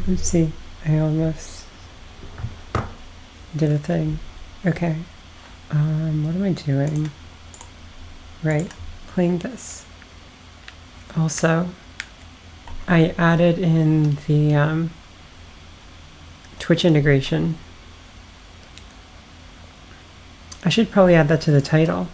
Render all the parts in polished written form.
Oopsie, I almost did a thing. Okay. What am I doing? Right, playing this. Also, I added in the Twitch integration. I should probably add that to the title.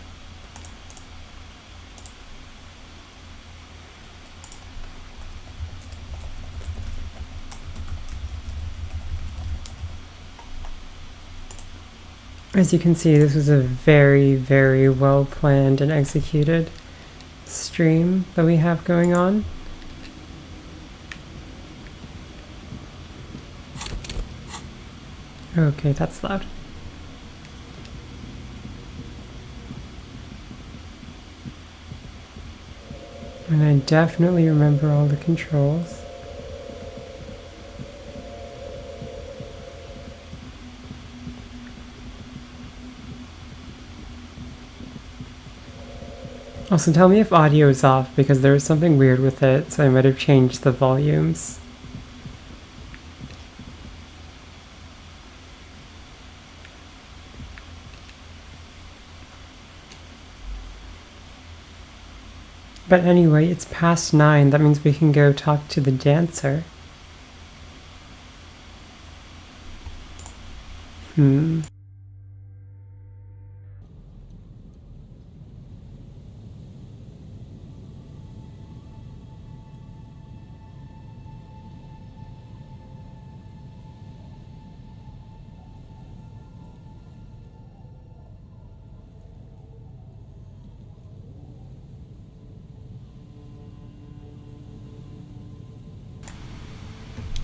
As you can see, this was a very, very well planned and executed stream that we have going on. Okay, that's loud. And I definitely remember all the controls. Also, tell me if audio is off, because there was something weird with it, so I might have changed the volumes. But anyway, it's past 9. That means we can go talk to the dancer.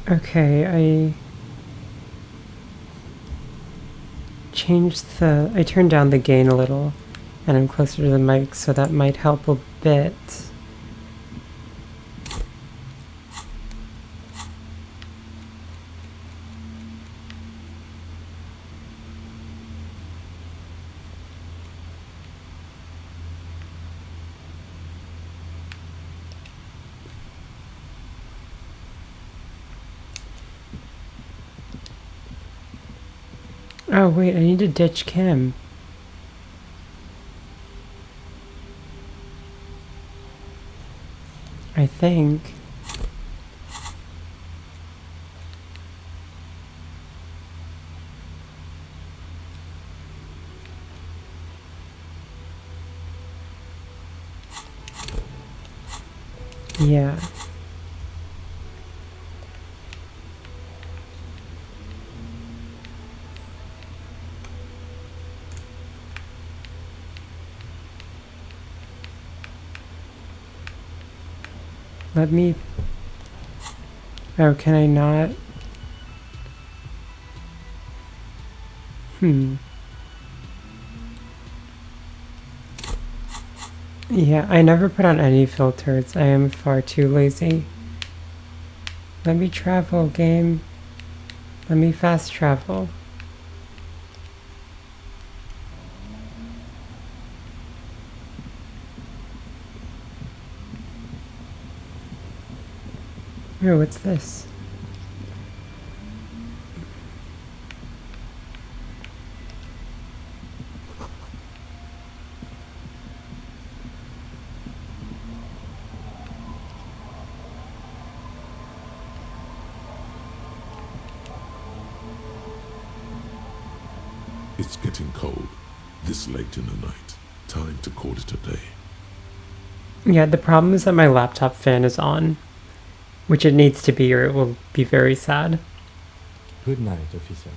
Okay, I turned down the gain a little, and I'm closer to the mic, so that might help a bit. Oh wait, I need to ditch Kim. I think. Yeah. Let me... Oh, can I not? Yeah, I never put on any filters. I am far too lazy. Let me travel, game. Let me fast travel. Oh, what's this? It's getting cold, this late in the night. Time to call it a day. Yeah, the problem is that my laptop fan is on, which it needs to be or it will be very sad. Good night, officer.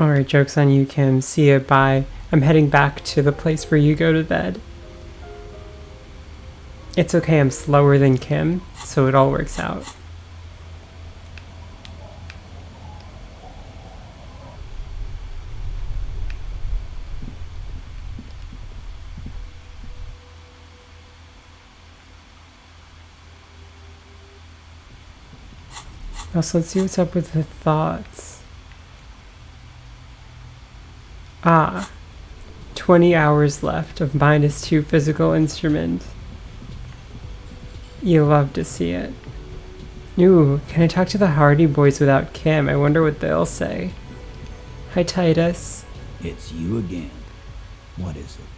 Alright, joke's on you, Kim. See ya, bye. I'm heading back to the place where you go to bed. It's okay, I'm slower than Kim, so it all works out. Also, let's see what's up with the thoughts. Ah, 20 hours left of -2 physical instrument. You love to see it. Ooh, can I talk to the Hardy Boys without Kim? I wonder what they'll say. Hi, Titus. It's you again. What is it?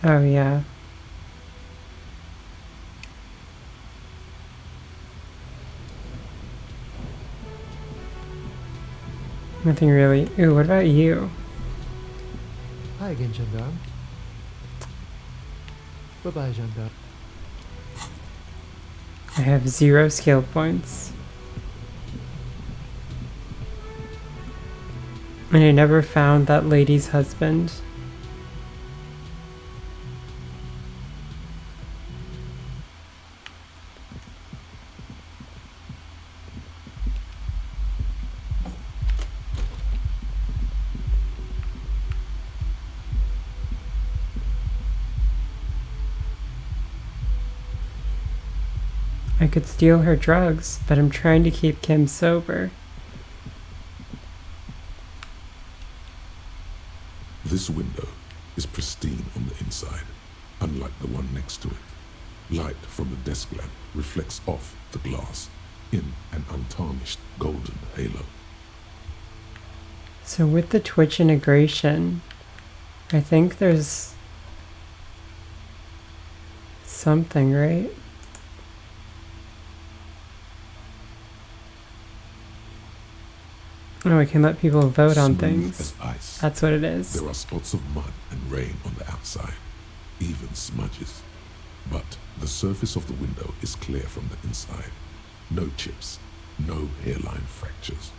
Oh, yeah. Nothing really. Ooh, what about you? Hi again, Gendarme. Bye-bye, Gendarme. I have 0 skill points. And I never found that lady's husband. I could steal her drugs, but I'm trying to keep Kim sober. This window is pristine on the inside, unlike the one next to it. Light from the desk lamp reflects off the glass in an untarnished golden halo. So with the Twitch integration, I think there's something, right? Oh, we can let people vote on Smooth things. as ice. That's what it is. There are spots of mud and rain on the outside, even smudges. But the surface of the window is clear from the inside. No chips, no hairline fractures.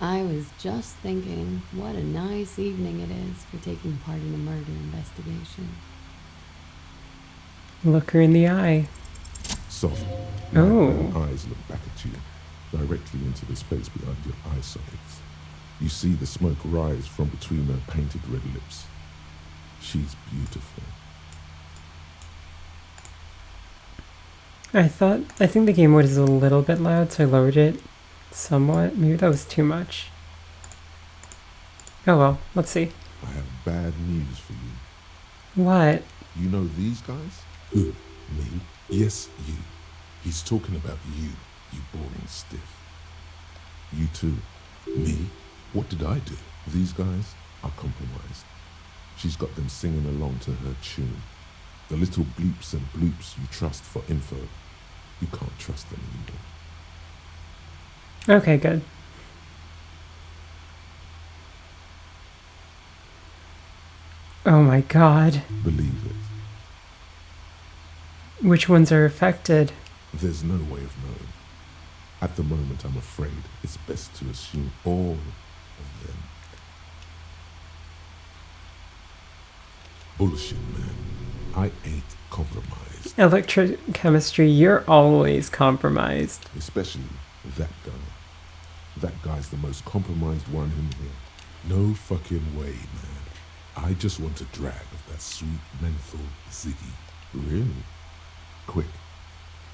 I was just thinking, what a nice evening it is for taking part in a murder investigation. Look her in the eye. Soft, Oh. light brown eyes look back at you, directly into the space behind your eye sockets. You see the smoke rise from between her painted red lips. She's beautiful. I think the game was a little bit loud, so I lowered it somewhat. Maybe that was too much. Oh well, let's see. I have bad news for you. What? You know these guys? Who? Me? Yes, you. He's talking about you, you boring stiff. You too. Me? What did I do? These guys are compromised. She's got them singing along to her tune. The little bleeps and bloops you trust for info, you can't trust them anymore. Okay, good. Oh my god. Believe it. Which ones are affected? There's no way of knowing. At the moment, I'm afraid it's best to assume all of them. Bullshit, man. I ain't compromised. Electrochemistry, you're always compromised. Especially that guy. That guy's the most compromised one in here. No fucking way, man. I just want a drag of that sweet menthol Ziggy. Really? Quick.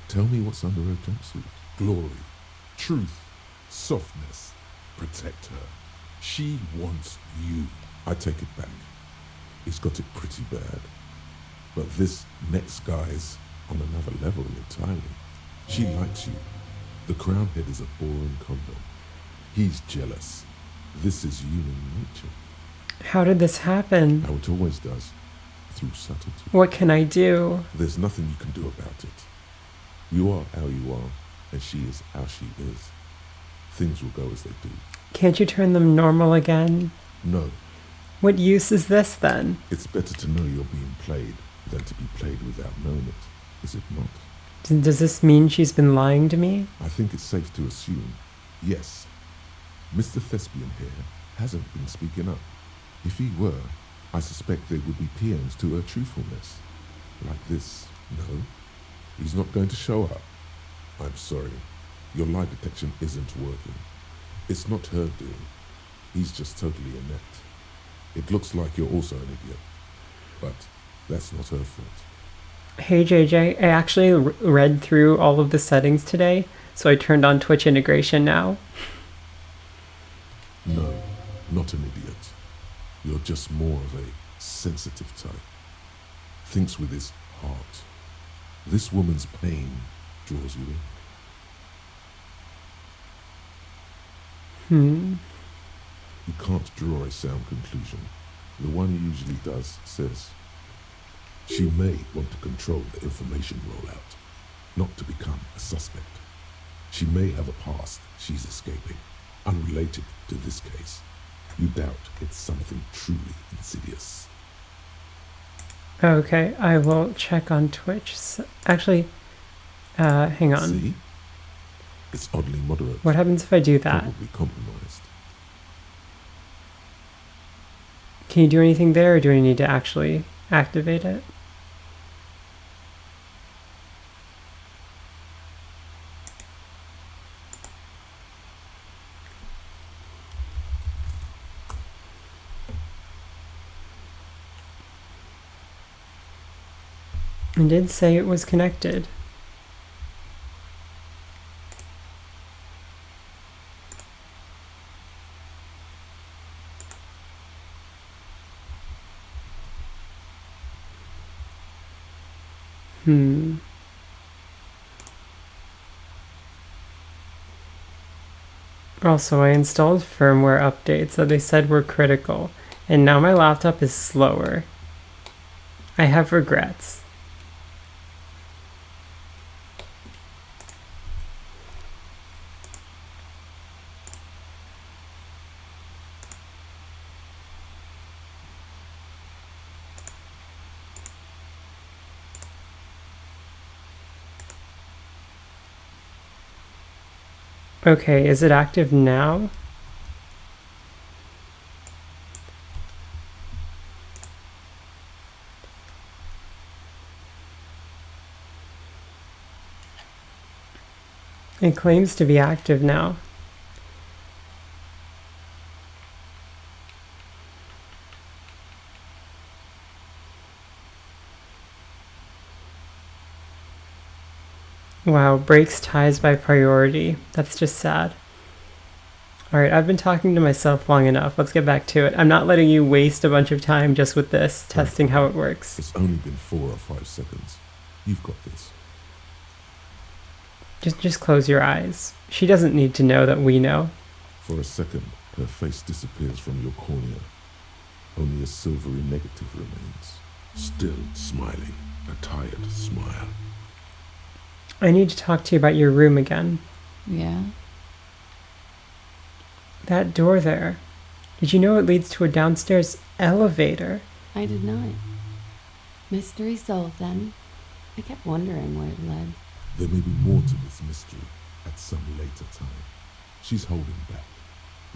Tell me what's under her jumpsuit. Glory. Truth. Softness. Protect her. She wants you. I take it back. He's got it pretty bad. But this next guy's on another level entirely. She likes you. The crown head is a boring condom. He's jealous. This is human nature. How did this happen? How it always does. Through subtlety. What can I do? There's nothing you can do about it. You are how you are, and she is how she is. Things will go as they do. Can't you turn them normal again? No, What use is this then? it's better to know you're being played than to be played without knowing it, is it not? Does this mean she's been lying to me? I think it's safe to assume, yes. Mr. Thespian here hasn't been speaking up. If he were, I suspect there would be PMs to her truthfulness. Like this, no, he's not going to show up. I'm sorry, your lie detection isn't working. It's not her doing. He's just totally inept. It looks like you're also an idiot, but that's not her fault. Hey JJ, I actually read through all of the settings today, so I turned on Twitch integration now. No, not an idiot. You're just more of a sensitive type. Thinks with his heart. This woman's pain draws you in. You can't draw a sound conclusion. The one he usually does says, she may want to control the information rollout, not to become a suspect. She may have a past she's escaping, unrelated to this case. You doubt it's something truly insidious. Okay, I will check on Twitch. Actually, hang on. See? It's oddly moderate. What happens if I do that? Probably compromised. Can you do anything there, or do I need to actually activate it? It did say it was connected. Also, I installed firmware updates that they said were critical, and now my laptop is slower. I have regrets. Okay, is it active now? It claims to be active now. Wow, breaks ties by priority. That's just sad. Alright, I've been talking to myself long enough. Let's get back to it. I'm not letting you waste a bunch of time just with this, testing how it works. It's only been 4 or 5 seconds. You've got this. Just close your eyes. She doesn't need to know that we know. For a second, her face disappears from your cornea. Only a silvery negative remains. Still smiling, a tired smile. I need to talk to you about your room again. Yeah? That door there. Did you know it leads to a downstairs elevator? I did not. Mystery solved then. I kept wondering where it led. There may be more to this mystery at some later time. She's holding back.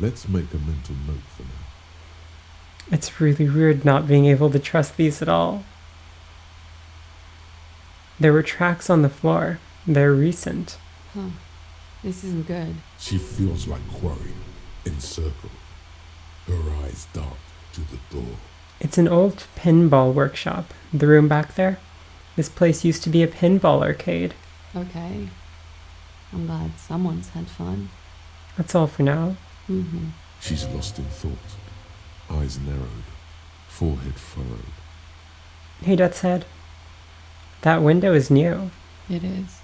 Let's make a mental note for now. It's really weird not being able to trust these at all. There were tracks on the floor. They're recent. Huh. This isn't good. She feels like quarry, encircled. Her eyes dart to the door. It's an old pinball workshop. The room back there. This place used to be a pinball arcade. Okay. I'm glad someone's had fun. That's all for now. Mm-hmm. She's lost in thought. Eyes narrowed, forehead furrowed. Hey, Death's Head. That window is new. It is.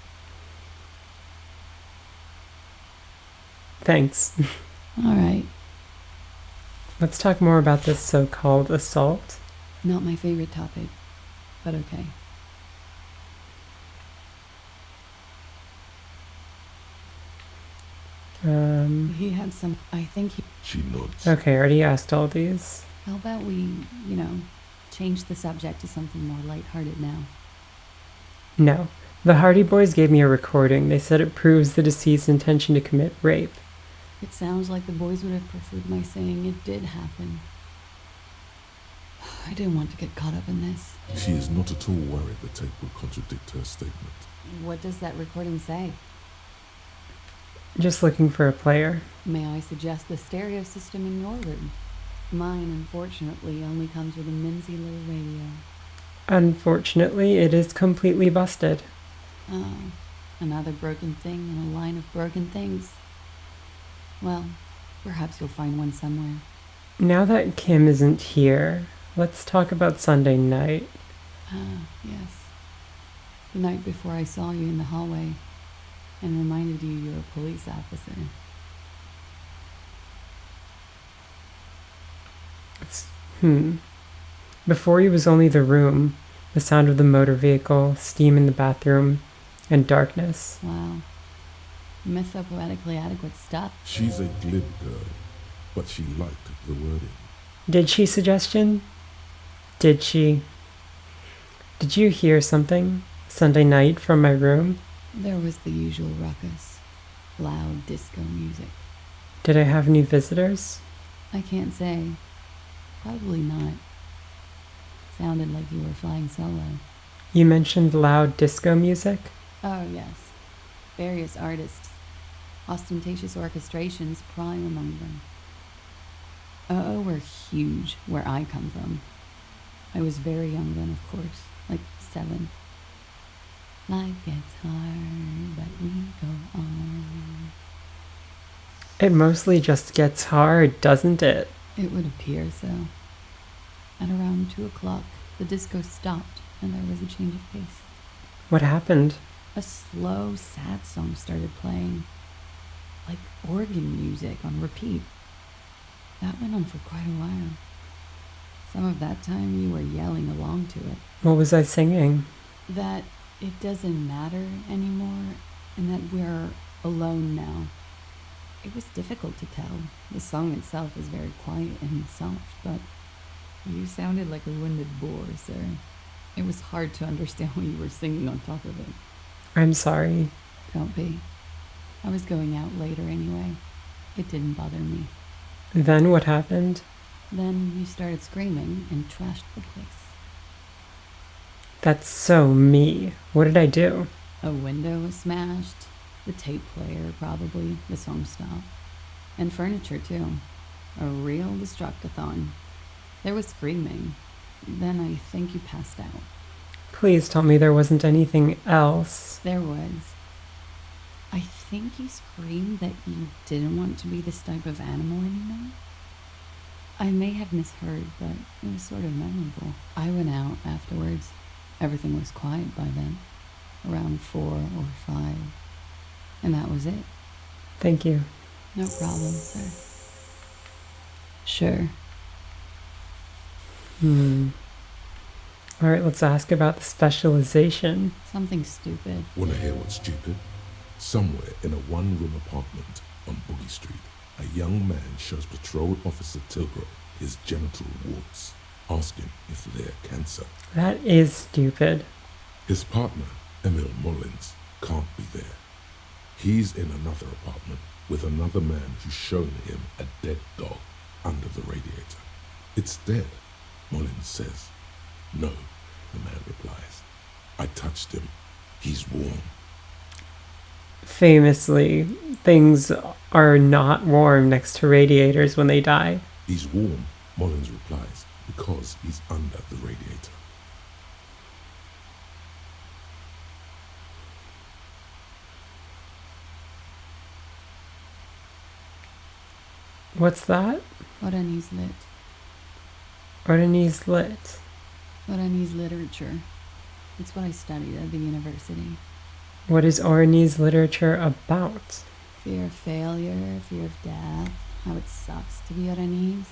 Thanks. All right. Let's talk more about this so-called assault. Not my favorite topic, but okay. He had some, I think he... She nods. Okay, I already asked all these. How about we, change the subject to something more lighthearted now? No. The Hardy Boys gave me a recording. They said it proves the deceased's intention to commit rape. It sounds like the boys would have preferred my saying it did happen. I didn't want to get caught up in this. She is not at all worried the tape will contradict her statement. What does that recording say? Just looking for a player. May I suggest the stereo system in your room? Mine, unfortunately, only comes with a mimsy little radio. Unfortunately, it is completely busted. Oh, another broken thing in a line of broken things. Well, perhaps you'll find one somewhere. Now that Kim isn't here, let's talk about Sunday night. Ah, yes. The night before I saw you in the hallway and reminded you you're a police officer. Before you was only the room, the sound of the motor vehicle, steam in the bathroom, and darkness. Wow. Mythopoetically adequate stuff. She's a glib girl, but she liked the wording. Did she suggestion? Did she? Did you hear something Sunday night from my room? There was the usual ruckus. Loud disco music. Did I have any visitors? I can't say. Probably not. Sounded like you were flying solo. You mentioned loud disco music? Oh, yes. Various artists. Ostentatious orchestrations prime among them. Oh, we're huge where I come from. I was very young then, of course. Like 7. Life gets hard, but we go on. It mostly just gets hard, doesn't it? It would appear so. At around 2 o'clock, the disco stopped and there was a change of pace. What happened? A slow, sad song started playing, like organ music on repeat. That went on for quite a while. Some of that time you were yelling along to it. What was I singing? That it doesn't matter anymore and that we're alone now. It was difficult to tell. The song itself is very quiet and soft, but you sounded like a wounded boar, sir. It was hard to understand what you were singing on top of it. I'm sorry. Don't be. I was going out later anyway. It didn't bother me. Then what happened? Then you started screaming and trashed the place. That's so me. What did I do? A window was smashed. The tape player, probably. The song stopped. And furniture, too. A real destructathon. There was screaming. Then I think you passed out. Please tell me there wasn't anything else. There was. I think you screamed that you didn't want to be this type of animal anymore. I may have misheard, but it was sort of memorable. I went out afterwards. Everything was quiet by then. Around 4 or 5. And that was it. Thank you. No problem, sir. Sure. Alright, let's ask about the specialization. Something stupid. Wanna hear what's stupid? Somewhere in a one-room apartment on Boogie Street, a young man shows Patrol Officer Tilgro his genital warts, asking if they're cancer. That is stupid. His partner, Emil Mullins, can't be there. He's in another apartment with another man who's shown him a dead dog under the radiator. It's dead, Mullins says. No, the man replies. I touched him. He's warm. Famously, things are not warm next to radiators when they die. He's warm, Mullins replies, because he's under the radiator. What's that? Oranese lit. Oranese lit. Oranese literature. It's what I studied at the university. What is Oranese literature about? Fear of failure, fear of death, how it sucks to be Oranese.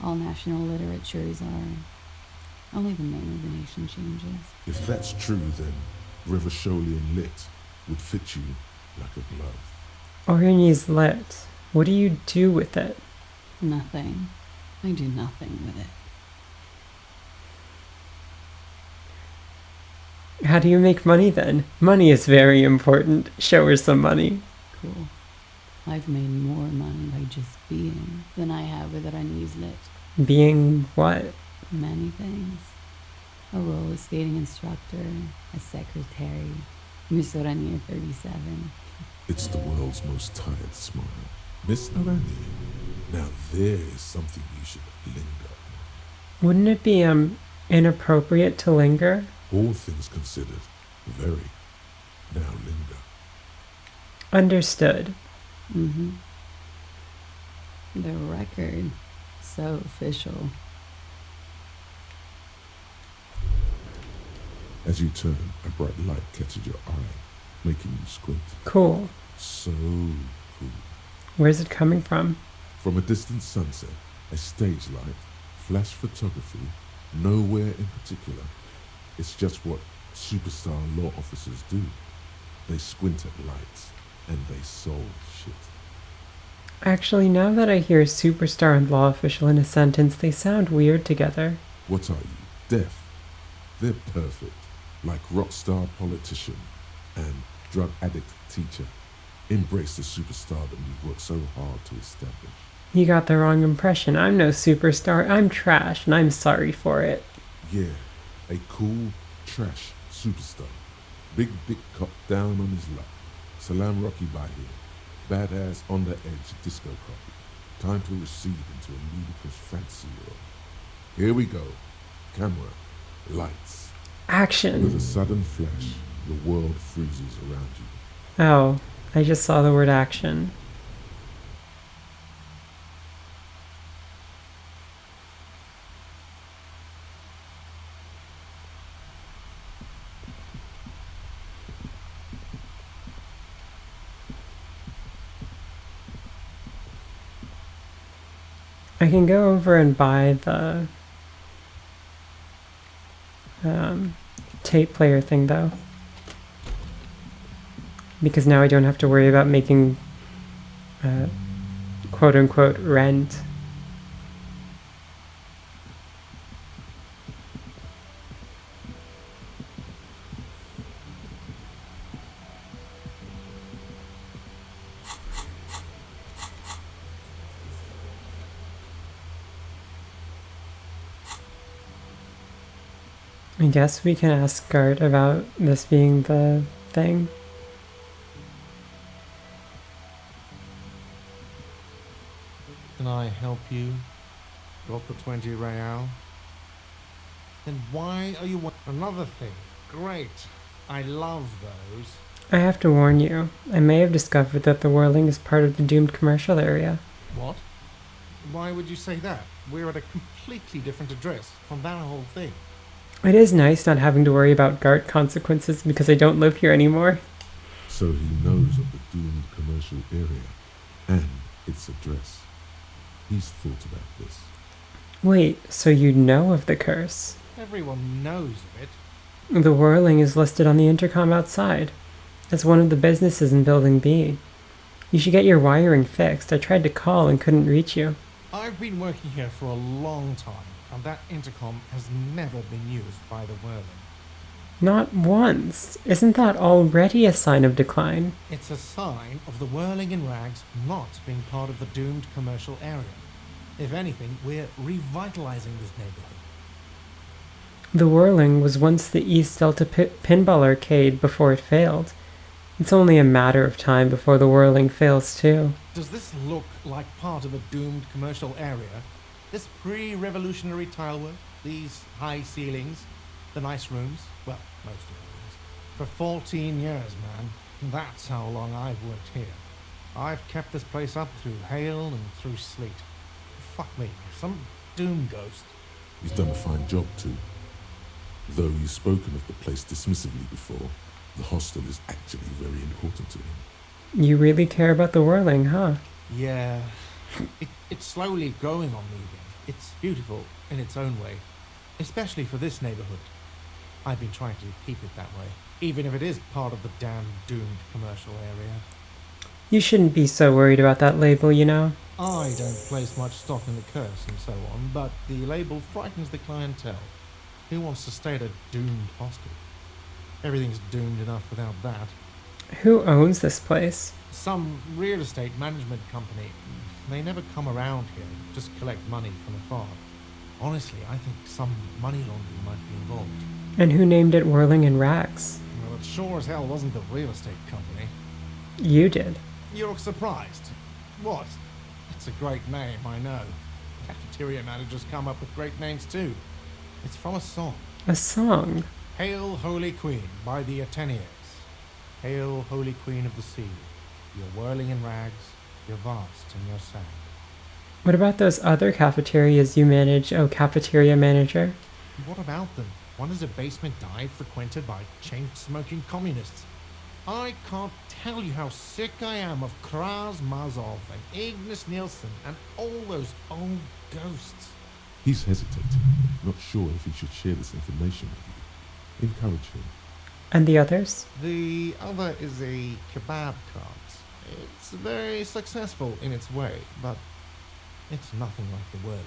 All national literatures are. Only the name of the nation changes. If that's true, then Rivasholian lit would fit you like a glove. Oranese lit. What do you do with it? Nothing. I do nothing with it. How do you make money then? Money is very important. Show her some money. Cool. I've made more money by just being than I have with Oranese lit. Being what? Many things. A roller skating instructor, a secretary, Miss Orania 37. It's the world's most tired smile. Miss Narani, now there is something you should linger. Wouldn't it be inappropriate to linger? All things considered, very. Now linger. Understood. Mm-hmm. The record. So official. As you turn, a bright light catches your eye, making you squint. Cool. So cool. Where's it coming from? From a distant sunset, a stage light, flash photography, nowhere in particular. It's just what superstar law officers do. They squint at lights, and they solve shit. Actually, now that I hear superstar and law official in a sentence, they sound weird together. What are you, deaf? They're perfect, like rock star politician and drug addict teacher. Embrace the superstardom you've worked so hard to establish. You got the wrong impression. I'm no superstar. I'm trash, and I'm sorry for it. Yeah, a cool, trash superstar. Big dick cop down on his luck. Salam Rocky by here. Badass on the edge disco cop. Time to recede into a ludicrous fantasy world. Here we go. Camera. Lights. With Action. a sudden flash, the world freezes around you. Oh, I just saw the word action. I can go over and buy the tape player thing though, because now I don't have to worry about making quote unquote rent. I guess we can ask Gart about this being the thing. Can I help you? Got the 20 real? Then why are you... Another thing. Great. I love those. I have to warn you, I may have discovered that the whirling is part of the doomed commercial area. What? Why would you say that? We're at a completely different address from that whole thing. It is nice not having to worry about Gart consequences because I don't live here anymore. So he knows of the doomed commercial area and its address. He's thought about this. Wait, so you know of the curse? Everyone knows of it. The whirling is listed on the intercom outside. It's one of the businesses in Building B. You should get your wiring fixed. I tried to call and couldn't reach you. I've been working here for a long time, and that intercom has never been used by the whirling. Not once. Isn't that already a sign of decline? It's a sign of the whirling in rags not being part of the doomed commercial area. If anything, we're revitalizing this neighborhood. The whirling was once the East Delta Pinball Arcade before it failed. It's only a matter of time before the whirling fails too. Does this look like part of a doomed commercial area? This pre-revolutionary tile work, these high ceilings, the nice rooms, well, most of the rooms. For 14 years, man. That's how long I've worked here. I've kept this place up through hail and through sleet. Fuck me, some doom ghost. He's done a fine job too. Though you've spoken of the place dismissively before, the hostel is actually very important to him. You really care about the whirling, huh? Yeah, it's slowly growing on me again. It's beautiful in its own way, especially for this neighborhood. I've been trying to keep it that way, even if it is part of the damn doomed commercial area. You shouldn't be so worried about that label, you know? I don't place much stock in the curse and so on, but the label frightens the clientele. Who wants to stay at a doomed hostel? Everything's doomed enough without that. Who owns this place? Some real estate management company. They never come around here, just collect money from afar. Honestly, I think some money laundering might be involved. And who named it Whirling in Rags? Well, it sure as hell wasn't the real estate company. You did. You look surprised. What? It's a great name, I know. Cafeteria managers come up with great names too. It's from a song. A song. Hail, Holy Queen, by the Ateneans. Hail, Holy Queen of the sea. You're whirling in rags, you're vast and you're sad. What about those other cafeterias you manage, oh cafeteria manager? What about them? One is a basement dive frequented by chain-smoking communists. I can't tell you how sick I am of Kraz Mazov and Ignis Nielsen and all those old ghosts. He's hesitating, not sure if he should share this information with you. Encourage him. And the others? The other is a kebab cart. It's very successful in its way, but it's nothing like the whirling.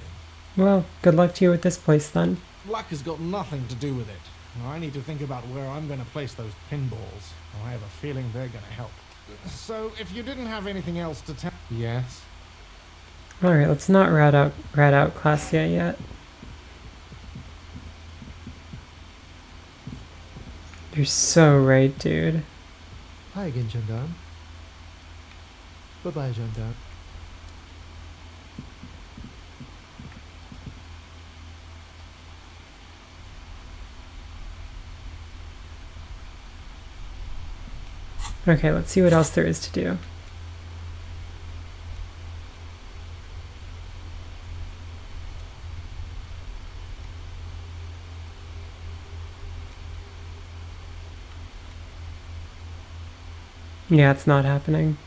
Well, good luck to you with this place then. Luck has got nothing to do with it. I need to think about where I'm going to place those pinballs. I have a feeling they're going to help. So, if you didn't have anything else to tell... Yes? Alright, let's not rat out Klassia yet. You're so right, dude. Hi again, Gendarme. Bye-bye, Gendarme. Okay, let's see what else there is to do. Yeah, it's not happening.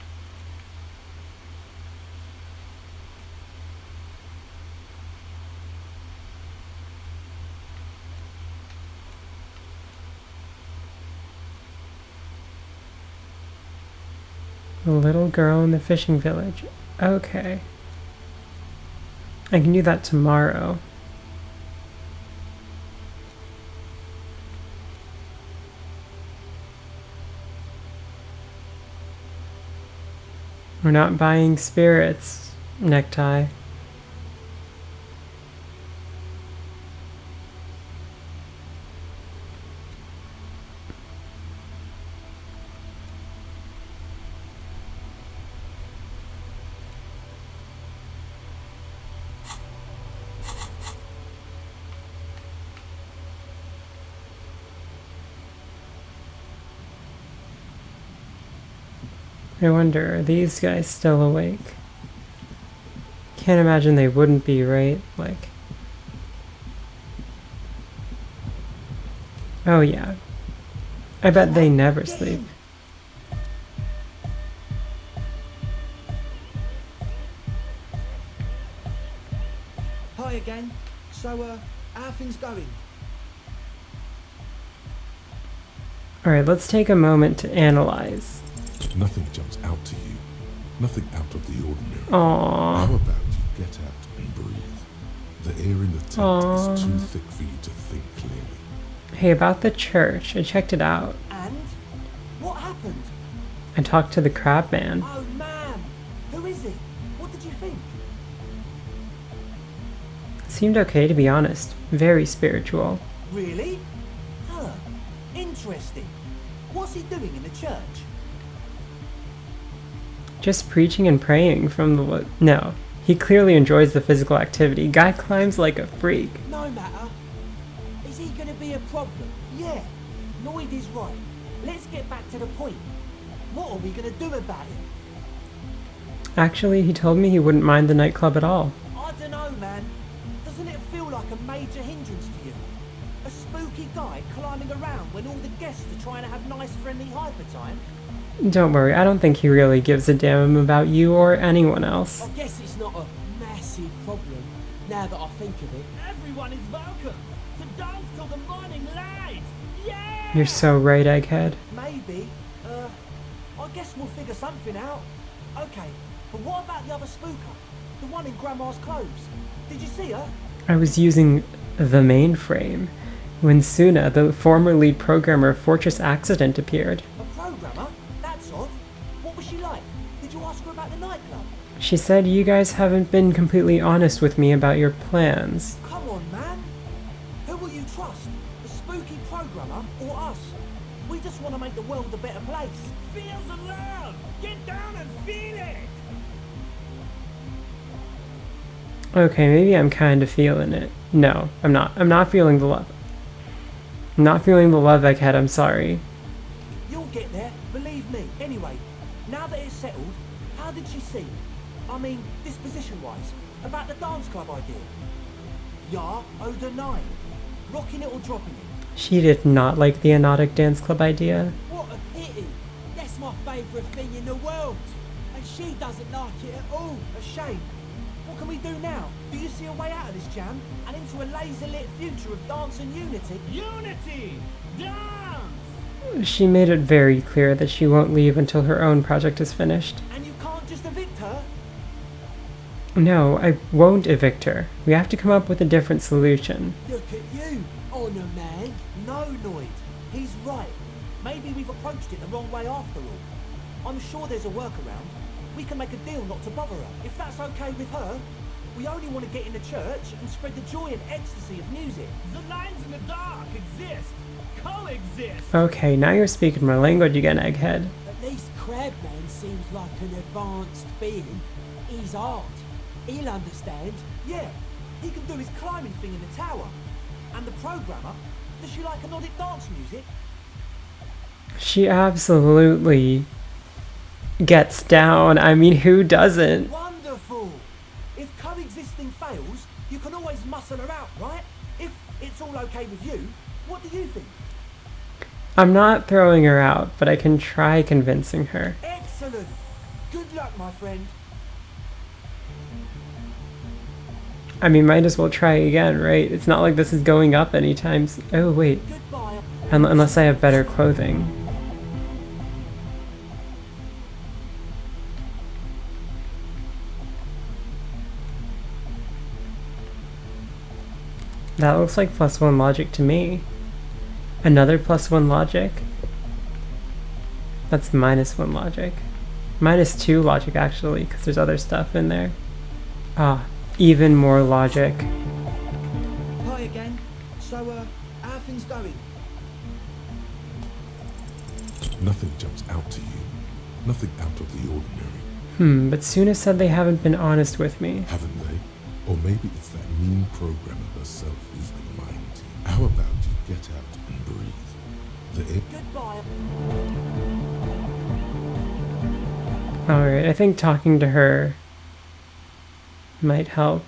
The little girl in the fishing village. Okay. I can do that tomorrow. We're not buying spirits, Necktie. I wonder, are these guys still awake? Can't imagine they wouldn't be, right? Like... Oh yeah. I bet they never sleep. Hi again. So, how are things going? Alright, let's take a moment to analyze. Nothing jumps out to you. Nothing out of the ordinary. Aww. How about you get out and breathe? The air in the tent Aww. is too thick for you to think clearly. Hey, about the church. I checked it out. And? What happened? I talked to the crab man. Oh, man. Who is he? What did you think? Seemed okay, to be honest. Very spiritual. Really? Huh. Interesting. What's he doing in the church? Just preaching and praying from the... No. He clearly enjoys the physical activity. Guy climbs like a freak. No matter. Is he going to be a problem? Yeah. Lloyd is right. Let's get back to the point. What are we going to do about him? Actually, he told me he wouldn't mind the nightclub at all. I don't know, man. Doesn't it feel like a major hindrance to you? A spooky guy climbing around when all the guests are trying to have nice, friendly hyper time? Don't worry, I don't think he really gives a damn about you or anyone else. I guess it's not a massive problem, now that I think of it. Everyone is welcome to dance till the morning light. Yeah! You're so right, Egghead. Maybe. I guess we'll figure something out. Okay, but what about the other spooker? The one in Grandma's clothes? Did you see her? I was using the mainframe when Suna, the former lead programmer of Fortress Accident, appeared. A programmer? That's odd. What was she like? Did you ask her about the nightclub? She said you guys haven't been completely honest with me about your plans. Come on, man. Who will you trust? The spooky programmer or us? We just want to make the world a better place. Feel the love! Get down and feel it! Okay, maybe I'm kind of feeling it. No, I'm not. I'm not feeling the love. I'm not feeling the love, Egghead, I'm sorry. You'll get there, believe me. Anyway, now that it's settled, how did she seem? I mean, disposition-wise, about the dance club idea. Yeah, owed her 9. Rocking it or dropping it. She did not like the Anotic Dance Club idea. What a pity! That's my favourite thing in the world! And she doesn't like it at all! A shame. What can we do now? Do you see a way out of this jam and into a laser-lit future of dance and unity? Unity! Dance! She made it very clear that she won't leave until her own project is finished. And you can't just evict her? No, I won't evict her. We have to come up with a different solution. Look at you, honour man. No, Noid. He's right. Maybe we've approached it the wrong way after all. I'm sure there's a workaround. We can make a deal not to bother her. If that's okay with her, we only want to get in the church and spread the joy and ecstasy of music. The lines in the dark exist! Coexist! Okay, now you're speaking my language again, Egghead. At least Crabman seems like an advanced being. He's art. He'll understand. Yeah, he can do his climbing thing in the tower. And the programmer, does she like Nordic dance music? She absolutely gets down. I mean, who doesn't? Wonderful! If coexisting fails, you can always muscle her out, right? If it's all okay with you, what do you think? I'm not throwing her out, but I can try convincing her. Excellent! Good luck, my friend. I mean, might as well try again, right? It's not like this is going up anytime. Oh, wait. Goodbye. Unless I have better clothing. That looks like +1 logic to me. Another +1 logic? That's -1 logic. -2 logic, actually, because there's other stuff in there. Ah, even more logic. Hi again. So, how are things going? Nothing jumps out to you. Nothing out of the ordinary. But Suna said they haven't been honest with me. Haven't they? Or maybe it's that mean programmer herself who's been lying to you. How about you get out and breathe? The air. Goodbye. Alright, I think talking to her might help.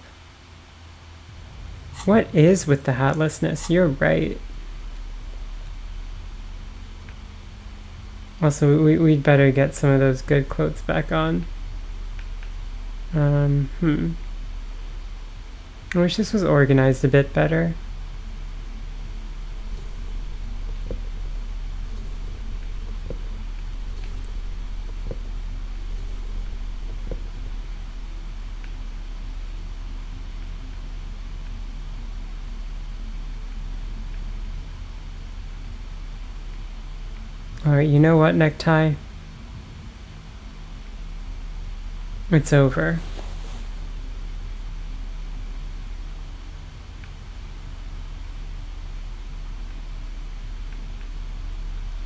What is with the hatlessness? You're right. Also, we'd better get some of those good clothes back on. I wish this was organized a bit better. Alright, you know what, Necktie? It's over.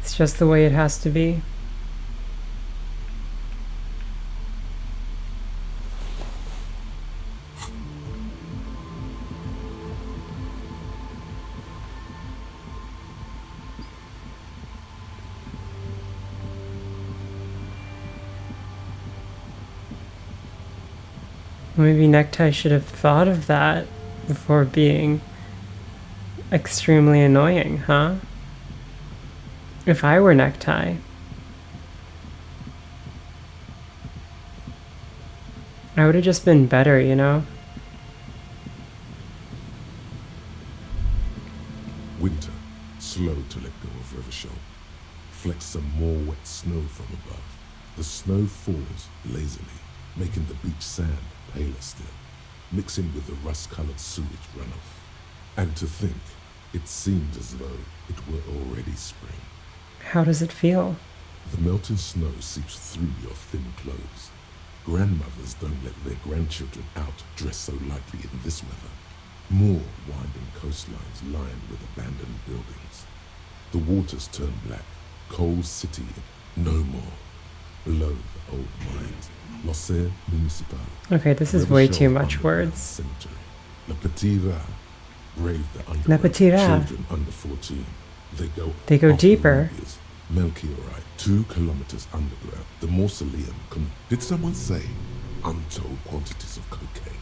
It's just the way it has to be. Maybe Necktie should have thought of that before being extremely annoying, huh? If I were Necktie, I would have just been better, you know? Winter, slow to let go of Rivershoal. Flecks some more wet snow from above. The snow falls lazily, making the beach sand paler still, mixing with the rust-colored sewage runoff. And to think, it seemed as though it were already spring. How does it feel? The melting snow seeps through your thin clothes. Grandmothers don't let their grandchildren out dressed so lightly in this weather. More winding coastlines lined with abandoned buildings. The waters turn black, Coal City, no more. Below the old mines, Loser Municipal. Okay, this is way too Revachol much Underground words. Cemetery. La Petite Rat. Brave the La underground. Petite Rat. Children under 14. They go They go off the deeper. rubies, Melchiorite, 2 kilometers underground. The mausoleum. Did someone say untold quantities of cocaine?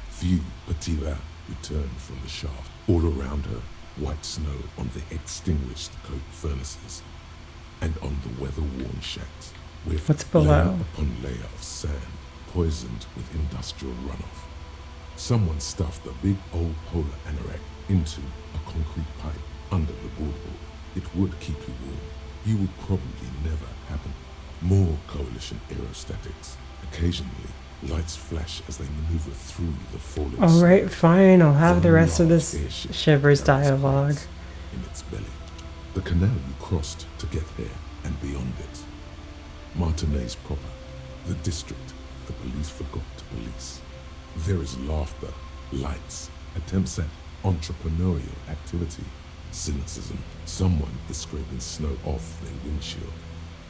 Few Petite Rat returned from the shaft. All around her, white snow on the extinguished coke furnaces and on the weather-worn shacks, with What's below? layer upon layer of sand, poisoned with industrial runoff. Someone stuffed a big old polar anorak into a concrete pipe under the boardwalk. It would keep you warm. You would probably never happen. More coalition aerostatics. Occasionally, lights flash as they maneuver through the falling All snow. right, fine. I'll have the One rest of large this airship Shivers carries dialogue. crates in its belly. The canal you crossed to get there and beyond it. Martinez proper, the district the police forgot to police. There is laughter, lights, attempts at entrepreneurial activity, cynicism. Someone is scraping snow off their windshield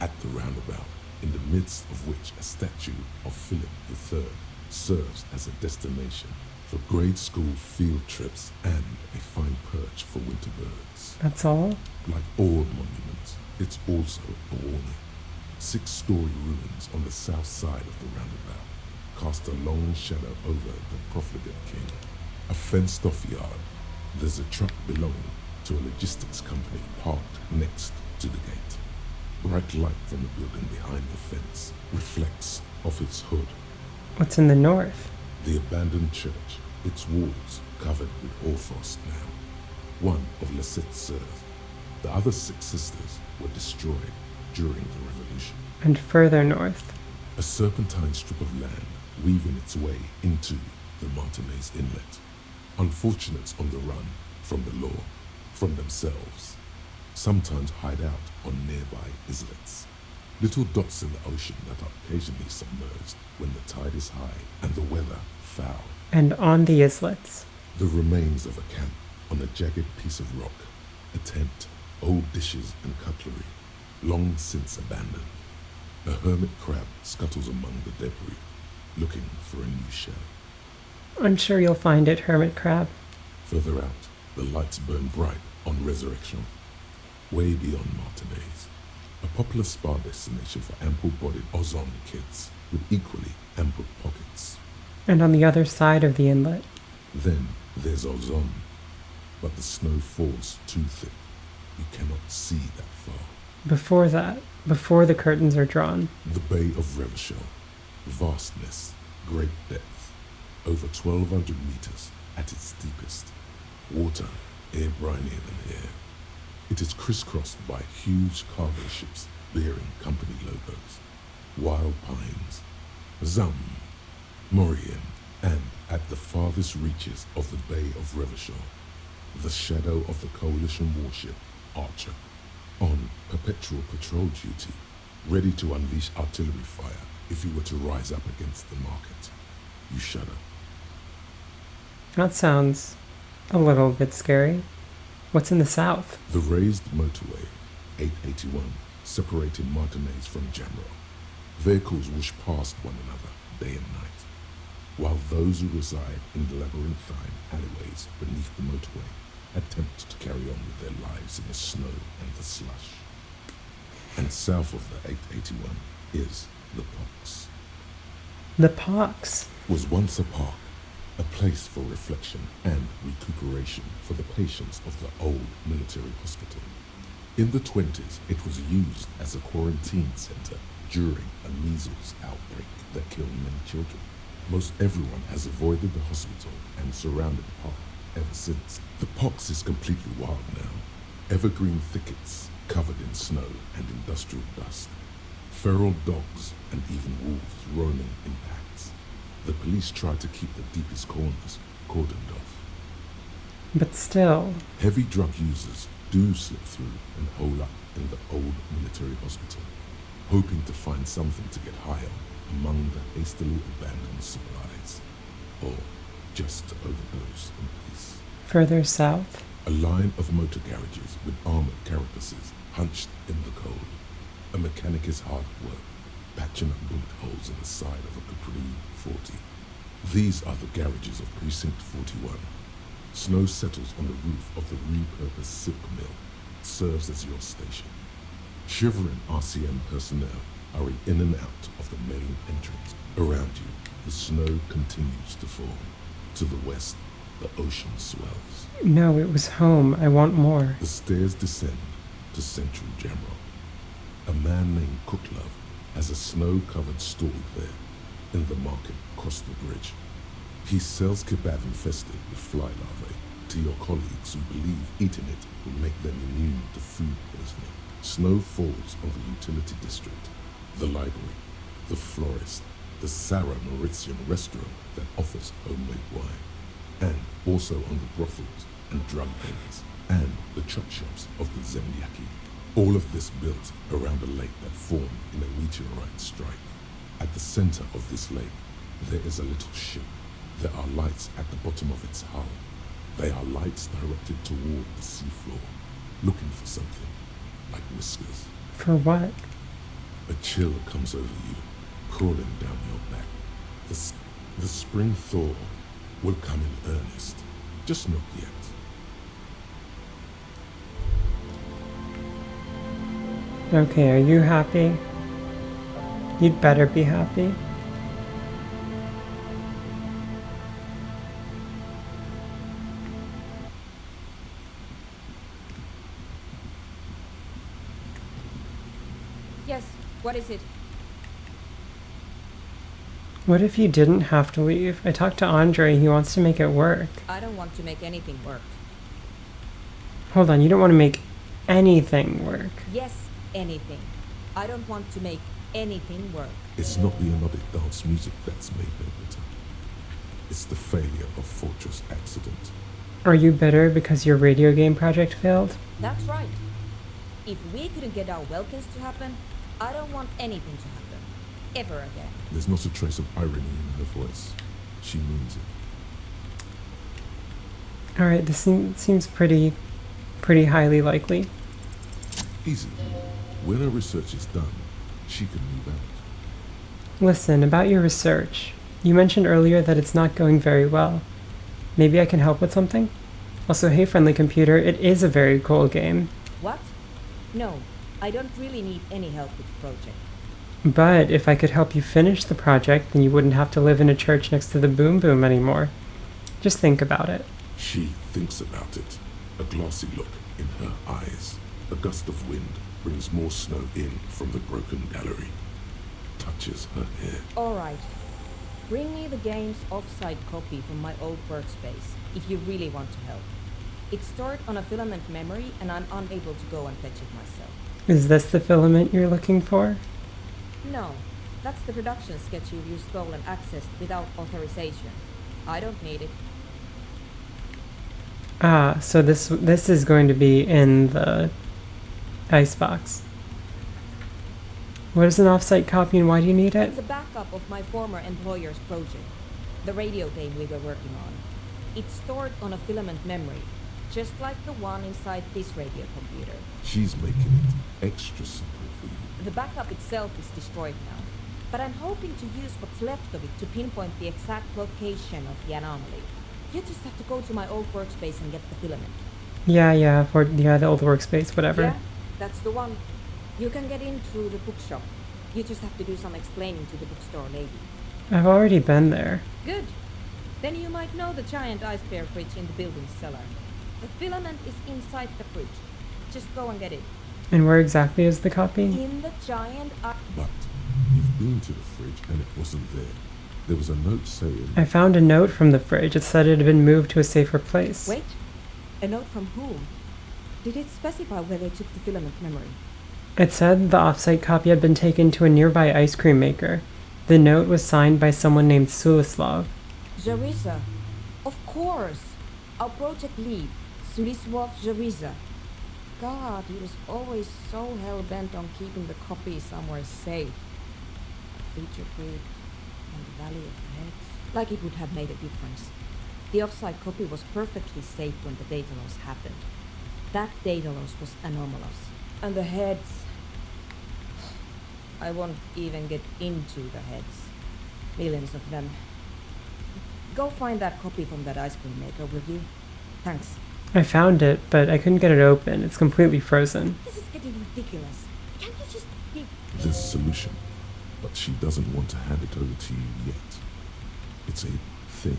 at the roundabout, in the midst of which a statue of Philip III serves as a destination for grade school field trips and a fine perch for winter birds. That's all? Like all monuments, it's also a warning. 6-story ruins on the south side of the roundabout cast a long shadow over the profligate king. A fenced-off yard. There's a truck belonging to a logistics company parked next to the gate. Bright light from the building behind the fence reflects off its hood. What's in the north? The abandoned church, its walls covered with hoarfrost now. One of Lissette's sœurs. The other 6 sisters were destroyed during the revolution. And further north? A serpentine strip of land weaving its way into the Martinez Inlet. Unfortunates on the run from the law, from themselves, sometimes hide out on nearby islets. Little dots in the ocean that are occasionally submerged when the tide is high and the weather foul. And on the islets? The remains of a camp on a jagged piece of rock, a tent, old dishes and cutlery, long since abandoned. A hermit crab scuttles among the debris, looking for a new shell. I'm sure you'll find it, hermit crab. Further out, the lights burn bright on Resurrection, way beyond Martinez. A popular spa destination for ample-bodied Ozon kids with equally ample pockets. And on the other side of the inlet? Then there's Ozon, but the snow falls too thick. You cannot see that far. Before that, before the curtains are drawn. The Bay of Revachol, vastness, great depth, over 1,200 meters at its deepest. Water, air brinier than air. It is crisscrossed by huge cargo ships bearing company logos, wild pines, Zam, Mauryan, and at the farthest reaches of the Bay of Revachol, the shadow of the coalition warship Archer, on perpetual patrol duty, ready to unleash artillery fire if you were to rise up against the market. You shudder. That sounds a little bit scary. What's in the south? The raised motorway, 881, separating Martinez from Jamrock. Vehicles whoosh past one another day and night, while those who reside in the labyrinthine alleyways beneath the motorway attempt to carry on with their lives in the snow and the slush. And south of the 881 is the Pox. The Pox. Was once a park, a place for reflection and recuperation for the patients of the old military hospital. In the 20s, it was used as a quarantine center during a measles outbreak that killed many children. Most everyone has avoided the hospital and surrounded the park ever since. The Pox is completely wild now. Evergreen thickets covered in snow and industrial dust. Feral dogs and even wolves roaming in packs. The police try to keep the deepest corners cordoned off. But still. Heavy drug users do slip through and hole up in the old military hospital, hoping to find something to get high on among the hastily abandoned supplies, or just to overdose in peace. Further south? A line of motor garages with armored carapaces hunched in the cold. A mechanic is hard at work, patching up bullet holes in the side of a Capri 40. These are the garages of Precinct 41. Snow settles on the roof of the repurposed silk mill. It serves as your station. Shivering RCM personnel hurry in and out of the main entrance. Around you, the snow continues to fall. To the west, the ocean swells. No, it was home. I want more. The stairs descend to Central Jamrock. A man named Cooklove has a snow-covered stall there in the market across the bridge. He sells kebab infested with fly larvae to your colleagues who believe eating it will make them immune to food poisoning. Snow falls on the utility district, the library, the florist, the Sarah Mauritian restaurant that offers homemade wine, and also on the brothels and drug dens and the chop shops of the Zemliaki. All of this built around a lake that formed in a meteorite strike. At the center of this lake, there is a little ship. There are lights at the bottom of its hull. They are lights directed toward the seafloor, looking for something, like whiskers. For what? A chill comes over you, crawling down your back. The spring thaw will come in earnest, just not yet. Okay, are you happy? You'd better be happy. Yes, what is it? What if you didn't have to leave? I talked to Andre. He wants to make it work. I don't want to make anything work. Hold on, you don't want to make anything work. Yes, anything. I don't want to make anything work. It's not the melodic dance music that's made me bitter. It's the failure of Fortress Accident. Are you bitter because your radio game project failed? That's right. If we couldn't get our Welkins to happen, I don't want anything to happen. Ever again. There's not a trace of irony in her voice. She means it. Alright, this seems pretty highly likely. Easy. When her research is done, she can move out. Listen, about your research. You mentioned earlier that it's not going very well. Maybe I can help with something? Also, hey friendly computer, it is a very cool game. What? No, I don't really need any help with the project. But if I could help you finish the project, then you wouldn't have to live in a church next to the Boom Boom anymore. Just think about it. She thinks about it. A glassy look in her eyes. A gust of wind brings more snow in from the broken gallery. Touches her hair. Alright. Bring me the game's off-site copy from my old workspace, if you really want to help. It's stored on a filament memory, and I'm unable to go and fetch it myself. Is this the filament you're looking for? No, that's the production schedule you stole and accessed without authorization. I don't need it. Ah, so this is going to be in the icebox. What is an off-site copy and why do you need it? It's a backup of my former employer's project, the radio game we were working on. It's stored on a filament memory, just like the one inside this radio computer. She's making it extra simple for you. The backup itself is destroyed now, but I'm hoping to use what's left of it to pinpoint the exact location of the anomaly. You just have to go to my old workspace and get the filament. Yeah, the old workspace, whatever. Yeah, that's the one. You can get in through the bookshop. You just have to do some explaining to the bookstore lady. I've already been there. Good. Then you might know the giant ice bear fridge in the building's cellar. The filament is inside the fridge. Just go and get it. And where exactly is the copy? In the giant But you've been to the fridge and it wasn't there. There was a note saying... I found a note from the fridge. It said it had been moved to a safer place. Wait. A note from whom? Did it specify where they took the filament memory? It said the off-site copy had been taken to a nearby ice cream maker. The note was signed by someone named Sulislav. Jariza. Of course. Our project lead, Sulislav Jariza. God, he was always so hell-bent on keeping the copy somewhere safe. Feature creep and the Valley of the Heads. Like it would have made a difference. The offside copy was perfectly safe when the data loss happened. That data loss was anomalous. And the heads... I won't even get into the heads. Millions of them. Go find that copy from that ice cream maker, will you? Thanks. I found it, but I couldn't get it open. It's completely frozen. This is getting ridiculous. Can't you just be... There's a solution, but she doesn't want to hand it over to you yet. It's a thing.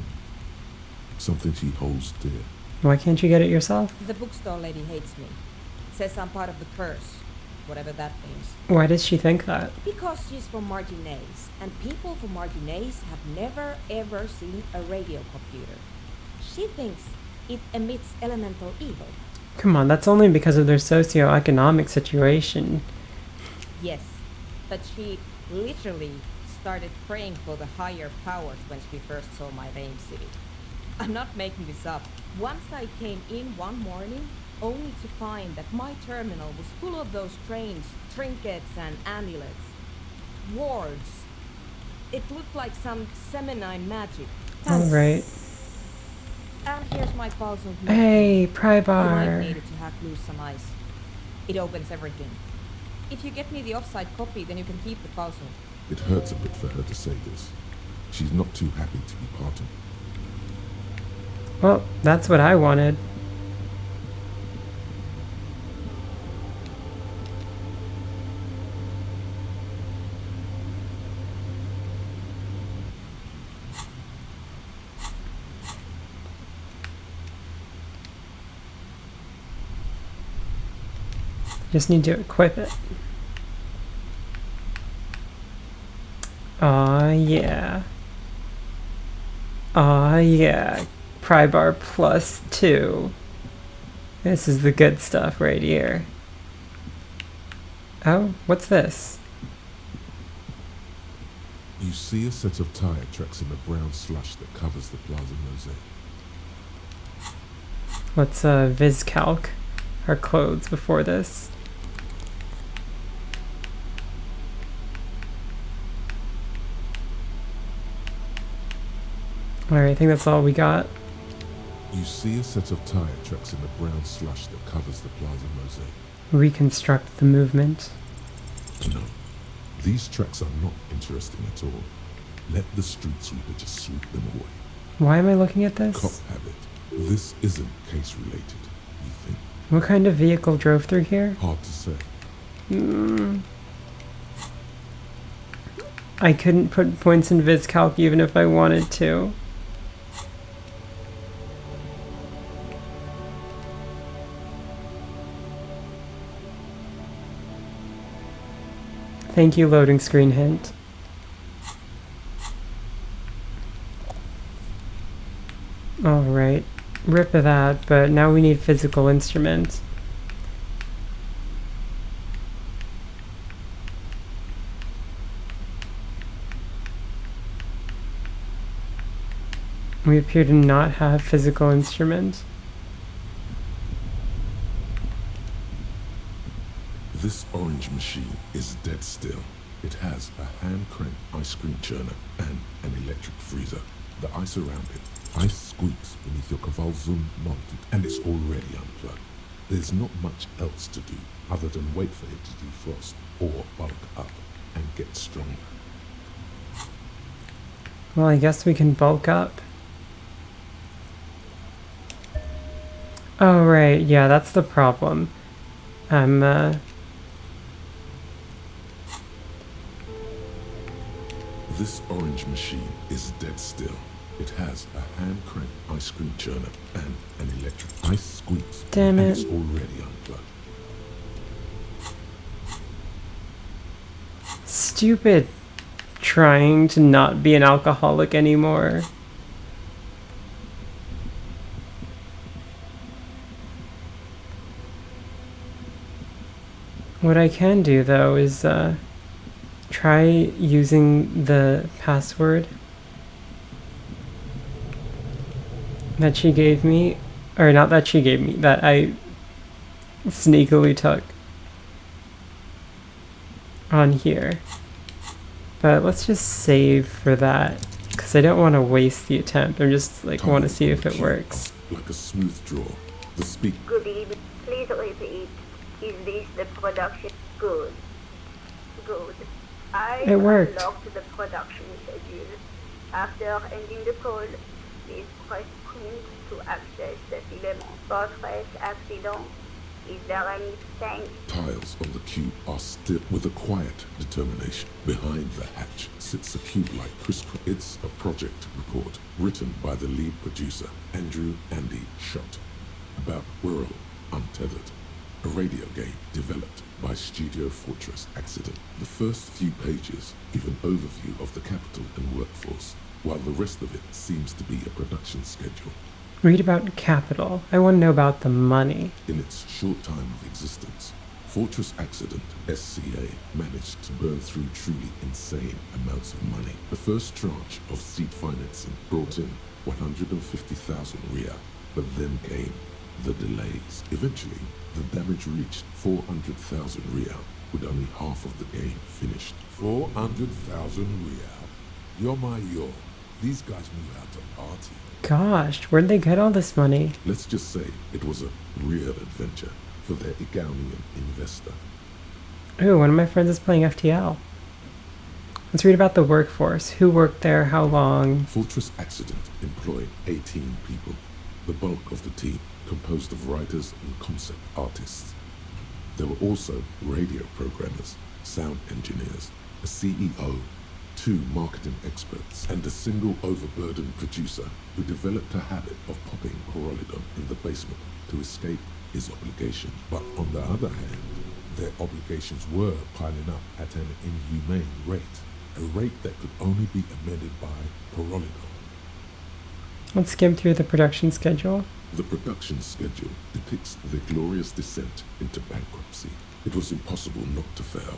Something she holds dear. Why can't you get it yourself? The bookstore lady hates me. Says I'm part of the curse. Whatever that means. Why does she think that? Because she's from Martinez, and people from Martinez have never ever seen a radio computer. She thinks it emits elemental evil. Come on, that's only because of their socio-economic situation. Yes, but she literally started praying for the higher powers when she first saw my Rain City. I'm not making this up. Once I came in one morning, only to find that my terminal was full of those strange trinkets and amulets. Wards. It looked like some Semenine magic. Alright. And here's my puzzle. Hey, You might Prybar. need it to hack loose some ice. It opens everything. If you get me the offside copy, then you can keep the puzzle. It hurts a bit for her to say this. She's not too happy to be part of it. Well, that's what I wanted. Just need to equip it. Aw, yeah. Aw, yeah. Prybar +2. This is the good stuff right here. Oh, what's this? You see a set of tire tracks in the brown slush that covers the plaza mosaic. Let's viscalc our clothes before this. Alright, I think that's all we got. You see a set of tire tracks in the brown slush that covers the plaza mosaic. Reconstruct the movement. No, these tracks are not interesting at all. Let the street sweeper just sweep them away. Why am I looking at Cop this? habit. This isn't case related, you think? What kind of vehicle drove through here? Hard to say. I couldn't put points in viscalc even if I wanted to. Thank you, loading screen hint. Alright, rip of that, but now we need physical instruments. We appear to not have physical instruments. This orange machine is dead still. It has a hand crank ice cream churner and an electric freezer. The ice around it, ice squeaks beneath your cavalsum mounted, and it's already unplugged. There's not much else to do other than wait for it to defrost or bulk up and get stronger. Well, I guess we can bulk up. Oh, right, yeah, that's the problem. This orange machine is dead still. It has a hand crank ice cream churner and an electric ice squeaks. Damn and it. it's already unplugged. Stupid trying to not be an alcoholic anymore. What I can do though is try using the password that she gave me, or not that she gave me, that I sneakily took on here. But let's just save for that. Because I don't want to waste the attempt. I'm just like want to Tiles see on if the it cube works. are like a smooth draw. The speak. Good evening. Please repeat. Is this the production? Good. Good. I It worked. unlocked the production schedule. After ending the call, please press print to access the film. Portrait accident. Is there anything? Tiles on the cube are still with a quiet determination. Behind the hatch sits a cube-like crisscross. It's a project report written by the lead producer, Andrew Andy Schott, about World Untethered, a radio game developed by Studio Fortress Accident. The first few pages give an overview of the capital and workforce, while the rest of it seems to be a production schedule. Read about capital. I want to know about the money. In its short time of existence, Fortress Accident, SCA, managed to burn through truly insane amounts of money. The first tranche of seed financing brought in 150,000 Riyal, but then came the delays. Eventually, the damage reached 400,000 Riyal, with only half of the game finished. 400,000 Riyal. You're my yo. These guys knew how to party. Gosh, where'd they get all this money? Let's just say it was a real adventure for their Igaulian investor. Ooh, one of my friends is playing FTL. Let's read about the workforce. Who worked there? How long? Fortress Accident employed 18 people. The bulk of the team composed of writers and concept artists. There were also radio programmers, sound engineers, a CEO, 2 marketing experts, and a single overburdened producer who developed a habit of popping Corolidon in the basement to escape his obligation. But on the other hand, Their obligations were piling up at an inhumane rate, a rate that could only be amended by Corolidon. Let's skim through the production schedule. the production schedule depicts the glorious descent into bankruptcy. It was impossible not to fail.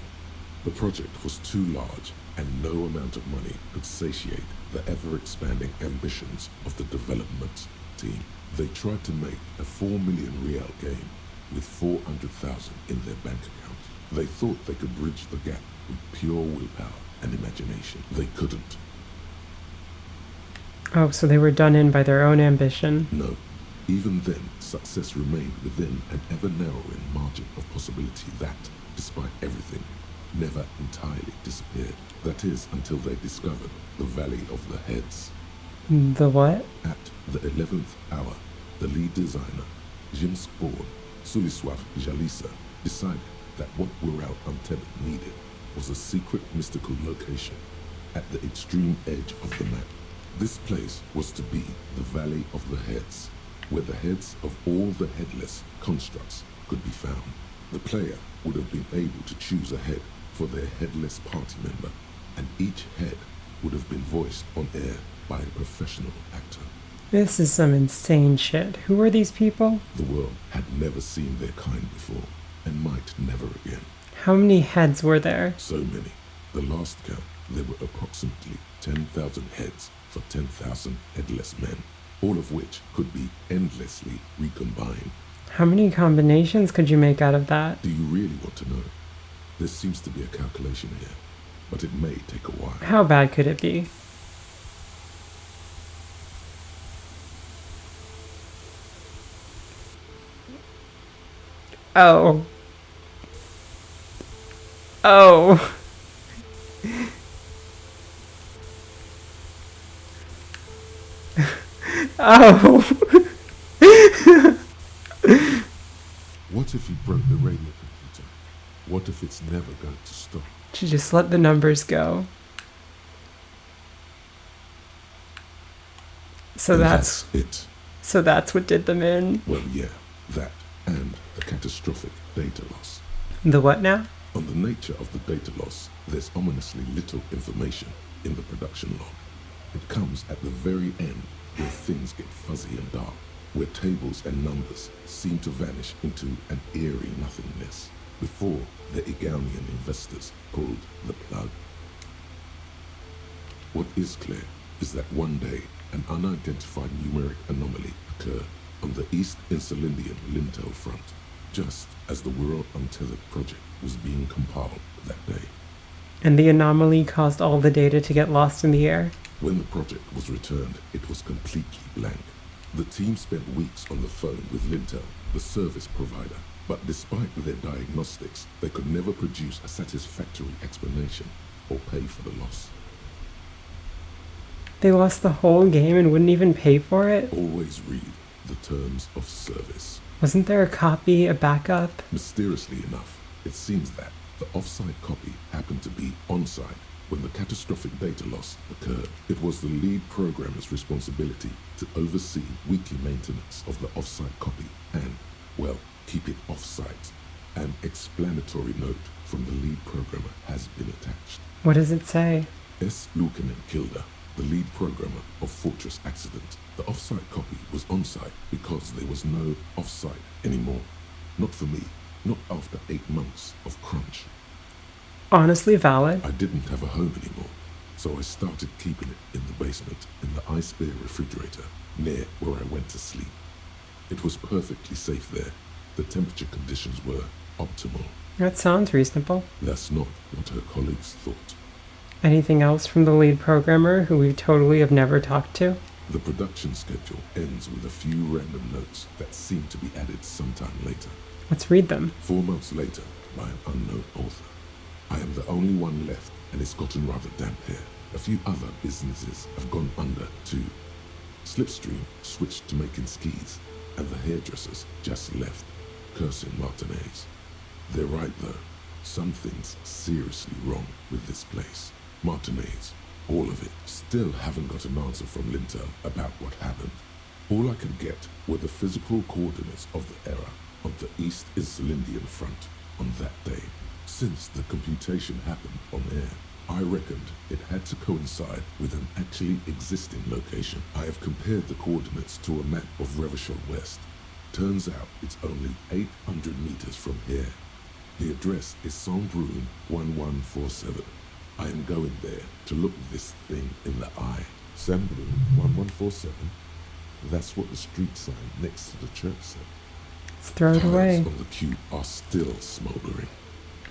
The project was too large, and no amount of money could satiate the ever-expanding ambitions of the development team. They tried to make a 4 million Real game with 400,000 in their bank account. They thought they could bridge the gap with pure willpower and imagination. They couldn't. Oh, so they were done in by their own ambition. No. Even then, success remained within an ever-narrowing margin of possibility that, despite everything, never entirely disappeared. That is, until they discovered the Valley of the Heads. The what? At the 11th hour, the lead designer, Jim's board, Suliswaf Jalisa, decided that what World Untethered needed was a secret mystical location at the extreme edge of the map. This place was to be the Valley of the Heads, where the heads of all the headless constructs could be found. The player would have been able to choose a head for their headless party member, and each head would have been voiced on air by a professional actor. This is some insane shit. Who are these people? The world had never seen their kind before, and might never again. How many heads were there? So many. The last count, there were approximately 10,000 heads for 10,000 headless men, all of which could be endlessly recombined. How many combinations could you make out of that? Do you really want to know? There seems to be a calculation here, but it may take a while. How bad could it be? Oh. Oh. Oh. What if you broke the radio computer? What if it's never going to stop? She just let the numbers go. So And that's it. so that's what did them in. Well, yeah, that and the catastrophic data loss. The what now? On the nature of the data loss, there's ominously little information in the production log. It comes at the very end, where things get fuzzy and dark, where tables and numbers seem to vanish into an eerie nothingness, before the Igaulian investors pulled the plug. What is clear is that one day, an unidentified numeric anomaly occurred on the East Insulindian Lintel front, just as the World Untethered project was being compiled that day. And the anomaly caused all the data to get lost in the air. When the project was returned, it was completely blank. The team spent weeks on the phone with Lintel, the service provider, but despite their diagnostics, they could never produce a satisfactory explanation or pay for the loss. They lost the whole game and wouldn't even pay for it? Always read the terms of service. Wasn't there a copy, a backup? Mysteriously enough, it seems that the off-site copy happened to be on-site when the catastrophic data loss occurred. It was the lead programmer's responsibility to oversee weekly maintenance of the off-site copy and, well, keep it off-site. An explanatory note from the lead programmer has been attached. What does it say? S. Lieutenant Kilda, the lead programmer of Fortress Accident. The off-site copy was on-site because there was no off-site anymore. Not for me, not after 8 months of crunch. Honestly valid. I didn't have a home anymore, so I started keeping it in the basement in the ice bear refrigerator near where I went to sleep. It was perfectly safe there. The temperature conditions were optimal. That sounds reasonable. That's not what her colleagues thought. Anything else from the lead programmer who we totally have never talked to? The production schedule ends with a few random notes that seem to be added sometime later. Let's read them. 4 months later, by an unknown author. I am the only one left, and it's gotten rather damp here. A few other businesses have gone under, too. Slipstream switched to making skis, and the hairdressers just left, cursing Martinez. They're right, though. Something's seriously wrong with this place. Martinez, all of it. Still haven't got an answer from Lintel about what happened. All I could get were the physical coordinates of the error on the East Islindian front on that day. Since the computation happened on air, I reckoned it had to coincide with an actually existing location. I have compared the coordinates to a map of Revachol West. Turns out it's only 800 meters from here. The address is Saint-Brun 1147. I am going there to look this thing in the eye. Saint-Brun 1147? That's what the street sign next to the church said. Let's throw it away. Tiles on the cube are still smoldering,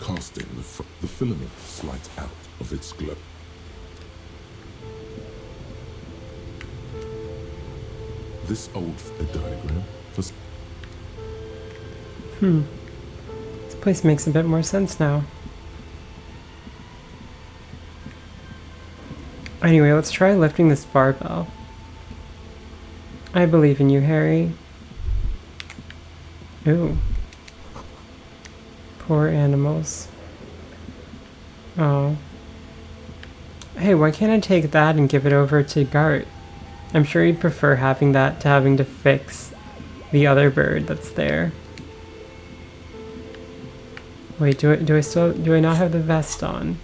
casting the filament slides out of its glow. This old diagram was... This place makes a bit more sense now. Anyway, let's try lifting this barbell. I believe in you, Harry. Ooh. Poor animals. Oh. Hey, why can't I take that and give it over to Gart? I'm sure he'd prefer having that to having to fix the other bird that's there. Wait, do I not have the vest on?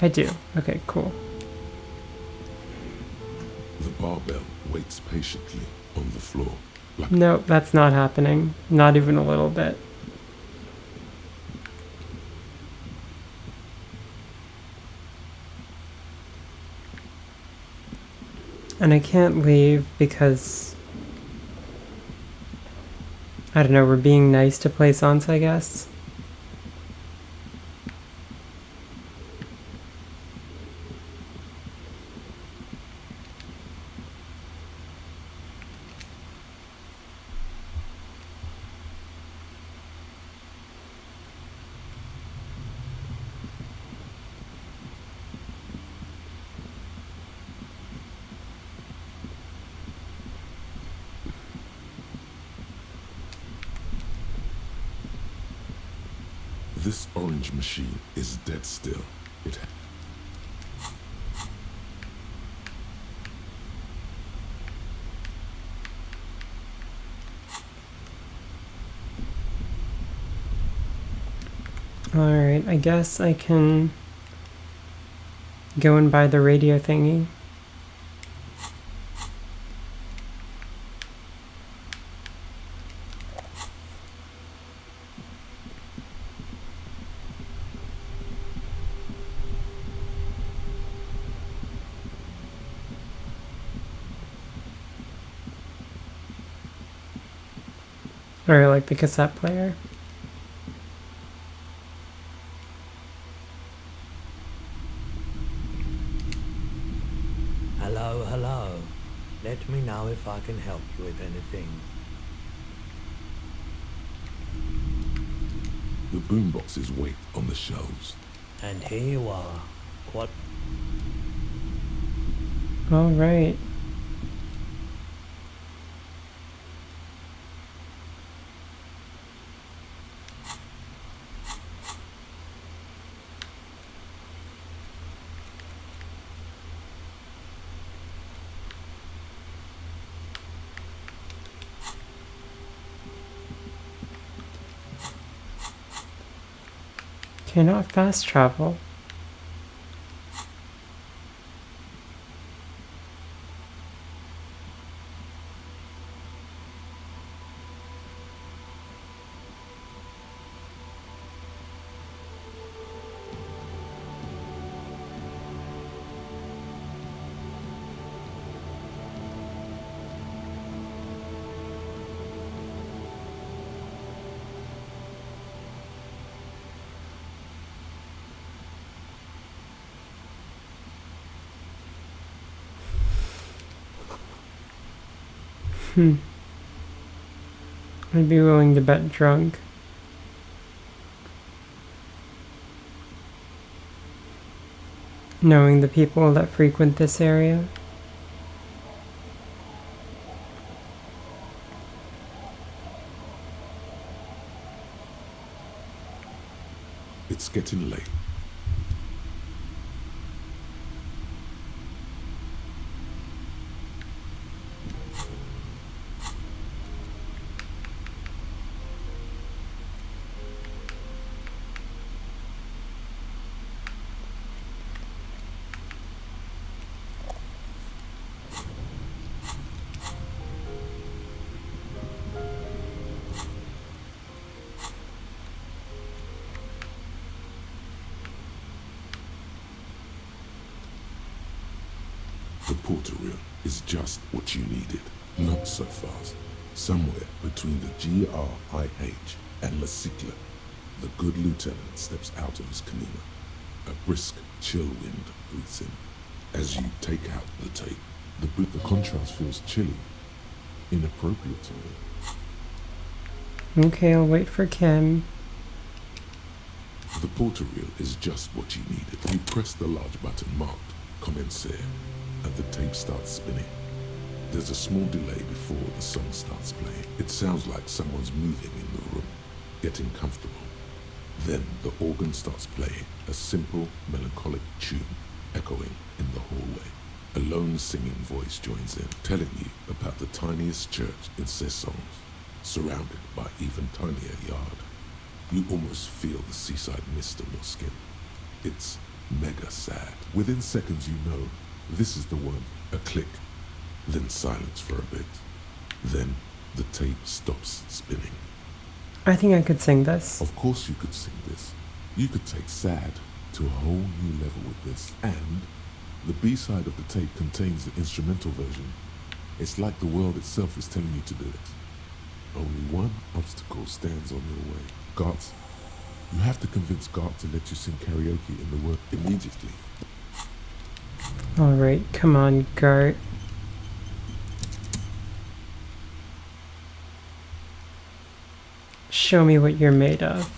I do. Okay, cool. The barbell waits patiently on the floor. Like Nope, that's not happening. Not even a little bit. And I can't leave because... I don't know, we're being nice to Plaisance, I guess. This orange machine is dead still. It Alright, I guess I can go and buy the radio thingy. Or like the cassette player. if I can help you with anything. The boomboxes wait on the shelves. And here you are. What? All right. Cannot fast travel. I'd be willing to bet drunk. Knowing the people that frequent this area. It's getting late. The porter reel is just what you needed. Not so fast. Somewhere between the GRIH and La Cicla, the good lieutenant steps out of his canina. A brisk, chill wind breathes in. As you take out the tape, the contrast feels chilly, inappropriate to you. Okay, I'll wait for Kim. The porter reel is just what you needed. You press the large button marked Commencer, and the tape starts spinning. There's a small delay before the song starts playing. It sounds like someone's moving in the room, getting comfortable. Then the organ starts playing, a simple, melancholic tune echoing in the hallway. A lone singing voice joins in, telling you about the tiniest church in Cessons, surrounded by even tinier yard. You almost feel the seaside mist on your skin. It's mega sad. Within seconds you know this is the one. A click, then silence for a bit. Then the tape stops spinning. I think I could sing this. Of course you could sing this. You could take sad to a whole new level with this. And the B-side of the tape contains the instrumental version. It's like the world itself is telling you to do it. Only one obstacle stands on your way. Gart, you have to convince Gart to let you sing karaoke in the work immediately. Alright, come on, Gart. Show me what you're made of.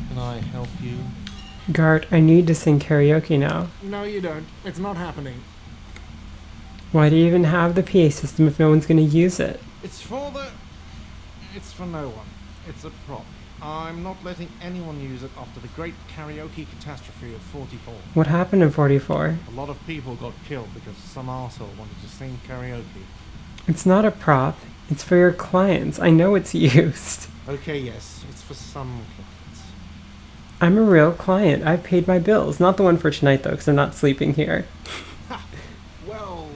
Can I help you? Gart, I need to sing karaoke now. No, you don't. It's not happening. Why do you even have the PA system if no one's going to use it? It's for no one. It's a prop. I'm not letting anyone use it after the great karaoke catastrophe of 44. What happened in 44? A lot of people got killed because some arsehole wanted to sing karaoke. It's not a prop. It's for your clients. I know it's used. Okay, yes, it's for some clients. I'm a real client. I've paid my bills. Not the one for tonight, though, because I'm not sleeping here. Well,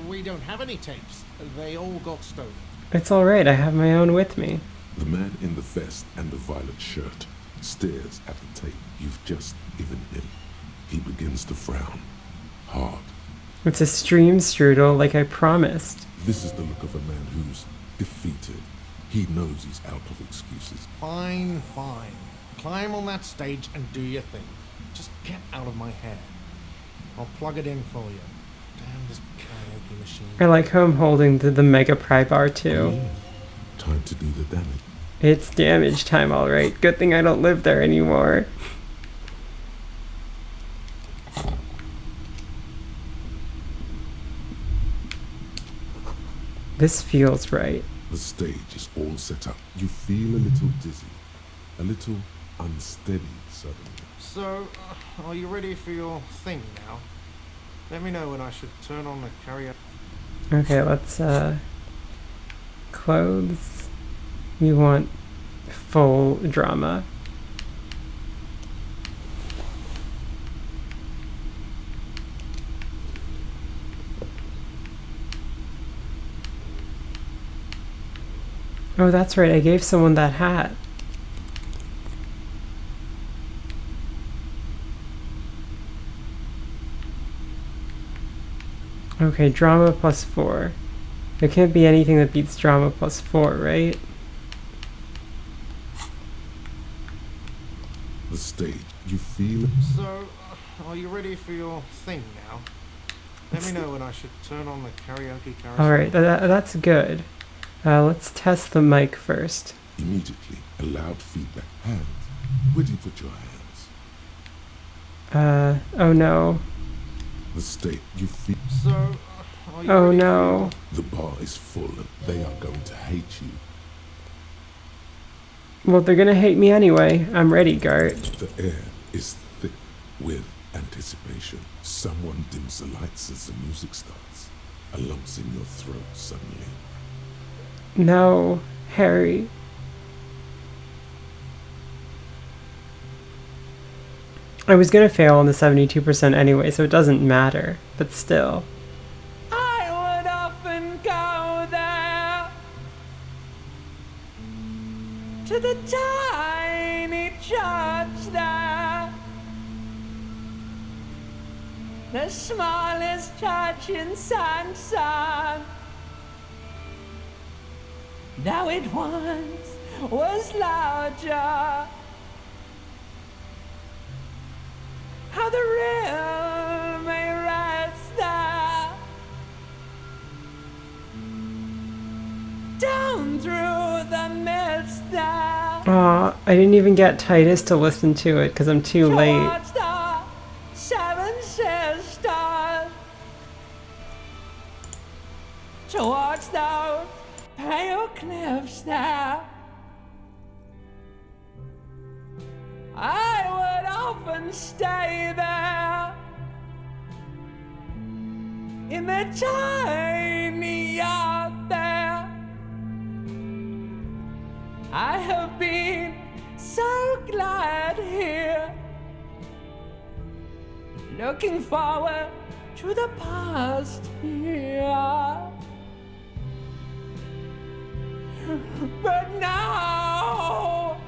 we don't have any tapes. They all got stolen. It's alright. I have my own with me. The man in the vest and the violet shirt stares at the tape you've just given him. He begins to frown. Hard. It's a stream strudel like I promised. This is the look of a man who's defeated. He knows he's out of excuses. Fine, fine. Climb on that stage and do your thing. Just get out of my hair. I'll plug it in for you. Damn this karaoke machine. I like how I'm holding the mega pry bar too. Time to do the damage. It's damage time, alright. Good thing I don't live there anymore. This feels right. The stage is all set up. You feel a little dizzy, a little unsteady suddenly. So, are you ready for your thing now? Let me know when I should turn on the karaoke. Okay, let's, clothes. We want full drama. Oh, that's right, I gave someone that hat. Okay, drama plus 4. There can't be anything that beats drama plus 4, right? The stage, you feel it. So, are you ready for your thing now? Let me know when I should turn on the karaoke carousel. Alright, that's good. Let's test the mic first. Immediately, a loud feedback. Hands. Where do you put your hands? Oh no. The state, you feel. So, are you Oh ready no. The bar is full and they are going to hate you. Well, they're gonna hate me anyway. I'm ready, Gart. The air is thick with anticipation. Someone dims the lights as the music starts. A lump's in your throat suddenly. No, Harry. I was gonna fail on the 72% anyway, so it doesn't matter. But still. I would often go there to the tiny church there, the smallest church in Sanson. Now it once was larger. How the real may rest there, down through the mist there. Aw, I didn't even get Titus to listen to it because I'm too late. Towards the Seven Sisters, towards those pale cliffs there. I would often stay there in the tiny yard there. I have been so glad here, looking forward to the past here. But now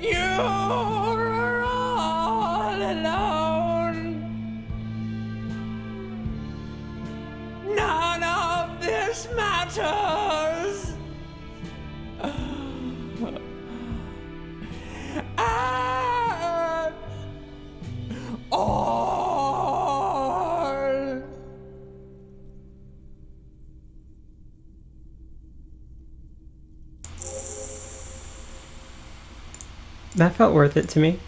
you're all alone. None of this matters. At all. That felt worth it to me.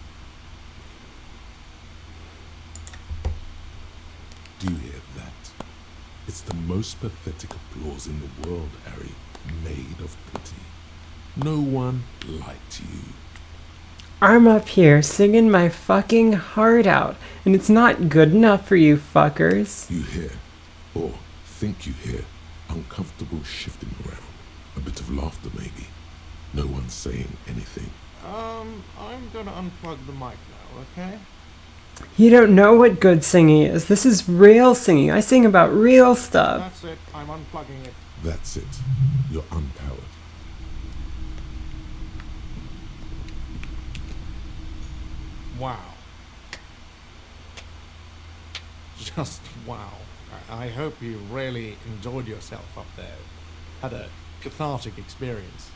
Do you hear that? It's the most pathetic applause in the world, Harry. Made of pity. No one liked you. I'm up here singing my fucking heart out, and it's not good enough for you fuckers. You hear, or think you hear, uncomfortable shifting around. A bit of laughter maybe. No one saying anything. I'm gonna unplug the mic now, okay? You don't know what good singing is. This is real singing. I sing about real stuff. That's it. I'm unplugging it. That's it. You're unpowered. wow. Just wow. I hope you really enjoyed yourself up there. Had a cathartic experience.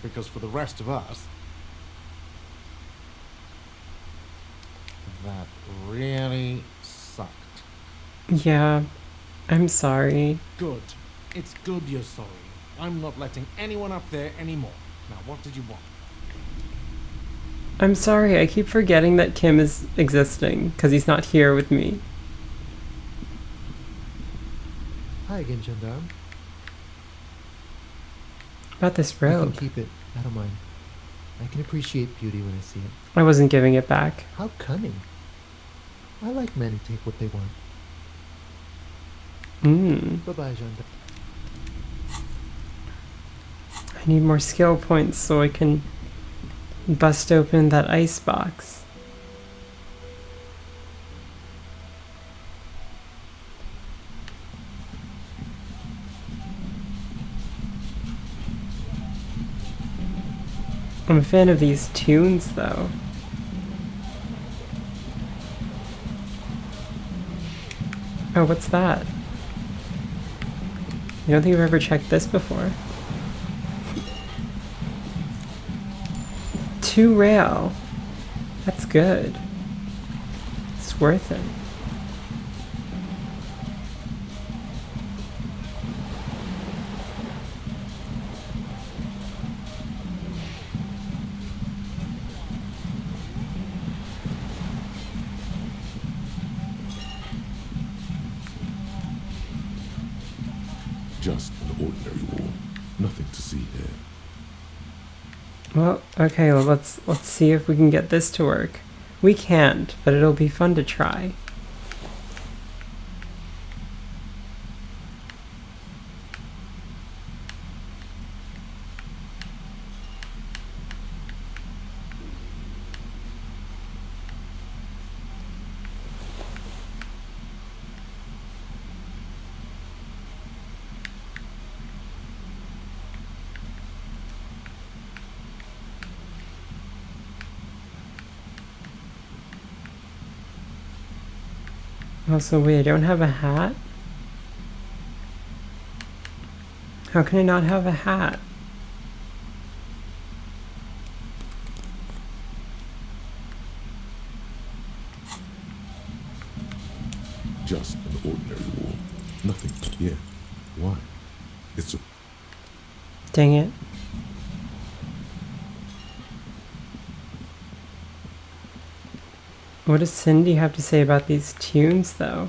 Because for the rest of us, that really sucked. Yeah, I'm sorry. Good. It's good you're sorry. I'm not letting anyone up there anymore. Now, what did you want? I'm sorry, I keep forgetting that Kim is existing, because he's not here with me. Hi again, Gendarme. About this You can robe. keep it. I don't mind. I can appreciate beauty when I see it. I wasn't giving it back. How cunning. I like men who take what they want. Bye-bye, Gendarme. I need more skill points so I can bust open that ice box. I'm a fan of these tunes, though. Oh, what's that? I don't think I've ever checked this before. 2 rail. That's good. It's worth it. Just an ordinary wall. Nothing to see here. Well, okay, well, let's see if we can get this to work. We can't, but it'll be fun to try. Also, wait, I don't have a hat? How can I not have a hat? Just an ordinary wall. Nothing here. Why? It's a... Dang it. What does Cindy have to say about these tunes, though?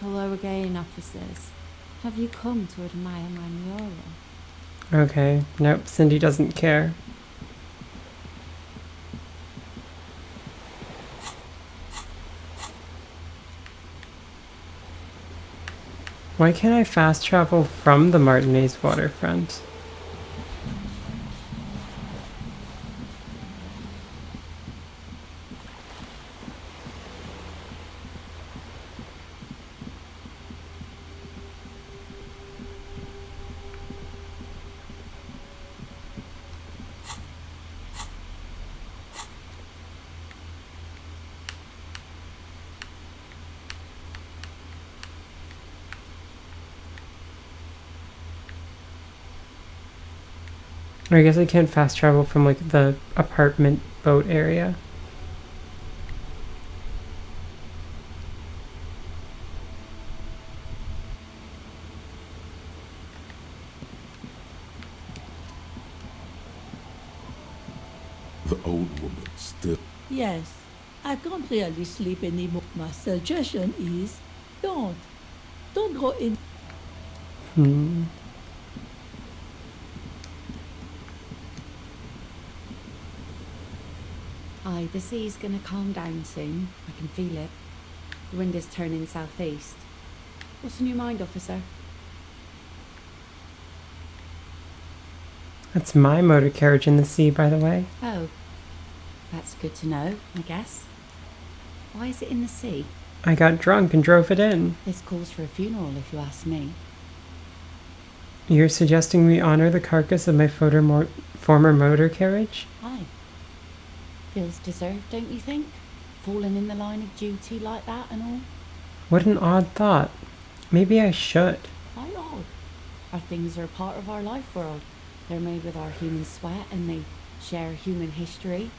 Hello again, officers. Have you come to admire my mural? Okay, nope, Cindy doesn't care. Why can't I fast travel from the Martinez waterfront? I guess I can't fast travel from like the apartment boat area. The old woman still... Yes, I can't really sleep anymore. My suggestion is, don't go in. Aye, the sea's gonna calm down soon. I can feel it. The wind is turning southeast. What's in your mind, officer? That's my motor carriage in the sea, by the way. Oh, that's good to know, I guess. Why is it in the sea? I got drunk and drove it in. This calls for a funeral, if you ask me. You're suggesting we honor the carcass of my former motor carriage? Aye. Feels deserved, don't you think? Falling in the line of duty like that and all? What an odd thought. Maybe I should. Why odd? Our things are a part of our life world. They're made with our human sweat and they share human history.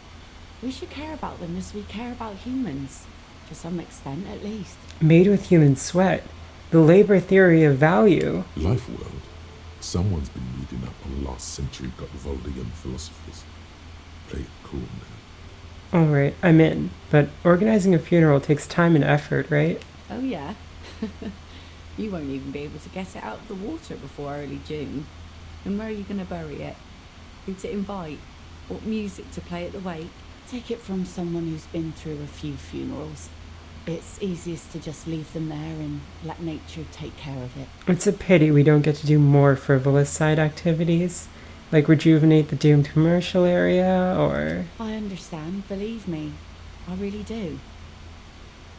We should care about them as we care about humans. To some extent, at least. Made with human sweat. The labor theory of value. Life world. Someone's been reading up on last century Gotvaldian philosophers. Play it cool, man. Alright, I'm in. But organizing a funeral takes time and effort, right? Oh yeah? You won't even be able to get it out of the water before early June. And where are you going to bury it? Who to invite? What music to play at the wake? Take it from someone who's been through a few funerals. It's easiest to just leave them there and let nature take care of it. It's a pity we don't get to do more frivolous side activities. Like rejuvenate the doomed commercial area, or... I understand, believe me. I really do.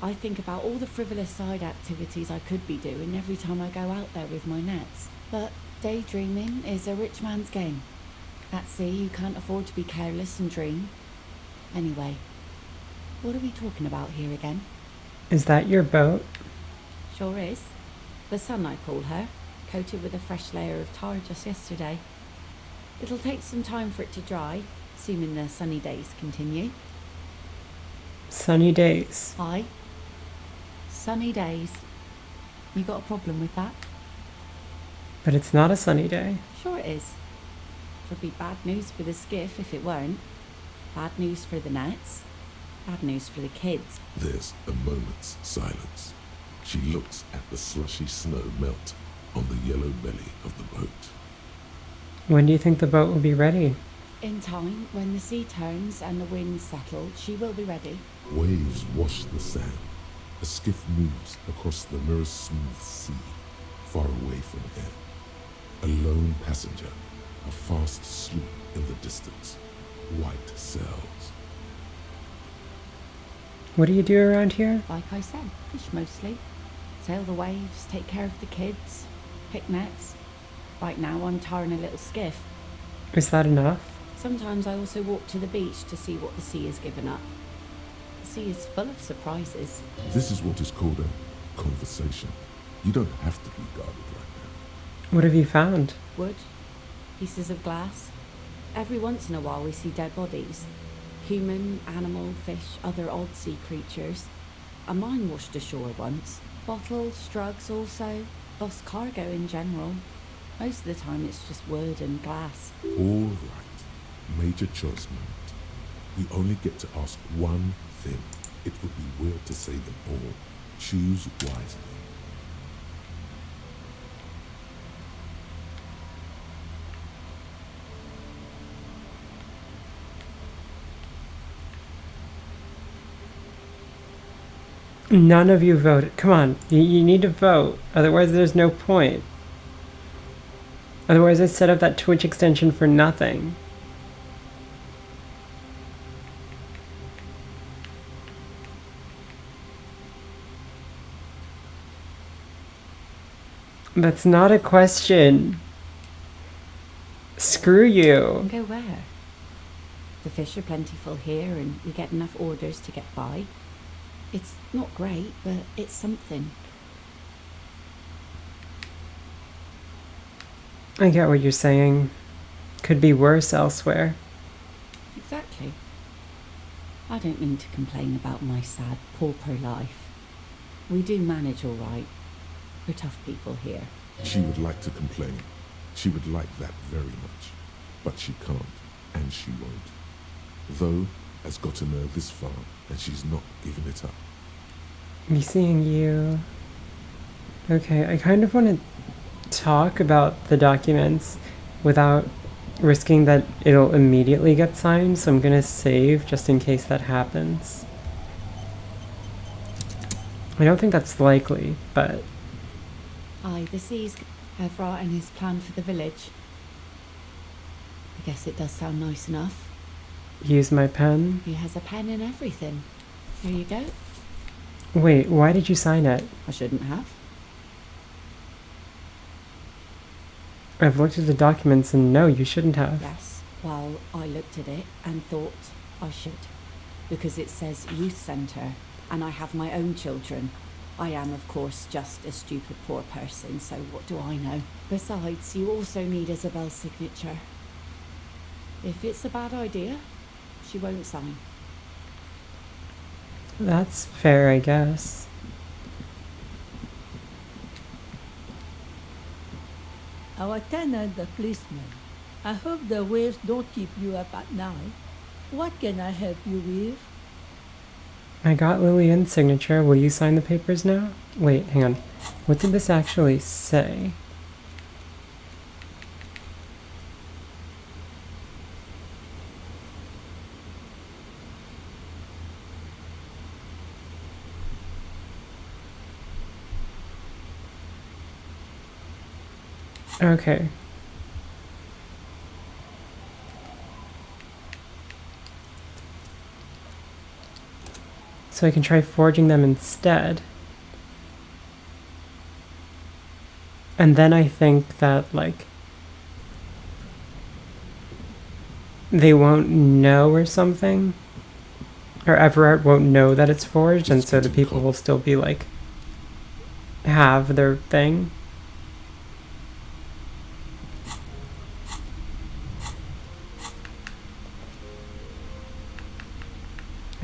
I think about all the frivolous side activities I could be doing every time I go out there with my nets. But daydreaming is a rich man's game. At sea, you can't afford to be careless and dream. Anyway, what are we talking about here again? Is that your boat? Sure is. The Sun, I call her. Coated with a fresh layer of tar just yesterday. It'll take some time for it to dry, assuming the sunny days continue. Sunny days. Aye. Sunny days. You got a problem with that? But it's not a sunny day. Sure it is. It would be bad news for the skiff if it weren't. Bad news for the nets. Bad news for the kids. There's a moment's silence. She looks at the slushy snow melt on the yellow belly of the boat. When do you think the boat will be ready? In time, when the sea turns and the winds settle, she will be ready. Waves wash the sand. A skiff moves across the mirror-smooth sea, far away from air. A lone passenger, a fast sloop in the distance. White sails. What do you do around here? Like I said, fish mostly. Sail the waves, take care of the kids, pick nets. Right now I'm tarring a little skiff. Is that enough? Sometimes I also walk to the beach to see what the sea has given up. The sea is full of surprises. This is what is called a conversation. You don't have to be guarded like that. What have you found? Wood, pieces of glass. Every once in a while we see dead bodies. Human, animal, fish, other odd sea creatures. A mine washed ashore once. Bottles, drugs also. Lost cargo in general. Most of the time it's just wood and glass. All right. Major choice moment. We only get to ask one thing. It would be weird to say them all. Choose wisely. None of you voted. Come on, you need to vote. Otherwise there's no point. Otherwise I set up that Twitch extension for nothing. That's not a question. Screw you. Go where? The fish are plentiful here and we get enough orders to get by. It's not great, but it's something. I get what you're saying. Could be worse elsewhere. Exactly. I don't mean to complain about my sad pauper life. We do manage all right. We're tough people here. She would like to complain. She would like that very much. But she can't, and she won't. Though, has gotten her this far, and she's not giving it up. Me seeing you. Okay, I kind of want to talk about the documents without risking that it'll immediately get signed, so I'm gonna save just in case that happens. I don't think that's likely, but... Aye, the seas have written his plan for the village. I guess it does sound nice enough. Use my pen? He has a pen and everything. Here you go. Wait, why did you sign it? I shouldn't have. I've looked at the documents and no, you shouldn't have. Yes, well, I looked at it and thought I should. Because it says youth centre, and I have my own children. I am, of course, just a stupid poor person, so what do I know? Besides, you also need Isabel's signature. If it's a bad idea, she won't sign. That's fair, I guess. Our tenant, the policeman. I hope the waves don't keep you up at night. What can I help you with? I got Lillian's signature. Will you sign the papers now? Wait, hang on. What did this actually say? Okay. So I can try forging them instead. And then I think that, like, they won't know or something. Or Everett won't know that it's forged, and so the people will still be, like, have their thing.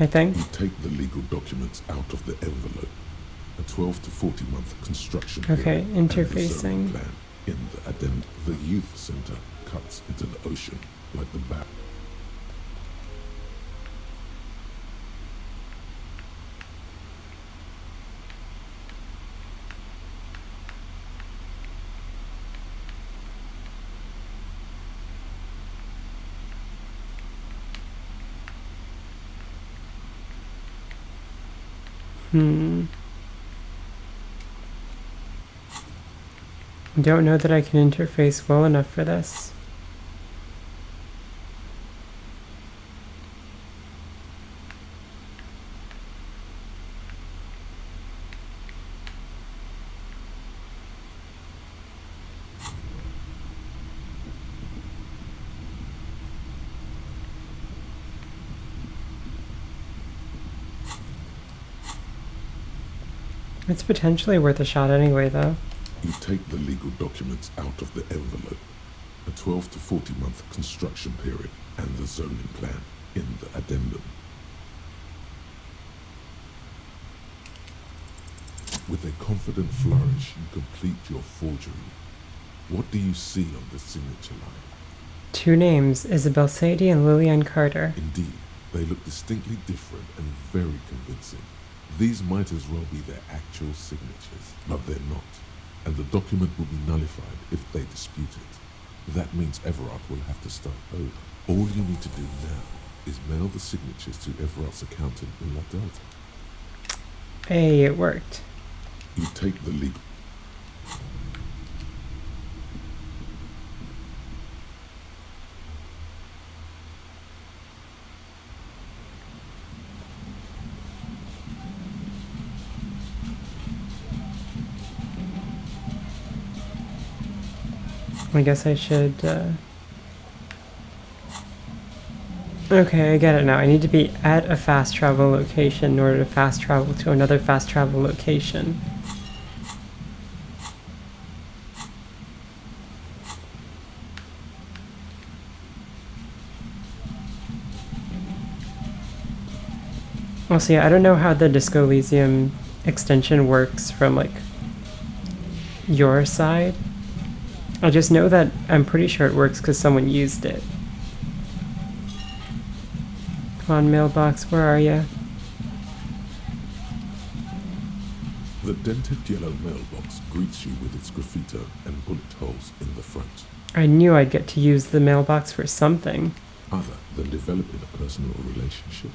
I think. You take the legal documents out of the envelope. A 12 to 40 month construction Okay, period interfacing. and the plan in the addendum. The youth center cuts into the ocean like the back. I don't know that I can interface well enough for this. It's potentially worth a shot anyway, though. You take the legal documents out of the envelope. A 12 to 40 month construction period and the zoning plan in the addendum. With a confident flourish, you complete your forgery. What do you see on the signature line? 2 names, Isabel Sadie and Lillian Carter. Indeed, they look distinctly different and very convincing. These might as well be their actual signatures, but they're not. And the document will be nullified if they dispute it. That means Everard will have to start over. All you need to do now is mail the signatures to Everard's accountant in La Delta. Hey, it worked. You take the legal... I guess I should, Okay, I get it now. I need to be at a fast travel location in order to fast travel to another fast travel location. Well, see, I don't know how the Disco Elysium extension works from, like, your side. I just know that I'm pretty sure it works because someone used it. Come on, mailbox, where are you? The dented yellow mailbox greets you with its graffito and bullet holes in the front. I knew I'd get to use the mailbox for something. Other than developing a personal relationship.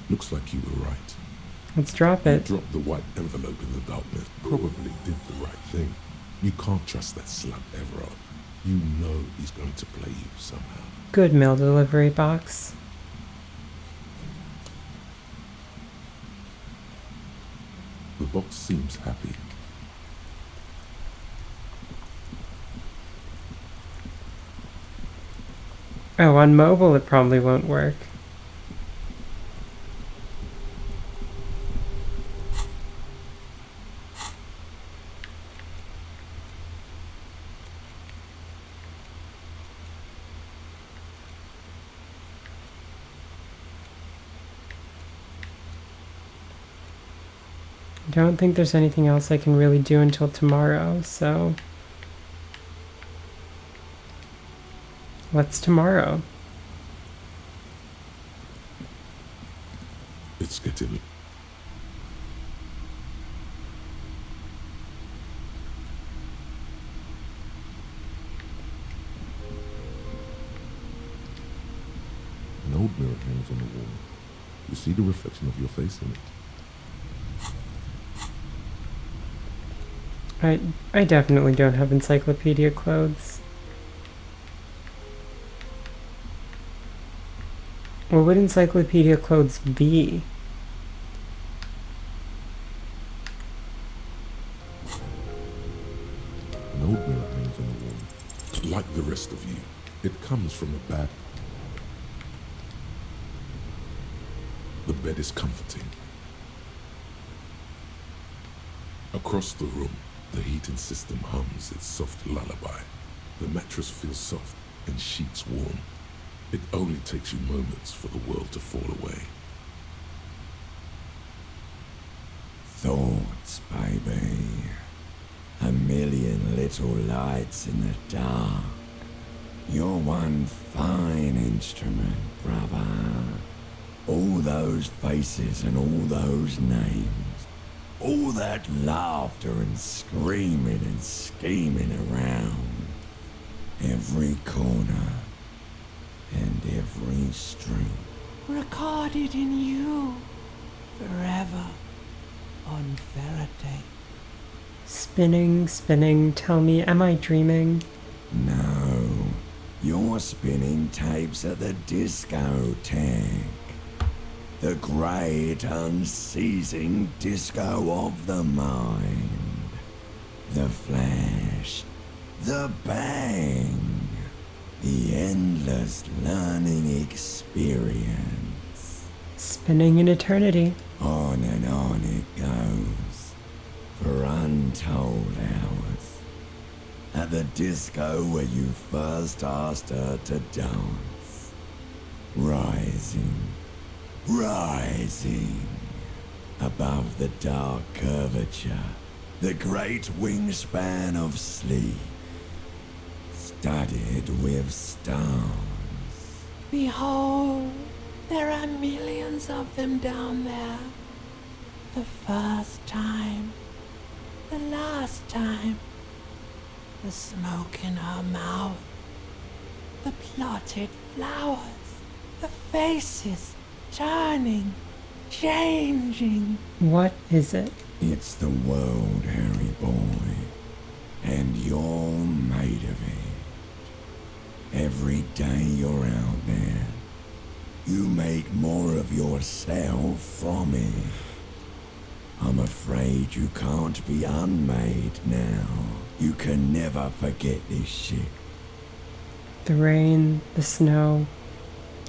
Looks like you were right. Let's drop it. You dropped the white envelope in the darkness. Probably did the right thing. You can't trust that slut Everard. You know he's going to play you somehow. Good mail delivery box. The box seems happy. Oh, on mobile it probably won't work. I don't think there's anything else I can really do until tomorrow, so... What's tomorrow? It's getting... An old mirror hangs on the wall. You see the reflection of your face in it. I definitely don't have encyclopedia clothes. What would encyclopedia clothes be? An old mirror hangs on the wall. Like the rest of you, it comes from a bad... The bed is comforting. Across the room, the heating system hums its soft lullaby. The mattress feels soft and sheets warm. It only takes you moments for the world to fall away. Thoughts, baby. A million little lights in the dark. You're one fine instrument, brother. All those faces and all those names. All that laughter and screaming and scheming around. Every corner and every street. Recorded in you. Forever. On Faraday. Spinning, spinning, tell me, am I dreaming? No, you're spinning tapes at the discotheque. The great unceasing disco of the mind. The flash, the bang, the endless learning experience. Spinning in eternity. On and on it goes, for untold hours. At the disco where you first asked her to dance. Rising, rising, above the dark curvature, the great wingspan of sleep, studded with stars. Behold, there are millions of them down there. The first time, the last time, the smoke in her mouth, the plotted flowers, the faces turning, changing. What is it? It's the world, Harry boy, and you're made of it. Every day you're out there, you make more of yourself from it. I'm afraid you can't be unmade now. You can never forget this shit. The rain, the snow.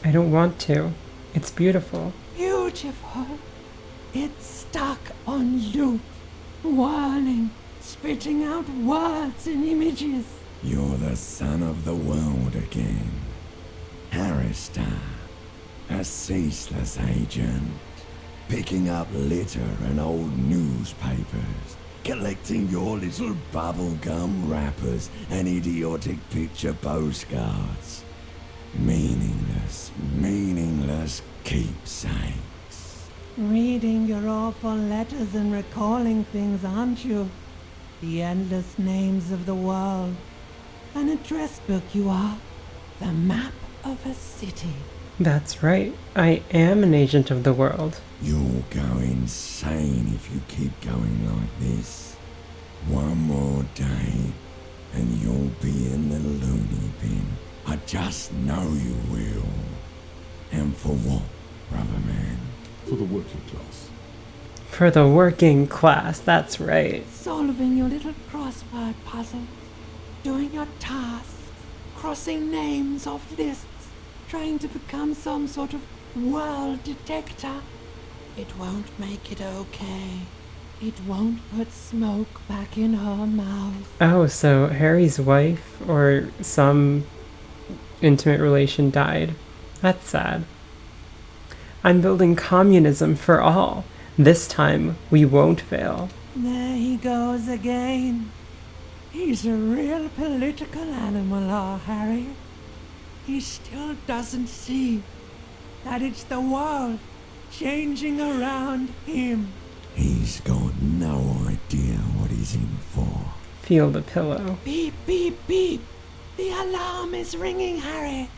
I don't want to. It's beautiful. Beautiful. It's stuck on loop, whirling, spitting out words and images. You're the son of the world again. Harrister, a ceaseless agent, picking up litter and old newspapers, collecting your little bubblegum wrappers and idiotic picture postcards. Meaningless, meaningless keepsakes. Reading your awful letters and recalling things, aren't you? The endless names of the world. An address book you are. The map of a city. That's right. I am an agent of the world. You'll go insane if you keep going like this. One more day, and you'll be in the loony bin. I just know you will. And for what, brother man? For the working class. For the working class, that's right. Solving your little crossword puzzles. Doing your tasks. Crossing names off lists. trying to become some sort of world detector. It won't make it okay. It won't put smoke back in her mouth. Oh, so Harry's wife or some intimate relation died. That's sad. I'm building communism for all. This time, we won't fail. There he goes again. He's a real political animal, our Harry. He still doesn't see that it's the world changing around him. He's got no idea what he's in for. Feel the pillow. Beep, beep, beep. The alarm is ringing, Harry.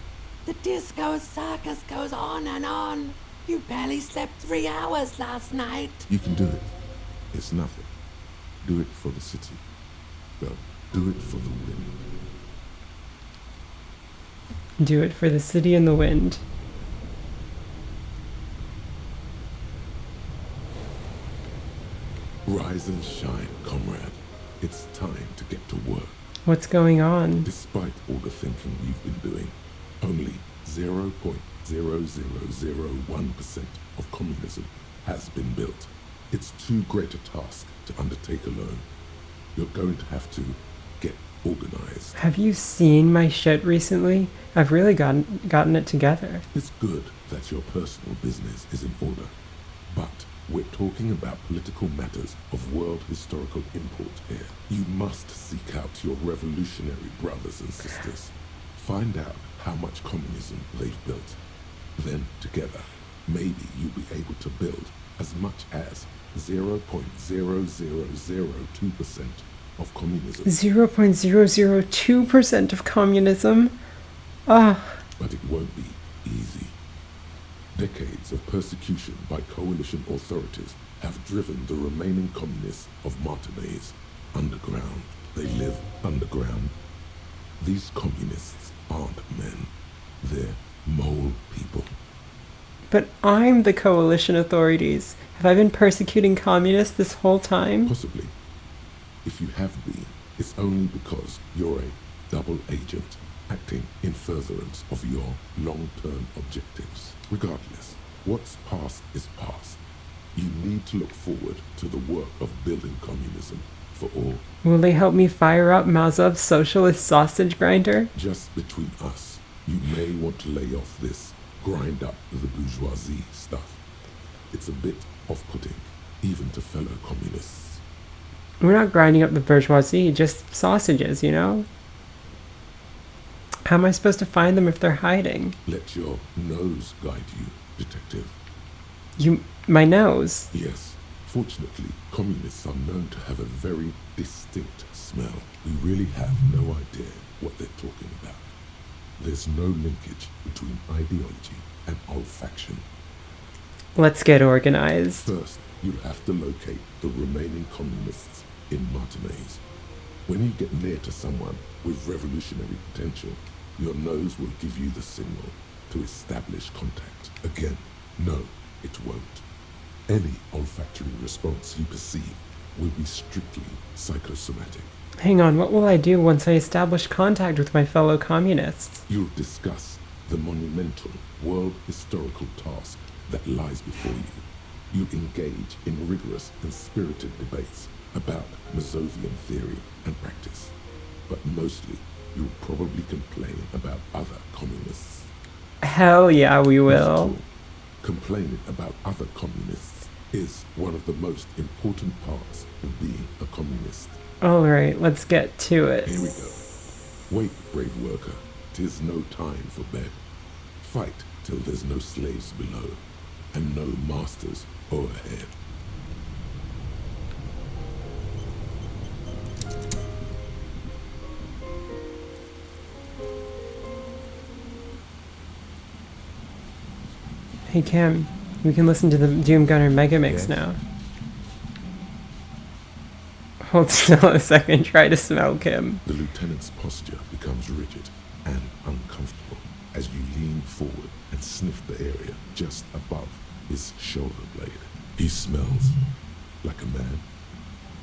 The disco circus goes on and on. You barely slept 3 hours last night. You can do it. It's nothing. Do it for the city. Go. Do it for the wind. Do it for the city and the wind. Rise and shine, comrade. It's time to get to work. What's going on? Despite all the thinking you've been doing, only 0.0001% of communism has been built. It's too great a task to undertake alone. You're going to have to get organized. Have you seen my shit recently? I've really gotten it together. It's good that your personal business is in order, but we're talking about political matters of world historical import here. You must seek out your revolutionary brothers and sisters. Find out how much communism they've built. Then, together, maybe you'll be able to build as much as 0.0002% of communism. 0.002% of communism? Ah. But it won't be easy. Decades of persecution by coalition authorities have driven the remaining communists of Martinaise underground. They live underground. These communists aren't men. They're mole people. But I'm the coalition authorities. Have I been persecuting communists this whole time? Possibly. If you have been, it's only because you're a double agent acting in furtherance of your long-term objectives. Regardless, what's past is past. You need to look forward to the work of building communism for all. Will they help me fire up Mazov's socialist sausage grinder? Just between us, you may want to lay off this grind up the bourgeoisie stuff. It's a bit off-putting, even to fellow communists. We're not grinding up the bourgeoisie, just sausages, you know? How am I supposed to find them if they're hiding? Let your nose guide you, detective. My nose? Yes. Fortunately, communists are known to have a very distinct smell. We really have no idea what they're talking about. There's no linkage between ideology and olfaction. Let's get organized. First, you'll have to locate the remaining communists in Martinaise. When you get near to someone with revolutionary potential, your nose will give you the signal to establish contact. Again, no, it won't. Any olfactory response you perceive will be strictly psychosomatic. Hang on, what will I do once I establish contact with my fellow communists? You'll discuss the monumental world historical task that lies before you. You'll engage in rigorous and spirited debates about Mazovian theory and practice. But mostly, you'll probably complain about other communists. Hell yeah, we will. Complaining about other communists is one of the most important parts of being a communist. Alright, let's get to it. Here we go. Wake, brave worker. 'Tis no time for bed. Fight till there's no slaves below, and no masters o'erhead. Hey Cam, we can listen to the Doom Gunner Mega Mix now. Hold still a second, try to smell Kim. The lieutenant's posture becomes rigid and uncomfortable as you lean forward and sniff the area just above his shoulder blade. He smells like a man,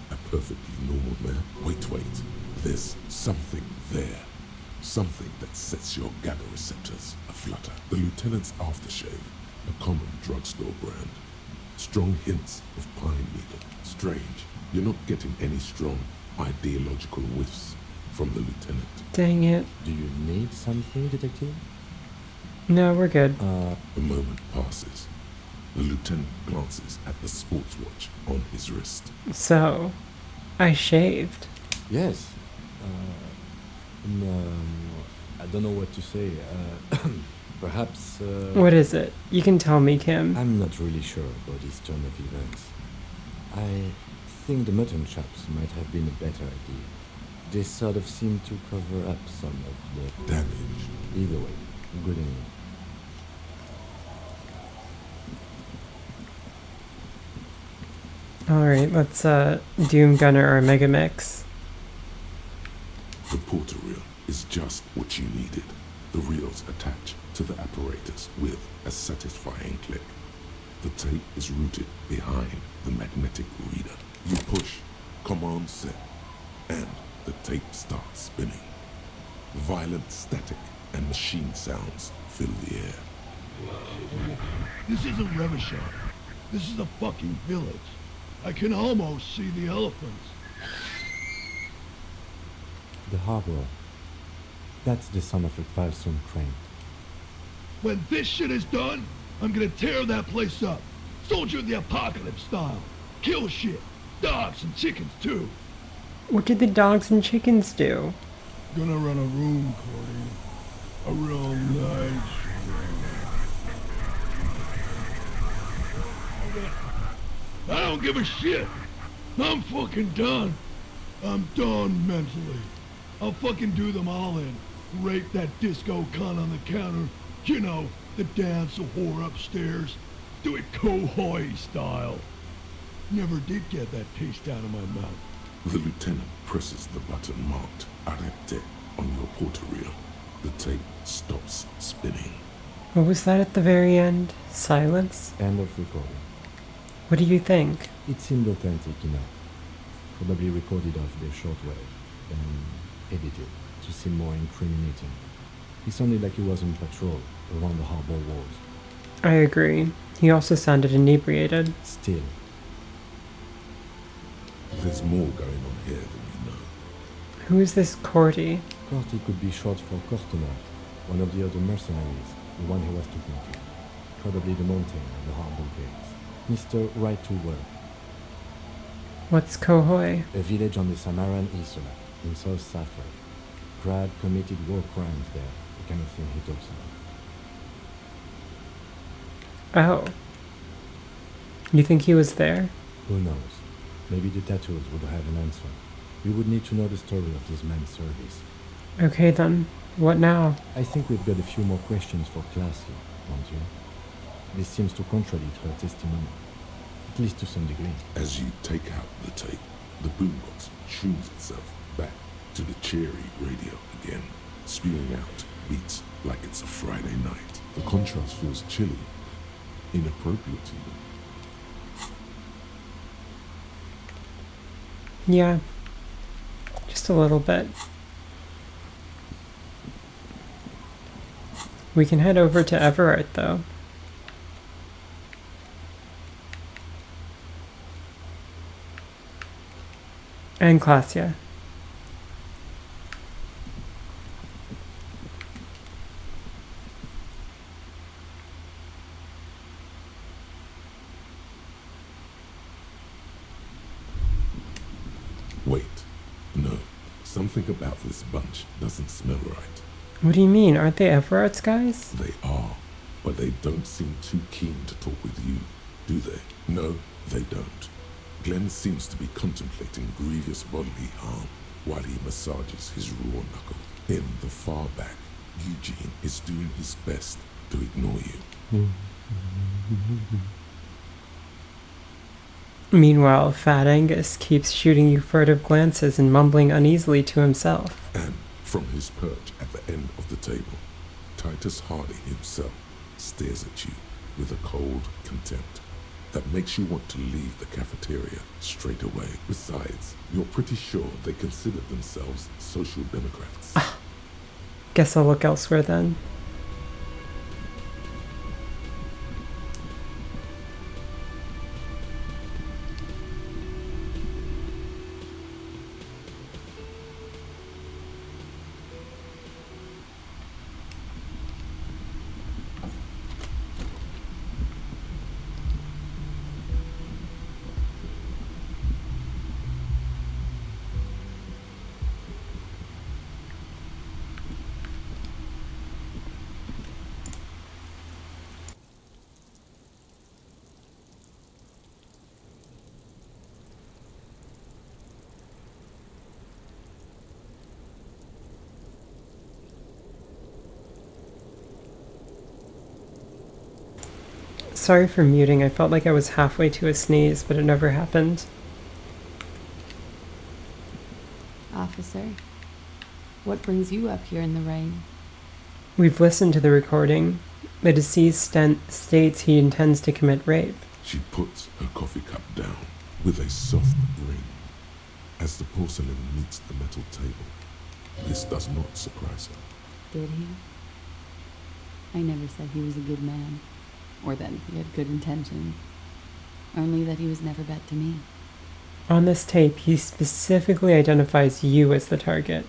a perfectly normal man. Wait, there's something there. Something that sets your GABA receptors aflutter. The lieutenant's aftershave, a common drugstore brand. Strong hints of pine needle. Strange, you're not getting any strong ideological whiffs from the lieutenant. Dang it. Do you need something, detective? No, we're good. A moment passes. The lieutenant glances at the sports watch on his wrist. So, I shaved. Yes. No, I don't know what to say. Perhaps... What is it? You can tell me, Kim. I'm not really sure about this turn of events. I think the mutton chops might have been a better idea. They sort of seem to cover up some of the damage. Either way, good evening. Alright, let's Doom Gunner or Mega Mix. The porter reel is just what you needed. The reels attach to the apparatus with a satisfying click. The tape is routed behind the magnetic reader. You push command set and the tape starts spinning. Violent static and machine sounds fill the air. This isn't Revachon. This is a fucking village. I can almost see the elephants. The harbor. That's the son of a Valsum crane. When this shit is done, I'm gonna tear that place up. Soldier of the apocalypse style. Kill shit. Dogs and chickens too. What did the dogs and chickens do? Gonna run a room, Cordy. A real nice room. I don't give a shit. I'm fucking done. I'm done mentally. I'll fucking do them all in. Rape that disco cunt on the counter. You know, the dance a whore upstairs. Do it Kohoi style. Never did get that taste out of my mouth. The lieutenant presses the button marked Arrête on your porter reel. The tape stops spinning. What was that at the very end? Silence? End of recording. What do you think? It seemed authentic enough. Probably recorded off the shortwave, then edited to seem more incriminating. He sounded like he was on patrol around the harbor walls. I agree. He also sounded inebriated. Still. There's more going on here than we know. Who is this Cordy? Cordy could be short for Cortona, one of the other mercenaries, the one he was talking to. Probably the mountain at the harbor gates. Mr. Right to Work. What's Kohoi? A village on the Samaran Isla, in South Safra. Crab committed war crimes there, the kind of thing he talks about. Oh. You think he was there? Who knows? Maybe the tattoos would have an answer. We would need to know the story of this man's service. Okay then. What now? I think we've got a few more questions for Classy, don't you? This seems to contradict her testimony, at least to some degree. As you take out the tape, the boombox tunes itself back to the cheery radio again, spewing out beats like it's a Friday night. The contrast feels chilly, inappropriate even. Yeah. Just a little bit. We can head over to Everett though. And Klassia. Wait, no. Something about this bunch doesn't smell right. What do you mean? Aren't they Everett's guys? They are, but they don't seem too keen to talk with you, do they? No, they don't. Glenn seems to be contemplating grievous bodily harm while he massages his raw knuckle. In the far back, Eugene is doing his best to ignore you. Meanwhile, Fat Angus keeps shooting you furtive glances and mumbling uneasily to himself. And from his perch at the end of the table, Titus Hardy himself stares at you with a cold contempt that makes you want to leave the cafeteria straight away. Besides, you're pretty sure they consider themselves social democrats. Guess I'll look elsewhere then. Sorry for muting. I felt like I was halfway to a sneeze, but it never happened. Officer, what brings you up here in the rain? We've listened to the recording. The deceased states he intends to commit rape. She puts her coffee cup down with a soft ring as the porcelain meets the metal table. This does not surprise her. Did he? I never said he was a good man, or that he had good intentions. Only that he was never bad to me. On this tape, he specifically identifies you as the target.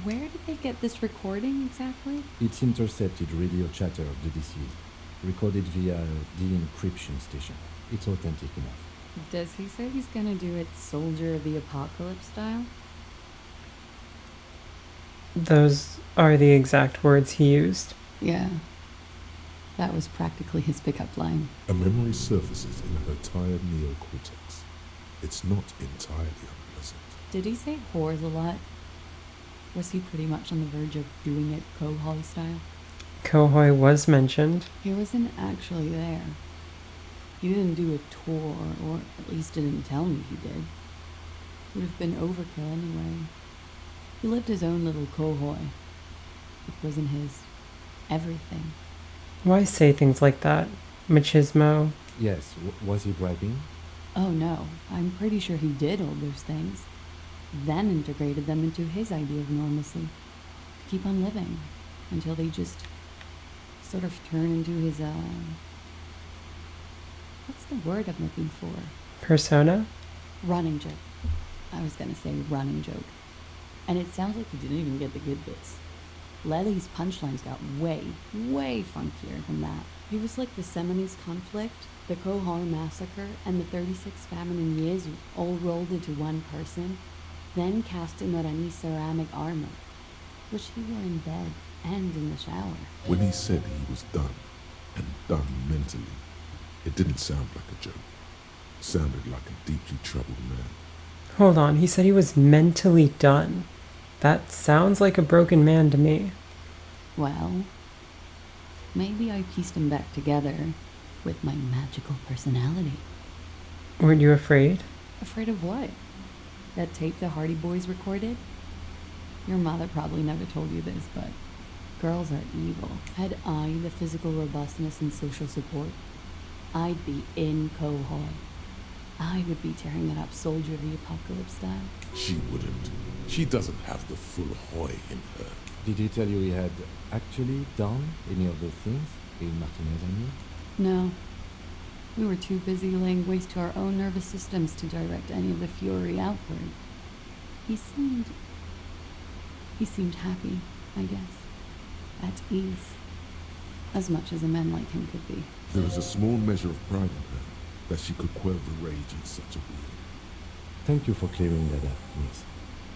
Where did they get this recording exactly? It's intercepted radio chatter of the deceased, recorded via the encryption station. It's authentic enough. Does he say he's gonna do it Soldier of the Apocalypse style? Those are the exact words he used. Yeah. That was practically his pickup line. A memory surfaces in her tired neocortex. It's not entirely unpleasant. Did he say whores a lot? Was he pretty much on the verge of doing it Kohoi style? Kohoi was mentioned. He wasn't actually there. He didn't do a tour, or at least didn't tell me he did. Would have been overkill anyway. He lived his own little Kohoi. It wasn't his everything. Why say things like that? Machismo? Yes, was he bragging? Oh no, I'm pretty sure he did all those things. Then integrated them into his idea of normalcy. To keep on living. Until they just sort of turn into his, what's the word I'm looking for? Persona? Running joke. I was gonna say running joke. And it sounds like he didn't even get the good bits. Lely's punchlines got way, way funkier than that. He was like the Seminoles conflict, the Kohar massacre, and the 36 famine in Yezu all rolled into one person, then cast in Norani ceramic armor, which he wore in bed and in the shower. When he said he was done, and done mentally, it didn't sound like a joke. It sounded like a deeply troubled man. Hold on, he said he was mentally done. That sounds like a broken man to me. Well, maybe I pieced him back together with my magical personality. Weren't you afraid? Afraid of what? That tape the Hardy Boys recorded? Your mother probably never told you this, but girls are evil. Had I the physical robustness and social support, I'd be in Kohoi. I would be tearing it up Soldier of the Apocalypse style. She wouldn't. She doesn't have the full Hoy in her. Did he tell you he had actually done any of the things in Martinez and you? No. We were too busy laying waste to our own nervous systems to direct any of the fury outward. He seemed happy, I guess. At ease. As much as a man like him could be. There is a small measure of pride in her that she could quell the rage in such a way. Thank you for clearing that up, miss.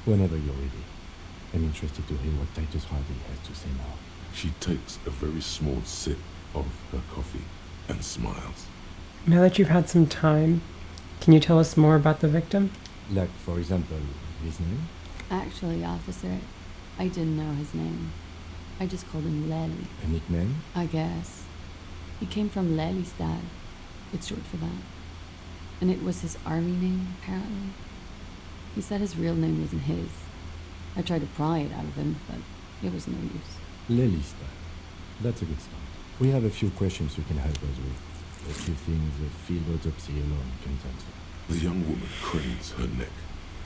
Whenever you're ready. I'm interested to hear what Titus Hardy has to say now. She takes a very small sip of her coffee and smiles. Now that you've had some time, can you tell us more about the victim? Like, for example, his name? Actually, officer, I didn't know his name. I just called him Lely. A nickname? I guess. He came from Lelystad. It's short for that. And it was his army name, apparently. He said his real name wasn't his. I tried to pry it out of him, but it was no use. Lelystad. That's a good start. We have a few questions you can help us with. A few things a field autopsy alone can't answer. The young woman cranes her neck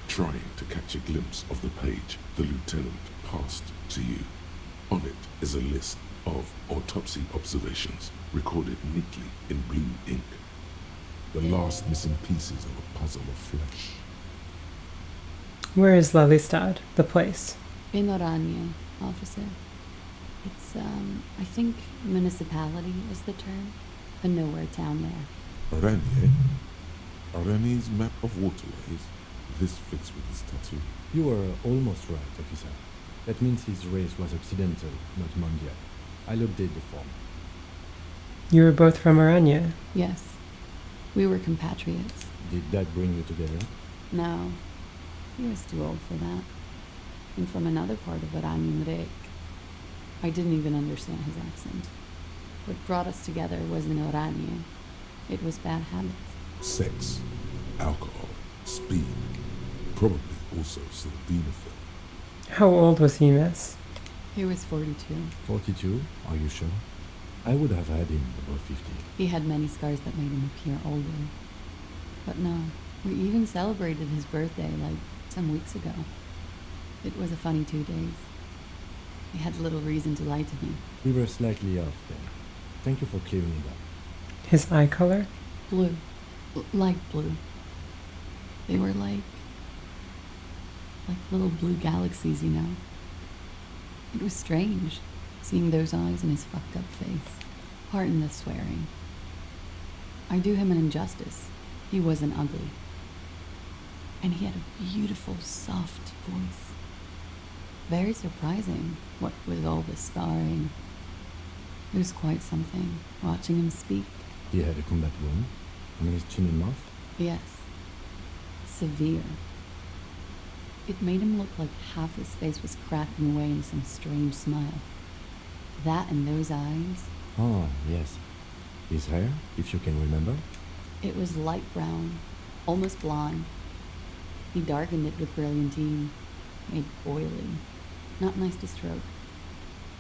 trying to catch a glimpse of the page the lieutenant passed to you. On it is a list of autopsy observations recorded neatly in blue ink. The last missing pieces of a puzzle of flesh. Where is Lelystad, the place? In Oranje, officer. It's, I think municipality is the term. A nowhere town there. Oranje? Oranje's map of waterways? This fits with his tattoo. You were almost right, officer. That means his race was accidental, not mondial. I'll update the form. You were both from Oranje? Yes. We were compatriots. Did that bring you together? No. He was too old for that. And from another part of Oranje. I didn't even understand his accent. What brought us together was in Oranje. It was bad habits. Sex, alcohol, speed, probably also sildenafil. How old was he, miss? He was 42. 42? Are you sure? I would have had him above 50. He had many scars that made him appear older. But no, we even celebrated his birthday like some weeks ago. It was a funny 2 days. He had little reason to lie to me. We were slightly off then. Thank you for clearing it up. His eye color? Blue. Light blue. They were like little blue galaxies, you know. It was strange, seeing those eyes in his fucked up face. Pardon the swearing. I do him an injustice. He wasn't ugly. And he had a beautiful, soft voice. Very surprising, what with all the scarring. It was quite something, watching him speak. He had a combat wound on his chin and mouth? Yes. Severe. It made him look like half his face was cracking away in some strange smile. That and those eyes. Oh, yes. His hair, if you can remember? It was light brown, almost blonde. He darkened it with brilliantine, made oily. Not nice to stroke.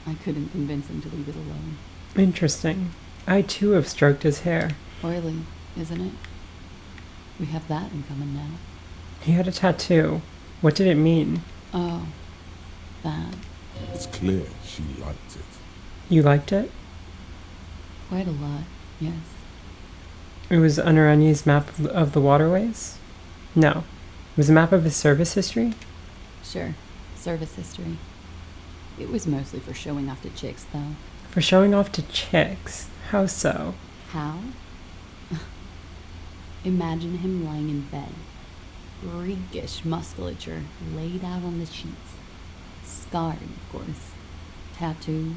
I couldn't convince him to leave it alone. Interesting. I too have stroked his hair. Oily, isn't it? We have that in common now. He had a tattoo. What did it mean? Oh, that. It's clear she liked it. You liked it? Quite a lot, yes. It was on Oranje's map of the waterways? No. It was a map of his service history? Sure. Service history. It was mostly for showing off to chicks, though. For showing off to chicks? How so? How? Imagine him lying in bed. Freakish musculature laid out on the sheets. Scarred, of course. Tattooed.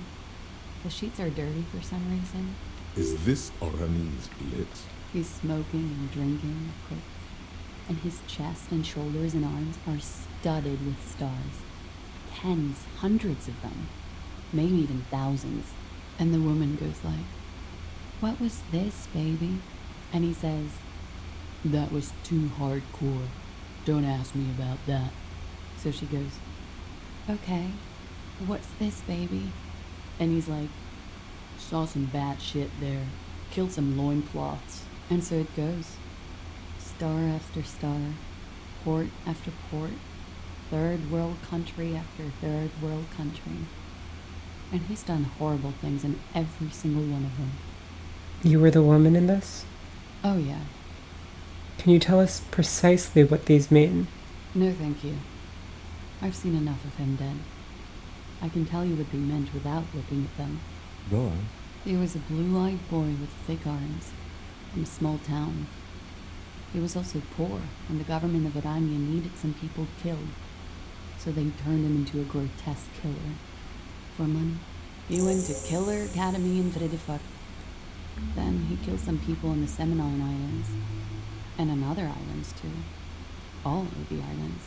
The sheets are dirty for some reason. Is this Oranje's lit? He's smoking and drinking, of course. And his chest and shoulders and arms are studded with stars. Tens, hundreds of them. Maybe even thousands. And the woman goes like, "What was this, baby?" And he says, "That was too hardcore. Don't ask me about that." So she goes, "Okay, what's this, baby?" And he's like, "Saw some bad shit there. Killed some loincloths." And so it goes. Star after star. Port after port. Third world country after third world country. And he's done horrible things in every single one of them. You were the woman in this? Oh yeah. Can you tell us precisely what these mean? No thank you. I've seen enough of him dead. I can tell you what they meant without looking at them. Go on. He was a blue-eyed boy with thick arms, from a small town. He was also poor, and the government of Oranje needed some people killed, so they turned him into a grotesque killer. For money. He went to Killer Academy in Vredefort. Then he killed some people in the Seminole Islands, and on other islands too. All of the islands.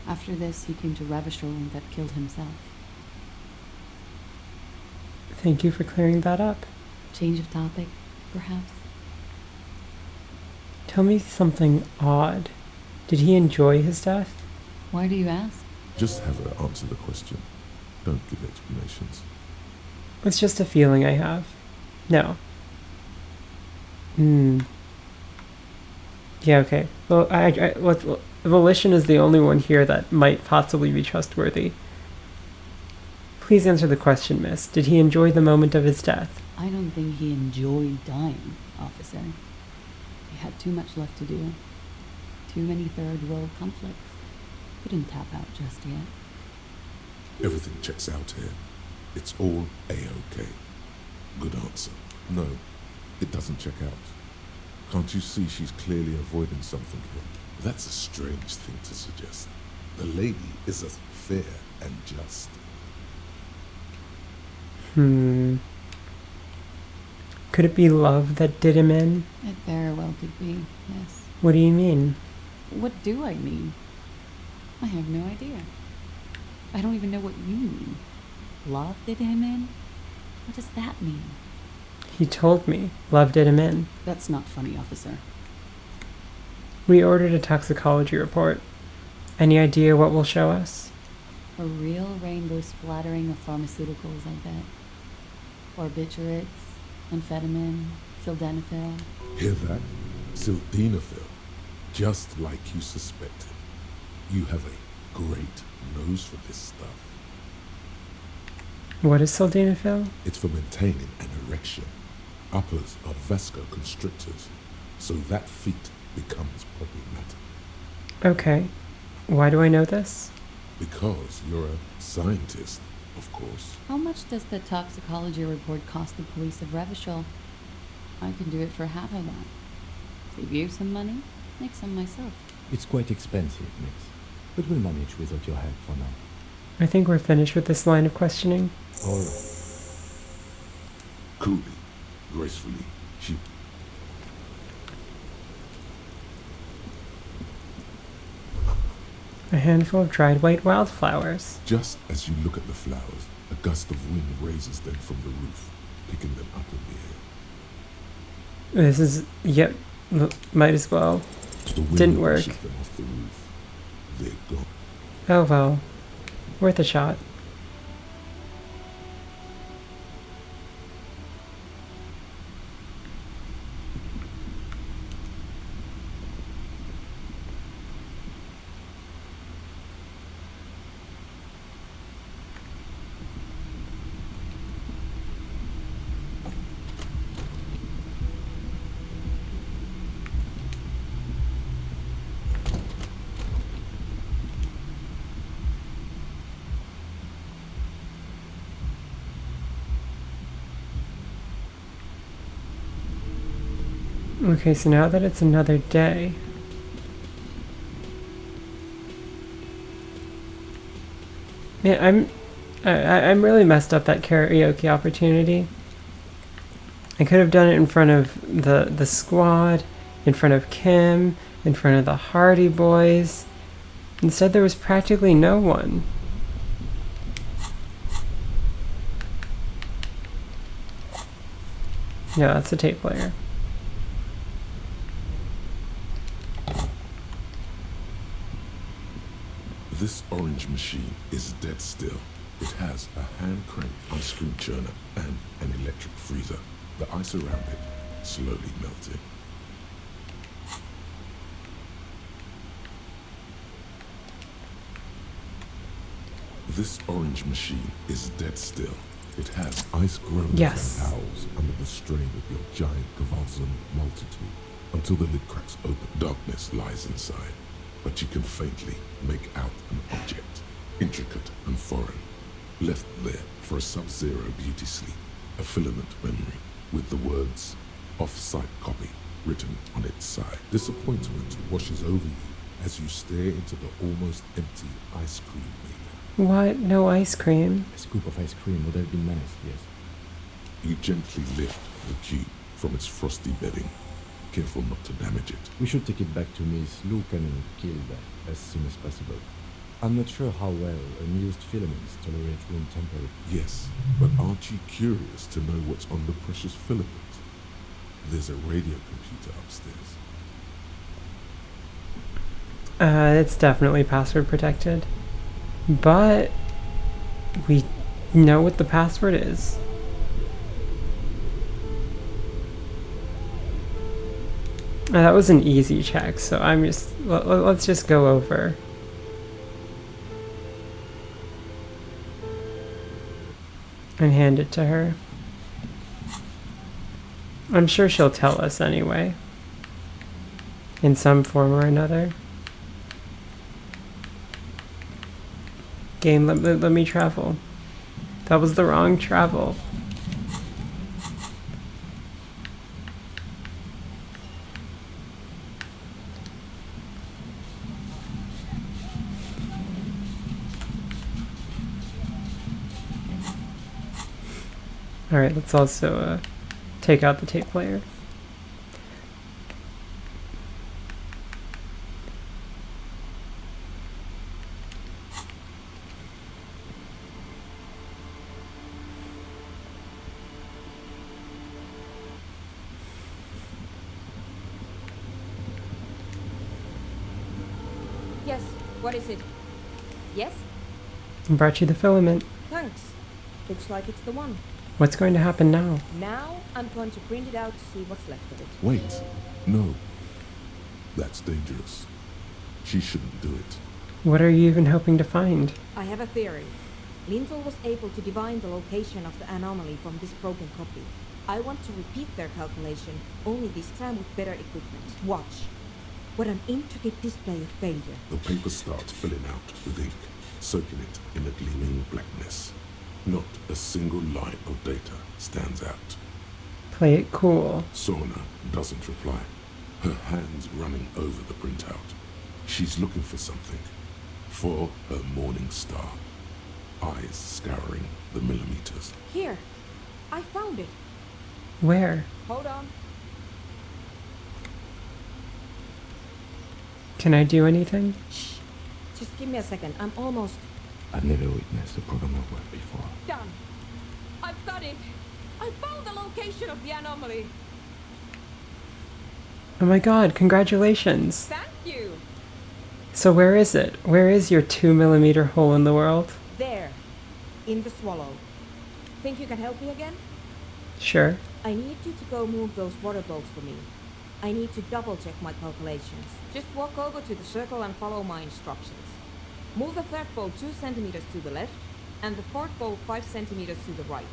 After this, he came to Revachol and got killed himself. Thank you for clearing that up. Change of topic, perhaps? Tell me something odd. Did he enjoy his death? Why do you ask? Just have her answer the question. Don't give explanations. It's just a feeling I have. No. Yeah, okay. Well, Volition is the only one here that might possibly be trustworthy. Please answer the question, miss. Did he enjoy the moment of his death? I don't think he enjoyed dying, officer. He had too much left to do. Too many third world conflicts. Couldn't tap out just yet. Everything checks out here. It's all A-OK. Good answer. No, it doesn't check out. Can't you see she's clearly avoiding something here? That's a strange thing to suggest. The lady is as fair and just. Could it be love that did him in? It very well could be, yes. What do you mean? What do I mean? I have no idea. I don't even know what you mean. Love did him in? What does that mean? He told me. Love did him in. That's not funny, officer. We ordered a toxicology report. Any idea what will show us? A real rainbow splattering of pharmaceuticals, I bet. Barbiturates, amphetamine, sildenafil. Hear that? Sildenafil. Just like you suspected. You have a great nose for this stuff. What is sildenafil? It's for maintaining an erection. Uppers are vasoconstrictors, so that feat becomes problematic. Okay. Why do I know this? Because you're a scientist, of course. How much does the toxicology report cost the police of Revachol? I can do it for half of that. Save you some money, make some myself. It's quite expensive, miss, but we'll manage without your help for now. I think we're finished with this line of questioning. All right. Coolly, gracefully, she... A handful of dried white wildflowers. Just as you look at the flowers, a gust of wind raises them from the roof, picking them up in the air. This is... Yep. Might as well. The wind Didn't work. pushes them off the roof. They're gone. Oh well. Worth a shot. Okay, so now that it's another day... Man, I'm really messed up that karaoke opportunity. I could have done it in front of the squad, in front of Kim, in front of the Hardy Boys. Instead, there was practically no one. Yeah, that's a tape player. This orange machine is dead still. It has a hand-cranked ice cream churner and an electric freezer. The ice around it slowly melting. This orange machine is dead still. It has ice groans Yes. and howls under the strain of your giant Gewaltsamt multitude. Until the lid cracks open, darkness lies inside. But you can faintly make out an object, intricate and foreign, left there for a sub-zero beauty sleep, a filament memory with the words off-site copy written on its side. Disappointment washes over you as you stare into the almost empty ice cream maker. What? No ice cream? A scoop of ice cream would have been nice, yes. You gently lift the cube from its frosty bedding, careful not to damage it. We should take it back to Miss Luke and kill that as soon as possible. I'm not sure how well unused filaments tolerate room temperature. Yes, but aren't you curious to know what's on the precious filament? There's a radio computer upstairs. It's definitely password protected. But we know what the password is. That was an easy check, so I'm just... let's just go over. And hand it to her. I'm sure she'll tell us anyway. In some form or another. Game, let me travel. That was the wrong travel. Alright, let's also take out the tape player. Yes, what is it? Yes? Brought you the filament. Thanks. Looks like it's the one. What's going to happen now? Now I'm going to print it out to see what's left of it. Wait. No. That's dangerous. She shouldn't do it. What are you even hoping to find? I have a theory. Lintel was able to divine the location of the anomaly from this broken copy. I want to repeat their calculation, only this time with better equipment. Watch. What an intricate display of failure. The paper starts filling out with ink, soaking it in a gleaming blackness. Not a single line of data stands out. Play it cool. Sona doesn't reply, her hands running over the printout. She's looking for something. For her morning star. Eyes scouring the millimeters. Here. I found it. Where? Hold on. Can I do anything? Shh. Just give me a second. I'm almost... I've never witnessed a program of work before. done. I've got it. I found the location of the anomaly. Oh my god, congratulations. Thank you. So where is it? Where is your 2mm hole in the world? There. In the swallow. Think you can help me again? Sure. I need you to go move those water bolts for me. I need to double check my calculations. Just walk over to the circle and follow my instructions. Move the third bolt 2 centimeters to the left, and the fourth bolt 5 centimeters to the right.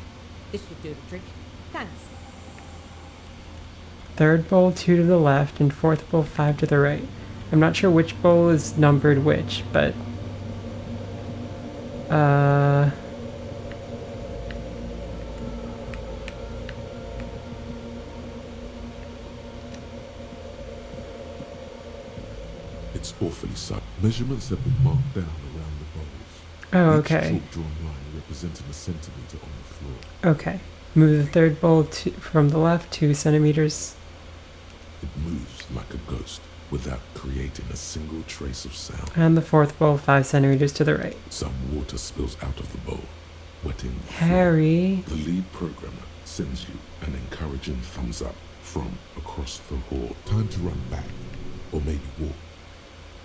This should do the trick. Thanks. Third bowl 2 to the left, and fourth bowl 5 to the right. I'm not sure which bowl is numbered which, but... It's awfully subtle. Measurements have been marked down around the bowls. Oh, Each okay. chalk-drawn line representing a centimeter on the floor. Okay. Move the third bowl from the left 2 centimeters. It moves like a ghost without creating a single trace of sound. And the fourth bowl 5 centimeters to the right. Some water spills out of the bowl, wetting the Harry. floor. The lead programmer sends you an encouraging thumbs up from across the hall. Time to run back, or maybe walk.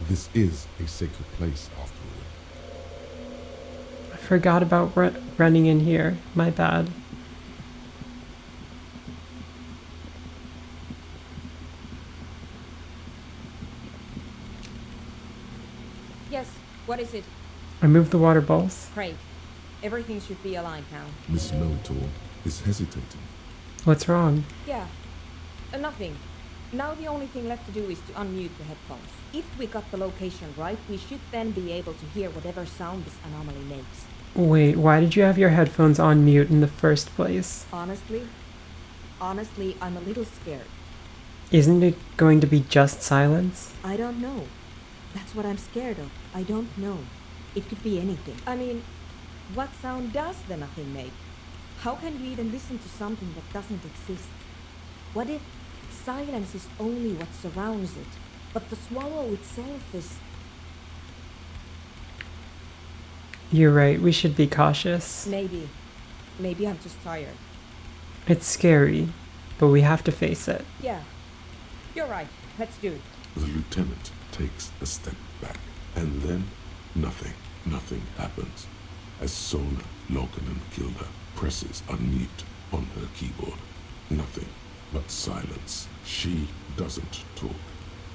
This is a sacred place, after all. I forgot about running in here. My bad. Yes, what is it? I moved the water bowls. Craig, everything should be aligned now. Miss Melitor is hesitating. What's wrong? Yeah, nothing. Now the only thing left to do is to unmute the headphones. If we got the location right, we should then be able to hear whatever sound this anomaly makes. Wait, why did you have your headphones on mute in the first place? Honestly, I'm a little scared. Isn't it going to be just silence? I don't know. That's what I'm scared of. I don't know. It could be anything. I mean, what sound does the nothing make? How can we even listen to something that doesn't exist? What if silence is only what surrounds it, but the swallow itself is... You're right, we should be cautious. Maybe. Maybe I'm just tired. It's scary, but we have to face it. Yeah. You're right. Let's do it. The lieutenant takes a step back, and then nothing happens. As Sona Lokanen Kilda presses unmute on her keyboard, nothing but silence. She doesn't talk.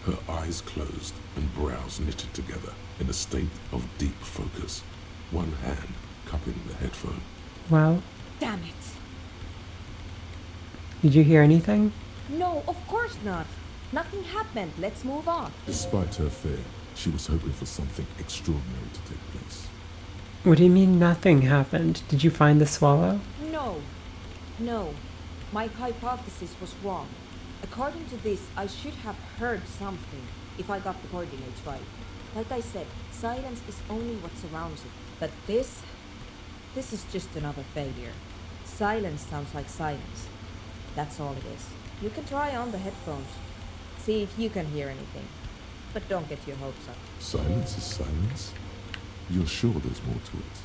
Her eyes closed and brows knitted together in a state of deep focus, one hand cupping the headphone. Well, Damn it. did you hear anything? No, of course not. Nothing happened. Let's move on. Despite her fear, she was hoping for something extraordinary to take place. What do you mean nothing happened? Did you find the swallow? No. No. My hypothesis was wrong. According to this, I should have heard something if I got the coordinates right. Like I said, silence is only what surrounds it. But this is just another failure. Silence sounds like silence. That's all it is. You can try on the headphones. See if you can hear anything. But don't get your hopes up. Silence is silence? You're sure there's more to it?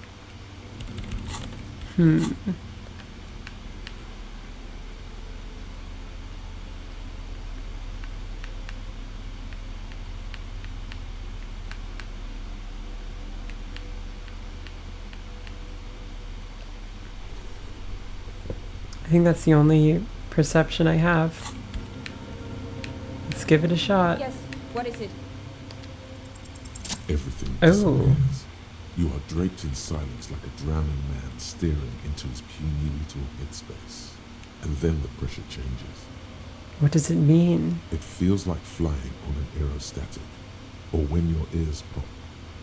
I think that's the only perception I have. Let's give it a shot. Yes, what is it? Everything Oh. disappears. You are draped in silence like a drowning man staring into his puny little headspace. And then the pressure changes. What does it mean? It feels like flying on an aerostatic, or when your ears pop,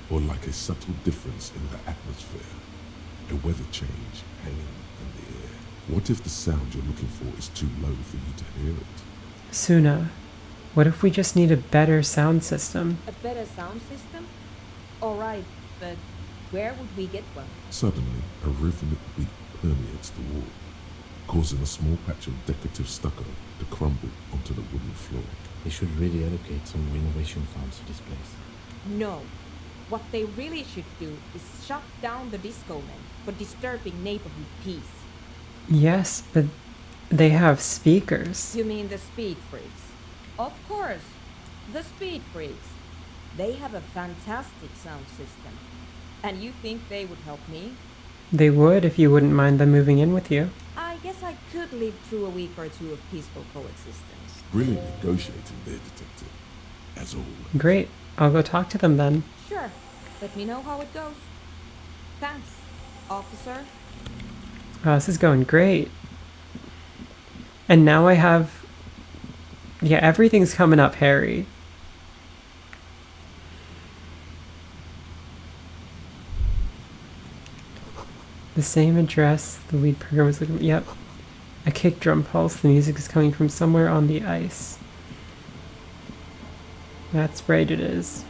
or like a subtle difference in the atmosphere, a weather change hanging in the air. What if the sound you're looking for is too low for you to hear it? Suna, what if we just need a better sound system? A better sound system? Alright, but where would we get one? Suddenly, a rhythmic beat permeates the wall, causing a small patch of decorative stucco to crumble onto the wooden floor. They should really allocate some renovation funds to this place. No. What they really should do is shut down the disco men for disturbing neighborhood peace. Yes, but they have speakers. You mean the speed freaks? Of course, the speed freaks. They have a fantastic sound system. And you think they would help me? They would if you wouldn't mind them moving in with you. I guess I could live through a week or two of peaceful coexistence. Brilliant negotiating there, Detective. As always. Great. I'll go talk to them then. Sure. Let me know how it goes. Thanks, officer. Oh, this is going great. And now I have... Yeah, everything's coming up, Harry. The same address the lead program was looking... Yep. A kick drum pulse. The music is coming from somewhere on the ice. That's right, it is.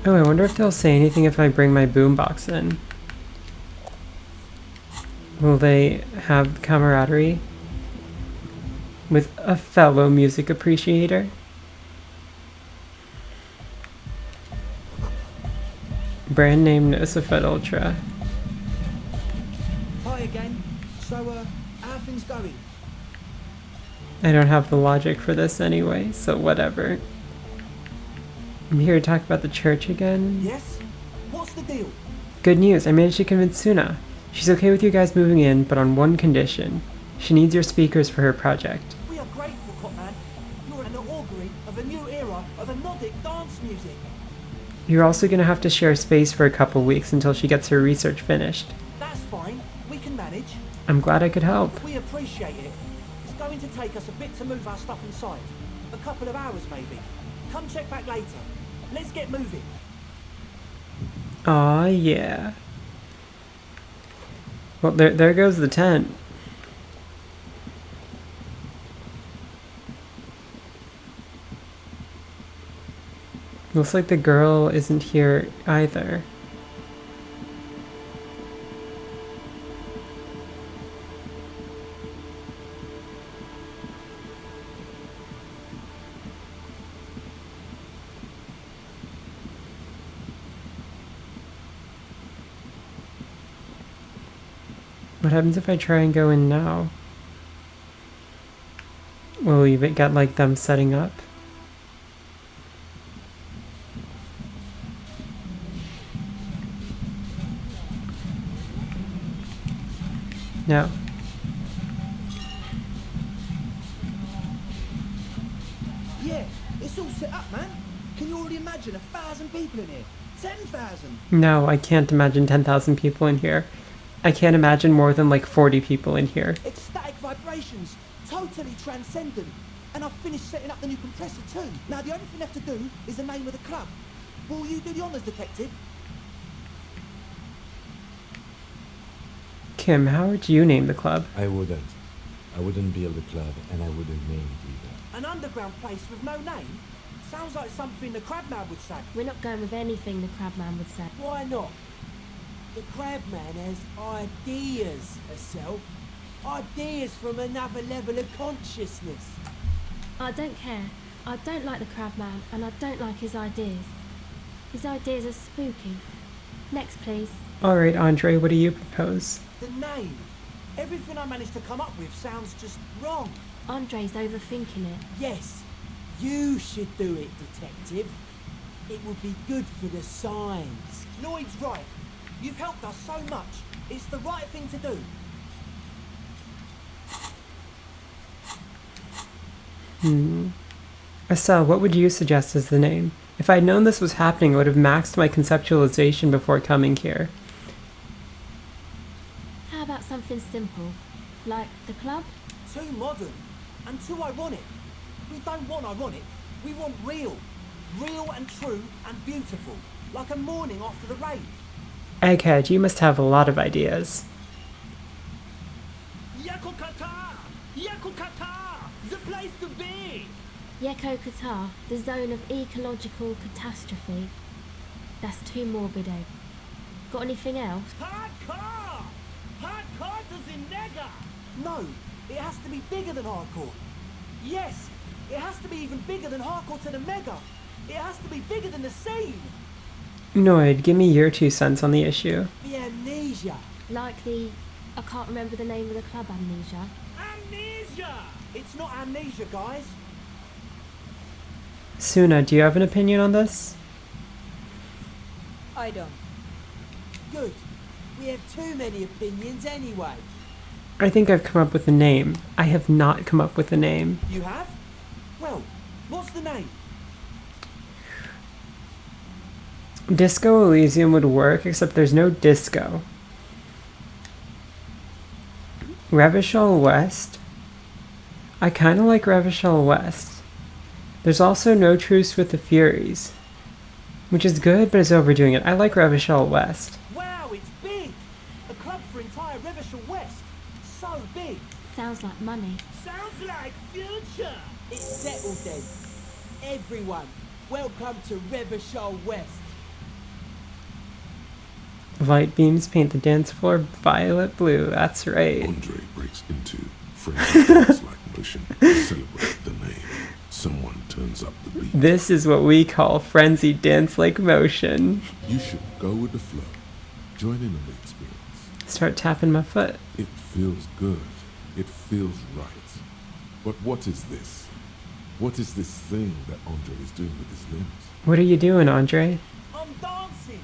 Oh, I wonder if they'll say anything if I bring my boombox in. Will they have camaraderie with a fellow music appreciator? Brand name Nosafed Ultra. Hi again. So, how are things going? I don't have the logic for this anyway, so whatever. I'm here to talk about the church again. Yes? What's the deal? Good news, I managed to convince Suna. She's okay with you guys moving in, but on one condition. She needs your speakers for her project. We are grateful, Copman. You're an augury of a new era of anodic dance music. You're also going to have to share space for a couple weeks until she gets her research finished. That's fine. We can manage. I'm glad I could help. We appreciate it. It's going to take us a bit to move our stuff inside. A couple of hours, maybe. Come check back later. Let's get moving. Aw, yeah. Well, there goes the tent. Looks like the girl isn't here either. What happens if I try and go in now? Will we get like them setting up? No. Yeah, it's all set up, man. Can you already imagine 1,000 people in here? 10,000? No, I can't imagine 10,000 people in here. I can't imagine more than like 40 people in here. Ecstatic vibrations, totally transcendent. And I've finished setting up the new compressor too. Now the only thing left to do is the name of the club. Will you do the honours, detective? Kim, how would you name the club? I wouldn't. I wouldn't build a club, and I wouldn't name it either. An underground place with no name? Sounds like something the Crabman would say. We're not going with anything the Crabman would say. Why not? The Crabman has ideas herself. Ideas from another level of consciousness. I don't care. I don't like the Crabman, and I don't like his ideas. His ideas are spooky. Next, please. Alright, Andre, what do you propose? The name. Everything I managed to come up with sounds just wrong. Andre's overthinking it. Yes. You should do it, detective. It would be good for the signs. Lloyd's right. You've helped us so much. It's the right thing to do. Estelle, what would you suggest as the name? If I'd known this was happening, I would have maxed my conceptualization before coming here. How about something simple? Like the club? Too modern and too ironic. We don't want ironic. We want real. Real and true and beautiful. Like a morning after the rave. Egghead, you must have a lot of ideas. Yakokata! Yakokata! The place to be! Yeko Qatar, the zone of ecological catastrophe. That's too morbid, eh? Got anything else? Hardcore! Hardcore to the nega! No, it has to be bigger than hardcore. Yes, it has to be even bigger than hardcore to the mega. It has to be bigger than the scene. Noid, give me your 2 cents on the issue. The amnesia. Like the... I can't remember the name of the club, Amnesia. Amnesia! It's not amnesia, guys. Suna, do you have an opinion on this? I don't. Good. We have too many opinions anyway. I think I've come up with a name. I have not come up with a name. You have? Well, what's the name? Disco Elysium would work, except there's no disco. Revachol West. I kind of like Revachol West. There's also No Truce with the Furies, which is good, but it's overdoing it. I like Revachol West. Wow, it's big! A club for entire Revachol West. So big. Sounds like money. Sounds like future. It's settled then. Everyone, welcome to Revachol West. Light beams paint the dance floor violet blue. That's right. Andre breaks into frenzied dance-like motion to celebrate the name. Someone turns up the beat. This is what we call frenzied dance-like motion. You should go with the flow. Join in on the experience. Start tapping my foot. It feels good. It feels right. But what is this? What is this thing that Andre is doing with his limbs? What are you doing, Andre? I'm dancing.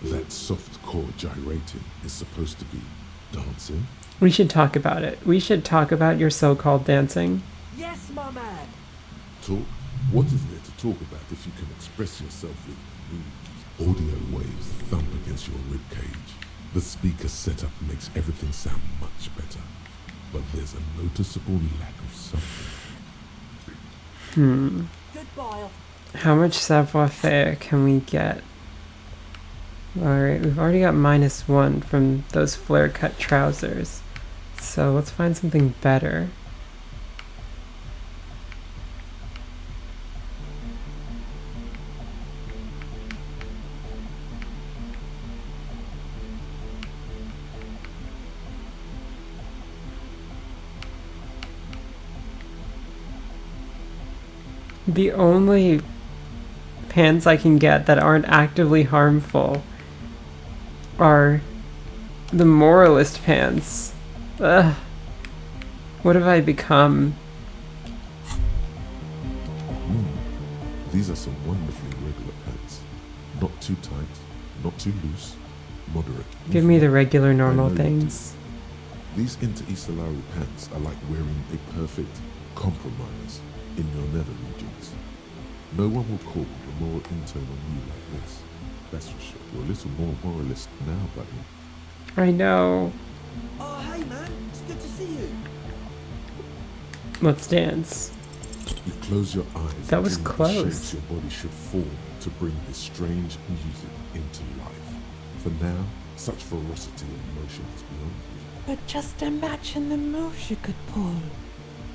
That soft core gyrating is supposed to be dancing? We should talk about it. We should talk about your so-called dancing. Yes, my man. Talk? What is there to talk about if you can express yourself with moves? Audio waves thump against your ribcage. The speaker setup makes everything sound much better. But there's a noticeable lack of something. Goodbye. How much savoir-faire can we get? Alright, we've already got -1 from those flare-cut trousers. So let's find something better. The only pants I can get that aren't actively harmful are the moralist pants. Ugh. What have I become? These are some wonderfully regular pants. Not too tight, not too loose, moderate. Give me the regular I normal know you do. things. These Interstellari pants are like wearing a perfect compromise in your nether regions. No one will call a moral intern on you like this. That's for sure. You're a little more moralist now, buddy. I know. Oh, hey man, it's good to see you. Let's dance. You close your eyes. That was and dream of close. the shapes your body should form to bring this strange music into life. For now, such ferocity and emotion is beyond you. But just imagine the moves you could pull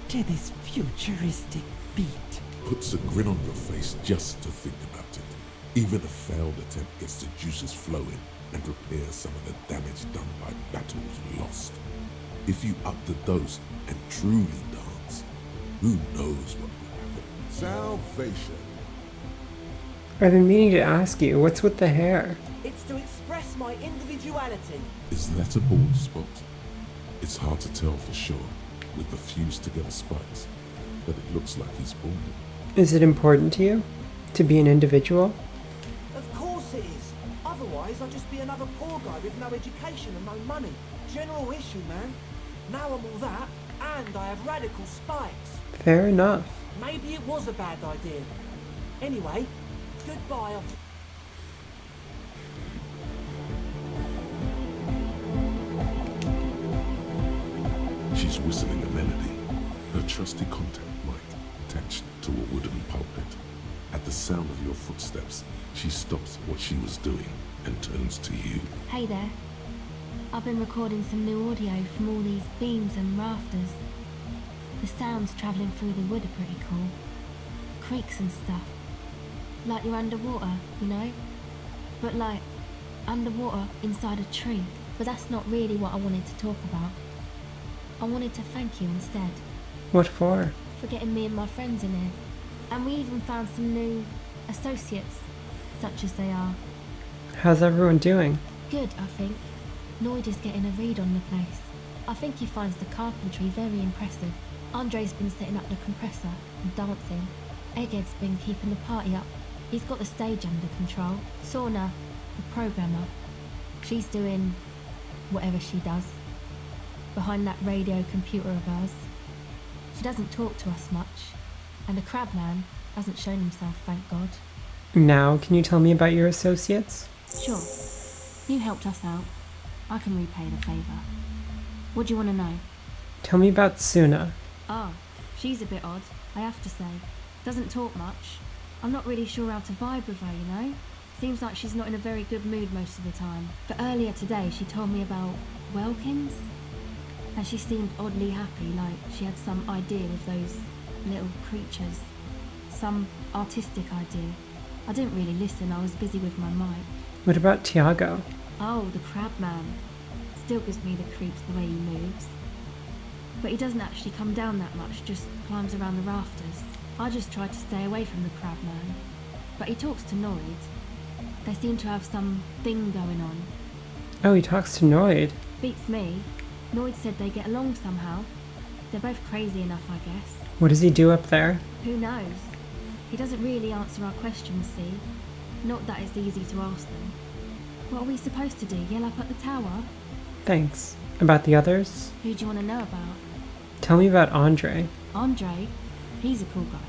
to this futuristic beat. Puts a grin on your face just to think about it. Even a failed attempt gets the juices flowing and repairs some of the damage done by battles lost. If you up the dose and truly dance, who knows what will happen? Salvation. I've been meaning to ask you, what's with the hair? It's to express my individuality. Is that a bald spot? It's hard to tell for sure with the fused together spikes, but it looks like he's balding. Is it important to you to be an individual? Of course it is. Otherwise, I'd just be another poor guy with no education and no money. General issue, man. Now I'm all that, and I have radical spikes. Fair enough. Maybe it was a bad idea. Anyway, goodbye. She's whistling a melody, her trusty contact mic attached to a wooden pulpit. At the sound of your footsteps, she stops what she was doing and turns to you. Hey there. I've been recording some new audio from all these beams and rafters. The sounds travelling through the wood are pretty cool. Creaks and stuff. Like you're underwater, you know? But like, underwater inside a tree. But that's not really what I wanted to talk about. I wanted to thank you instead. What for? For getting me and my friends in here. And we even found some new associates, such as they are. How's everyone doing? Good, I think. Noid is getting a read on the place. I think he finds the carpentry very impressive. Andre's been setting up the compressor and dancing. Egghead's been keeping the party up. He's got the stage under control. Sauna, the programmer, she's doing whatever she does behind that radio computer of hers. She doesn't talk to us much, and the crabman hasn't shown himself, thank God. Now, can you tell me about your associates? Sure. You helped us out. I can repay the favour. What do you want to know? Tell me about Suna. Ah, she's a bit odd, I have to say. Doesn't talk much. I'm not really sure how to vibe with her, you know? Seems like she's not in a very good mood most of the time. But earlier today she told me about Welkins, and she seemed oddly happy, like she had some idea of those little creatures. Some artistic idea. I didn't really listen, I was busy with my mic. What about Tiago? Oh, the crab man. Still gives me the creeps the way he moves. But he doesn't actually come down that much, just climbs around the rafters. I just try to stay away from the crab man. But he talks to Noid. They seem to have some thing going on. Oh, he talks to Noid. Beats me. Noid said they get along somehow. They're both crazy enough, I guess. What does he do up there? Who knows? He doesn't really answer our questions, see? Not that it's easy to ask them. What are we supposed to do, yell up at the tower? Thanks. About the others? Who do you want to know about? Tell me about Andre. Andre? He's a cool guy.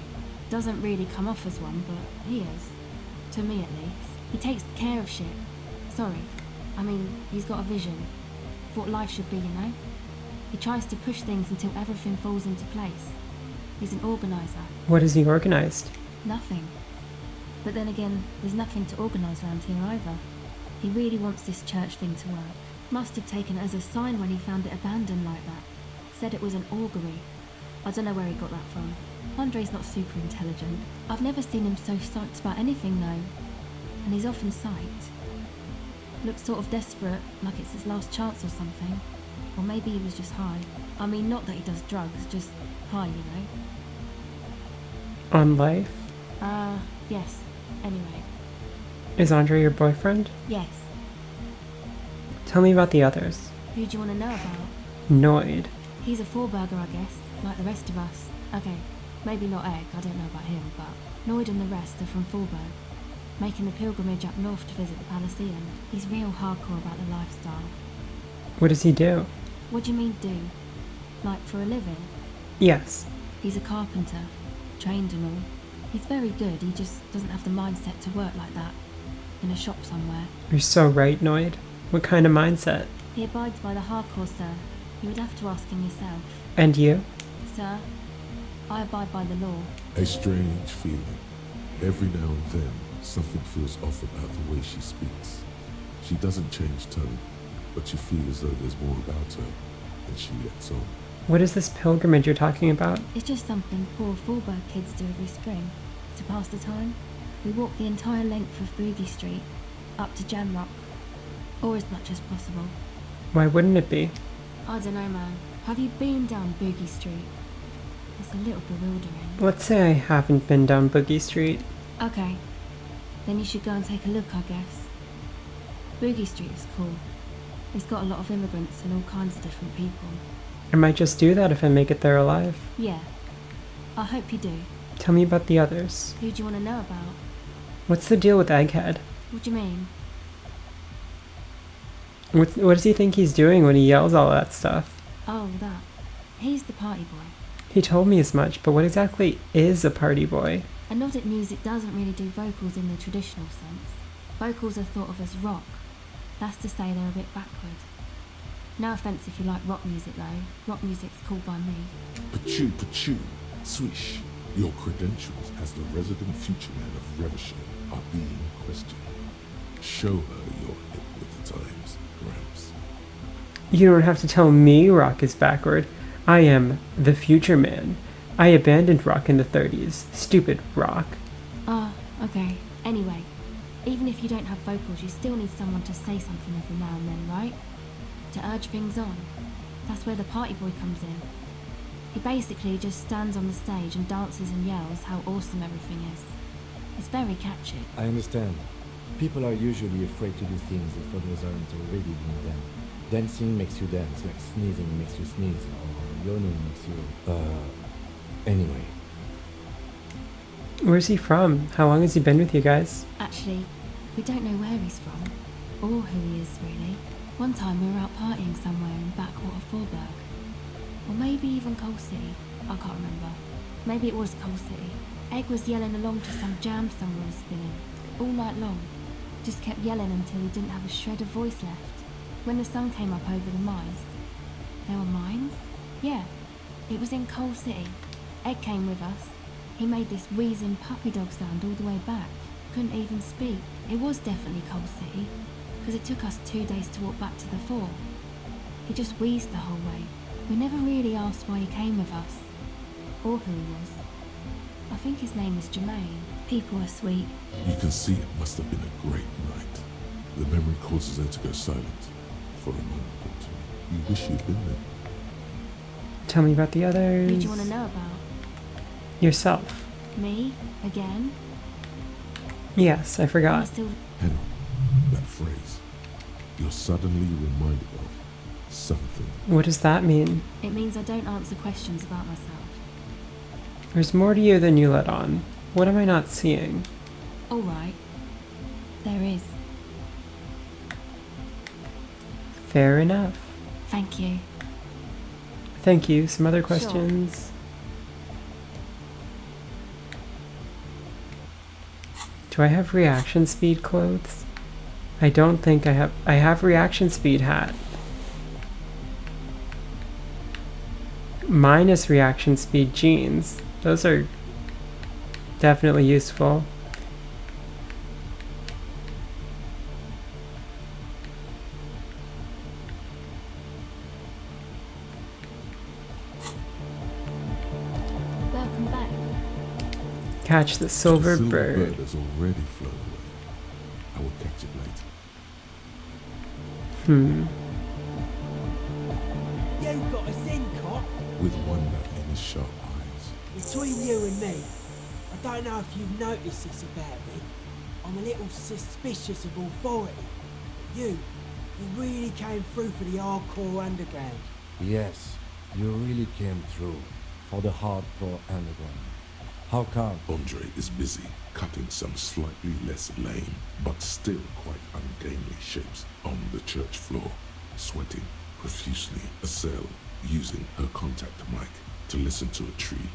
Doesn't really come off as one, but he is. To me, at least. He takes care of shit. Sorry. I mean, he's got a vision. For what life should be, you know? He tries to push things until everything falls into place. He's an organiser. What has he organized? Nothing. But then again, there's nothing to organise around here either. He really wants this church thing to work. Must have taken it as a sign when he found it abandoned like that. Said it was an augury. I don't know where he got that from. Andre's not super intelligent. I've never seen him so psyched about anything though. And he's often psyched. Looks sort of desperate, like it's his last chance or something. Or maybe he was just high. I mean, not that he does drugs, just high, you know. On life? Yes. Anyway. Is Andre your boyfriend? Yes. Tell me about the others. Who do you want to know about? Noid. He's a four-burger, I guess, like the rest of us. Okay, maybe not Egg, I don't know about him, but Noid and the rest are from Fallberg. making the pilgrimage up north to visit the Elysium. He's real hardcore about the lifestyle. What does he do? What do you mean do? Like for a living? Yes. He's a carpenter, trained and all. He's very good, he just doesn't have the mindset to work like that. In a shop somewhere. You're so right, Noid. What kind of mindset? He abides by the hardcore, sir. You would have to ask him yourself. And you? Sir, I abide by the law. A strange feeling. Every now and then, something feels off about the way she speaks. She doesn't change tone, but you feel as though there's more about her than she lets on. What is this pilgrimage you're talking about? It's just something poor Fallberg kids do every spring. To pass the time, we walk the entire length of Boogie Street, up to Jamrock, or as much as possible. Why wouldn't it be? I don't know, man. Have you been down Boogie Street? It's a little bewildering. Let's say I haven't been down Boogie Street. Okay. Then you should go and take a look, I guess. Boogie Street is cool. It's got a lot of immigrants and all kinds of different people. I might just do that if I make it there alive. Yeah. I hope you do. Tell me about the others. Who do you want to know about? What's the deal with Egghead? What do you mean? What does he think he's doing when he yells all that stuff? Oh, that. He's the party boy. He told me as much, but what exactly is a party boy? A nod at music doesn't really do vocals in the traditional sense. Vocals are thought of as rock. That's to say they're a bit backward. No offence if you like rock music though. Rock music's cool by me. Pachoo, swish. Your credentials as the resident future man of Revachol are being questioned. Show her you're hip with the times, Gramps. You don't have to tell me rock is backward. I am the future man. I abandoned rock in the 30s. Stupid rock. Okay. Anyway, even if you don't have vocals, you still need someone to say something every now and then, right? To urge things on. That's where the party boy comes in. He basically just stands on the stage and dances and yells how awesome everything is. It's very catchy. I understand. People are usually afraid to do things if others aren't already doing them. Dancing makes you dance, like sneezing makes you sneeze, or yawning makes you... Anyway. Where's he from? How long has he been with you guys? Actually, we don't know where he's from, or who he is really. One time we were out partying somewhere in backwater Fallberg. Or maybe even Coal City. I can't remember. Maybe it was Coal City. Egg was yelling along to some jam someone was spinning. All night long. Just kept yelling until he didn't have a shred of voice left. When the sun came up over the mines. There were mines? Yeah. It was in Coal City. Egg came with us. He made this wheezing puppy dog sound all the way back. Couldn't even speak. It was definitely Coal City. Because it took us 2 days to walk back to the fort. He just wheezed the whole way. We never really asked why he came with us, or who he was. I think his name is Jermaine. People are sweet. You can see it must have been a great night. The memory causes her to go silent for a moment or two. You wish you'd been there. Tell me about the others. Who do you want to know about? Yourself. Me? Again? Yes, I forgot. Hang on. That phrase. You're suddenly reminded of something. What does that mean? It means I don't answer questions about myself. There's more to you than you let on. What am I not seeing? Alright. There is. Fair enough. Thank you. Thank you. Some other questions? Do I have reaction speed clothes? I don't think I have. I have reaction speed hat. Minus reaction speed jeans. Those are definitely useful. Welcome back. Catch the silver The bird. has already flown away. I will catch it later. You got us in, cop. With wonder in his sharp eyes. Between you and me, I don't know if you've noticed this about me. I'm a little suspicious of authority. You really came through for the hardcore underground. Yes, you really came through for the hardcore underground. How come? Andre is busy cutting some slightly less lame, but still quite ungainly shapes on the church floor, sweating profusely. Estelle using her contact mic to listen to a tree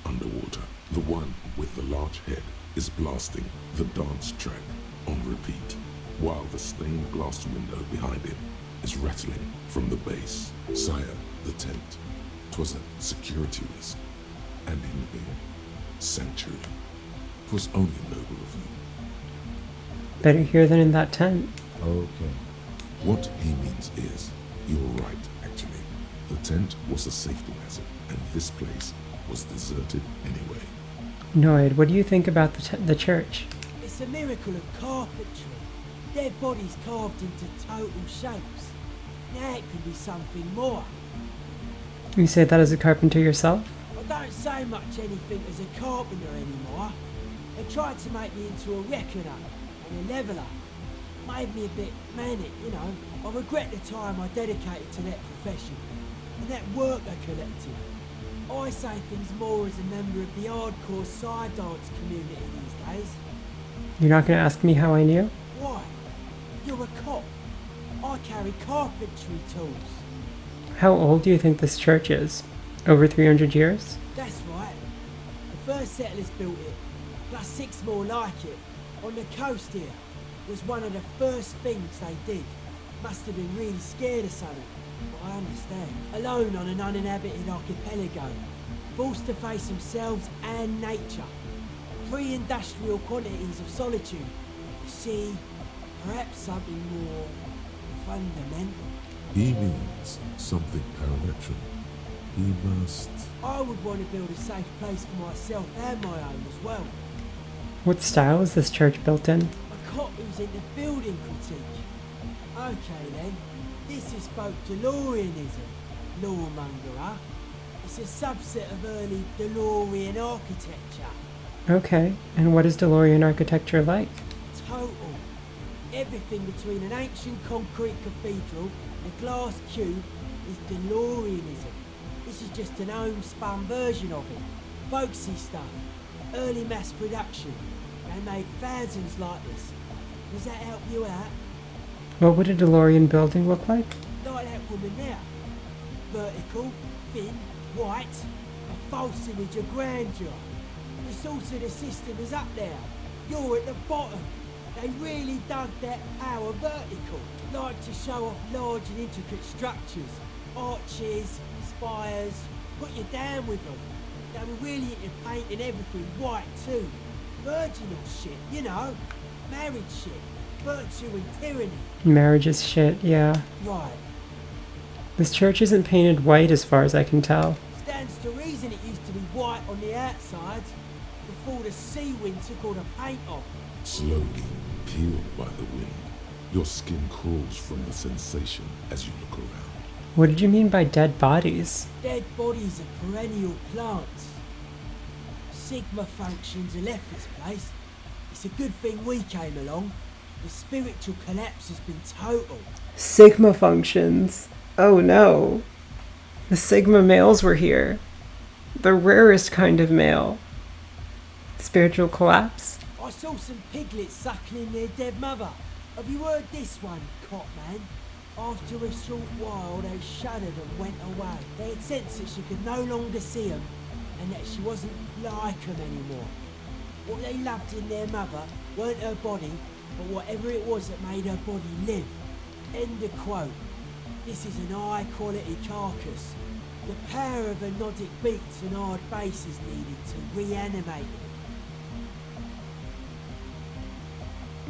underwater. The one with the large head is blasting the dance track on repeat, while the stained glass window behind him is rattling from the bass. Sire, the tent. 'Twas a security risk, and in here, sanctuary. 'Twas only noble of you. Better here than in that tent. Okay. What he means is, you're right, actually. The tent was a safety hazard, and this place was deserted anyway. Noid, what do you think about the church? It's a miracle of carpentry. Dead bodies carved into total shapes. Now it could be something more. You say that as a carpenter yourself? I don't say much anything as a carpenter anymore. They tried to make me into a reckoner and a leveller. Made me a bit manic, you know. I regret the time I dedicated to that profession and that work I collected. I say things more as a member of the hardcore side dance community these days. You're not going to ask me how I knew? Why? You're a cop. I carry carpentry tools. How old do you think this church is? Over 300 years? That's right. The first settlers built it, plus 6 more like it, on the coast here. Was one of the first things they did. Must have been really scared of something, but I understand. Alone on an uninhabited archipelago, forced to face themselves and nature. Pre-industrial quantities of solitude. You see, perhaps something more fundamental. He means something parametric. He must... I would want to build a safe place for myself and my own as well. What style is this church built in? A cop who's into building critique. Okay then, this is folk DeLoreanism, lawmonger. It's a subset of early DeLorean architecture. Okay, and what is DeLorean architecture like? Total. Everything between an ancient concrete cathedral and a glass cube is DeLoreanism. This is just an homespun version of it. Folksy stuff. Early mass production. They made thousands like this. Does that help you out? What would a DeLorean building look like? Like that woman there. Vertical, thin, white, a false image of grandeur. The source of the system is up there. You're at the bottom. They really dug that power vertical. Like to show off large and intricate structures. Arches, spires, put you down with them. They were really into painting everything white too. Virginal shit, you know. Marriage shit. Virtue and tyranny. Marriage is shit, yeah. Right. This church isn't painted white as far as I can tell. Stands to reason it used to be white on the outside before the sea wind took all the paint off. Slowly, peeled by the wind, your skin crawls from the sensation as you look around. What did you mean by dead bodies? Dead bodies are perennial plants. Sigma functions have left this place. It's a good thing we came along. The spiritual collapse has been total. Sigma functions. Oh no. The Sigma males were here. The rarest kind of male. Spiritual collapse? I saw some piglets suckling their dead mother. Have you heard this one, cop man? After a short while, they shuddered and went away. They had sensed that she could no longer see them, and that she wasn't like them anymore. What they loved in their mother weren't her body, but whatever it was that made her body live. End of quote. This is an high-quality carcass. The power of anodic beats and hard bass is needed to reanimate it.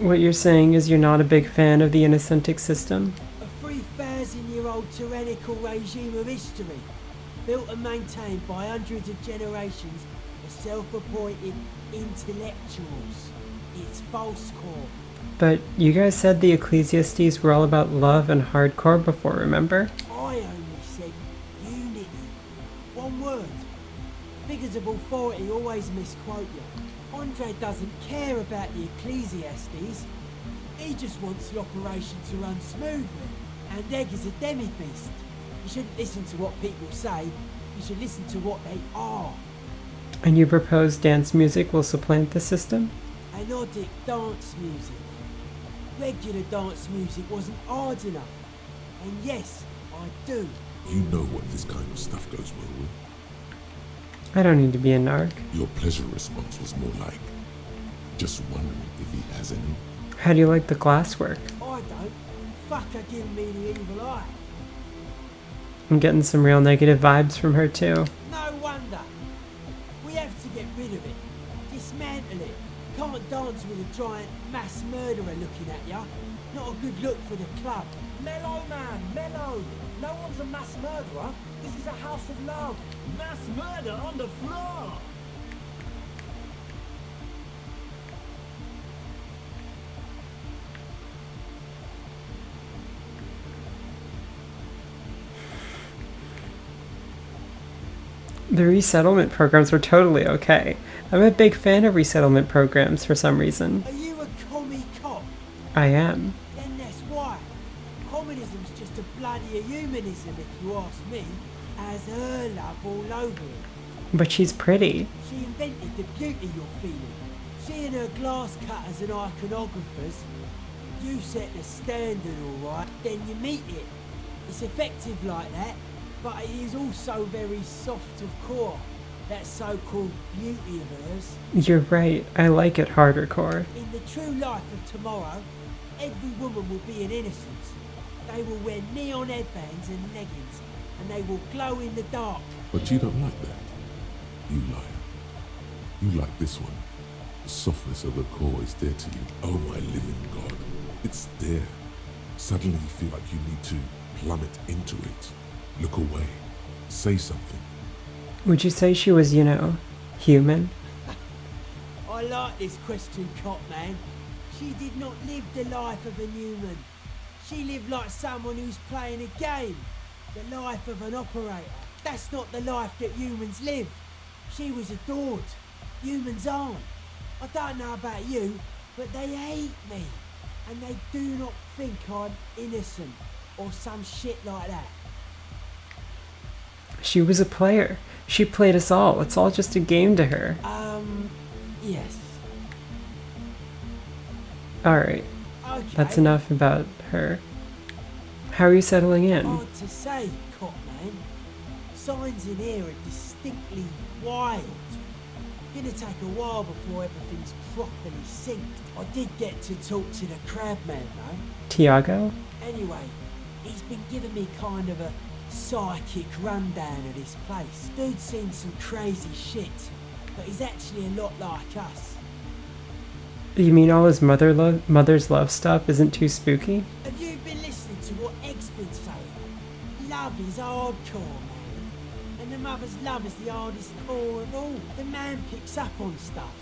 What you're saying is you're not a big fan of the Innocentic system? A 3,000-year-old tyrannical regime of history, built and maintained by hundreds of generations of self-appointed intellectuals. It's false core. But you guys said the Ecclesiastes were all about love and hardcore before, remember? I only said unity. One word. Figures of authority always misquote you. Andre doesn't care about the Ecclesiastes. He just wants the operation to run smoothly. And Egg is a demi-beast. You shouldn't listen to what people say. You should listen to what they are. And you propose dance music will supplant the system? Anodic dance music. Regular dance music wasn't hard enough. And yes, I do. You know what this kind of stuff goes well with. I don't need to be a narc. Your pleasure response was more like, just wondering if he has any. How do you like the glasswork? I don't. Fucker giving me the evil eye. I'm getting some real negative vibes from her too. No wonder. We have to get rid of it. Dismantle it. Can't dance with a giant mass murderer looking at ya. Not a good look for the club. Mellow, man, mellow. No one's a mass murderer. This is a house of love. Mass murder on the floor. The resettlement programs were totally okay. I'm a big fan of resettlement programs for some reason. Are you a commie cop? I am. Then that's why. Communism's just a bloody humanism, if you ask me. Has her love all over it. But she's pretty. She invented the beauty you're feeling. She and her glass cutters and iconographers. You set the standard, alright, then you meet it. It's effective like that, but it is also very soft of core. That so-called beauty of hers. You're right. I like it harder core. In the true life of tomorrow, every woman will be an innocent. They will wear neon headbands and leggings, and they will glow in the dark. But you don't like that. You liar. You like this one. The softness of the core is there to you. Oh my living God. It's there. Suddenly you feel like you need to plummet into it. Look away. Say something. Would you say she was, human? I like this question, cop man. She did not live the life of a human. She lived like someone who's playing a game. The life of an operator. That's not the life that humans live. She was adored. Humans aren't. I don't know about you, but they hate me. And they do not think I'm innocent or some shit like that. She was a player. She played us all. It's all just a game to her. Yes. Alright. Okay. That's enough about her. How are you settling in? Hard to say, cop man. Signs in here are distinctly wild. Gonna take a while before everything's properly synced. I did get to talk to the crab man though. Tiago? Anyway, he's been giving me kind of a psychic rundown of this place. Dude's seen some crazy shit, but he's actually a lot like us. You mean all his mother's love stuff isn't too spooky? Have you been listening to what Egg's been saying? Love is hardcore, man. And the mother's love is the hardest core of all. The man picks up on stuff.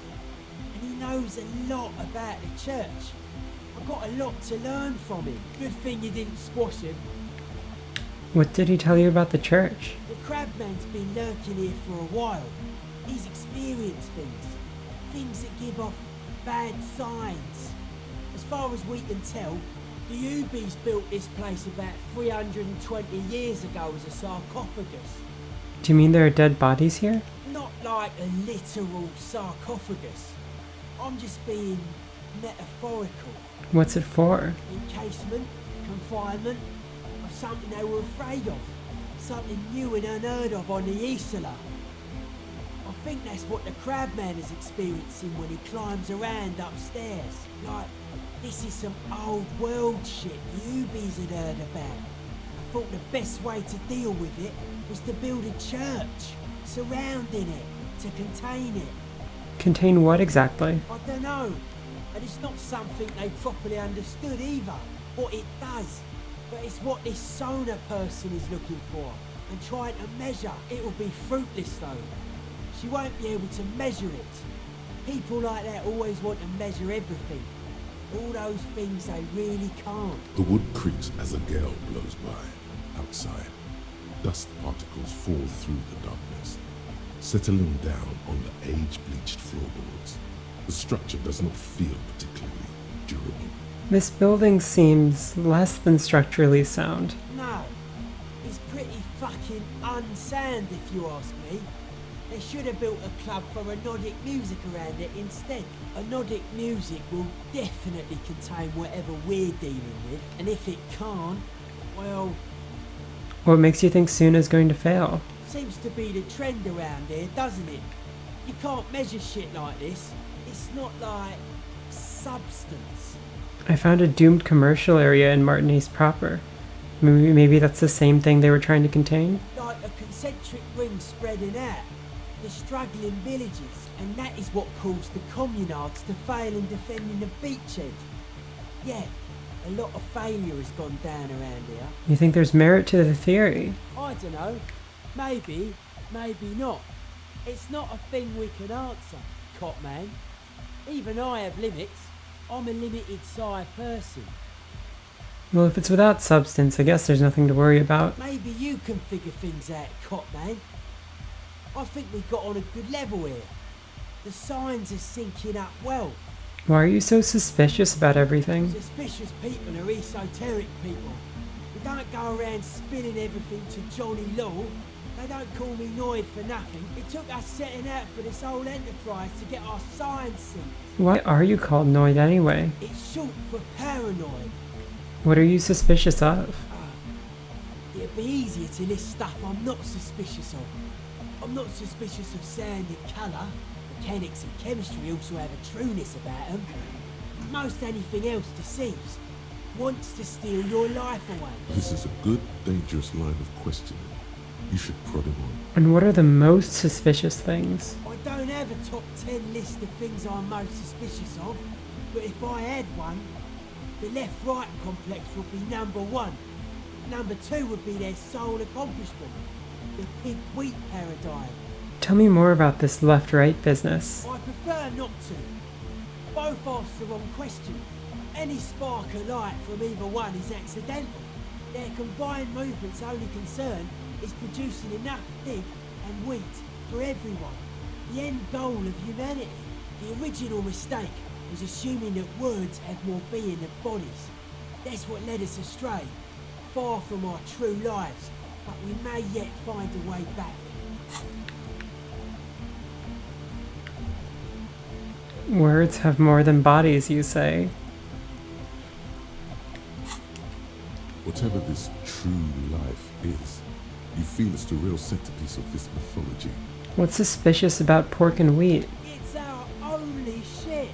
And he knows a lot about the church. I've got a lot to learn from him. Good thing you didn't squash him. What did he tell you about the church? The crabman's been lurking here for a while. He's experienced things. Things that give off bad signs. As far as we can tell, the Ubies built this place about 320 years ago as a sarcophagus. Do you mean there are dead bodies here? Not like a literal sarcophagus. I'm just being metaphorical. What's it for? Encasement, confinement, of something they were afraid of. Something new and unheard of on the Isla. I think that's what the crabman is experiencing when he climbs around upstairs. Like, this is some old world shit Ubies had heard about. I thought the best way to deal with it was to build a church, surrounding it, to contain it. Contain what exactly? I don't know. And it's not something they properly understood either, what it does. But it's what this Sona person is looking for, and trying to measure. It will be fruitless though. She won't be able to measure it. People like that always want to measure everything. All those things they really can't. The wood creaks as a gale blows by. Outside, dust particles fall through the darkness, settling down on the age-bleached floorboards. The structure does not feel particularly durable. This building seems less than structurally sound. No, it's pretty fucking unsound if you ask me. They should have built a club for anodic music around it instead. Anodic music will definitely contain whatever we're dealing with, and if it can't, well, What makes you think Suna's going to fail? seems to be the trend around here, doesn't it? You can't measure shit like this. It's not like substance. I found a doomed commercial area in Martinez proper. Maybe that's the same thing they were trying to contain? Like a concentric ring spreading out. The struggling villages, and that is what caused the communards to fail in defending the beachhead. Yeah, a lot of failure has gone down around here. You think there's merit to the theory? I don't know. Maybe, maybe not. It's not a thing we can answer, Copman. Even I have limits. I'm a limited size person. Well, if it's without substance, I guess there's nothing to worry about. Maybe you can figure things out, Copman. I think we've got on a good level here. The signs are syncing up well. Why are you so suspicious about everything? Suspicious people are esoteric people. They don't go around spilling everything to Johnny Law. They don't call me Noid for nothing. It took us setting out for this whole enterprise to get our signs synced. Why are you called Noid anyway? It's short for paranoid. What are you suspicious of? It'd be easier to list stuff I'm not suspicious of. I'm not suspicious of sound and colour. Mechanics and chemistry also have a trueness about them. Most anything else deceives. Wants to steal your life away. This is a good, dangerous line of questioning. You should prod him on. And what are the most suspicious things? I don't have a top 10 list of things I'm most suspicious of, but if I had one, the left-right complex would be number 1. Number 2 would be their sole accomplishment, the pig-wheat paradigm. Tell me more about this left-right business. I prefer not to. Both ask the wrong question. Any spark of light from either one is accidental. Their combined movement's only concern is producing enough pig and wheat for everyone. The end goal of humanity. The original mistake was assuming that words have more being than bodies. That's what led us astray, far from our true lives, but we may yet find a way back. Words have more than bodies, you say. Whatever this true life is, you feel it's the real centerpiece of this mythology. What's suspicious about pork and wheat? It's our only shit.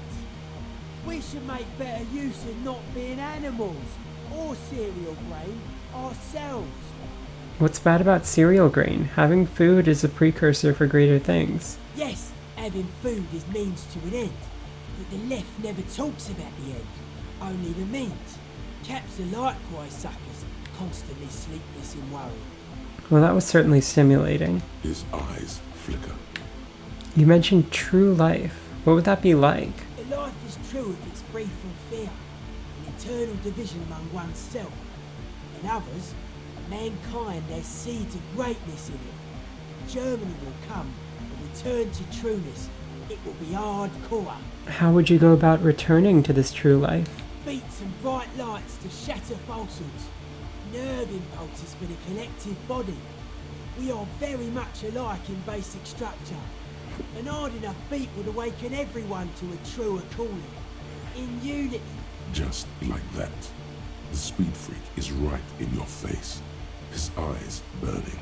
We should make better use of not being animals or cereal grain ourselves. What's bad about cereal grain? Having food is a precursor for greater things. Yes, having food is means to an end, but the left never talks about the end, only the means. Caps are likewise suckers, constantly sleepless in worry. Well, that was certainly stimulating. His eyes flicker. You mentioned true life. What would that be like? The life is true if it's free from fear, an eternal division among oneself. In others, mankind has seeds of greatness in it. Germany will come, a return to trueness. It will be hardcore. How would you go about returning to this true life? Beats and bright lights to shatter falsehoods. Nerve impulses for the collective body. We are very much alike in basic structure. An hard enough beat would awaken everyone to a truer calling. In unity. Just like that. The speed freak is right in your face. His eyes burning.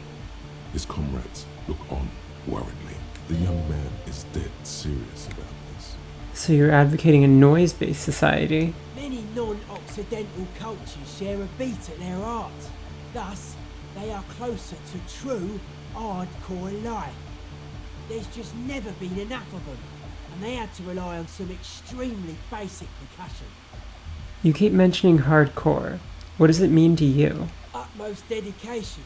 His comrades look on worriedly. The young man is dead serious about this. So you're advocating a noise-based society? Many non-Occidental cultures share a beat at their art. Thus, they are closer to true, hardcore life. There's just never been enough of them, and they had to rely on some extremely basic percussion. You keep mentioning hardcore. What does it mean to you? Utmost dedication.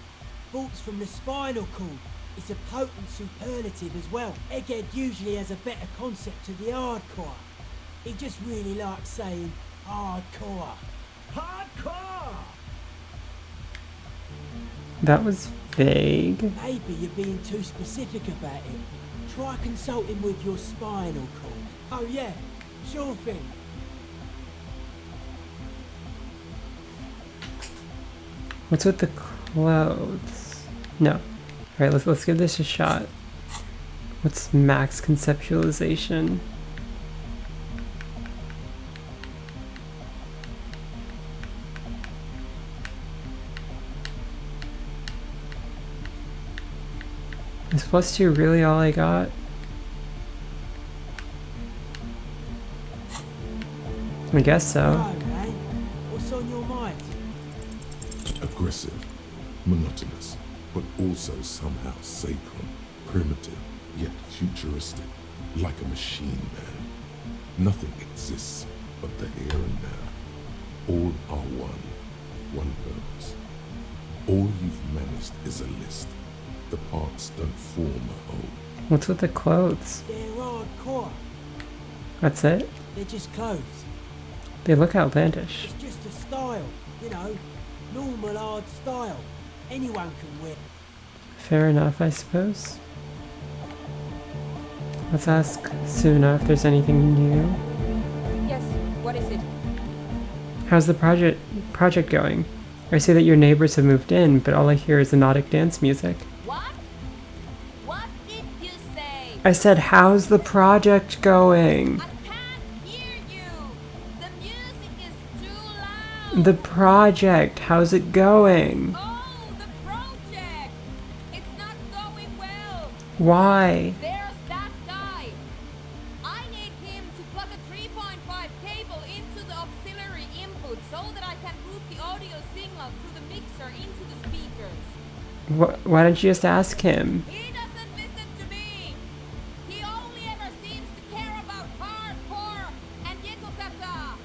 Thoughts from the spinal cord. It's a potent superlative as well. Egghead usually has a better concept of the hardcore. He just really likes saying hardcore. Hardcore! That was vague. Maybe you're being too specific about it. Try consulting with your spinal cord. Oh yeah, sure thing. What's with the clothes? No. Alright, let's give this a shot. What's max conceptualization? Is +2 really all I got? I guess so. No, man. What's on your mind? Aggressive, monotonous, but also somehow sacred, primitive, yet futuristic, like a machine, man. Nothing exists but the here and now. All are one purpose. All you've managed is a list. The parts don't form a whole. What's with the clothes? They're hardcore. That's it? They're just clothes. They look outlandish. It's just a style, you know, normal hard style. Anyone can wear. Fair enough, I suppose. Let's ask Suna if there's anything new. Yes, what is it? How's the project going? I see that your neighbors have moved in, but all I hear is hypnotic dance music. What? What did you say? I said, how's the project going? The project, how's it going? Oh, the project! It's not going well. Why? There's that guy. I need him to plug a 3.5 cable into the auxiliary input so that I can route the audio signal through the mixer into the speakers. Why don't you just ask him? He doesn't listen to me. He only ever seems to care about hardcore and Yekokata.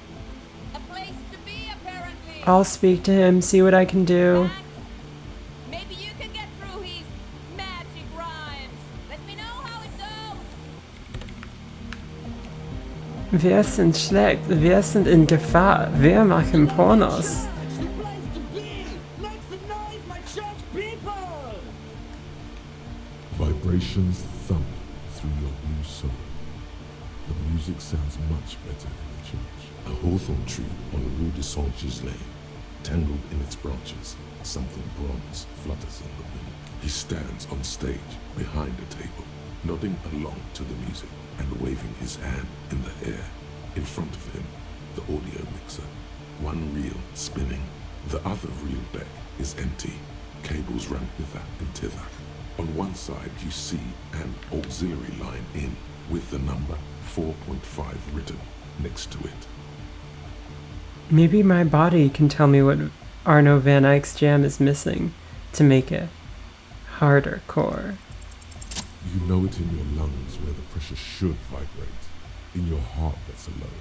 A place to be, apparently. I'll speak to him, see what I can do. Maybe you can get through his magic rhymes. Let me know how it goes. Wir sind schlecht, wir sind in Gefahr, wir machen Pornos. Vibrations thump through your blue soul. The music sounds much better in the church. A hawthorn tree on Rue de Saint-Gislain, tangled in its branches, something bronze flutters in the wind. He stands on stage behind a table, nodding along to the music and waving his hand in the air. In front of him, the audio mixer, one reel spinning. The other reel deck is empty. Cables run hither and thither. On one side, you see an auxiliary line in with the number 4.5 written next to it. Maybe my body can tell me what Arno van Eyck's jam is missing to make it harder core. You know it in your lungs where the pressure should vibrate, in your heart that's alone,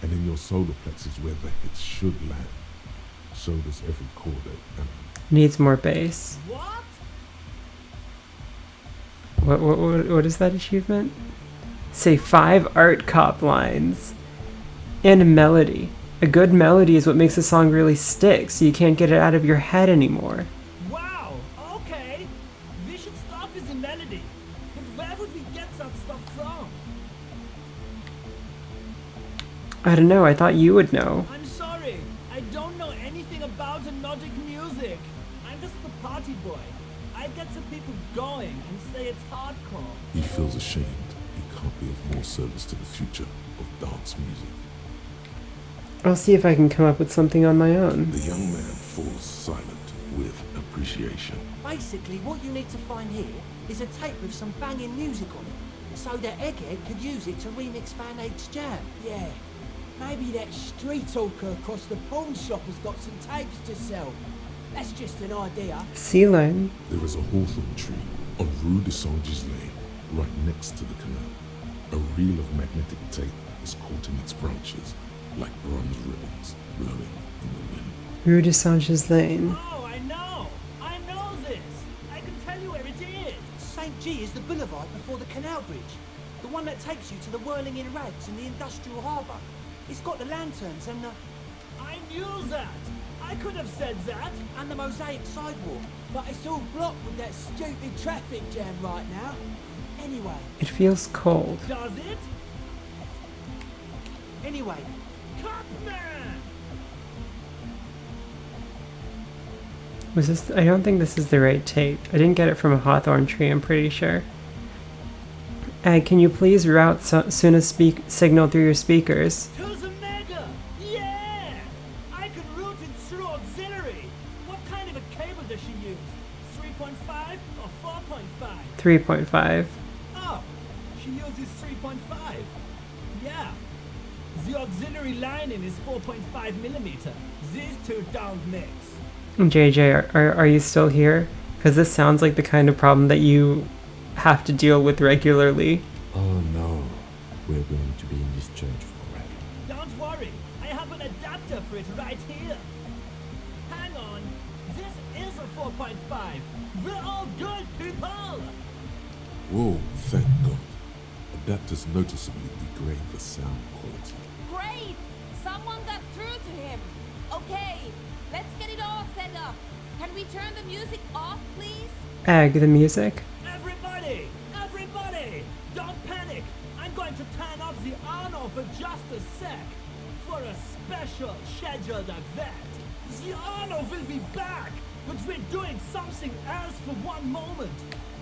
and in your solar plexus where the hits should land. So does every chord and Needs more bass. What is that achievement? Say 5 art cop lines. And a melody. A good melody is what makes a song really stick, so you can't get it out of your head anymore. Wow, okay. We should start with the melody. But where would we get that stuff from? I don't know, I thought you would know. I'm sorry. I don't know anything about hypnotic music. I'm just the party boy. I get the people going and say it's hardcore. he feels ashamed he can't be of more service to the future of dance music. I'll see if I can come up with something on my own. The young man falls silent with appreciation. Basically, what you need to find here is a tape with some banging music on it, so that Egghead could use it to remix Van Eyck's jam. Yeah, maybe that street talker across the pawn shop has got some tapes to sell. That's just an idea. Sea-line. There is a hawthorn tree on Rue de Saint-Gislain, right next to the canal. A reel of magnetic tape is caught in its branches, like bronze ribbons blowing in the wind. Rue de Saint-Gislain. Oh, I know this. I can tell you where it is. St. G is the boulevard before the canal bridge. The one that takes you to the whirling in rags and the industrial harbour. It's got the lanterns and the... I knew that. I could have said that. And the mosaic sidewalk. But it's all blocked with that stupid traffic jam right now. Anyway. It feels cold. Does it? Anyway. Cutman! Was this? I don't think this is the right tape. I didn't get it from a hawthorn tree, I'm pretty sure. Egg, can you please route Suna's signal through your speakers? To the Mega! Yeah! I can route it through auxiliary. What kind of a cable does she use? 3.5 or 4.5? 3.5. Oh, she uses 3.5. Yeah. The auxiliary lining is 4.5 millimeter. These two don't mix. JJ, are you still here? Because this sounds like the kind of problem that you have to deal with regularly. Oh no, we're going to be in this church forever. Don't worry, I have an adapter for it right here. Hang on, this is a 4.5. We're all good people. Whoa, thank God. Adapters noticeably degrade the sound quality. Great! Someone got through to him. Okay, let's get it all set up. Can we turn the music off, please? Egg, the music? Everybody! Everybody! Don't panic! I'm going to turn off the on-off for just a sec. For a special scheduled event. The on-off will be back, but we're doing something else for one moment.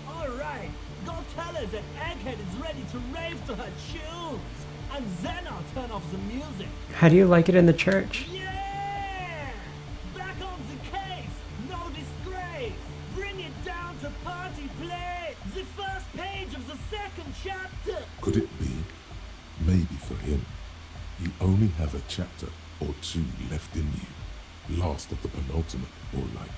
Alright, go tell her that Egghead is ready to rave to her tunes. And then I'll turn off the music. How do you like it in the church? Yeah! Back on the case! No disgrace! Bring it down to party play! The first page of the second chapter! Could it be? Maybe for him, you only have a chapter or two left in you. Last of the penultimate, or like.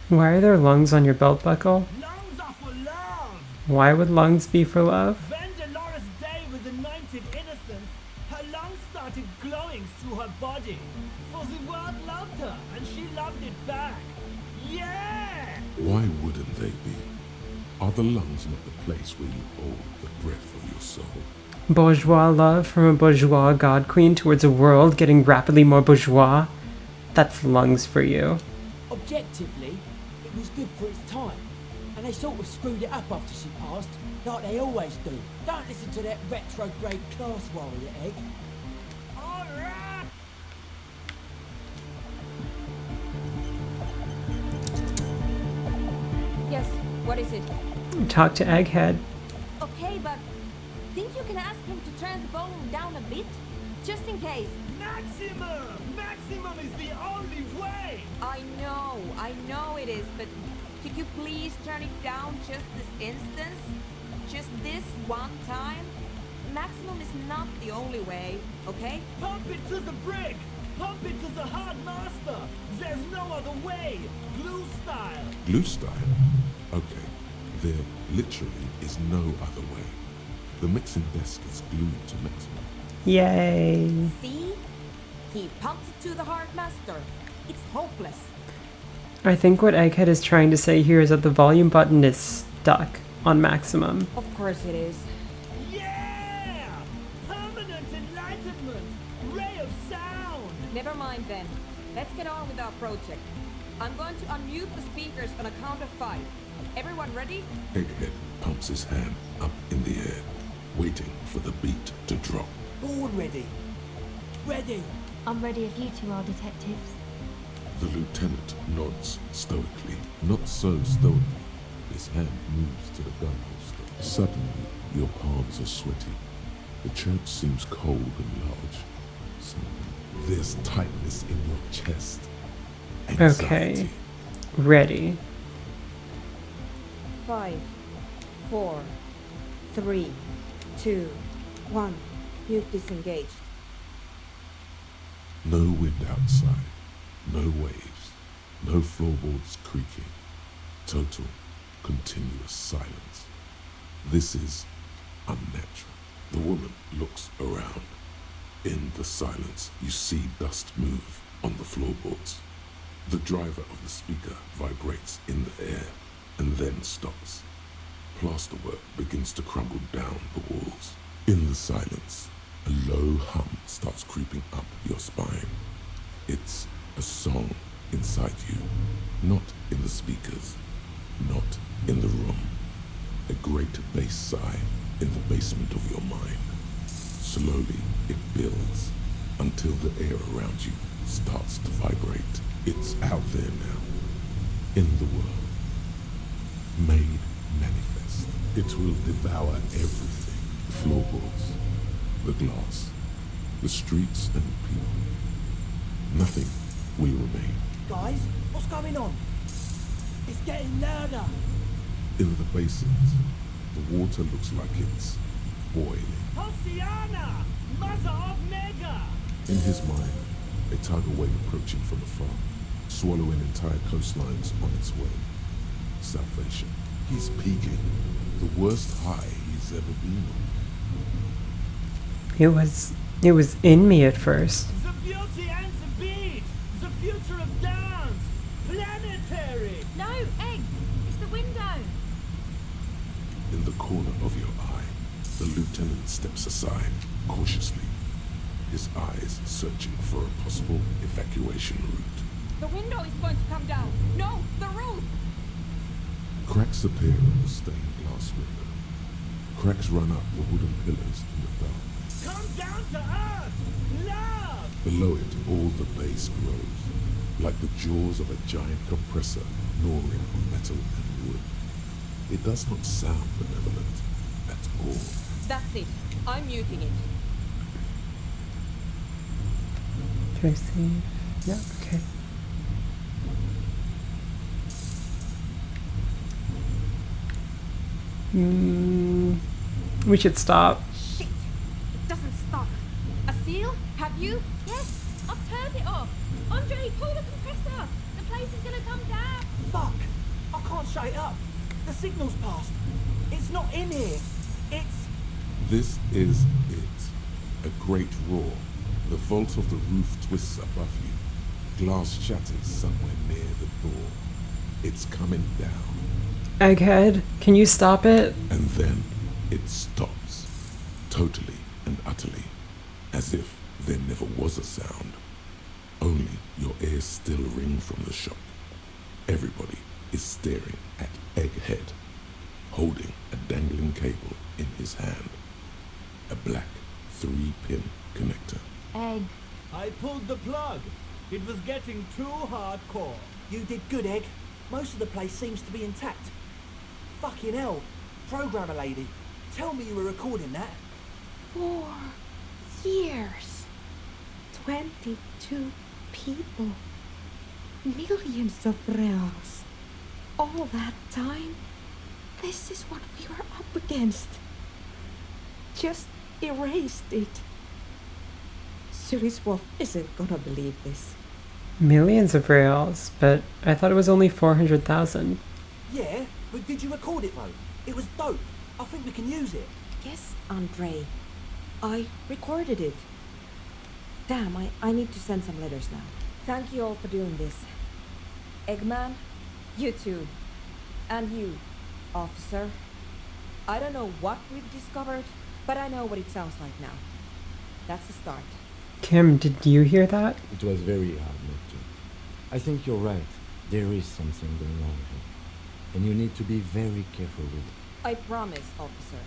Why are there lungs on your belt buckle? Lungs are for love! Why would lungs be for love? When Dolores Day was anointed innocence, her lungs started glowing through her body. For the world loved her, and she loved it back. Yeah! Why wouldn't they be? Are the lungs not the place where you hold the breath of your soul? Bourgeois love from a bourgeois god queen towards a world getting rapidly more bourgeois? That's lungs for you. Objectively, it was good for its time. And they sort of screwed it up after she passed, like they always do. Don't listen to that retrograde class warrior, Egg. Alright! Yes, what is it? Talk to Egghead. Okay, but think you can ask him to turn the volume down a bit? Just in case. Maximum! Maximum is the only way! I know it is, but could you please turn it down just this instance? Just this one time? Maximum is not the only way, okay? Pump it to the brick! Pump it to the hard master! There's no other way! Glue style! Glue style? Okay, there literally is no other way. The mixing desk is glued to maximum. Yay! See? He pumps it to the hard master. It's hopeless. I think what Egghead is trying to say here is that the volume button is stuck on maximum. Of course it is. Yeah! Permanent enlightenment! Ray of sound! Never mind then. Let's get on with our project. I'm going to unmute the speakers on a count of 5. Everyone ready? Egghead pumps his hand up in the air, waiting for the beat to drop. Born ready. Ready. I'm ready if you two are detectives. The lieutenant nods stoically, not so stoically. His hand moves to the gun holster. Suddenly, your palms are sweaty. The church seems cold and large. Suddenly, there's tightness in your chest. Anxiety. Okay. Ready. 5, 4, 3, 2, 1. Mute disengaged. No wind outside. No waves. No floorboards creaking. Total, continuous silence. This is unnatural. The woman looks around. In the silence, you see dust move on the floorboards. The driver of the speaker vibrates in the air and then stops. Plasterwork begins to crumble down the walls. In the silence, a low hum starts creeping up your spine. It's a song inside you, not in the speakers, not in the room. A great bass sigh in the basement of your mind. Slowly it builds until the air around you starts to vibrate. It's out there now, in the world, made manifest. It will devour everything. floorboards, the glass, the streets and the people. Nothing will remain. Guys, what's going on? It's getting louder. In the basement, the water looks like it's boiling. Hosiana! Mother of Mega! In his mind, a tidal wave approaching from afar, swallowing entire coastlines on its way. Salvation. He's peaking. The worst high he's ever been on. It was in me at first. The beauty and the beat! The future of dance! Planetary! No, Egg! It's the window! In the corner of your eye, the lieutenant steps aside, cautiously, his eyes searching for a possible evacuation route. The window is going to come down. No, the roof! Cracks appear in the stained glass window. Cracks run up the wooden pillars in the dark. Come down to earth! Love! Below it, all the bass grows, like the jaws of a giant compressor gnawing on metal and wood. It does not sound benevolent at all. That's it. I'm muting it. Can I see? Yeah, okay. We should stop. Shit! It doesn't stop. A seal? Have you? Yes, I've turned it off. Andre, pull the compressor. The place is gonna come down. Fuck! I can't shut it up. The signal's passed. It's not in here. It's... This is it. A great roar. The vault of the roof twists above you. Glass shatters somewhere near the door. It's coming down. Egghead, can you stop it? And then it stops. Totally and utterly. As if there never was a sound. Only your ears still ring from the shock. Everybody is staring at Egghead, holding a dangling cable in his hand. A black 3-pin connector. Egg. I pulled the plug. It was getting too hardcore. You did good, Egg. Most of the place seems to be intact. Fucking hell. Programmer lady, tell me you were recording that. 4 years. 22 people. Millions of reals. All that time, this is what we were up against. Just erased it. Suriswolf isn't gonna believe this. Millions of reals, but I thought it was only 400,000. Yeah, but did you record it though? It was dope. I think we can use it. Yes, Andre. I recorded it. Damn, I need to send some letters now. Thank you all for doing this. Eggman, you too. And you, officer. I don't know what we've discovered, but I know what it sounds like now. That's the start. Kim, did you hear that? It was very hard not to. I think you're right. There is something going on here. And you need to be very careful with it. I promise, officer.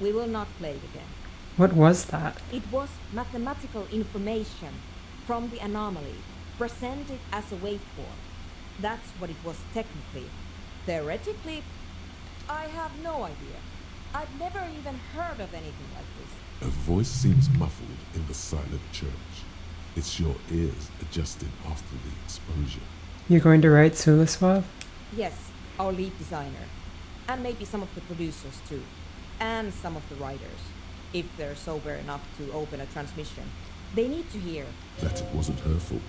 We will not play it again. What was that? It was mathematical information from the anomaly, presented as a waveform. That's what it was technically. Theoretically, I have no idea. I've never even heard of anything like this. A voice seems muffled in the silent church. It's your ears adjusting after the exposure. You're going to write Suliswov? Yes, our lead designer. And maybe some of the producers too. And some of the writers. If they're sober enough to open a transmission. They need to hear. That it wasn't her fault.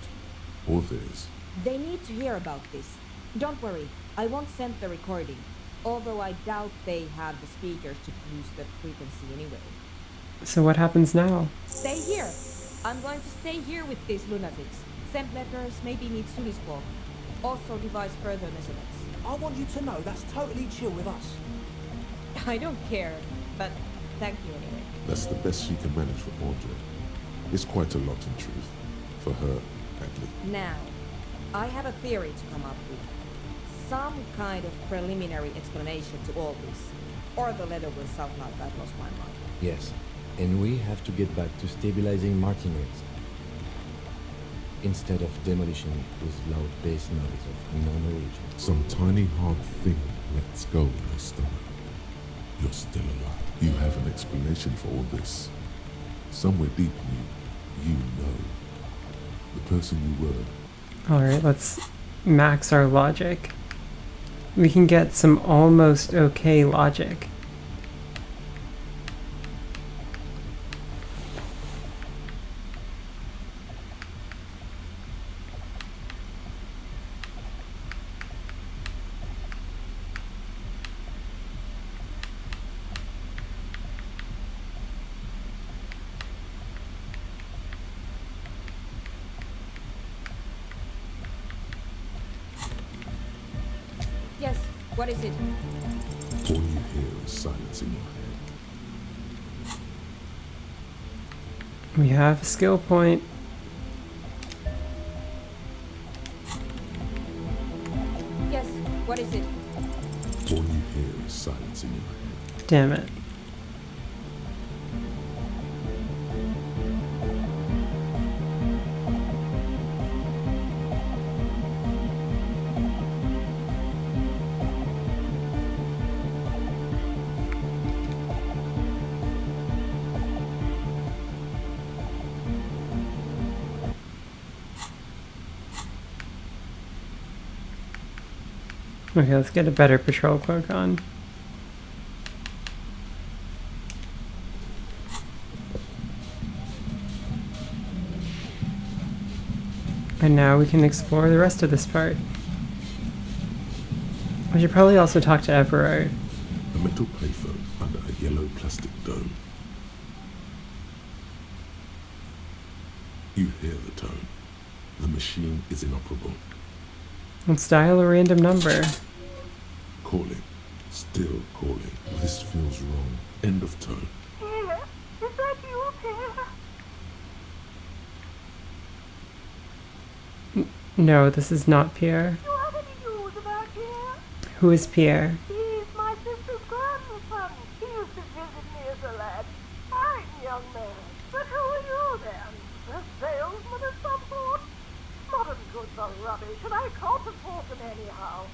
Or theirs. They need to hear about this. Don't worry, I won't send the recording. Although I doubt they have the speakers to produce the frequency anyway. So what happens now? Stay here. I'm going to stay here with these lunatics. Send letters, maybe meet Suliswolf. Also devise further measurements. I want you to know that's totally chill with us. I don't care, but thank you anyway. That's the best she can manage for Andre. It's quite a lot in truth. For her, at least. Now, I have a theory to come up with. Some kind of preliminary explanation to all this. Or the letter will sound like I've lost my mind. Yes, and we have to get back to stabilizing Martinez. Instead of demolishing it with loud bass noise of unknown origin. Some tiny hard thing lets go in her stomach. You're still alive. You have an explanation for all this. Somewhere deep in you, you know. The person you were. Alright, let's max our logic. We can get some almost okay logic. Yes, what is it? All you hear is silence in your head. We have a skill point. Yes, what is it? All you hear is silence in your head. Damn it. Okay, let's get a better patrol cloak on. And now we can explore the rest of this part. We should probably also talk to Everard. A metal payphone under a yellow plastic dome. You hear the tone. The machine is inoperable. Let's dial a random number. Calling. Still calling. This feels wrong. End of tone. Pierre, is that you, Pierre? No, this is not Pierre. Do you have any news about Pierre? Who is Pierre? He's my sister's grandson. He used to visit me as a lad. Fine young man. But who are you then? A salesman of some sort? Modern goods are rubbish, and I can't afford them anyhow.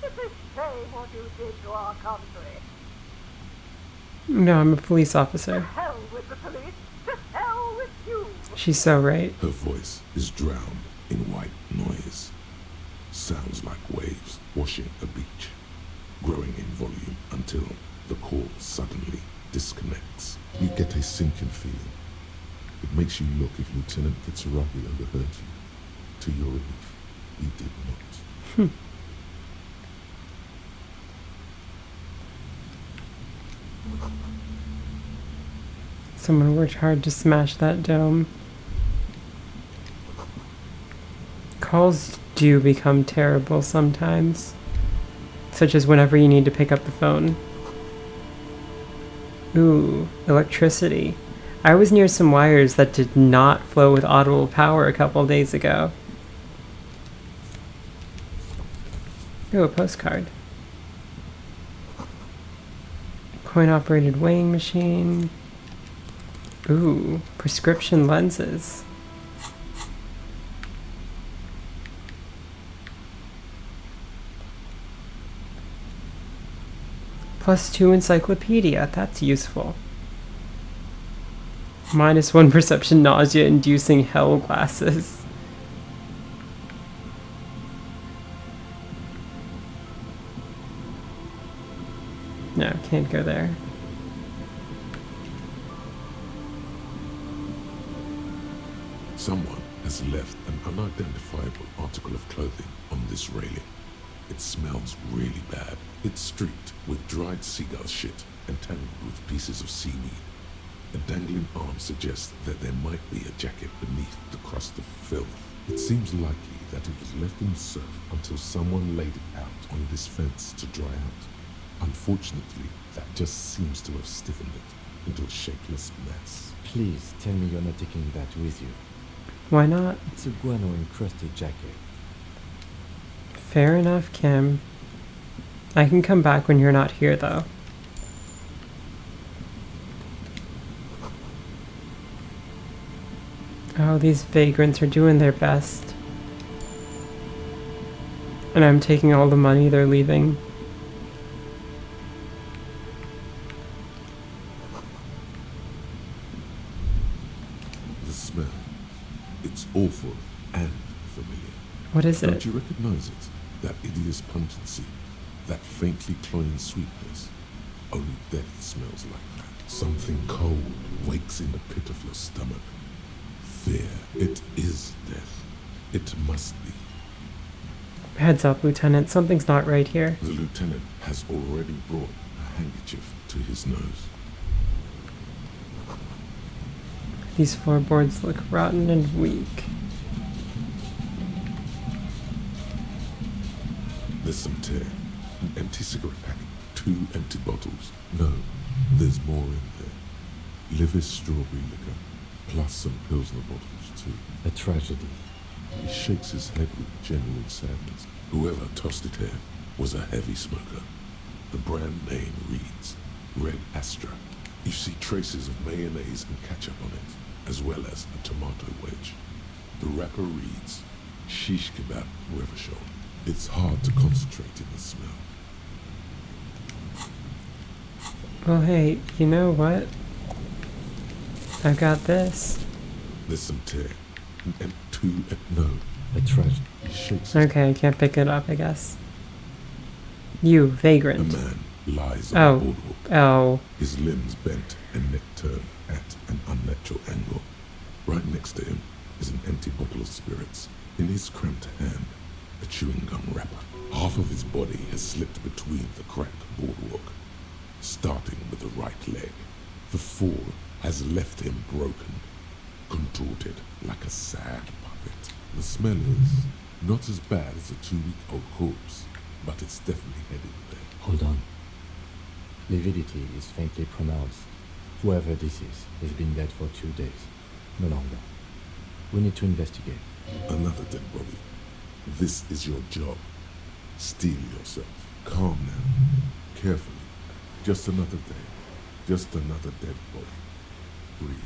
It's a shame what you did to our country. No, I'm a police To officer. hell with the police. To hell with you. She's so right. Her voice is drowned in white noise. Sounds like waves washing a beach, growing in volume until the call suddenly disconnects. You get a sinking feeling. It makes you look if Lieutenant Gitsurabi overheard you. To your relief, he did not. Someone worked hard to smash that dome. Calls do become terrible sometimes, such as whenever you need to pick up the phone. Ooh, electricity. I was near some wires that did not flow with audible power a couple days ago. Ooh, a postcard. Coin-operated weighing machine. Ooh, prescription lenses. +2 encyclopedia, that's useful. -1 perception nausea inducing hell glasses. No, can't go there. Someone has left an unidentifiable article of clothing on this railing. It smells really bad. It's streaked with dried seagull shit and tangled with pieces of seaweed. A dangling arm suggests that there might be a jacket beneath the crust of filth. It seems likely that it was left in the surf until someone laid it out on this fence to dry out. Unfortunately, that just seems to have stiffened it into a shapeless mess. Please tell me you're not taking that with you. Why not? It's a guano-encrusted jacket. Fair enough, Kim. I can come back when you're not here, though. Oh, these vagrants are doing their best. And I'm taking all the money they're leaving. awful and familiar. What is Don't it? you recognize it? That hideous pungency, that faintly cloying sweetness. Only death smells like that. Something cold wakes in the pit of your stomach. Fear. It is death. It must be. Heads up, Lieutenant. Something's not right here. The lieutenant has already brought a handkerchief to his nose. These floorboards look rotten and weak. There's some tear, an empty cigarette packet, 2 empty bottles. No, there's more in there. Livis strawberry liquor, plus some Pilsner bottles too. A tragedy. He shakes his head with genuine sadness. Whoever tossed it here was a heavy smoker. The brand name reads Red Astra. You see traces of mayonnaise and ketchup on it, as well as a tomato wedge. The wrapper reads Shish Kebab Revachol. It's hard to concentrate in the smell. Well, hey, you know what? I've got this. There's some tear. And 2, no. A tragedy. He shakes his Okay, I can't pick it up, I guess. You, vagrant. A man lies on the boardwalk. Oh. His limbs bent and neck turned at an unnatural angle. Right next to him is an empty bottle of spirits. In his cramped hand, a chewing gum wrapper. Half of his body has slipped between the cracked boardwalk, starting with the right leg. The fall has left him broken, contorted like a sad puppet. The smell is not as bad as a 2-week-old corpse, but it's definitely heading there. Hold on. Lividity is faintly pronounced. Whoever this is has been dead for 2 days. No longer. We need to investigate. Another dead body. This is your job. Steel yourself. Calm now. Carefully. Just another day. Just another dead body. Breathe.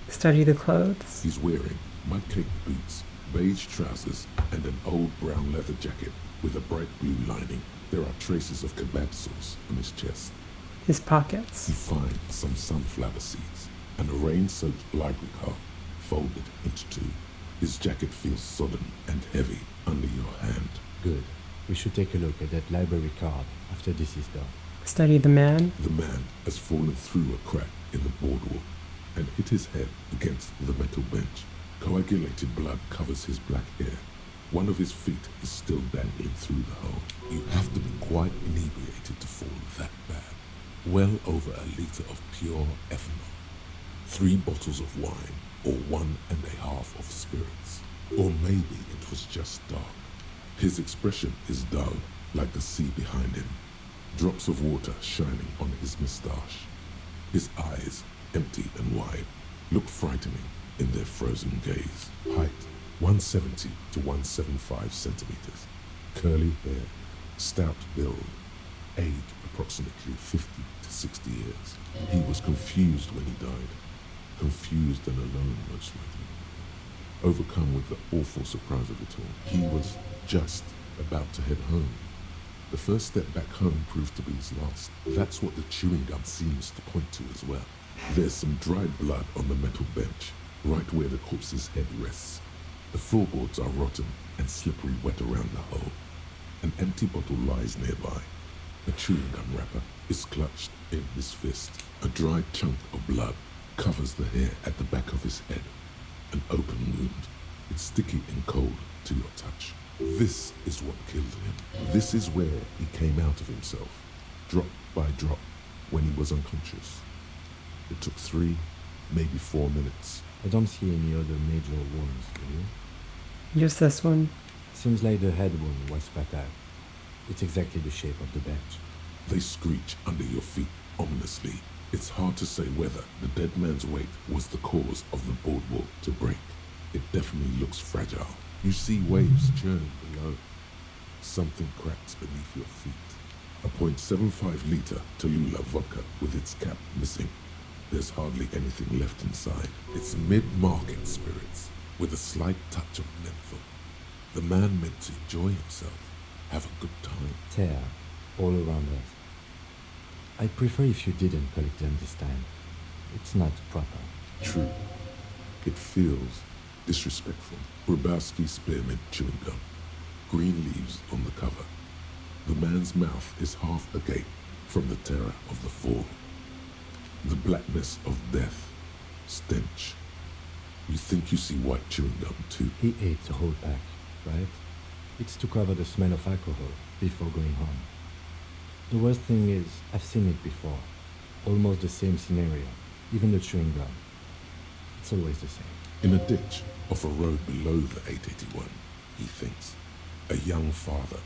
Study the clothes. He's wearing mud-caked boots, beige trousers, and an old brown leather jacket with a bright blue lining. There are traces of kebab sauce on his chest. His pockets. You find some sunflower seeds and a rain-soaked library card folded into 2. His jacket feels sodden and heavy under your hand. Good. We should take a look at that library card after this is done. Study the man. The man has fallen through a crack in the boardwalk and hit his head against the metal bench. Coagulated blood covers his black hair. One of his feet is still dangling through the hole. You have to be quite inebriated to fall that bad. Well over a litre of pure ethanol. 3 bottles of wine, or 1.5 of spirits. Or maybe it was just dark. His expression is dull, like the sea behind him. Drops of water shining on his moustache. His eyes, empty and wide, look frightening in their frozen gaze. Height, 170 to 175 centimeters. Curly hair, stout build. Age, approximately 50 to 60 years. He was confused when he died. Confused and alone, most likely. Overcome with the awful surprise of it all. He was just about to head home. The first step back home proved to be his last. That's what the chewing gum seems to point to as well. There's some dried blood on the metal bench, right where the corpse's head rests. The floorboards are rotten and slippery wet around the hole. An empty bottle lies nearby. A chewing gum wrapper is clutched in his fist. A dried chunk of blood covers the hair at the back of his head. An open wound. It's sticky and cold to your touch. This is what killed him. This is where he came out of himself, drop by drop, when he was unconscious. It took 3, maybe 4 minutes. I don't see any other major wounds, do you? Just this one. Seems like the head wound was fatal. It's exactly the shape of the bench. They screech under your feet ominously. It's hard to say whether the dead man's weight was the cause of the boardwalk to break. It definitely looks fragile. You see waves churning below. Something cracks beneath your feet. A .75 litre Tallulah vodka with its cap missing. There's hardly anything left inside. It's mid-market spirits with a slight touch of menthol. The man meant to enjoy himself, have a good time. Tear all around us. I'd prefer if you didn't collect them this time. It's not proper. True. It feels Disrespectful. Grabowski spearmint chewing gum. Green leaves on the cover. The man's mouth is half agape from the terror of the fall. The blackness of death. Stench. You think you see white chewing gum too? He ate the whole pack, right? It's to cover the smell of alcohol before going home. The worst thing is, I've seen it before. Almost the same scenario. Even the chewing gum. It's always the same. In a ditch off a road below the 881, he thinks. A young father.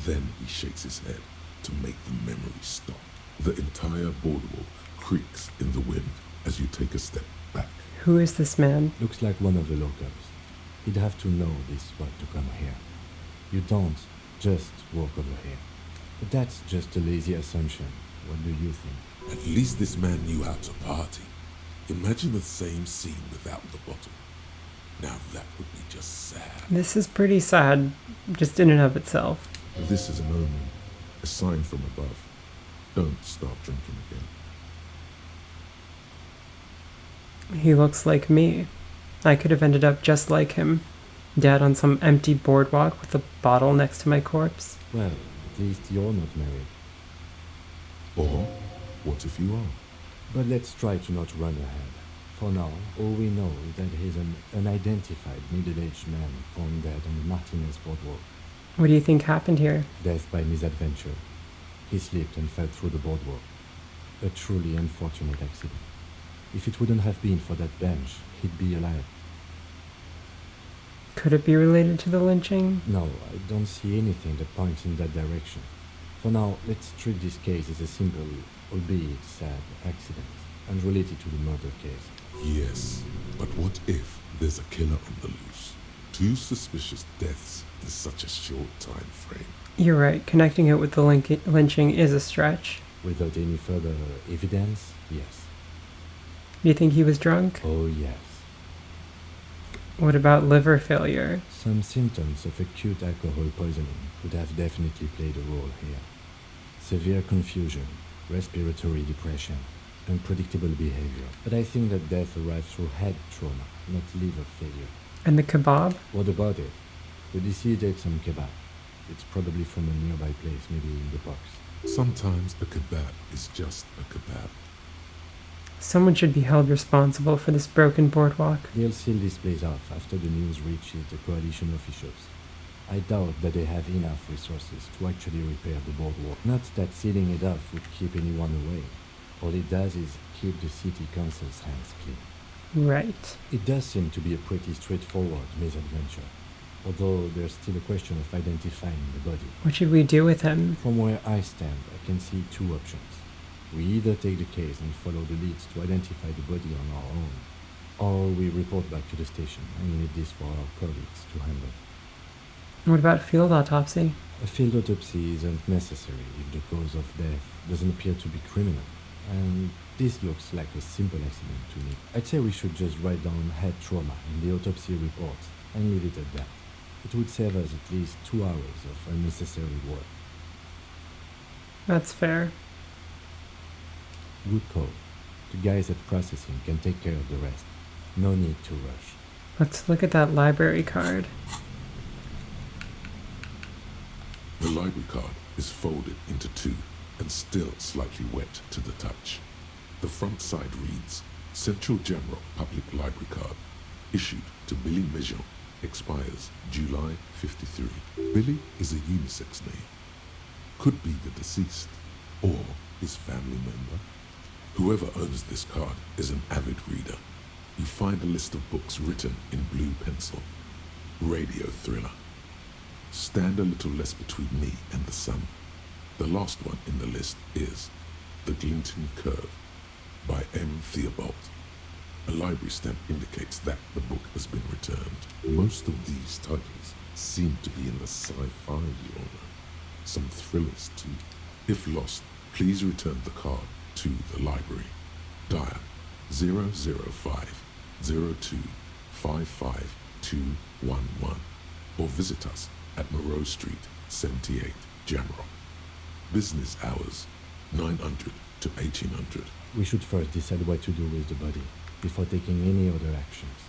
Then he shakes his head to make the memory stop. The entire boardwalk creaks in the wind as you take a step back. Who is this man? Looks like one of the locals. He'd have to know this spot to come here. You don't just walk over here. But that's just a lazy assumption. What do you think? At least this man knew how to party. Imagine the same scene without the bottle. Now that would be just sad. This is pretty sad, just in and of itself. This is an omen, a sign from above. Don't start drinking again. He looks like me. I could have ended up just like him. Dead on some empty boardwalk with a bottle next to my corpse. Well, at least you're not married. Or, what if you are? But let's try to not run ahead. For now, all we know is that he's an unidentified middle-aged man found dead on the Martinez boardwalk. What do you think happened here? Death by misadventure. He slipped and fell through the boardwalk. A truly unfortunate accident. If it wouldn't have been for that bench, he'd be alive. Could it be related to the lynching? No, I don't see anything that points in that direction. For now, let's treat this case as a simple, albeit sad, accident, unrelated to the murder case. Yes, but what if there's a killer on the loose? 2 suspicious deaths in such a short time frame. You're right, connecting it with the lynching is a stretch. Without any further evidence, yes. Do you think he was drunk? Oh, yes. What about liver failure? Some symptoms of acute alcohol poisoning could have definitely played a role here. Severe confusion, respiratory depression, unpredictable behavior. But I think that death arrived through head trauma, not liver failure. And the kebab? What about it? The deceased ate some kebab. It's probably from a nearby place, maybe in the box. Sometimes a kebab is just a kebab. Someone should be held responsible for this broken boardwalk. They'll seal this place off after the news reaches the coalition officials. I doubt that they have enough resources to actually repair the boardwalk. Not that sealing it off would keep anyone away. All it does is keep the city council's hands clean. Right. It does seem to be a pretty straightforward misadventure, although there's still a question of identifying the body. What should we do with him? From where I stand, I can see 2 options. We either take the case and follow the leads to identify the body on our own, or we report back to the station and leave this for our colleagues to handle. What about field autopsy? A field autopsy isn't necessary if the cause of death doesn't appear to be criminal, and this looks like a simple accident to me. I'd say we should just write down head trauma in the autopsy report and leave it at that. It would save us at least 2 hours of unnecessary work. That's fair. Good call. The guys at processing can take care of the rest. No need to rush. Let's look at that library card. The library card is folded into 2 and still slightly wet to the touch. The front side reads, Central Jamrock Public Library Card, issued to Billy Mejean, expires July 53. Billy is a unisex name. Could be the deceased, or his family member. Whoever owns this card is an avid reader. You find a list of books written in blue pencil. Radio thriller. Stand a little less between me and the sun. The last one in the list is The Glinting Curve by M. Theobald. A library stamp indicates that the book has been returned. Most of these titles seem to be in the sci-fi genre. Some thrillers too. If lost, please return the card to the library. Dial 005 02 55211 or visit us at Moreau Street, 78, Jamrock. Business hours 900 to 1800. We should first decide what to do with the body before taking any other actions.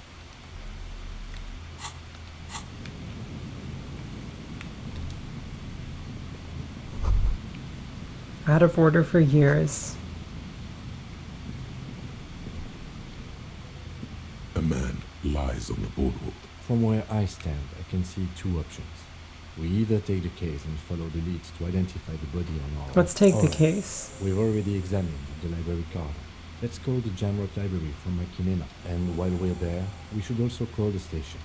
Out of order for years. A man lies on the boardwalk. From where I stand, I can see two options. We either take the case and follow the leads to identify the body on our... Let's take the case. We've already examined the library card. Let's call the Jamrock Library from Makinena. And while we're there, we should also call the station.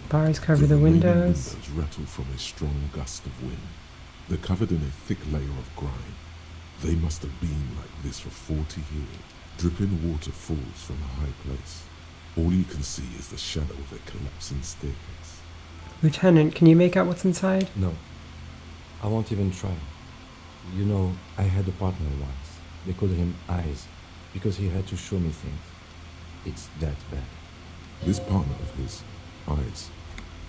Bars cover the remaining windows. windows rattle from a strong gust of wind. They're covered in a thick layer of grime. They must have been like this for 40 years. Dripping water falls from a high place. All you can see is the shadow of a collapsing staircase. Lieutenant, can you make out what's inside? No. I won't even try. You know, I had a partner once. They called him Eyes, because he had to show me things. It's that bad. This partner of his, Eyes,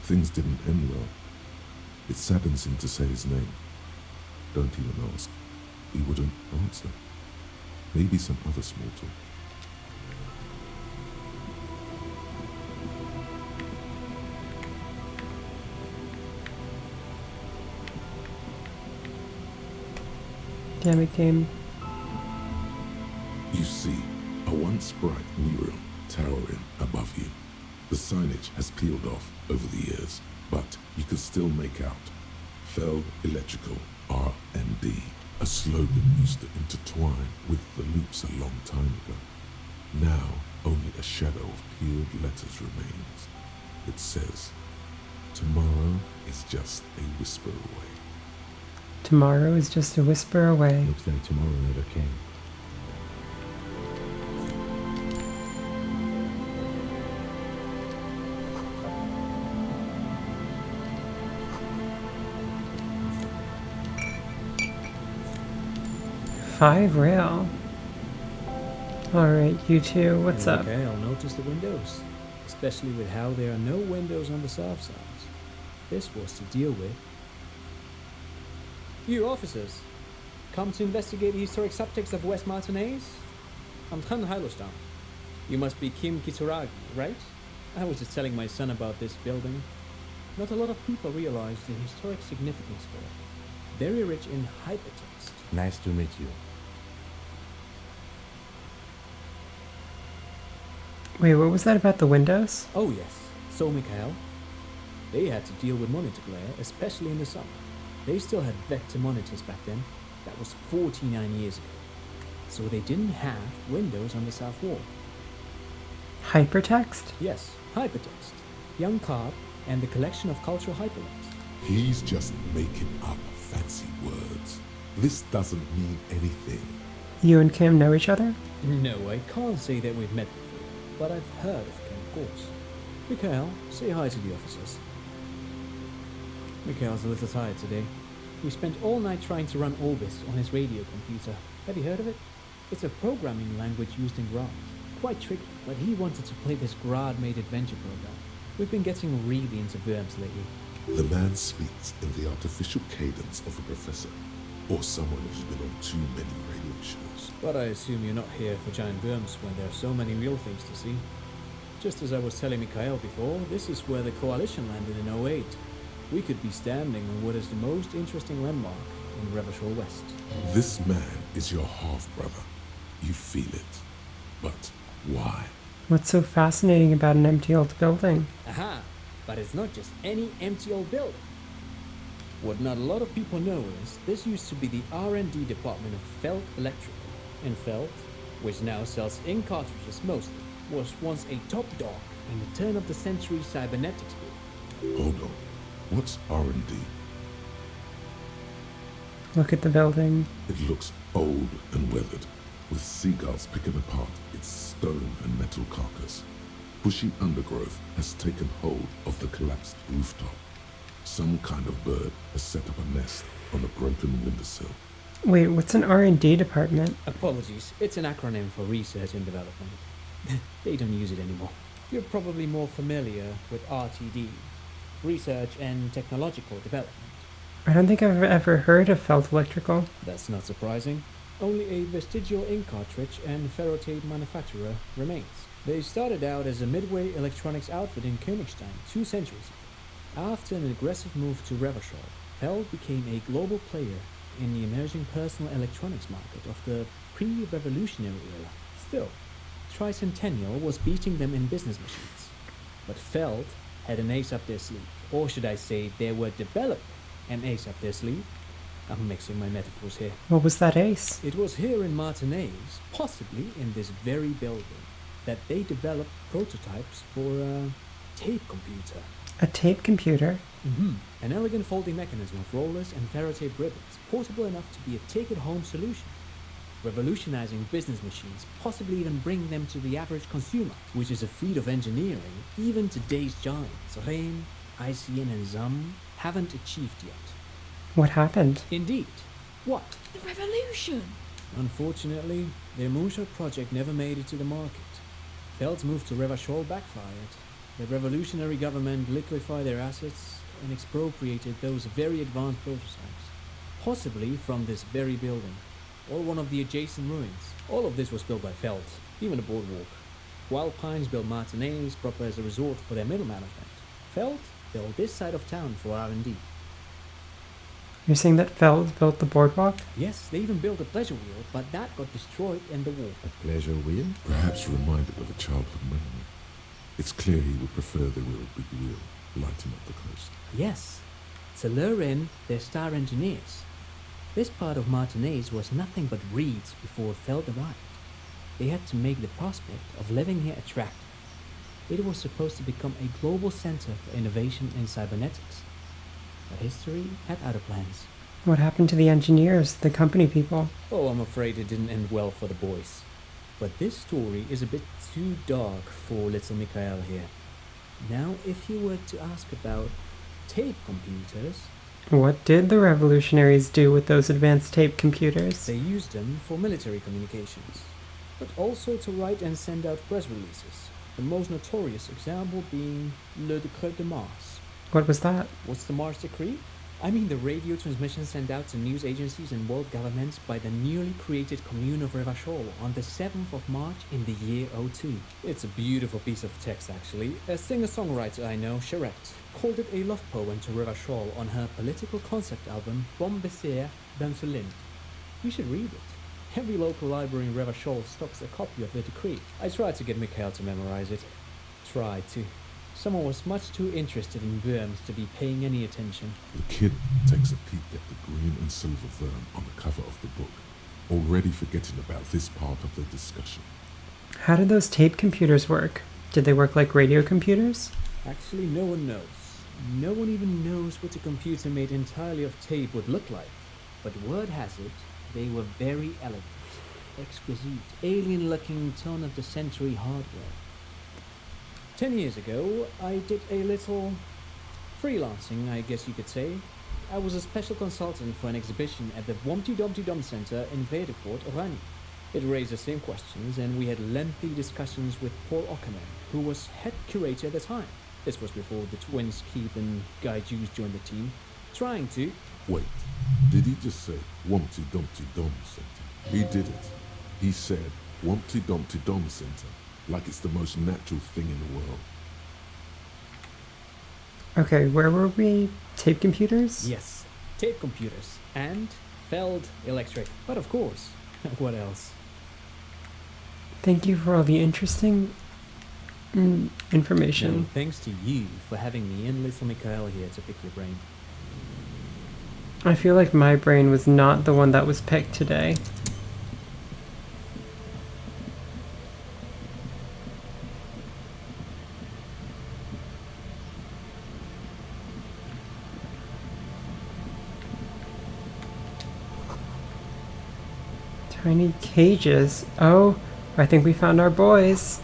things didn't end well. It saddens him to say his name. Don't even ask. He wouldn't answer. Maybe some other small talk. Damn it, game. You see, a once bright mural towering above you. The signage has peeled off over the years, but you can still make out Feld Electrical R&D, a slogan used to intertwine with the loops a long time ago. Now, only a shadow of peeled letters remains. It says, tomorrow is just a whisper away. Tomorrow is just a whisper away. Looks like tomorrow never came. Five rail. Alright, you two, what's up? Okay, I'll notice the windows, especially with how there are no windows on the south side. This was to deal with. You officers, come to investigate the historic subtext of West Martinez? I'm Khan Hailostam. You must be Kim Kituragi, right? I was just telling my son about this building. Not a lot of people realize the historic significance for it. Very rich in hypertext. Nice to meet you. Wait, what was that about the windows? Oh yes, so Mikhail. They had to deal with monitor glare, especially in the summer. They still had vector monitors back then. That was 49 years ago. So they didn't have windows on the south wall. Hypertext? Yes, hypertext. Young Cobb and the collection of cultural hyperlinks. He's just making up fancy words. This doesn't mean anything. You and Kim know each other? No, I can't say that we've met before, but I've heard of Kim, of course. Mikhail, say hi to the officers. Mikhail's a little tired today. He spent all night trying to run Orbis on his radio computer. Have you heard of it? It's a programming language used in Grad. Quite tricky, but he wanted to play this Grad-made adventure program. We've been getting really into verbs lately. The man speaks in the artificial cadence of a professor, or someone who's been on too many radio shows. But I assume you're not here for giant worms when there are so many real things to see. Just as I was telling Mikhail before, this is where the Coalition landed in '08. We could be standing on what is the most interesting landmark in Revachol West. This man is your half-brother. You feel it. But why? What's so fascinating about an empty old building? Aha! But it's not just any empty old building. What not a lot of people know is this used to be the R&D department of Feld Electrical. And Feld, which now sells ink cartridges mostly, was once a top dog in the turn-of-the-century cybernetics build. Hold on. What's R&D? Look at the building. It looks old and weathered, with seagulls picking apart its stone and metal carcass. Bushy undergrowth has taken hold of the collapsed rooftop. Some kind of bird has set up a nest on a broken windowsill. Wait, what's an R&D department? Apologies, it's an acronym for research and development. They don't use it anymore. You're probably more familiar with RTD, Research and Technological Development. I don't think I've ever heard of Felt Electrical. That's not surprising. Only a vestigial ink cartridge and ferrotape manufacturer remains. They started out as a midway electronics outfit in Königstein 2 centuries ago. After an aggressive move to Revachol, Feld became a global player in the emerging personal electronics market of the pre-revolutionary era. Still, Tricentennial was beating them in business machines. But Feld had an ace up their sleeve, or should I say they were developing an ace up their sleeve. I'm mixing my metaphors here. What was that ace? It was here in Martinez, possibly in this very building, that they developed prototypes for a tape computer. A tape computer? Mm-hmm. An elegant folding mechanism of rollers and ferrotape ribbons, portable enough to be a take-it-home solution. Revolutionizing business machines, possibly even bringing them to the average consumer, which is a feat of engineering even today's giants, Rehm, ICN and ZAM, haven't achieved yet. What happened? Indeed. What? The revolution! Unfortunately, their moonshot project never made it to the market. Feld's move to Revachol backfired. The revolutionary government liquefied their assets and expropriated those very advanced prototypes, possibly from this very building, or one of the adjacent ruins. All of this was built by Feld, even the boardwalk. Wild Pines built Martinez proper as a resort for their middle management. Feld built this side of town for R&D. You're saying that Feld built the boardwalk? Yes, they even built a pleasure wheel, but that got destroyed in the war. A pleasure wheel? Perhaps reminded of a childhood memory. It's clear he would prefer they were a big wheel, lighting up the coast. Yes, to lure in their star engineers. This part of Martinez was nothing but reeds before Feld arrived. They had to make the prospect of living here attractive. It was supposed to become a global center for innovation in cybernetics. But history had other plans. What happened to the engineers, the company people? Oh, I'm afraid it didn't end well for the boys. But this story is a bit too dark for little Mikhail here. Now, if you were to ask about tape computers... What did the revolutionaries do with those advanced tape computers? They used them for military communications, but also to write and send out press releases. The most notorious example being Le Decret de Mars. What was that? What's the Mars Decree? I mean the radio transmission sent out to news agencies and world governments by the newly created commune of Revachol on the 7th of March in the year 02. It's a beautiful piece of text actually. A singer-songwriter I know, Charette, called it a love poem to Revachol on her political concept album Bombecer d'Insuline. You should read it. Every local library in Revachol stocks a copy of the decree. I tried to get Mikhail to memorize it. Tried to. Someone was much too interested in worms to be paying any attention. The kid takes a peek at the green and silver worm on the cover of the book, already forgetting about this part of the discussion. How did those tape computers work? Did they work like radio computers? Actually, no one knows. No one even knows what a computer made entirely of tape would look like. But word has it, they were very elegant, exquisite, alien-looking turn-of-the-century hardware. 10 years ago, I did a little freelancing, I guess you could say. I was a special consultant for an exhibition at the Wompty Dumpty Dum Center in Vredefort, Oranje. It raised the same questions, and we had lengthy discussions with Paul Ockerman, who was head curator at the time. This was before the twins Keith and Guy Hughes joined the team, trying to... Wait, did he just say Wompty Dumpty Dum Center? He did it. He said Wompty Dumpty Dum Center. Like it's the most natural thing in the world. Okay, where were we? Tape computers? Yes, tape computers. And Feld Electric. But of course, what else? Thank you for all the interesting information. No, thanks to you for having me and little Mikhail here to pick your brain. I feel like my brain was not the one that was picked today. Tiny cages. Oh, I think we found our boys.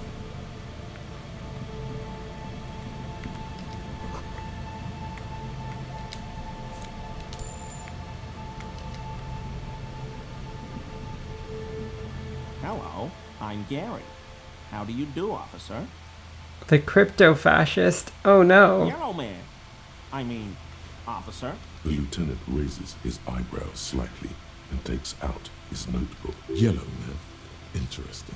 Hello, I'm Gary. How do you do, officer? The crypto-fascist. Oh no. Yellow man. I mean, officer. The lieutenant raises his eyebrows slightly and takes out his notebook. Yellow man. Interesting.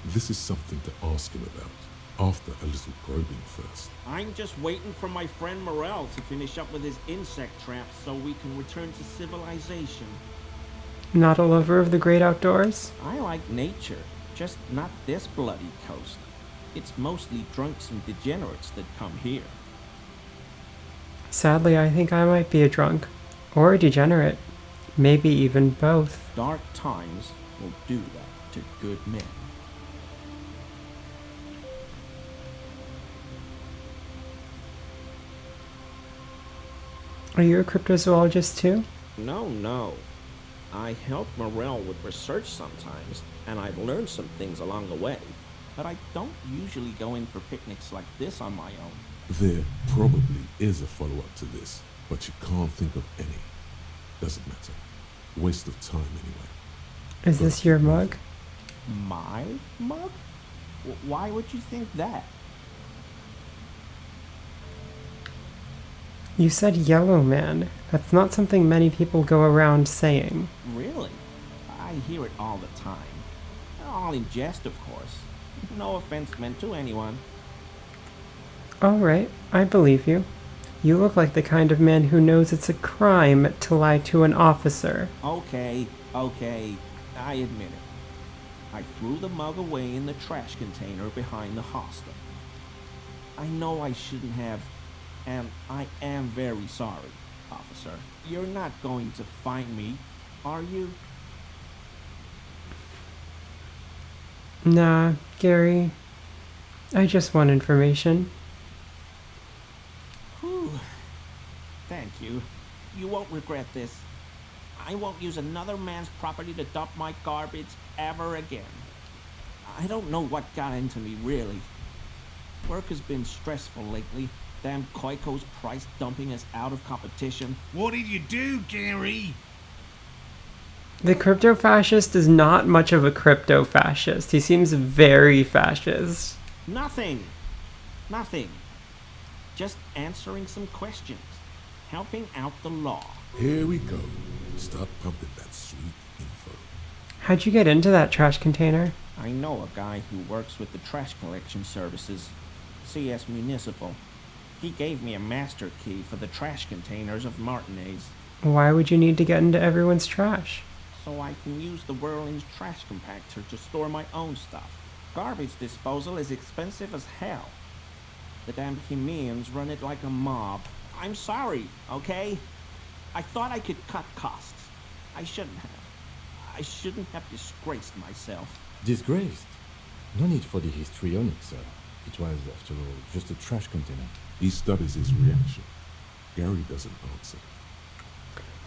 This is something to ask him about. After a little probing first. I'm just waiting for my friend Morel to finish up with his insect traps so we can return to civilization. Not a lover of the great outdoors? I like nature, just not this bloody coast. It's mostly drunks and degenerates that come here. Sadly, I think I might be a drunk. Or a degenerate. Maybe even both. Dark times will do that to good men. Are you a cryptozoologist too? No. I help Morel with research sometimes, and I've learned some things along the way. But I don't usually go in for picnics like this on my own. There probably is a follow-up to this, but you can't think of any. Doesn't matter. Waste of time anyway. Is this your mug? My mug? Why would you think that? You said yellow man. That's not something many people go around saying. Really? I hear it all the time. All in jest, of course. No offense meant to anyone. Alright, I believe you. You look like the kind of man who knows it's a crime to lie to an officer. Okay, I admit it. I threw the mug away in the trash container behind the hostel. I know I shouldn't have, and I am very sorry, officer. You're not going to find me, are you? Nah, Gary. I just want information. Whew. Thank you. You won't regret this. I won't use another man's property to dump my garbage ever again. I don't know what got into me, really. Work has been stressful lately. Damn Koiko's price dumping us out of competition. What did you do, Gary? The crypto-fascist is not much of a crypto-fascist. He seems very fascist. Nothing. Just answering some questions. Helping out the law. Here we go. Start pumping that sweet info. How'd you get into that trash container? I know a guy who works with the trash collection services. CS Municipal. He gave me a master key for the trash containers of Martinez. Why would you need to get into everyone's trash? So I can use the Whirling's trash compactor to store my own stuff. Garbage disposal is expensive as hell. The damn Chimeans run it like a mob. I'm sorry, okay? I thought I could cut costs. I shouldn't have. I shouldn't have disgraced myself. Disgraced? No need for the history on it, sir. It was, after all, just a trash container. He studies his reaction. Gary doesn't answer.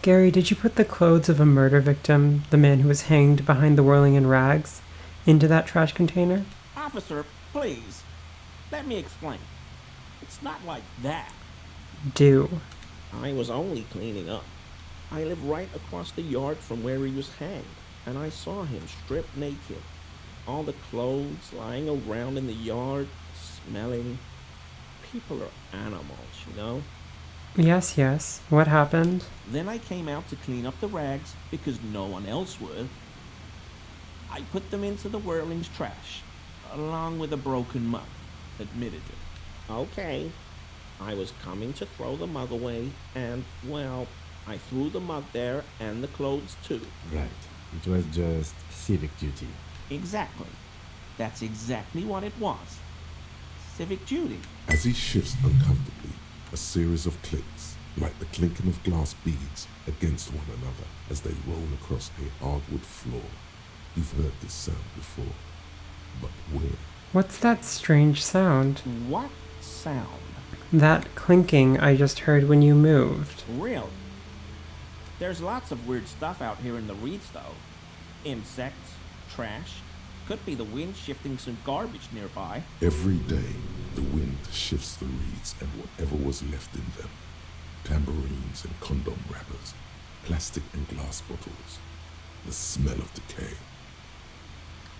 Gary, did you put the clothes of a murder victim, the man who was hanged behind the whirling in rags, into that trash container? Officer, please. Let me explain. It's not like that. Do. I was only cleaning up. I live right across the yard from where he was hanged, and I saw him stripped naked. All the clothes lying around in the yard, smelling. People are animals, you know? Yes. What happened? Then I came out to clean up the rags because no one else would. I put them into the Whirling's trash, along with a broken mug, admittedly. Okay, I was coming to throw the mug away, and, well, I threw the mug there and the clothes too. Right. It was just civic duty. Exactly. That's exactly what it was. Civic duty. As he shifts uncomfortably, a series of clicks, like the clinking of glass beads, against one another as they roll across a hardwood floor. You've heard this sound before, but where? What's that strange sound? What sound? That clinking I just heard when you moved. Really? There's lots of weird stuff out here in the reeds, though. Insects, trash. Could be the wind shifting some garbage nearby. Every day, the wind shifts the reeds and whatever was left in them. Tambourines and condom wrappers, plastic and glass bottles. The smell of decay.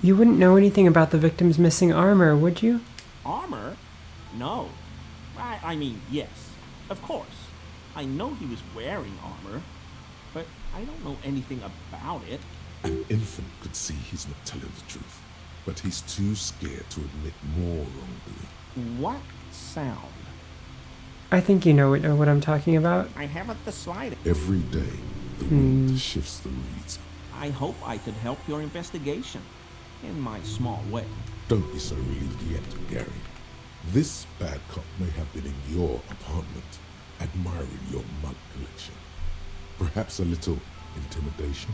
You wouldn't know anything about the victim's missing armor, would you? Armor? No. I mean, yes. Of course. I know he was wearing armor, but I don't know anything about it. An infant could see he's not telling the truth, but he's too scared to admit more wrongdoing. What sound? I think you know what I'm talking about. I haven't the slightest. Every day, the wind shifts the reeds. I hope I could help your investigation, in my small way. Don't be so relieved yet, Gary. This bad cop may have been in your apartment, admiring your mug collection. Perhaps a little intimidation?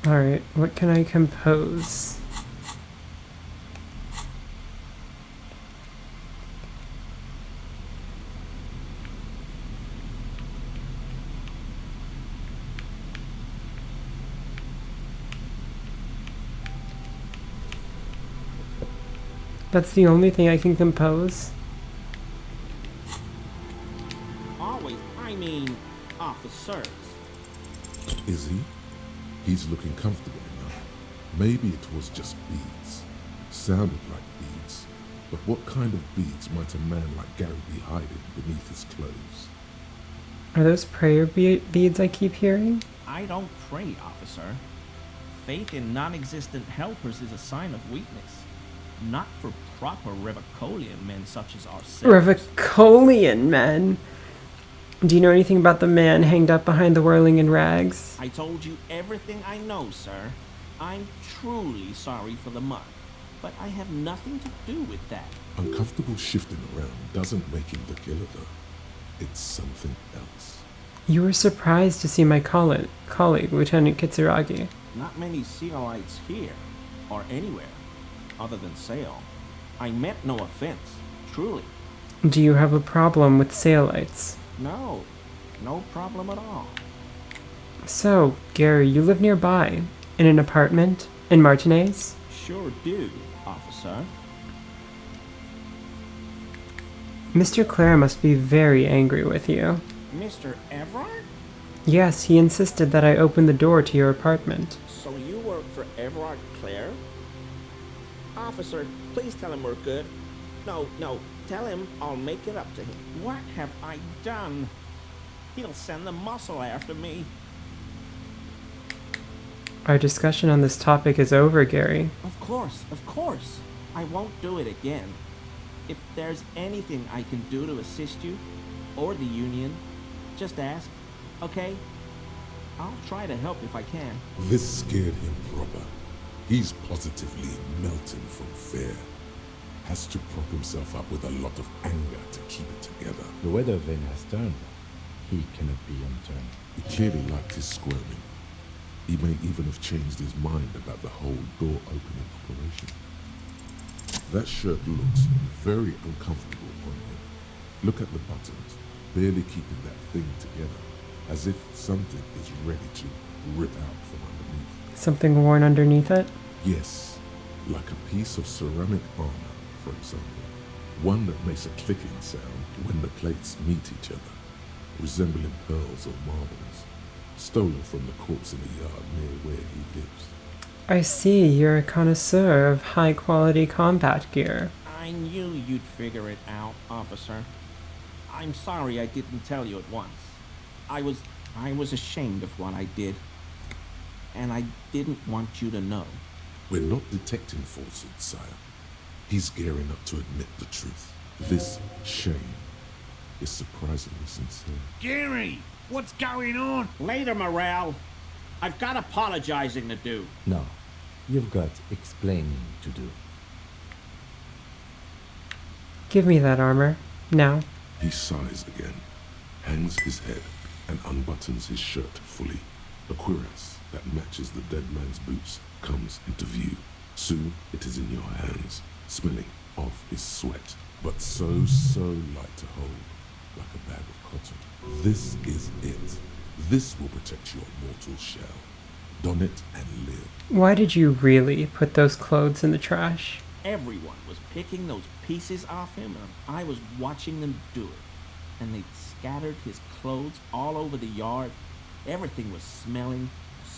Alright, what can I compose? That's the only thing I can compose. Always, I mean, officers. Is he? He's looking comfortable enough. Maybe it was just beads. Sounded like beads. But what kind of beads might a man like Gary be hiding beneath his clothes? Are those prayer beads I keep hearing? I don't pray, officer. Faith in non-existent helpers is a sign of weakness. Not for proper Revicolian men such as ourselves. Revicolian men? Do you know anything about the man hanged up behind the whirling in rags? I told you everything I know, sir. I'm truly sorry for the mud, but I have nothing to do with that. Uncomfortable shifting around doesn't make him the killer, though. It's something else. You were surprised to see my colleague, Lieutenant Kitsuragi. Not many Sealites here, or anywhere, other than Sale. I meant no offense, truly. Do you have a problem with Sealites? No problem at all. So, Gary, you live nearby, in an apartment, in Martinez? Sure do, officer. Mr. Clare must be very angry with you. Mr. Everard? Yes, he insisted that I open the door to your apartment. So you work for Everard Clare? Officer, please tell him we're good. No, tell him I'll make it up to him. What have I done? He'll send the muscle after me. Our discussion on this topic is over, Gary. Of course. I won't do it again. If there's anything I can do to assist you, or the Union, just ask, okay? I'll try to help if I can. This scared him proper. He's positively melting from fear. Has to prop himself up with a lot of anger to keep it together. The weather vane has turned. He cannot be unturned. He clearly liked his squirming. He may even have changed his mind about the whole door-opening operation. That shirt looks very uncomfortable on him. Look at the buttons, barely keeping that thing together, as if something is ready to rip out from underneath. Something worn underneath it? Yes, like a piece of ceramic armor, for example. One that makes a clicking sound when the plates meet each other, resembling pearls or marbles, stolen from the corpse in the yard near where he lives. I see you're a connoisseur of high-quality combat gear. I knew you'd figure it out, officer. I'm sorry I didn't tell you at once. I was ashamed of what I did. And I didn't want you to know. We're not detecting falsehood, sire. He's gearing up to admit the truth. This shame is surprisingly sincere. Gary, what's going on? Later, Morale. I've got apologizing to do. No, you've got explaining to do. Give me that armor, now. He sighs again, hangs his head, and unbuttons his shirt fully. A cuirass that matches the dead man's boots comes into view. Soon it is in your hands, smelling of his sweat, but so light to hold, like a bag of cotton. This is it. This will protect your mortal shell. Don it and live. Why did you really put those clothes in the trash? Everyone was picking those pieces off him, and I was watching them do it. And they scattered his clothes all over the yard. Everything was smelling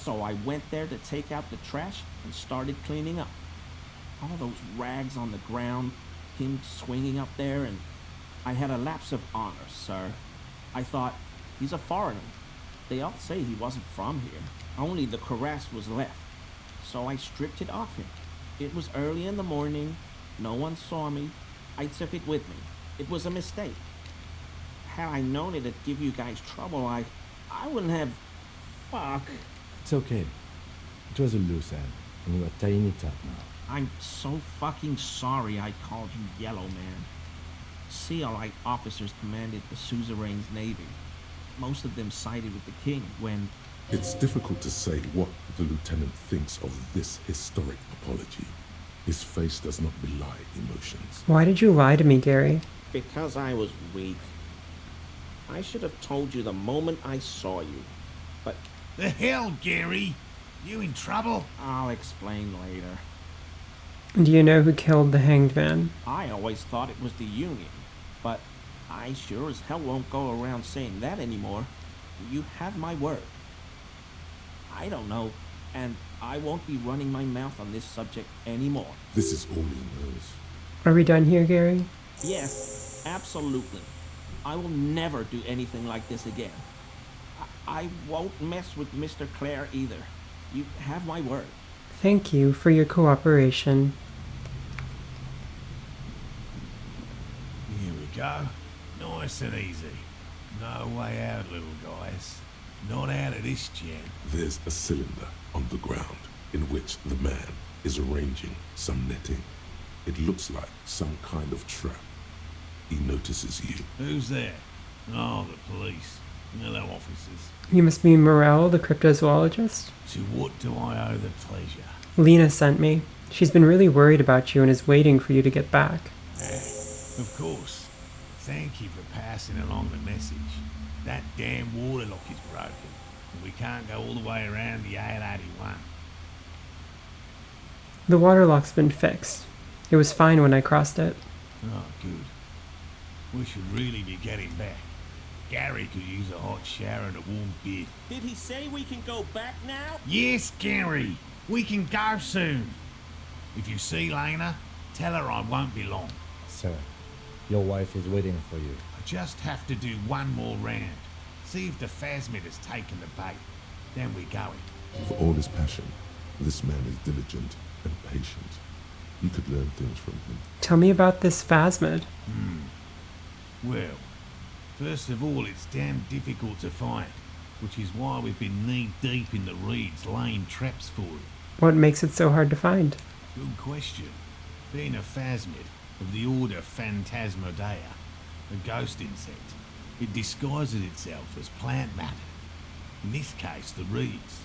So I went there to take out the trash and started cleaning up. All those rags on the ground, him swinging up there, and I had a lapse of honor, sir. I thought, he's a foreigner. They all say he wasn't from here. Only the cuirass was left. So I stripped it off him. It was early in the morning. No one saw me. I took it with me. It was a mistake. Had I known it'd give you guys trouble, I wouldn't have... Fuck. It's okay. It was a loose end, and we're tying it up now. I'm so fucking sorry I called you Yellow Man. CLI officers commanded the suzerain's navy. Most of them sided with the king when... It's difficult to say what the lieutenant thinks of this historic apology. His face does not belie emotions. Why did you lie to me, Gary? Because I was weak. I should have told you the moment I saw you. But... The hell, Gary? You in trouble? I'll explain later. Do you know who killed the hanged man? I always thought it was the Union, but I sure as hell won't go around saying that anymore. You have my word. I don't know, and I won't be running my mouth on this subject anymore. This is all he knows. Are we done here, Gary? Yes, absolutely. I will never do anything like this again. I won't mess with Mr. Clare either. You have my word. Thank you for your cooperation. Here we go. Nice and easy. No way out, little guys. Not out of this jam. There's a cylinder on the ground in which the man is arranging some netting. It looks like some kind of trap. He notices you. Who's there? Oh, the police. Hello, officers. You must be Morel, the cryptozoologist? To what do I owe the pleasure? Lena sent me. She's been really worried about you and is waiting for you to get back. Of course. Thank you for passing along the message. That damn waterlock is broken, and we can't go all the way around the 881. The waterlock's been fixed. It was fine when I crossed it. Oh, good. We should really be getting back. Gary could use a hot shower and a warm bed. Did he say we can go back now? Yes, Gary. We can go soon. If you see Lena, tell her I won't be long. Sir, your wife is waiting for you. I just have to do one more round. See if the phasmid has taken the bait. Then we're going. For all his passion, this man is diligent and patient. You could learn things from him. Tell me about this phasmid. Well, first of all, it's damn difficult to find, which is why we've been knee-deep in the reeds laying traps for it. What makes it so hard to find? Good question. Being a phasmid of the order Phantasmodea, a ghost insect, it disguises itself as plant matter. In this case, the reeds.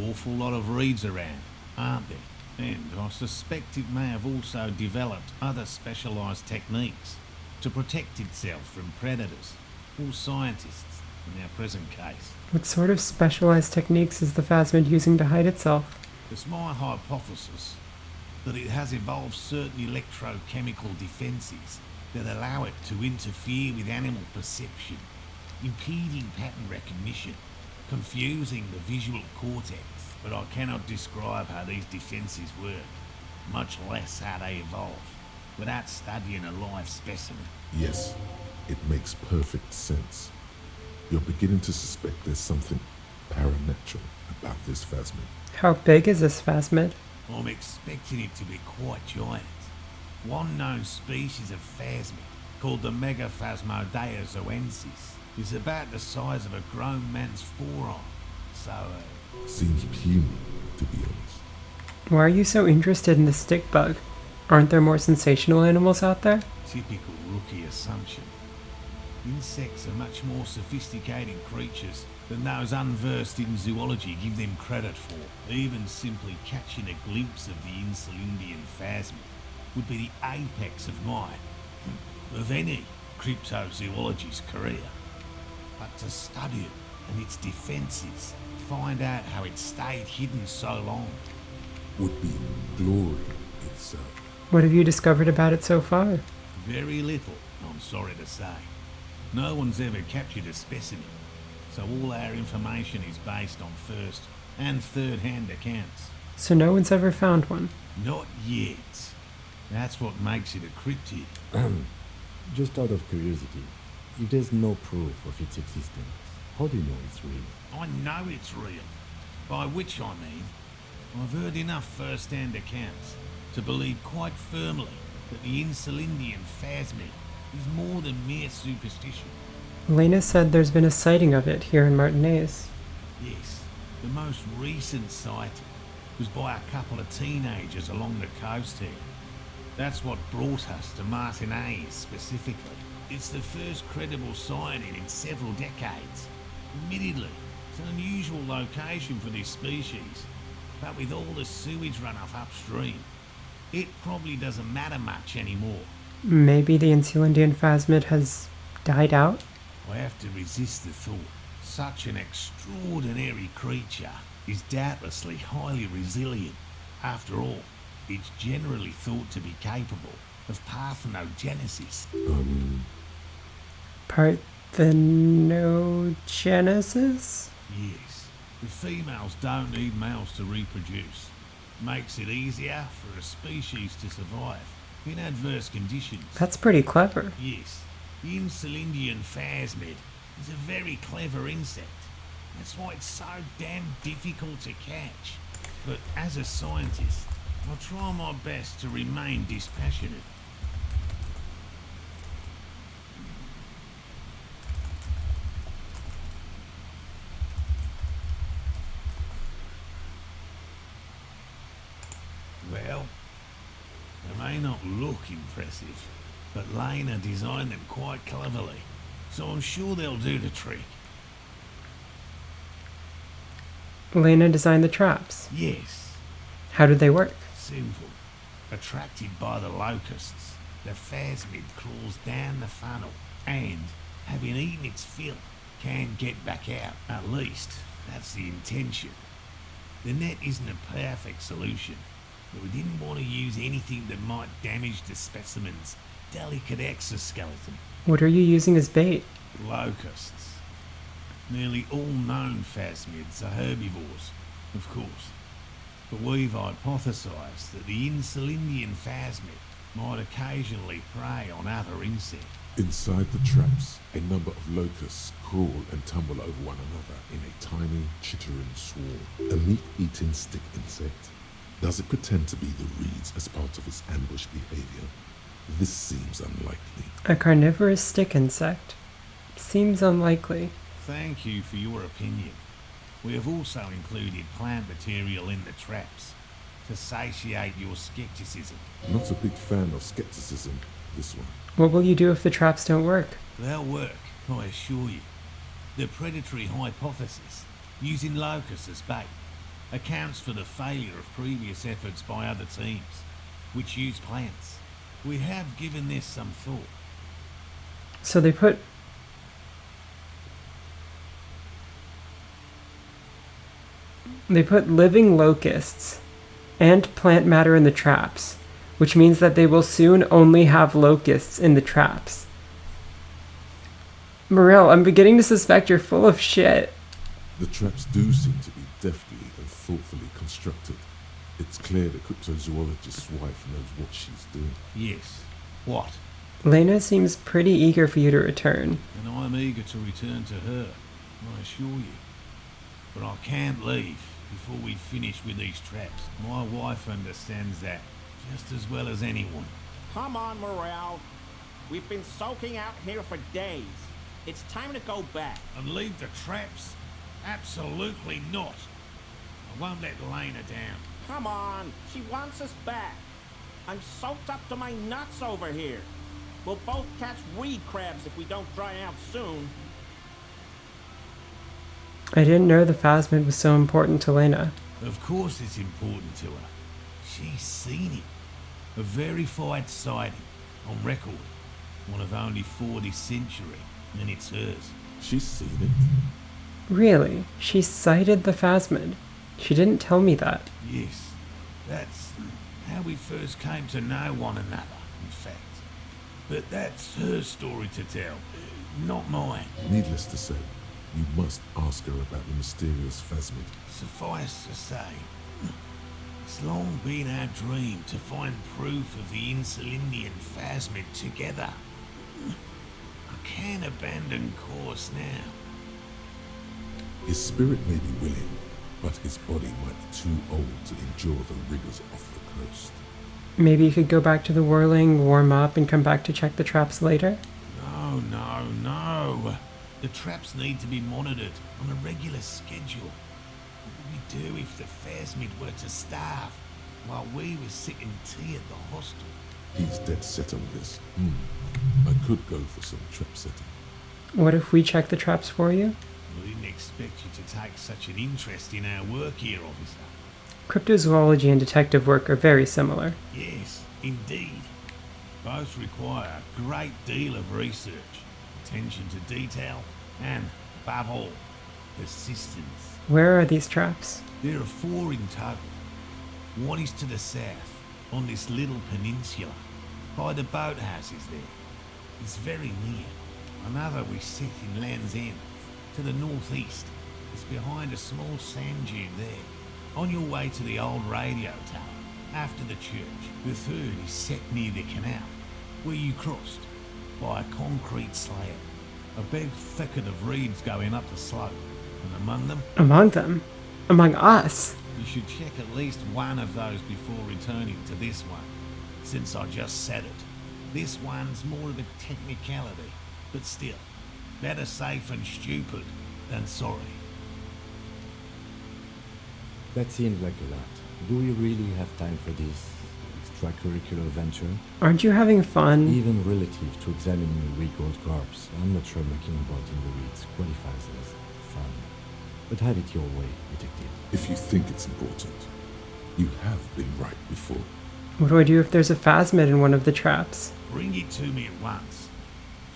Awful lot of reeds around, aren't there? And I suspect it may have also developed other specialised techniques to protect itself from predators or scientists in our present case. What sort of specialized techniques is the phasmid using to hide itself? It's my hypothesis that it has evolved certain electrochemical defences that allow it to interfere with animal perception, impeding pattern recognition, confusing the visual cortex. But I cannot describe how these defences work, much less how they evolve, without studying a live specimen. Yes, it makes perfect sense. You're beginning to suspect there's something paranatural about this phasmid. How big is this phasmid? I'm expecting it to be quite giant. One known species of phasmid, called the Megaphasmodea zoensis, is about the size of a grown man's forearm. So, Seems puny, to be honest. Why are you so interested in the stick bug? Aren't there more sensational animals out there? Typical rookie assumption. Insects are much more sophisticated creatures than those unversed in zoology give them credit for. Even simply catching a glimpse of the Insulindian phasmid would be the apex of mine, of any cryptozoologist's career. But to study it and its defences, find out how it stayed hidden so long, would be glory itself. What have you discovered about it so far? Very little, I'm sorry to say. No one's ever captured a specimen, so all our information is based on first and third-hand accounts. So no one's ever found one. Not yet. That's what makes it a cryptid. Just out of curiosity, if there's no proof of its existence, how do you know it's real? I know it's real. By which I mean, I've heard enough first-hand accounts to believe quite firmly that the Insulindian phasmid is more than mere superstition. Lena said there's been a sighting of it here in Martinez. Yes, the most recent sighting was by a couple of teenagers along the coast here. That's what brought us to Martinez specifically. It's the first credible sighting in several decades. Admittedly, it's an unusual location for this species, but with all the sewage runoff upstream, it probably doesn't matter much anymore. Maybe the Insulindian phasmid has died out? I have to resist the thought. Such an extraordinary creature is doubtlessly highly resilient. After all, it's generally thought to be capable of parthenogenesis. Parthenogenesis? Yes. The females don't need males to reproduce. Makes it easier for a species to survive in adverse conditions. That's pretty clever. Yes. The Insulindian phasmid is a very clever insect. That's why it's so damn difficult to catch. But as a scientist, I'll try my best to remain dispassionate. Well, they may not look impressive, but Lena designed them quite cleverly, so I'm sure they'll do the trick. Lena designed the traps. Yes. How did they work? Simple. Attracted by the locusts, the phasmid crawls down the funnel and, having eaten its fill, can get back out. At least, that's the intention. The net isn't a perfect solution, but we didn't want to use anything that might damage the specimen's delicate exoskeleton. What are you using as bait? Locusts. Nearly all known phasmids are herbivores, of course. But we've hypothesized that the Insulindian phasmid might occasionally prey on other insects. Inside the traps, a number of locusts crawl and tumble over one another in a tiny, chittering swarm. A meat-eating stick insect. Does it pretend to be the reeds as part of its ambush behavior? This seems unlikely. A carnivorous stick insect. Seems unlikely. Thank you for your opinion. We have also included plant material in the traps to satiate your skepticism. Not a big fan of skepticism, this one. What will you do if the traps don't work? They'll work, I assure you. The predatory hypothesis, using locusts as bait, accounts for the failure of previous efforts by other teams, which use plants. We have given this some thought. So they put living locusts and plant matter in the traps, which means that they will soon only have locusts in the traps. Morel, I'm beginning to suspect you're full of shit. The traps do seem to be deftly and thoughtfully constructed. It's clear the cryptozoologist's wife knows what she's doing. Yes. What? Lena seems pretty eager for you to return. And I'm eager to return to her, I assure you. But I can't leave before we finish with these traps. My wife understands that just as well as anyone. Come on, Morale. We've been soaking out here for days. It's time to go back. And leave the traps? Absolutely not. I won't let Lena down. Come on, she wants us back. I'm soaked up to my nuts over here. We'll both catch reed crabs if we don't dry out soon. I didn't know the phasmid was so important to Lena. Of course it's important to her. She's seen it. A verified sighting, on record. One of only 4 this century, and it's hers. She's seen it. Really? She sighted the phasmid. She didn't tell me that. Yes. That's how we first came to know one another, in fact. But that's her story to tell, not mine. Needless to say, You must ask her about the mysterious phasmid. Suffice to say, it's long been our dream to find proof of the Insulindian phasmid together. I can't abandon course now. His spirit may be willing, but his body might be too old to endure the rigors of the coast. Maybe you could go back to the whirling, warm up, and come back to check the traps later? No. The traps need to be monitored on a regular schedule. What would we do if the phasmid were to starve while we were sipping tea at the hostel? He's dead set on this. I could go for some trap setting. What if we check the traps for you? I didn't expect you to take such an interest in our work here, officer. Cryptozoology and detective work are very similar. Yes, indeed. Both require a great deal of research, attention to detail, and, above all, persistence. Where are these traps? There are 4 in total. One is to the south, on this little peninsula, by the boathouses there. It's very near. Another we set in Land's End, to the northeast. It's behind a small sand dune there, on your way to the old radio tower, after the church. The third is set near the canal, where you crossed, by a concrete slab. A big thicket of reeds going up the slope, and among them... Among them? Among us? You should check at least one of those before returning to this one, since I just said it. This one's more of a technicality, but still, better safe and stupid than sorry. That seems like a lot. Do we really have time for this extracurricular venture? Aren't you having fun? Even relative to examining a weak old corpse, I'm not sure making about in the reeds qualifies as fun. But have it your way, detective. If you think it's important, you have been right before. What do I do if there's a phasmid in one of the traps? Bring it to me at once.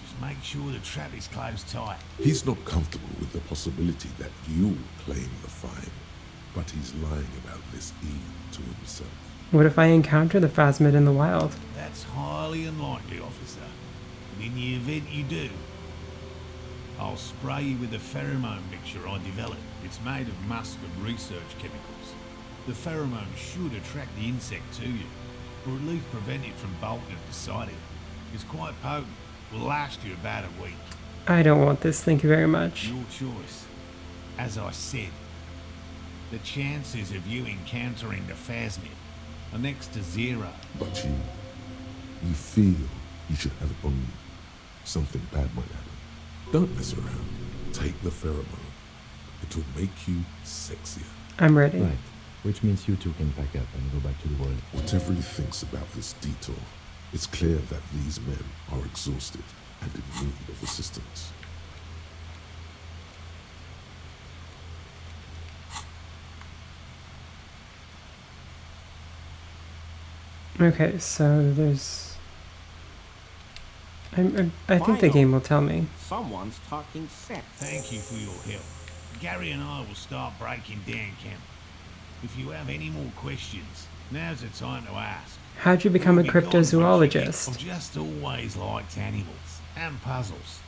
Just make sure the trap is closed tight. He's not comfortable with the possibility that you'll claim the find, but he's lying about this even to himself. What if I encounter the phasmid in the wild? That's highly unlikely, officer. But in the event you do, I'll spray you with a pheromone mixture I developed. It's made of musk and research chemicals. The pheromone should attract the insect to you, or at least prevent it from bolting beside it. It's quite potent. Will last you about a week. I don't want this, thank you very much. Your choice. As I said, the chances of you encountering the phasmid are next to 0. But you feel you should have it on you. Something bad might happen. Don't mess around. Take the pheromone. It will make you sexier. I'm ready. Right. Which means you two can pack up and go back to the world. Whatever he thinks about this detour, it's clear that these men are exhausted and in need of assistance. Okay, so there's... I think the game will tell me. Someone's talking sense. Thank you for your help. Gary and I will start breaking down camp. If you have any more questions, now's the time to ask. How'd you become a We'll be gone cryptozoologist? I've just always liked animals and puzzles.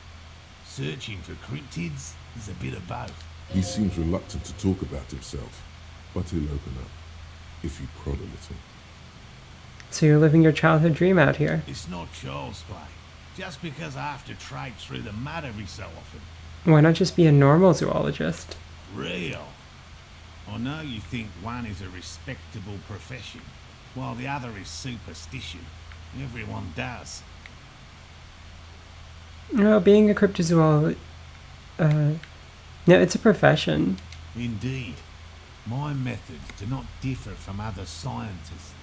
Searching for cryptids is a bit of both. He seems reluctant to talk about himself, but he'll open up if you prod a little. So you're living your childhood dream out here. It's not child's play. Just because I have to trade through the mud every so often. Why not just be a normal zoologist? Real. I know you think one is a respectable profession, while the other is superstition. Everyone does. No, being a cryptozoologist... no, it's a profession. Indeed. My methods do not differ from other scientists.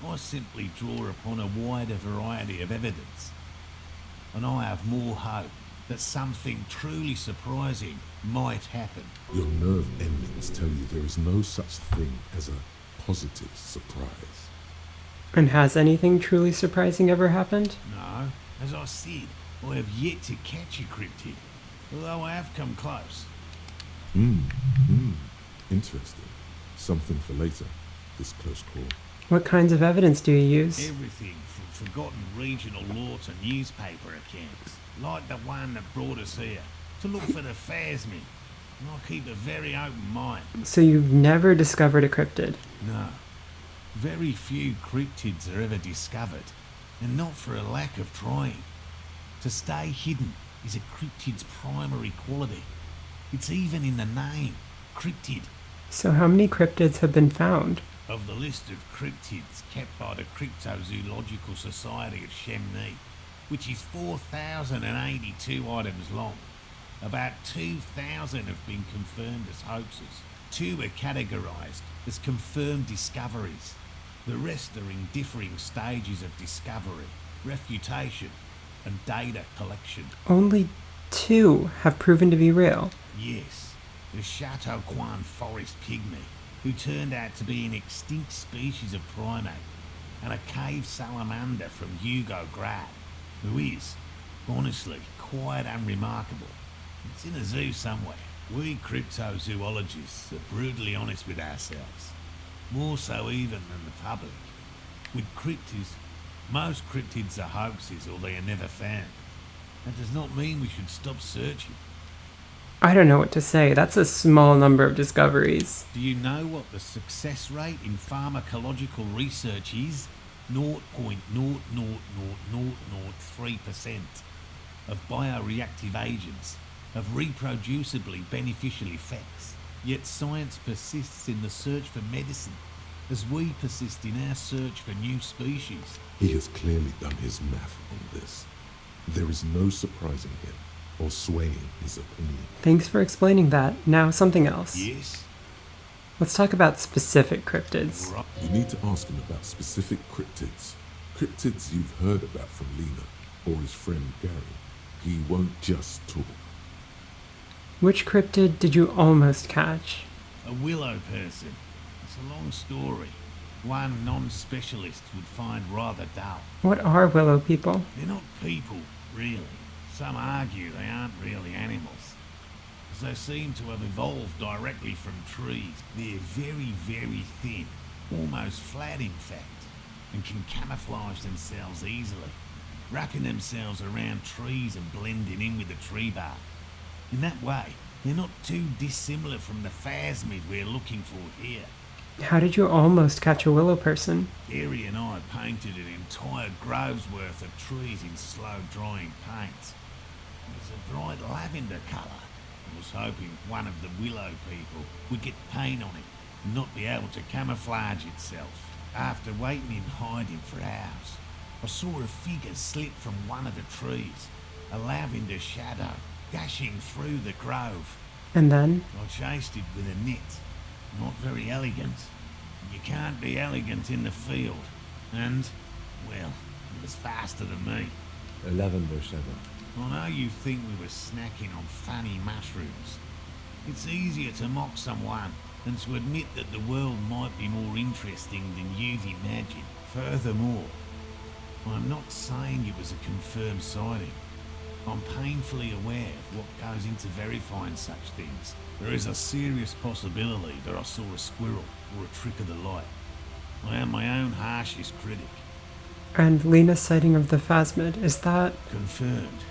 I simply draw upon a wider variety of evidence. And I have more hope that something truly surprising might happen. Your nerve endings tell you there is no such thing as a positive surprise. And has anything truly surprising ever happened? No, as I said, I have yet to catch a cryptid, although I have come close. Interesting. Something for later, this close call. What kinds of evidence do you use? Everything from forgotten regional lore to newspaper accounts, like the one that brought us here, to look for the phasmid. And I keep a very open mind. So you've never discovered a cryptid? No. Very few cryptids are ever discovered, and not for a lack of trying. To stay hidden is a cryptid's primary quality. It's even in the name, cryptid. So how many cryptids have been found? Of the list of cryptids kept by the Cryptozoological Society of Chemney, which is 4,082 items long, about 2,000 have been confirmed as hoaxes. 2 are categorised as confirmed discoveries. The rest are in differing stages of discovery, refutation, and data collection. Only 2 have proven to be real. Yes, the Chateau Quan forest pygmy, who turned out to be an extinct species of primate, and a cave salamander from Hugo Grad, who is, honestly, quite unremarkable. It's in a zoo somewhere. We cryptozoologists are brutally honest with ourselves, more so even than the public. With cryptids, most cryptids are hoaxes or they are never found. That does not mean we should stop searching. I don't know what to say. That's a small number of discoveries. Do you know what the success rate in pharmacological research is? 0.00003% of bioreactive agents have reproducibly beneficial effects. Yet science persists in the search for medicine, as we persist in our search for new species. He has clearly done his math on this. There is no surprising him or swaying his opinion. Thanks for explaining that. Now something else. Yes? Let's talk about specific cryptids. You need to ask him about specific cryptids. Cryptids you've heard about from Lena or his friend Gary. He won't just talk. Which cryptid did you almost catch? A willow person. It's a long story. One non-specialist would find rather dull. What are willow people? They're not people, really. Some argue they aren't really animals, as they seem to have evolved directly from trees. They're very, very thin, almost flat in fact, and can camouflage themselves easily, wrapping themselves around trees and blending in with the tree bark. In that way, they're not too dissimilar from the phasmid we're looking for here. How did you almost catch a willow person? Gary and I painted an entire grove's worth of trees in slow-drying paint. It was a bright lavender colour. I was hoping one of the willow people would get paint on it and not be able to camouflage itself. After waiting in hiding for hours, I saw a figure slip from one of the trees, a lavender shadow dashing through the grove. And then? I chased it with a net. Not very elegant. You can't be elegant in the field. And, well, it was faster than me. A lavender shadow. I know you think we were snacking on funny mushrooms. It's easier to mock someone than to admit that the world might be more interesting than you've imagined. Furthermore, I'm not saying it was a confirmed sighting. I'm painfully aware of what goes into verifying such things. There is a serious possibility that I saw a squirrel or a trick of the light. I am my own harshest critic. And Lena's sighting of the phasmid, is that? Confirmed.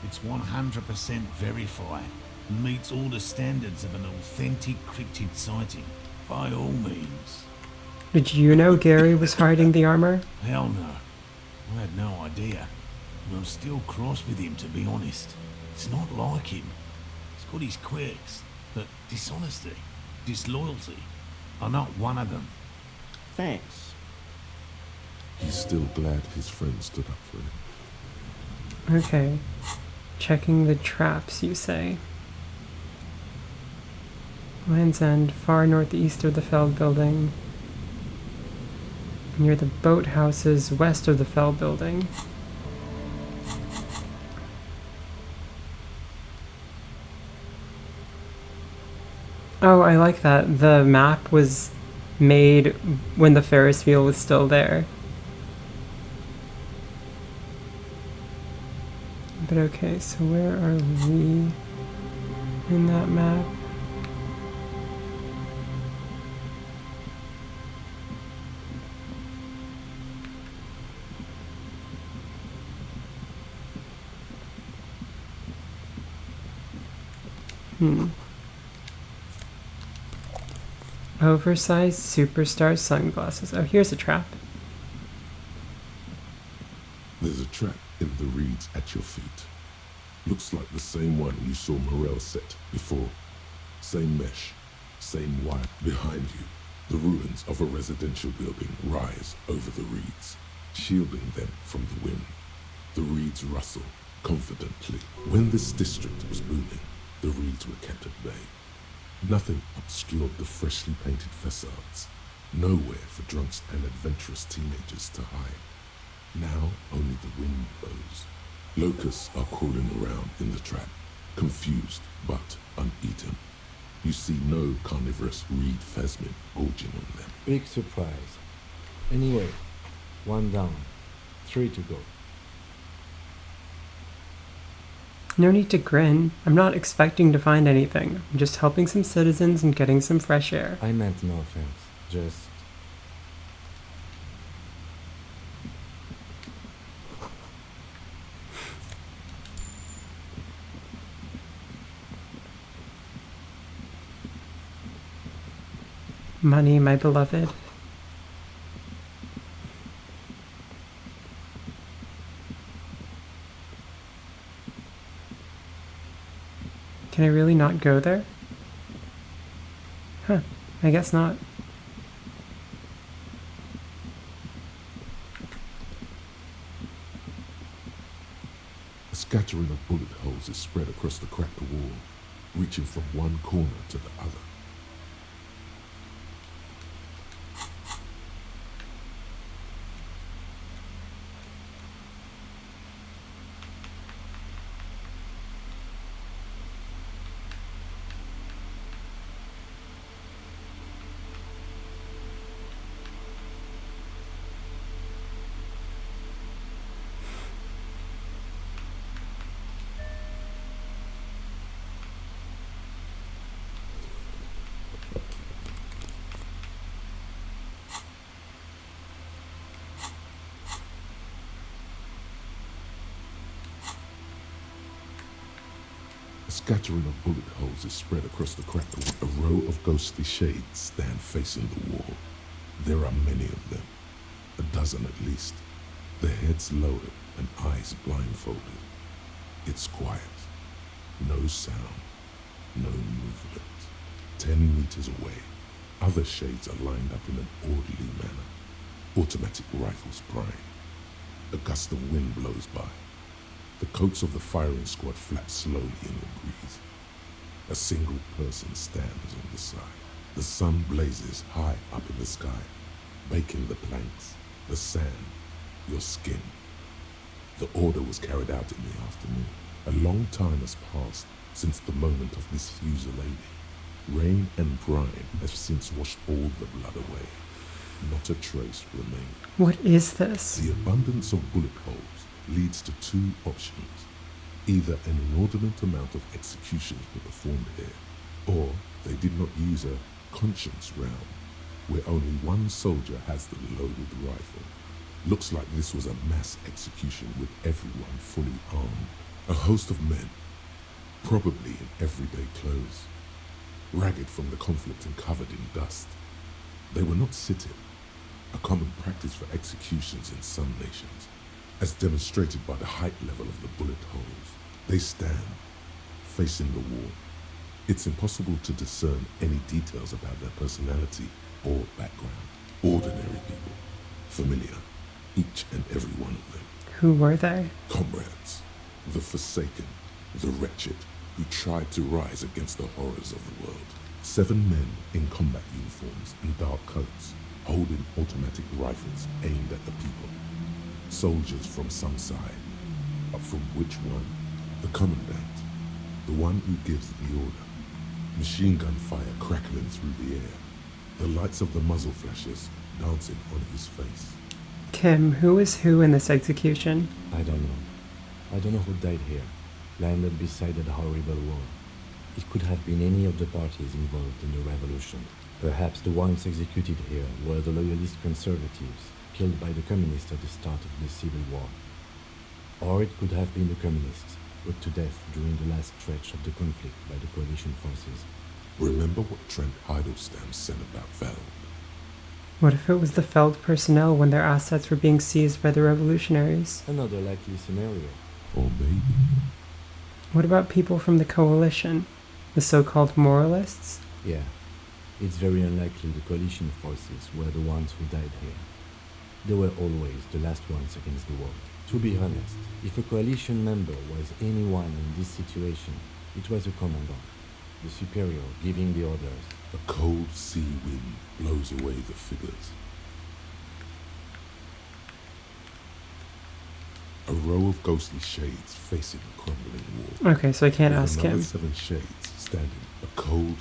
It's 100% verified and meets all the standards of an authentic cryptid sighting. By all means. Did you know Gary was hiding the armor? Hell no. I had no idea. And I'm still cross with him, to be honest. It's not like him. He's got his quirks, but dishonesty, disloyalty are not one of them. Thanks. He's still glad his friend stood up for him. Okay. Checking the traps, you say. Land's End, far northeast of the Feld building. Near the boathouses west of the Feld building. Oh, I like that. The map was made when the Ferris wheel was still there. But okay, so where are we in that map? Oversized superstar sunglasses. Oh, here's a trap. There's a trap in the reeds at your feet. Looks like the same one you saw Morel set before. Same mesh, same wire behind you. The ruins of a residential building rise over the reeds, shielding them from the wind. The reeds rustle confidently. When this district was booming, the reeds were kept at bay. Nothing obscured the freshly painted facades. Nowhere for drunks and adventurous teenagers to hide. Now only the wind blows. Locusts are crawling around in the trap, confused but uneaten. You see no carnivorous reed phasmid gorging on them. Big surprise. Anyway, 1 down, 3 to go. No need to grin. I'm not expecting to find anything. I'm just helping some citizens and getting some fresh air. I meant no offense. Just... Money, my beloved. Can I really not go there? Huh, I guess not. A scattering of bullet holes is spread across the cracked wall, reaching from one corner to the other. A scattering of bullet holes is spread across the cracked wall. A row of ghostly shades stand facing the wall. There are many of them, a dozen at least, their heads lowered and eyes blindfolded. It's quiet. No sound, no movement. 10 meters away, other shades are lined up in an orderly manner. Automatic rifles prime. A gust of wind blows by. The coats of the firing squad flap slowly in the breeze. A single person stands on the side. The sun blazes high up in the sky, baking the planks, the sand, your skin. The order was carried out in the afternoon. A long time has passed since the moment of this fusilade. Rain and brine have since washed all the blood away. Not a trace remains. What is this? The abundance of bullet holes leads to 2 options. Either an inordinate amount of executions were performed here, or they did not use a conscience round, where only one soldier has the loaded rifle. Looks like this was a mass execution with everyone fully armed. A host of men, probably in everyday clothes, ragged from the conflict and covered in dust. They were not sitting, a common practice for executions in some nations, as demonstrated by the height level of the bullet holes. They stand, facing the wall. It's impossible to discern any details about their personality or background. Ordinary people, familiar, each and every one of them. Who were they? Comrades, the forsaken, the wretched, who tried to rise against the horrors of the world. 7 men in combat uniforms and dark coats, holding automatic rifles aimed at the people. Soldiers from some side, but from which one? The commandant, the one who gives the order. Machine gun fire crackling through the air, the lights of the muzzle flashes dancing on his face. Kim, who is who in this execution? I don't know. I don't know who died here, landed beside that horrible wall. It could have been any of the parties involved in the revolution. Perhaps the ones executed here were the loyalist conservatives, killed by the communists at the start of the Civil War. Or it could have been the communists, put to death during the last stretch of the conflict by the coalition forces. Remember what Trent Heidelstein said about Veld? What if it was the Feld personnel when their assets were being seized by the revolutionaries? Another likely scenario. Or maybe... What about people from the coalition? The so-called moralists? Yeah. It's very unlikely the coalition forces were the ones who died here. They were always the last ones against the world. To be honest, if a coalition member was anyone in this situation, it was a commandant, the superior giving the orders. A cold sea wind blows away the figures. A row of ghostly shades facing a crumbling wall. Okay, so I can't With ask another him. 7 shades standing. A cold...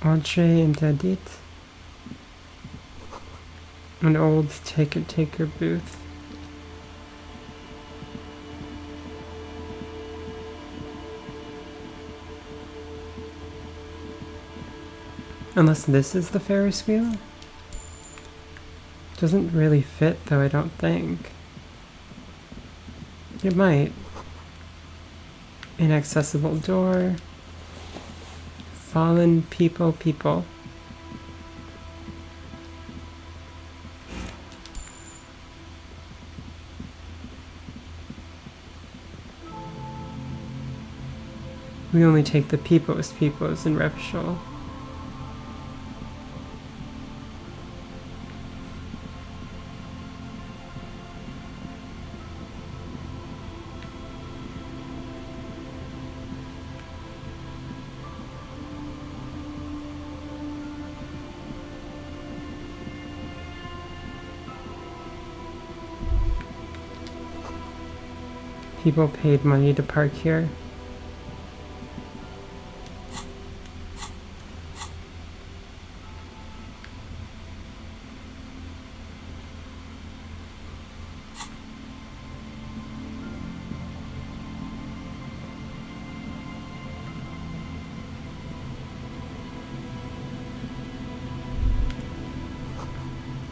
Entree interdit. An old take-it-taker booth. Unless this is the Ferris wheel? Doesn't really fit though, I don't think. It might. Inaccessible door. Fallen people. We only take the peoples in Revachol. People paid money to park here.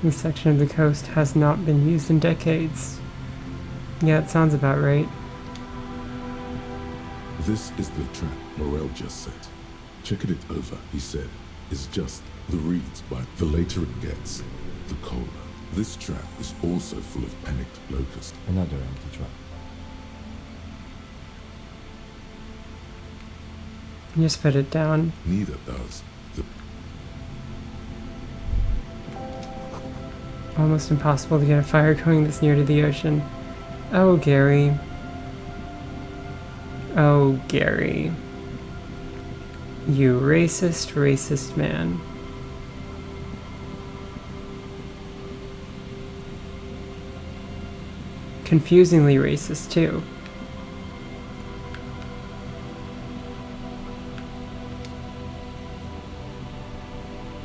This section of the coast has not been used in decades. Yeah, it sounds about right. This is the trap Morel just set. Checking it over, he said, is just the reads, but the later it gets, the colder. This trap is also full of panicked locusts. Another empty trap. Just put it down. Neither does the... Almost impossible to get a fire going this near to the ocean. Oh, Gary. Oh, Gary. You racist man. Confusingly racist, too.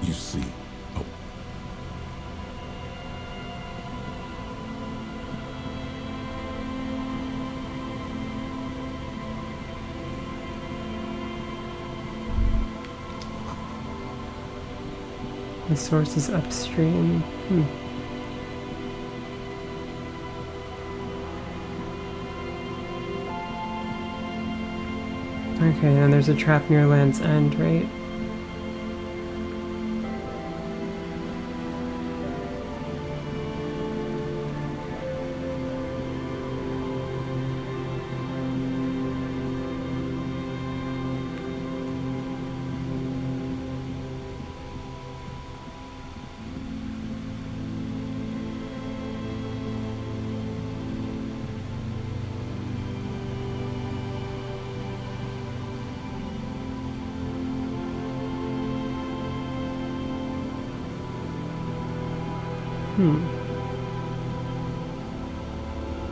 You see, oh. The source is upstream. Okay, and there's a trap near Land's End, right?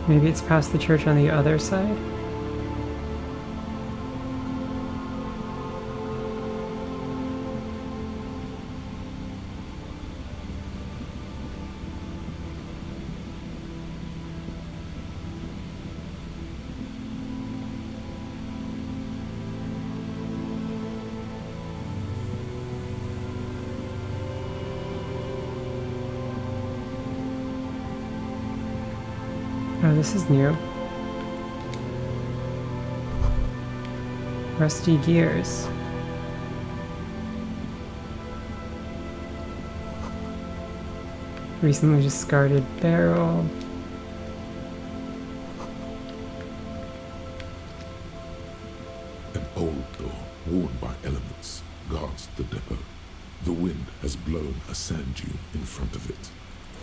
Maybe it's past the church on the other side? Oh, this is new. Rusty gears. Recently discarded barrel. An old door, worn by elements, guards the depot. The wind has blown a sand dune in front of it.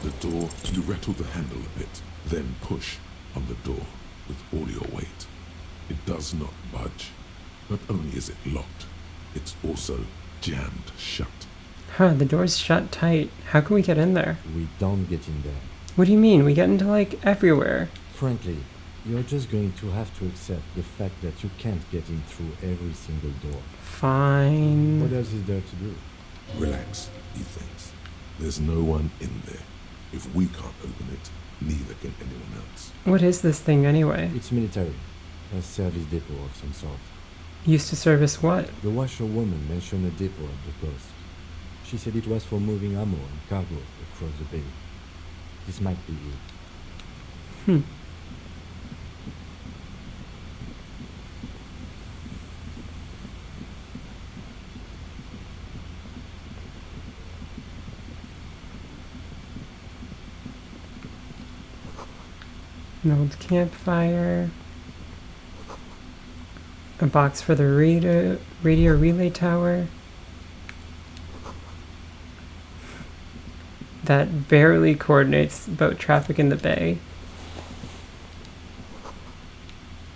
The door, you rattle the handle a bit, then push on the door with all your weight. It does not budge. Not only is it locked, it's also jammed shut. Huh, the door's shut tight. How can we get in there? We don't get in there. What do you mean? We get into, like, everywhere. Frankly, you're just going to have to accept the fact that you can't get in through every single door. Fine. What else is there to do? Relax, he thinks. There's no one in there. If we can't open it, neither can anyone else. What is this thing anyway? It's military. A service depot of some sort. Used to service what? The washerwoman mentioned a depot at the coast. She said it was for moving ammo and cargo across the bay. This might be it. An old campfire. A box for the radio relay tower. That barely coordinates boat traffic in the bay.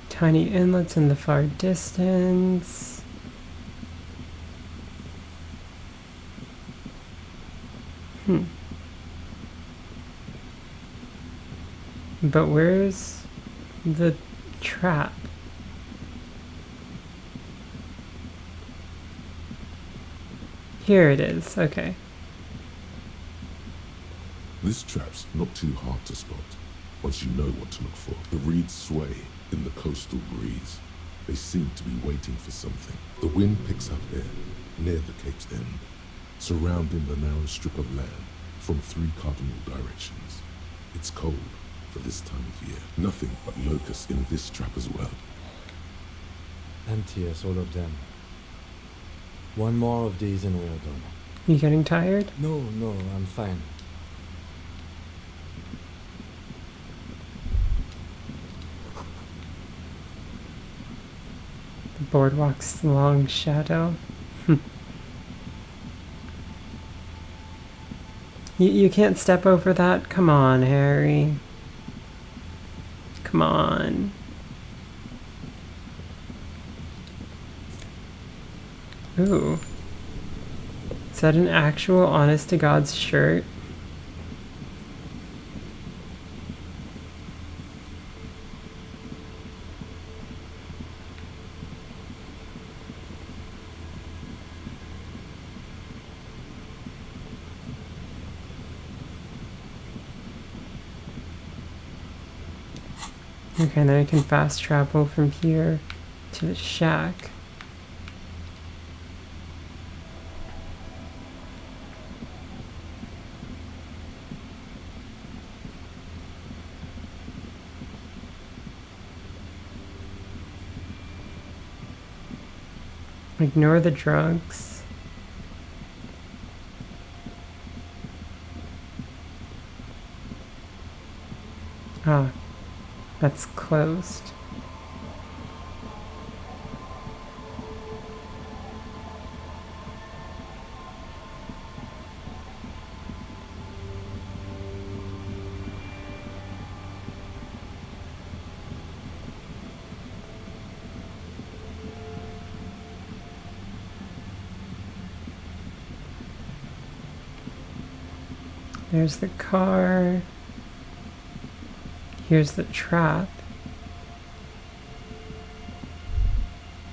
Tiny inlets in the far distance. But where's the trap? Here it is, okay. This trap's not too hard to spot, once you know what to look for. The reeds sway in the coastal breeze. They seem to be waiting for something. The wind picks up here, near the cape's end, surrounding the narrow strip of land from 3 cardinal directions. It's cold for this time of year. Nothing but locusts in this trap as well. Empty as all of them. One more of these and we're done. You getting tired? No, I'm fine. The boardwalk's long shadow. You can't step over that? Come on, Harry. Come on. Ooh. Is that an actual honest-to-God's shirt? Okay, then I can fast travel from here to the shack. Ignore the drugs. Ah, that's closed. There's the car. Here's the trap.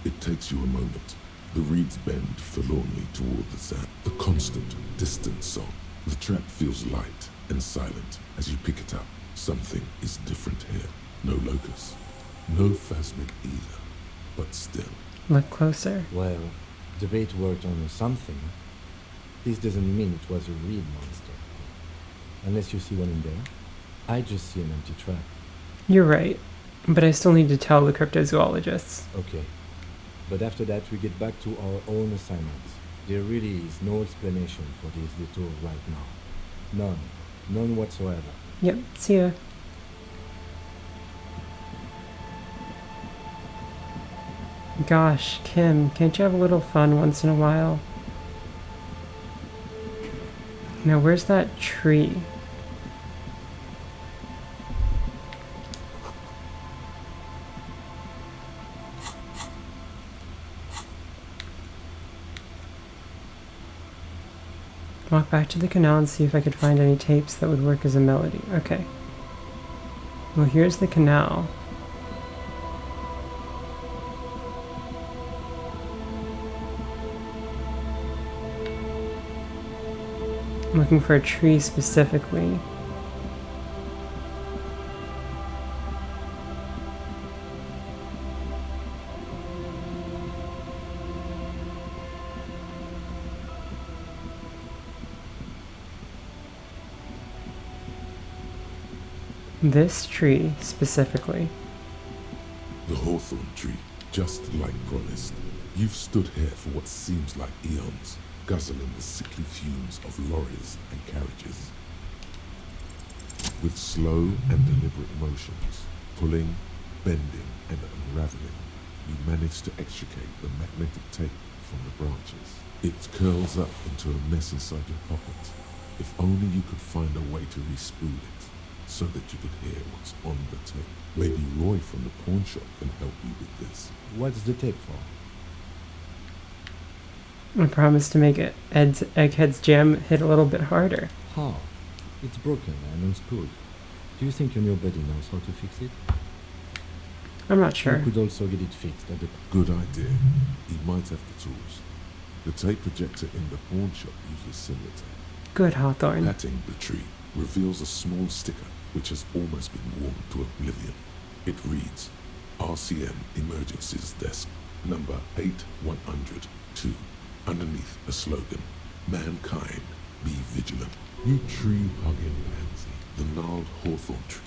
It takes you a moment. The reeds bend forlornly toward the sand. The constant, distant song. The trap feels light and silent as you pick it up. Something is different here. No locust. No phasmid either. But still. Look closer. Well, the bait worked on something. This doesn't mean it was a reed monster. Unless you see one in there. I just see an empty trap. You're right, but I still need to tell the cryptozoologists. Okay. But after that, we get back to our own assignments. There really is no explanation for this detour right now. None. None whatsoever. Yep, see ya. Gosh, Kim, can't you have a little fun once in a while? Now, where's that tree? Walk back to the canal and see if I could find any tapes that would work as a melody. Okay. Well, here's the canal. I'm looking for a tree specifically. This tree specifically. The hawthorn tree, just like promised. You've stood here for what seems like eons, guzzling the sickly fumes of lorries and carriages. With slow and deliberate motions, pulling, bending, and unraveling, you manage to extricate the magnetic tape from the branches. It curls up into a mess inside your pocket. If only you could find a way to re-spool it, so that you could hear what's on the tape. Maybe Roy from the pawn shop can help you with this. What's the tape for? I promise to make it Egghead's jam hit a little bit harder. How? It's broken and unspooled. Do you think your new buddy knows how to fix it? I'm not sure. You could also get it fixed at the... Good idea. He might have the tools. The tape projector in the pawn shop uses similar tape. Good, Hawthorne. Patting the tree reveals a small sticker which has almost been worn to oblivion. It reads, RCM Emergencies Desk, number 8102. Underneath a slogan, mankind, be vigilant. You tree-hugging pansy, the gnarled hawthorn tree.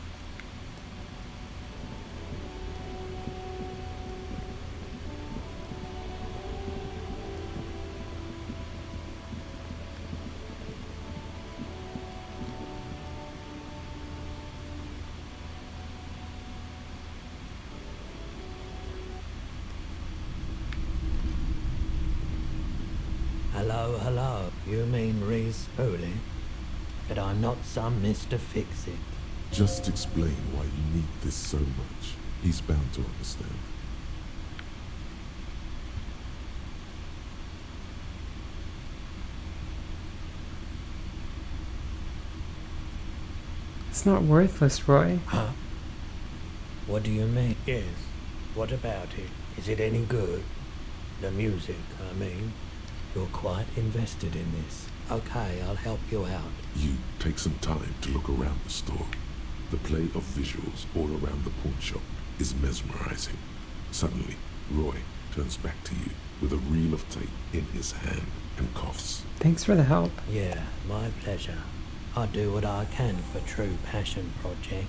Hello, hello. You mean Reese Foley? But I'm not some Mr. Fix-It. Just explain why you need this so much. He's bound to understand. It's not worthless, Roy. Huh? What do you mean? Yes. What about it? Is it any good? The music, I mean. You're quite invested in this. Okay, I'll help you out. You take some time to look around the store. The play of visuals all around the pawn shop is mesmerizing. Suddenly, Roy turns back to you with a reel of tape in his hand and coughs. Thanks for the help. Yeah, my pleasure. I'll do what I can for True Passion Project.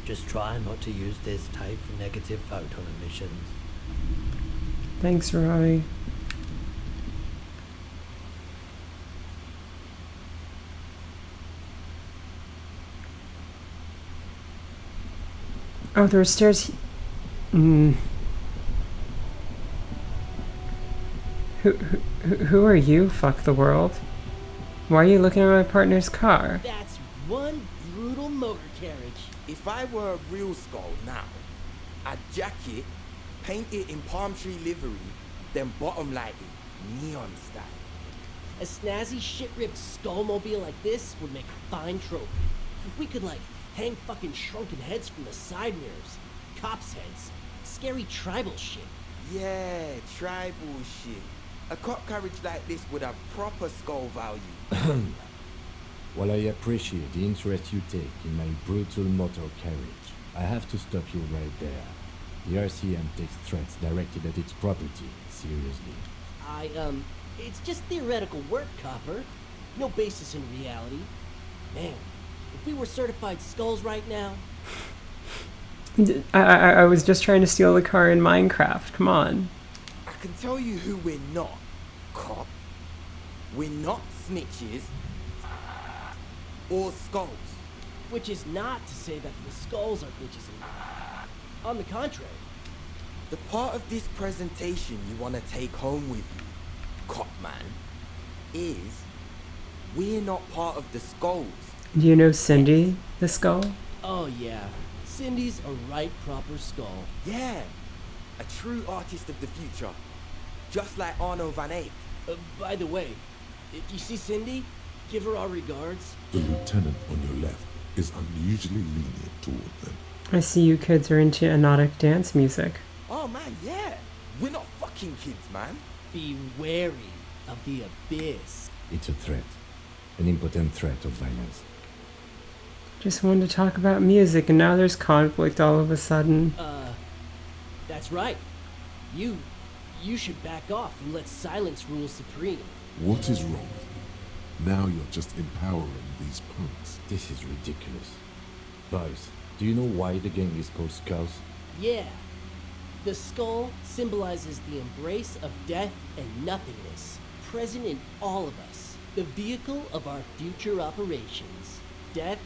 Just try not to use this tape for negative photon emissions. Thanks, Roy. Oh, there are stairs. Who are you? Fuck the world. Why are you looking at my partner's car? That's one brutal motor carriage. If I were a real skull now, I'd jack it, paint it in palm tree livery, then bottom light it neon style. A snazzy shit-ripped skullmobile like this would make a fine trophy. We could, like, hang fucking shrunken heads from the side mirrors. Cops' heads. Scary tribal shit. Yeah, tribal shit. A cop carriage like this would have proper skull value. While I appreciate the interest you take in my brutal motor carriage, I have to stop you right there. The RCM takes threats directed at its property seriously. It's just theoretical work, Copper. No basis in reality. Man, if we were certified skulls right now... I was just trying to steal the car in Minecraft. Come on. I can tell you who we're not, cop. We're not snitches or skulls. Which is not to say that the skulls are bitches and... On the contrary. The part of this presentation you want to take home with you, cop man, is we're not part of the skulls. Do you know Cindy, the skull? Oh yeah, Cindy's a right proper skull. Yeah, a true artist of the future, just like Arno van Eyck. By the way, if you see Cindy, give her our regards. The lieutenant on your left is unusually lenient toward them. I see you kids are into erotic dance music. Oh man, yeah. We're not fucking kids, man. Be wary of the abyss. It's a threat. An impotent threat of violence. Just wanted to talk about music and now there's conflict all of a sudden. That's right. You should back off and let silence rule supreme. What is wrong with you? Now you're just empowering these punks. This is ridiculous. Boys, do you know why the gang is called Skulls? Yeah. The skull symbolizes the embrace of death and nothingness, present in all of us. The vehicle of our future operations. Death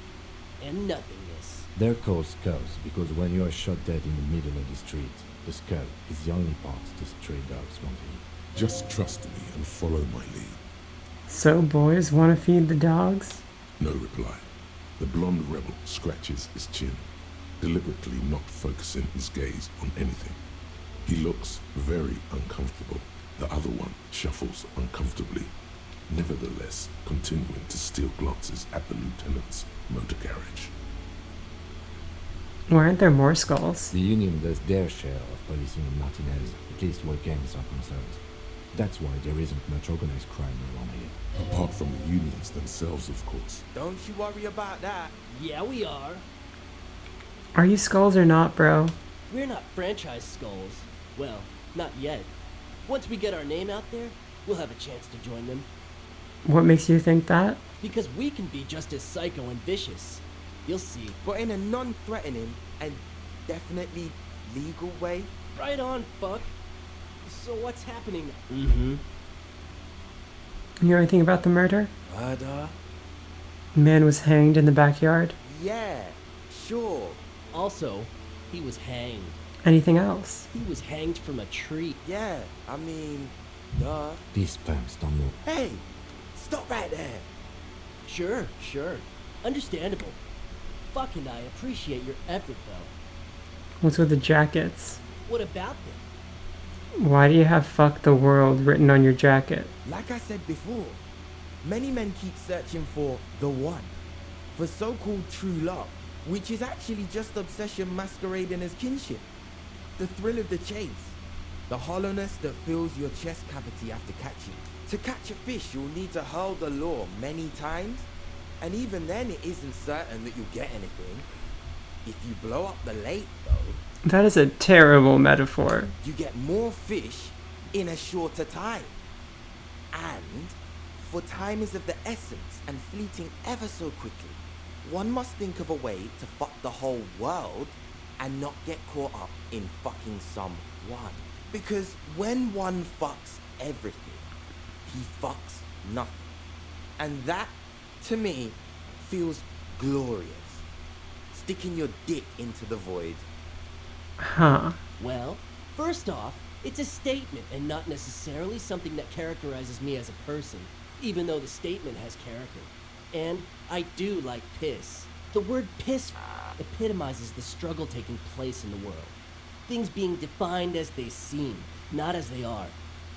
and nothingness. They're called Skulls because when you are shot dead in the middle of the street, the skull is the only part the stray dogs won't eat. Just trust me and follow my lead. So boys want to feed the dogs? No reply. The blonde rebel scratches his chin, deliberately not focusing his gaze on anything. He looks very uncomfortable. The other one shuffles uncomfortably, nevertheless continuing to steal glances at the lieutenant's motor carriage. Why aren't there more skulls? The Union does their share of policing in Martinez, at least where gangs are concerned. That's why there isn't much organized crime around here. Apart from the unions themselves, of course. Don't you worry about that. Yeah, we are. Are you skulls or not, bro? We're not franchise skulls. Well, not yet. Once we get our name out there, we'll have a chance to join them. What makes you think that? Because we can be just as psycho and vicious. You'll see. But in a non-threatening and definitely legal way. Right on, fuck. So what's happening? Mm-hmm. You know anything about the murder? Murder? Man was hanged in the backyard. Yeah, sure. Also, he was hanged. Anything else? He was hanged from a tree. Yeah, I mean, duh. These punks don't know. Hey, stop right there. Sure. Understandable. Fuck, and I appreciate your effort, though. What's with the jackets? What about them? Why do you have "fuck the world" written on your jacket? Like I said before, many men keep searching for the one, for so-called true love, which is actually just obsession masquerading as kinship. The thrill of the chase, the hollowness that fills your chest cavity after catching. To catch a fish, you'll need to hurl the lure many times, and even then it isn't certain that you'll get anything. If you blow up the lake, though, That is a terrible metaphor. you get more fish in a shorter time. And, for time is of the essence and fleeting ever so quickly, one must think of a way to fuck the whole world and not get caught up in fucking someone. Because when one fucks everything, he fucks nothing. And that, to me, feels glorious. Sticking your dick into the void. Huh. Well, first off, it's a statement and not necessarily something that characterizes me as a person, even though the statement has character. And I do like piss. The word piss epitomizes the struggle taking place in the world. Things being defined as they seem, not as they are.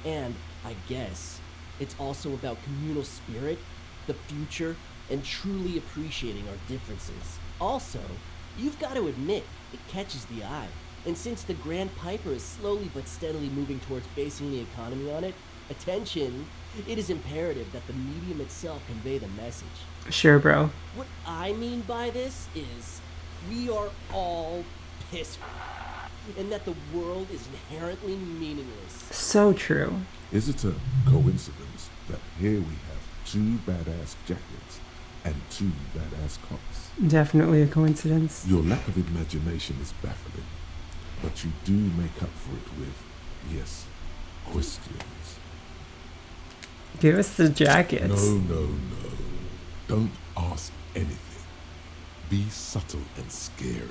And, I guess, it's also about communal spirit, the future, and truly appreciating our differences. Also, you've got to admit, it catches the eye. And since the Grand Piper is slowly but steadily moving towards basing the economy on it, attention, it is imperative that the medium itself convey the message. Sure, bro. What I mean by this is, we are all pissed, and that the world is inherently meaningless. So true. Is it a coincidence that here we have two badass jackets and 2 badass cops. Definitely a coincidence. Your lack of imagination is baffling, but you do make up for it with, yes, questions. Give us the jackets. No. Don't ask anything. Be subtle and scary.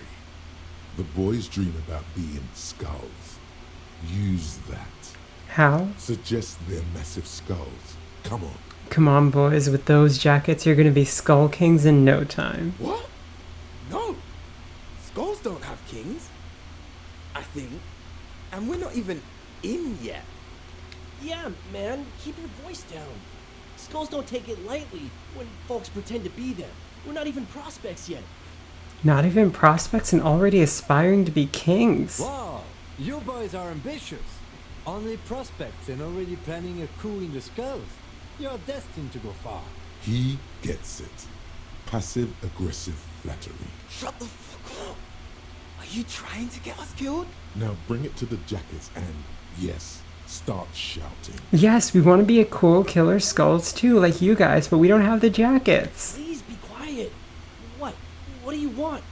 The boys dream about being skulls. Use that. How? Suggest they're massive skulls. Come on. Come on, boys. With those jackets, you're gonna be Skull Kings in no time. What? No. Skulls don't have kings. I think. And we're not even in yet. Yeah, man, keep your voice down. Skulls don't take it lightly when folks pretend to be them. We're not even prospects yet. Not even prospects and already aspiring to be kings. Wow, you boys are ambitious. Only prospects and already planning a coup in the skulls. You're destined to go far. He gets it. Passive-aggressive flattery. Shut the fuck up. Are you trying to get us killed? Now bring it to the jackets and, yes, start shouting. Yes, we want to be a cool killer skulls too, like you guys, but we don't have the jackets. Please be quiet. What? What do you want?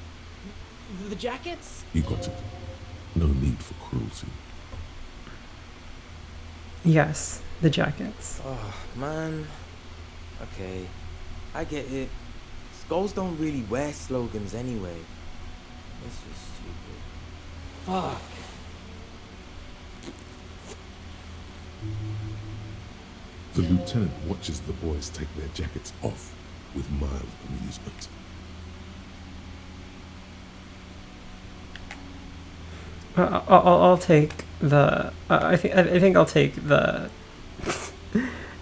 The jackets? You got it. No need for cruelty. Yes, the jackets. Oh, man. Okay, I get it. Skulls don't really wear slogans anyway. This is stupid. Fuck. The lieutenant watches the boys take their jackets off with mild amusement. I'll take the. I think I'll take the.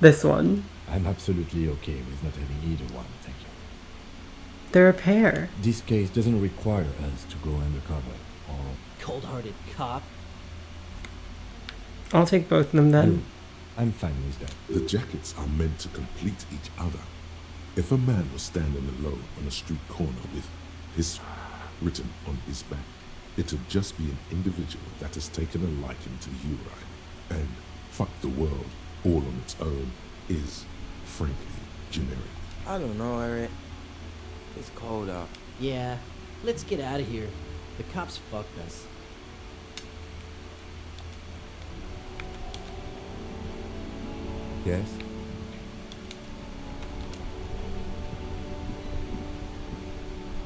This one. I'm absolutely okay with not having either one, thank you. They're a pair. This case doesn't require us to go undercover or... Cold-hearted cop. I'll take both of them then. I'm fine with that. The jackets are meant to complete each other. If a man was standing alone on a street corner with his written on his back, it'd just be an individual that has taken a liking to you, right? And fuck the world all on its own is, frankly, generic. I don't know, Eric. It's cold out. Yeah, let's get out of here. The cops fucked us. Yes?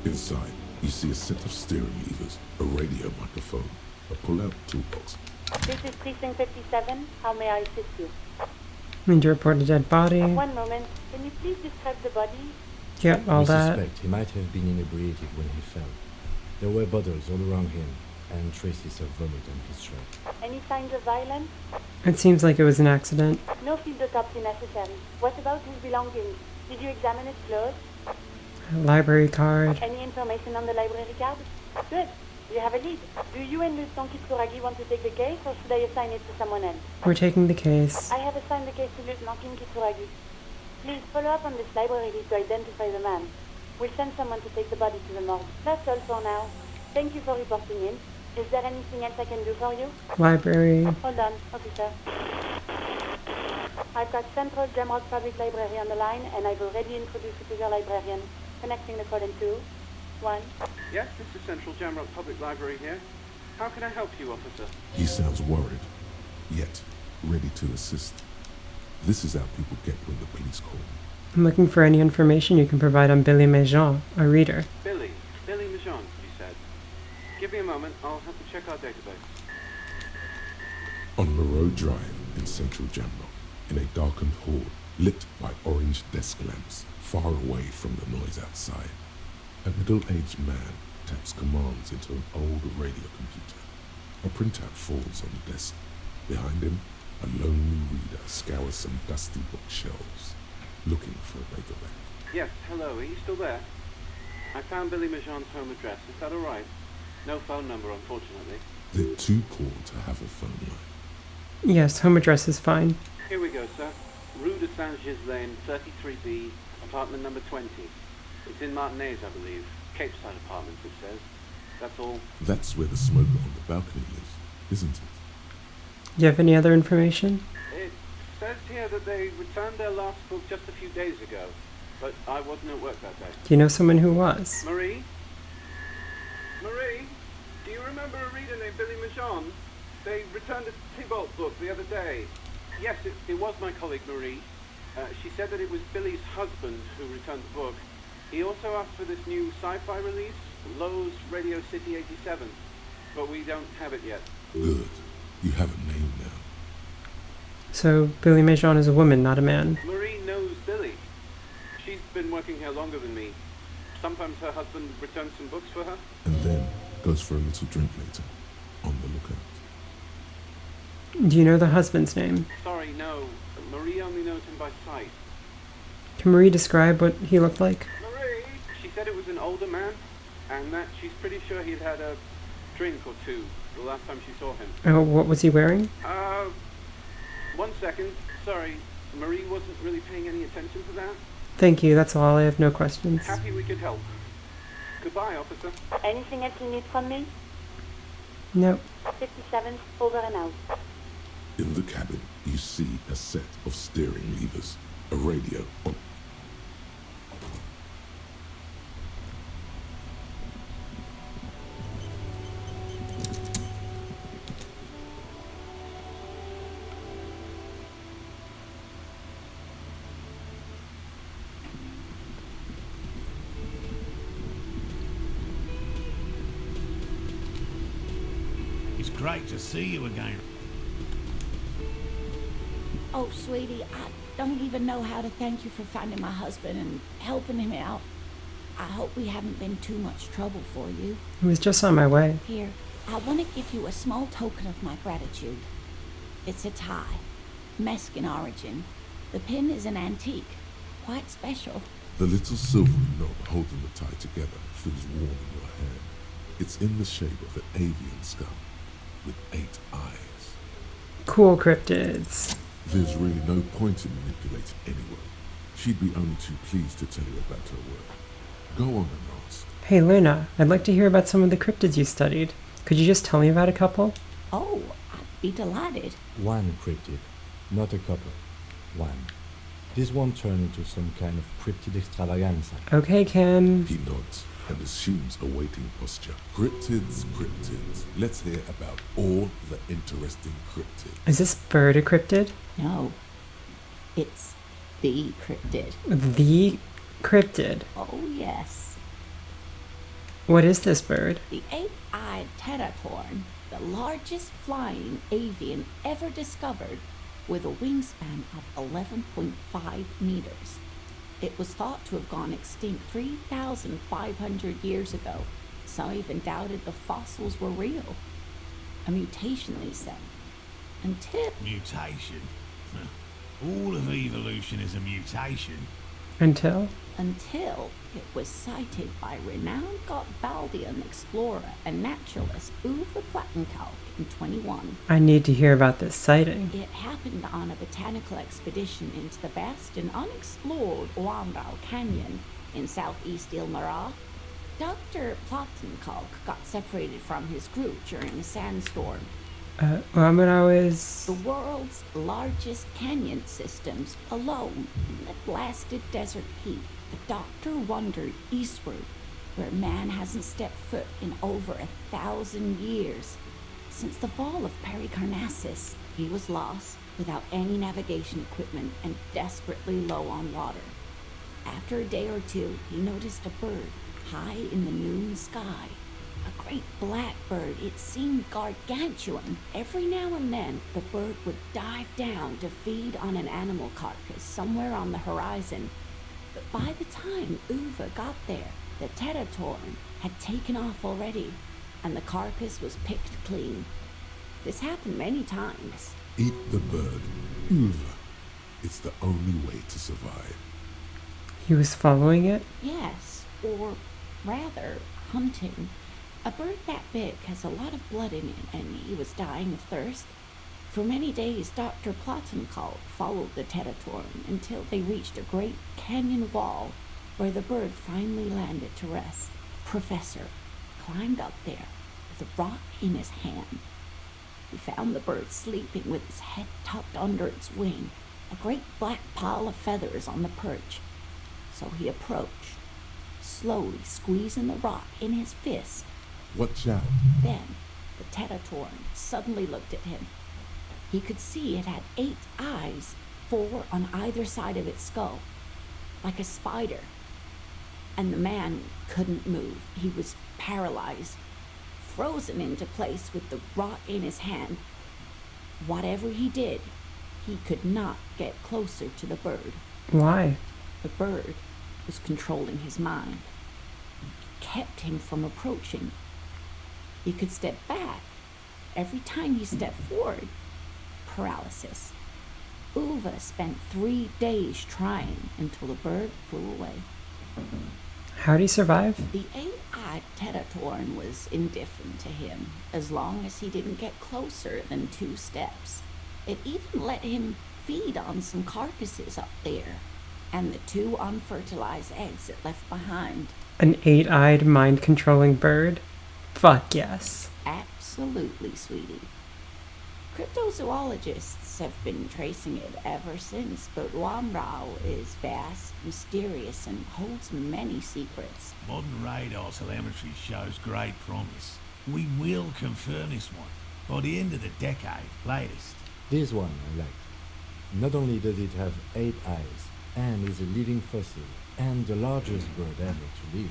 Inside, you see a set of steering levers, a radio microphone, a pull-out toolbox. This is Precinct 57. How may I assist you? Need to report a dead body. One moment. Can you please describe the body? Yep, all we that. suspect he might have been inebriated when he fell. There were bottles all around him and traces of vomit on his shirt. Any signs of violence? It seems like it was an accident. No field autopsy necessary. What about his belongings? Did you examine his clothes? Library card. Any information on the library card? Good. You have a lead. Do you and Lieutenant Kitsuragi want to take the case, or should I assign it to someone else? We're taking the case. I have assigned the case to Lieutenant Kitsuragi. Please follow up on this library lead to identify the man. We'll send someone to take the body to the morgue. That's all for now. Thank you for reporting in. Is there anything else I can do for you? Library. Hold on, officer. I've got Central Jamrock Public Library on the line, and I've already introduced you to your librarian. Connecting the call in 2, 1. Yes, this is Central Jamrock Public Library here. How can I help you, officer? He sounds worried, yet ready to assist. This is how people get when the police call. I'm looking for any information you can provide on Billy Méjean, a reader. Billy Méjean, you said. Give me a moment, I'll have to check our database. On Moreau Drive in Central Jamrock, in a darkened hall lit by orange desk lamps, far away from the noise outside, a middle-aged man taps commands into an old radio computer. A printout falls on the desk. Behind him, a lonely reader scours some dusty bookshelves, looking for a paperback. Yes, hello, are you still there? I found Billy Méjean's home address, is that alright? No phone number, unfortunately. They're too poor to have a phone line. Yes, home address is fine. Here we go, sir. Rue de Saint-Ghislain, 33B, apartment number 20. It's in Martinez, I believe. Cape Side Apartments, it says. That's all. That's where the smoker on the balcony lives, isn't it? Do you have any other information? It says here that they returned their last book just a few days ago. but I wasn't at work that day. Do you know someone who was? Marie? Marie? Do you remember a reader named Billy Majon? They returned a Tybalt book the other day. Yes, it was my colleague Marie. She said that it was Billy's husband who returned the book. He also asked for this new sci-fi release, Lowe's Radio City 87, but we don't have it yet. Good. You have a name now. So Billy Majon is a woman, not a man. Marie knows Billy. She's been working here longer than me. Sometimes her husband returns some books for her. And then goes for a little drink later. On the lookout. Do you know the husband's name? Sorry, no. Marie only knows him by sight. Can Marie describe what he looked like? Marie? She said it was an older man, and that she's pretty sure he'd had a drink or two the last time she saw him. Oh, what was he wearing? 1 second. Sorry, Marie wasn't really paying any attention to that. Thank you, that's all. I have no questions. Happy we could help. Goodbye, officer. Anything else you need from me? Nope. 57, over and out. In the cabin, you see a set of steering levers, a radio. It's great to see you again. Oh, sweetie, I don't even know how to thank you for finding my husband and helping him out. I hope we haven't been too much trouble for you. He was just on my way. Here, I want to give you a small token of my gratitude. It's a tie, Mexican origin. The pin is an antique, quite special. The little silvery knob holding the tie together feels warm in your hand. It's in the shape of an avian skull with 8 eyes. Cool cryptids. There's really no point in manipulating anyone. She'd be only too pleased to tell you about her work. Go on and ask. Hey Luna, I'd like to hear about some of the cryptids you studied. Could you just tell me about a couple? Oh, I'd be delighted. One cryptid, not a couple. One. This won't turn into some kind of cryptid extravaganza. Okay, Ken. He nods and assumes a waiting posture. Cryptids, cryptids. Let's hear about all the interesting cryptids. Is this bird a cryptid? No. It's the cryptid. The cryptid? Oh, yes. What is this bird? The 8-eyed teracorn, the largest flying avian ever discovered, with a wingspan of 11.5 meters. It was thought to have gone extinct 3,500 years ago. Some even doubted the fossils were real. A mutation, they said. Until... Mutation? All of evolution is a mutation. Until it was sighted by renowned Gotvaldian explorer and naturalist Uwe Plattenkalk in 21. I need to hear about this sighting. It happened on a botanical expedition into the vast and unexplored Wandau Canyon in southeast Ilmara. Dr. Plattenkalk got separated from his group during a sandstorm. Wandau is... the world's largest canyon systems alone in the blasted desert heat. The doctor wandered eastward, where man hasn't stepped foot in over 1,000 years. Since the fall of Pericarnassus, he was lost, without any navigation equipment and desperately low on water. After a day or two, he noticed a bird high in the noon sky. A great black bird. It seemed gargantuan. Every now and then, the bird would dive down to feed on an animal carcass somewhere on the horizon. But by the time Uwe got there, the Teratorn had taken off already, and the carcass was picked clean. This happened many times. Eat the bird, Uwe. It's the only way to survive. He was following it? Yes, or rather, hunting. A bird that big has a lot of blood in it, and he was dying of thirst. For many days, Dr. Plattenkalk followed the Teratorn until they reached a great canyon wall where the bird finally landed to rest. Professor climbed up there with a rock in his hand. He found the bird sleeping with his head tucked under its wing, a great black pile of feathers on the perch. So he approached, slowly squeezing the rock in his fist. Watch out. Then the Tetatorn suddenly looked at him. He could see it had 8 eyes, 4 on either side of its skull, like a spider. And the man couldn't move. He was paralyzed, frozen into place with the rock in his hand. Whatever he did, he could not get closer to the bird. Why? The bird was controlling his mind, kept him from approaching. He could step back. Every time he stepped forward, paralysis. Uva spent 3 days trying until the bird flew away. How'd he survive? The 8-eyed Tetatorn was indifferent to him, as long as he didn't get closer than 2 steps. It even let him feed on some carcasses up there, and the 2 unfertilized eggs it left behind. An 8-eyed mind-controlling bird? Fuck yes. Absolutely, sweetie. Cryptozoologists have been tracing it ever since, but Wamrao is vast, mysterious, and holds many secrets. Modern radar telemetry shows great promise. We will confirm this one by the end of the decade, latest. This one I like. Not only does it have 8 eyes, and is a living fossil, and the largest bird ever to live,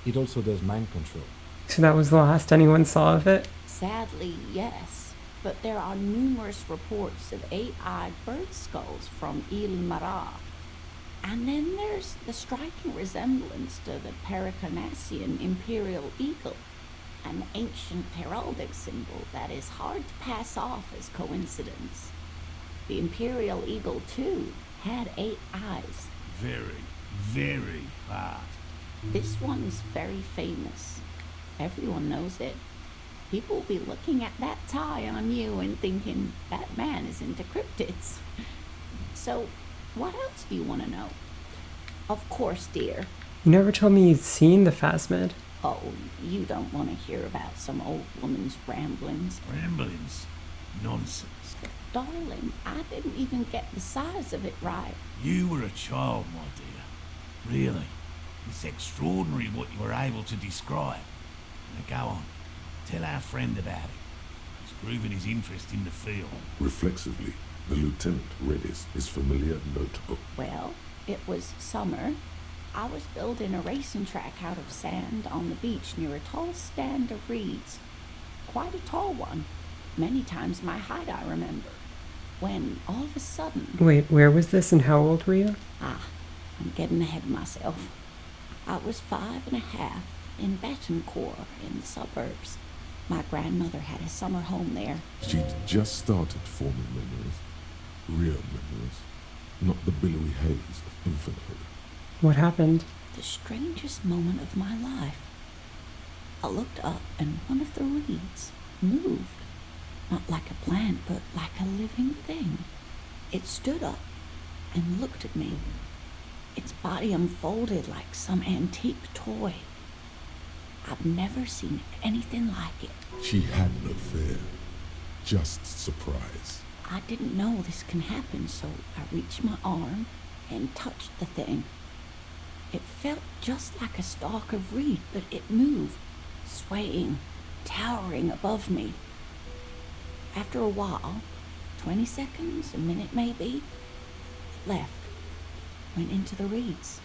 it also does mind control. So that was the last anyone saw of it? Sadly, yes. But there are numerous reports of 8-eyed bird skulls from Elysium. And then there's the striking resemblance to the Pericarnassian imperial eagle, an ancient heraldic symbol that is hard to pass off as coincidence. The imperial eagle, too, had 8 eyes. Very, very hard. This one's very famous. Everyone knows it. People will be looking at that tie on you and thinking, that man is into cryptids. So, what else do you want to know? Of course, dear. You never told me you'd seen the Phasmid. Oh, you don't want to hear about some old woman's ramblings. Ramblings? Nonsense. Darling, I didn't even get the size of it right. You were a child, my dear. Really. It's extraordinary what you were able to describe. Now go on. Tell our friend about it. He's proven his interest in the field. Reflexively, the lieutenant read his familiar notebook. Well, it was summer. I was building a racing track out of sand on the beach near a tall stand of reeds. Quite a tall one. Many times my height, I remember. When, all of a sudden... Wait, where was this and how old were you? I'm getting ahead of myself. I was 5 and a half in Betancourt in the suburbs. My grandmother had a summer home there. She'd just started forming memories. Real memories. Not the billowy haze of infanthood. What happened? The strangest moment of my life. I looked up and one of the reeds moved. Not like a plant, but like a living thing. It stood up and looked at me. Its body unfolded like some antique toy. I've never seen anything like it. She had no fear, just surprise. I didn't know this can happen, so I reached my arm and touched the thing. It felt just like a stalk of reed, but it moved, swaying, towering above me. After a while, 20 seconds, a minute maybe, it left, went into the reeds.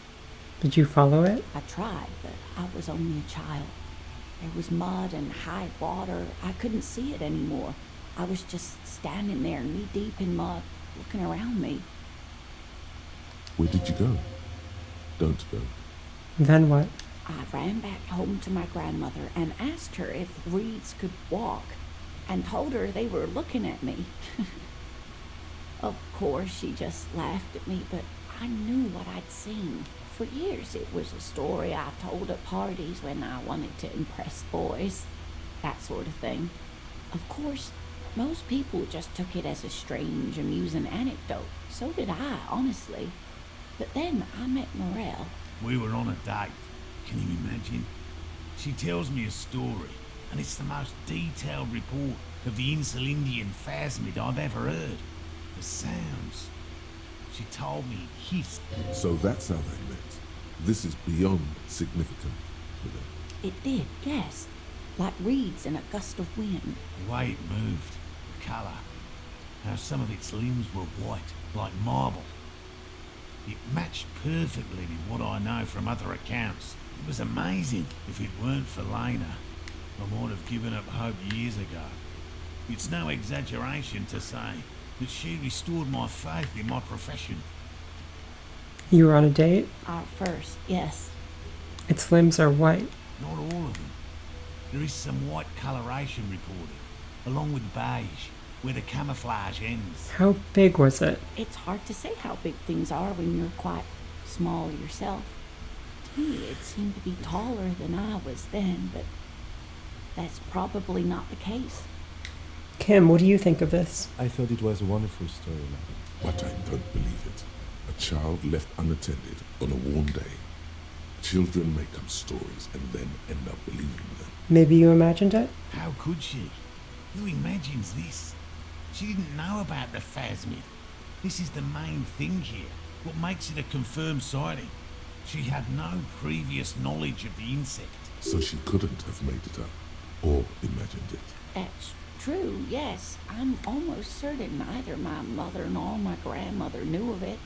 Did you follow it? I tried, but I was only a child. There was mud and high water. I couldn't see it anymore. I was just standing there knee-deep in mud, looking around me. Where did you go? Don't go. Then what? I ran back home to my grandmother and asked her if reeds could walk, and told her they were looking at me. Of course, she just laughed at me, but I knew what I'd seen. For years, it was a story I told at parties when I wanted to impress boys. That sort of thing. Of course, most people just took it as a strange, amusing anecdote. So did I, honestly. But then I met Morel. We were on a date. Can you imagine? She tells me a story, and it's the most detailed report of the Insulindian Phasmid I've ever heard. The sounds. She told me it hissed. So that's how they met. This is beyond significant for them. It did, yes. Like reeds in a gust of wind. The way it moved, the colour, how some of its limbs were white, like marble. It matched perfectly with what I know from other accounts. It was amazing. If it weren't for Lena, I might have given up hope years ago. It's no exaggeration to say that she restored my faith in my profession. You were on a date? Our first, yes. Its limbs are white. Not all of them. There is some white coloration reported, along with beige, where the camouflage ends. How big was it? It's hard to say how big things are when you're quite small yourself. To me, it seemed to be taller than I was then, but that's probably not the case. Kim, what do you think of this? I thought it was a wonderful story, madam. But I don't believe it. A child left unattended on a warm day. Children make up stories and then end up believing them. Maybe you imagined it? How could she? Who imagines this? She didn't know about the phasmid. This is the main thing here. What makes it a confirmed sighting? She had no previous knowledge of the insect. So she couldn't have made it up or imagined it. That's true, yes. I'm almost certain neither my mother nor my grandmother knew of it.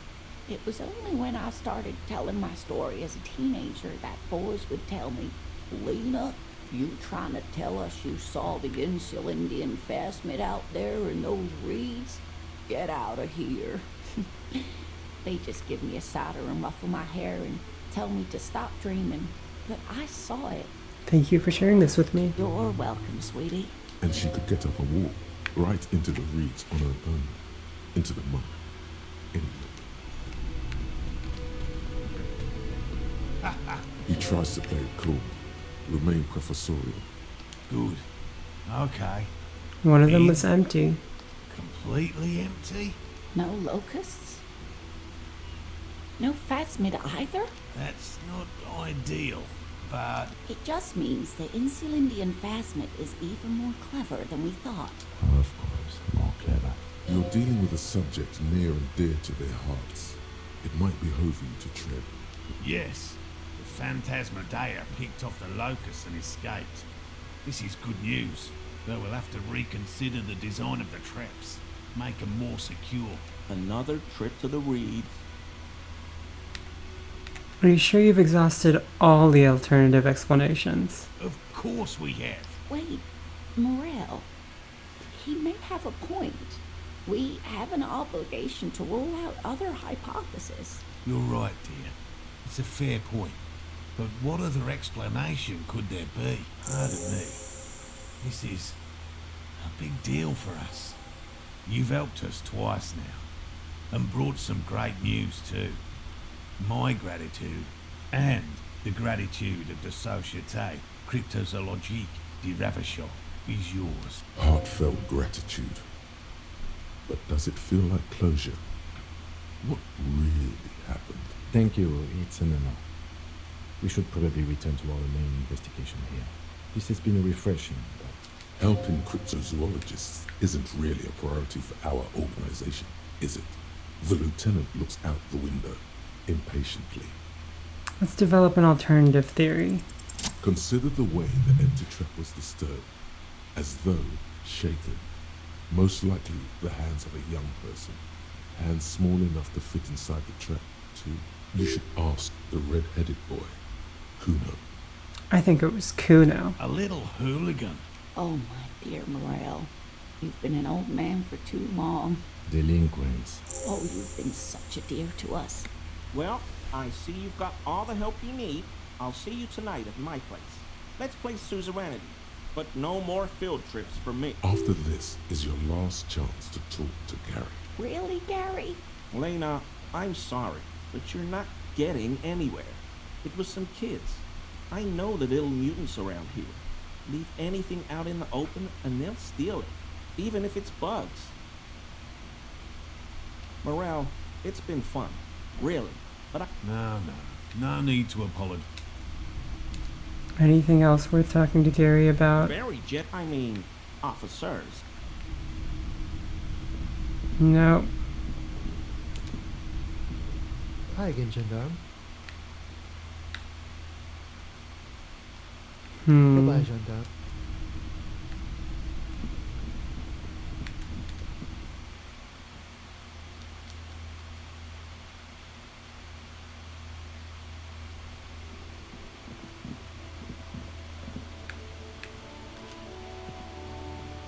It was only when I started telling my story as a teenager that boys would tell me, "Lena, you trying to tell us you saw the Insulindian phasmid out there in those reeds? Get out of here." They just give me a cider and ruffle my hair and tell me to stop dreaming. But I saw it. Thank you for sharing this with me. You're welcome, sweetie. And she could get up and walk right into the reeds on her own, into the mud. Anyway. He tries to play it cool, remain professorial. Good. Okay. One of them was empty. Completely empty? No locusts? No phasmid either? That's not ideal, but... It just means the Insulindian phasmid is even more clever than we thought. Of course, more clever. You're dealing with a subject near and dear to their hearts. It might behove you to tread. Yes, the Phantasmadeia picked off the locusts and escaped. This is good news, though we'll have to reconsider the design of the traps, make them more secure. Another trip to the reeds. Are you sure you've exhausted all the alternative explanations? Of course we have. Wait, Morel. He may have a point. We have an obligation to rule out other hypotheses. You're right, dear. It's a fair point. But what other explanation could there be? Pardon me. This is a big deal for us. You've helped us twice now, and brought some great news too. My gratitude, and the gratitude of the Société Cryptozoologique de Ravachol is yours. Heartfelt gratitude. But does it feel like closure? What really happened? Thank you, it's an honor. We should probably return to our main investigation here. This has been refreshing, but... Helping cryptozoologists isn't really a priority for our organization, is it? The lieutenant looks out the window, impatiently. Let's develop an alternative theory. Consider the way the empty trap was disturbed, as though shaken. Most likely the hands of a young person, hands small enough to fit inside the trap, too. You should ask the red-headed boy, Kuno. I think it was Kuno. A little hooligan. Oh, my dear Morel. You've been an old man for too long. Delinquents. Oh, you've been such a dear to us. Well, I see you've got all the help you need. I'll see you tonight at my place. Let's play suzerainty, but no more field trips for me. After this is your last chance to talk to Gary. Really, Gary? Lena, I'm sorry, but you're not getting anywhere. It was some kids. I know the little mutants around here. Leave anything out in the open and they'll steal it, even if it's bugs. Morel, it's been fun, really, but No need to apologize. Anything else worth talking to Gary about? officers. No. Hi again, Gendarme. Goodbye, gendarme.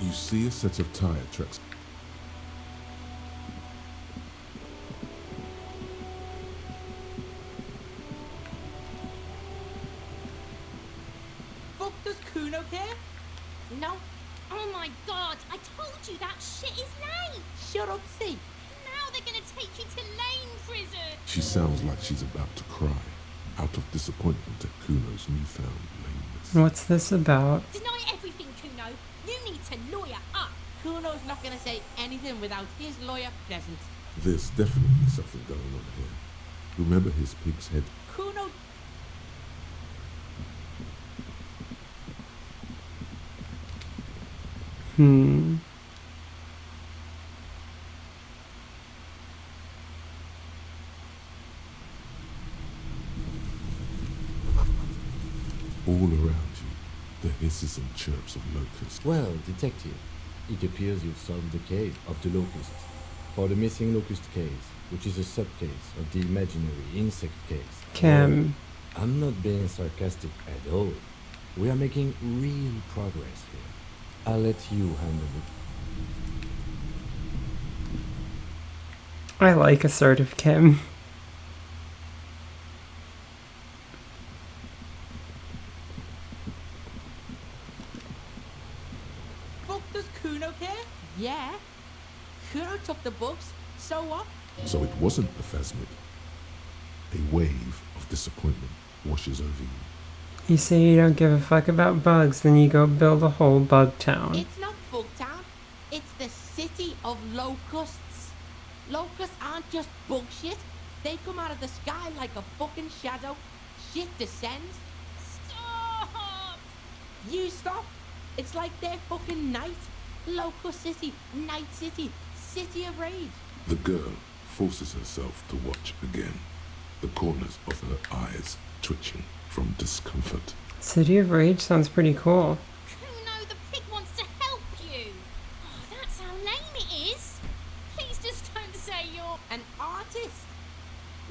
You see a set of tire tracks. Fuck, does Kuno care? No. Oh my god, I told you that shit is lame! Shut up, see. Now they're gonna take you to lane prison! She sounds like she's about to cry, out of disappointment at Kuno's newfound lameness. What's this about? Deny everything, Kuno! You need to lawyer up! Kuno's not gonna say anything without his lawyer present. There's definitely something going on here. Remember his pig's head? Kuno... All around you, the hisses and chirps of locusts. Well, detective, it appears you've solved the case of the locusts. For the missing locust case, which is a sub-case of the imaginary insect case. Kim. I'm not being sarcastic at all. We are making real progress here. I'll let you handle it. I like assertive Kim. Fuck, does Kuno care? Yeah. Kuno took the books, so what? So it wasn't a phasmid. A wave of disappointment washes over you. You say you don't give a fuck about bugs, then you go build a whole bug town. It's not Bugtown. It's the city of locusts. Locusts aren't just bug shit. They come out of the sky like a fucking shadow. Shit descends. Stop! You stop. It's like their fucking night. Locust City, Night City, City of Rage. The girl forces herself to watch again, the corners of her eyes twitching from discomfort. City of Rage sounds pretty cool. Kuno, the pig wants to help you! Oh, that's how lame it is! Please just don't say you're... An artist?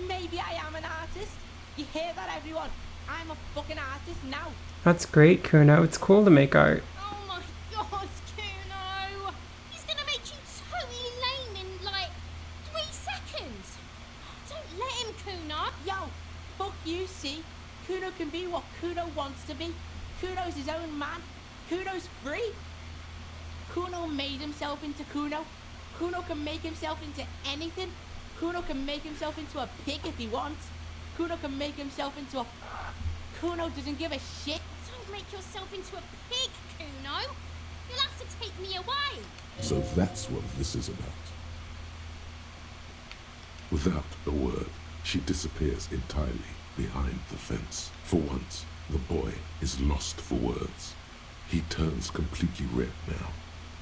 Maybe I am an artist. You hear that, everyone? I'm a fucking artist now. That's great, Kuno. It's cool to make art. Oh my god, Kuno! He's gonna make you totally lame in, like, 3 seconds! Don't let him, Kuno! Yo, fuck you, see? Kuno can be what Kuno wants to be. Kuno's his own man. Kuno's free. Kuno made himself into Kuno. Kuno can make himself into anything. Kuno can make himself into a pig if he wants. Kuno can make himself into a... Kuno doesn't give a shit. Don't make yourself into a pig, Kuno! You'll have to take me away! So that's what this is about. Without a word, she disappears entirely behind the fence. For once, the boy is lost for words. He turns completely red now,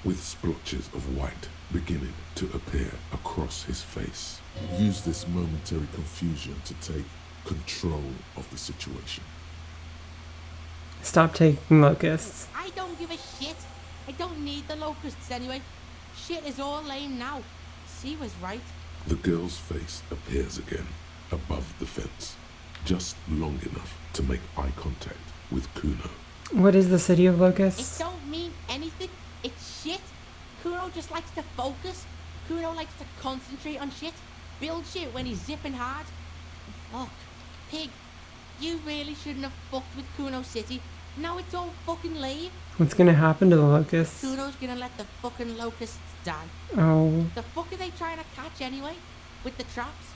with splotches of white beginning to appear across his face. Use this momentary confusion to take control of the situation. Stop taking locusts. I don't give a shit. I don't need the locusts anyway. Shit is all lame now. She was right. The girl's face appears again, above the fence, just long enough to make eye contact with Kuno. What is the City of It Locusts? don't mean anything. It's shit. Kuno just likes to focus. Kuno likes to concentrate on shit. Build shit when he's zipping hard. Fuck. Pig. You really shouldn't have fucked with Kuno City. Now it's all fucking lame. What's gonna happen to the locusts? Kuno's gonna let the fucking locusts die. Oh, The fuck are they trying to catch anyway? With the traps?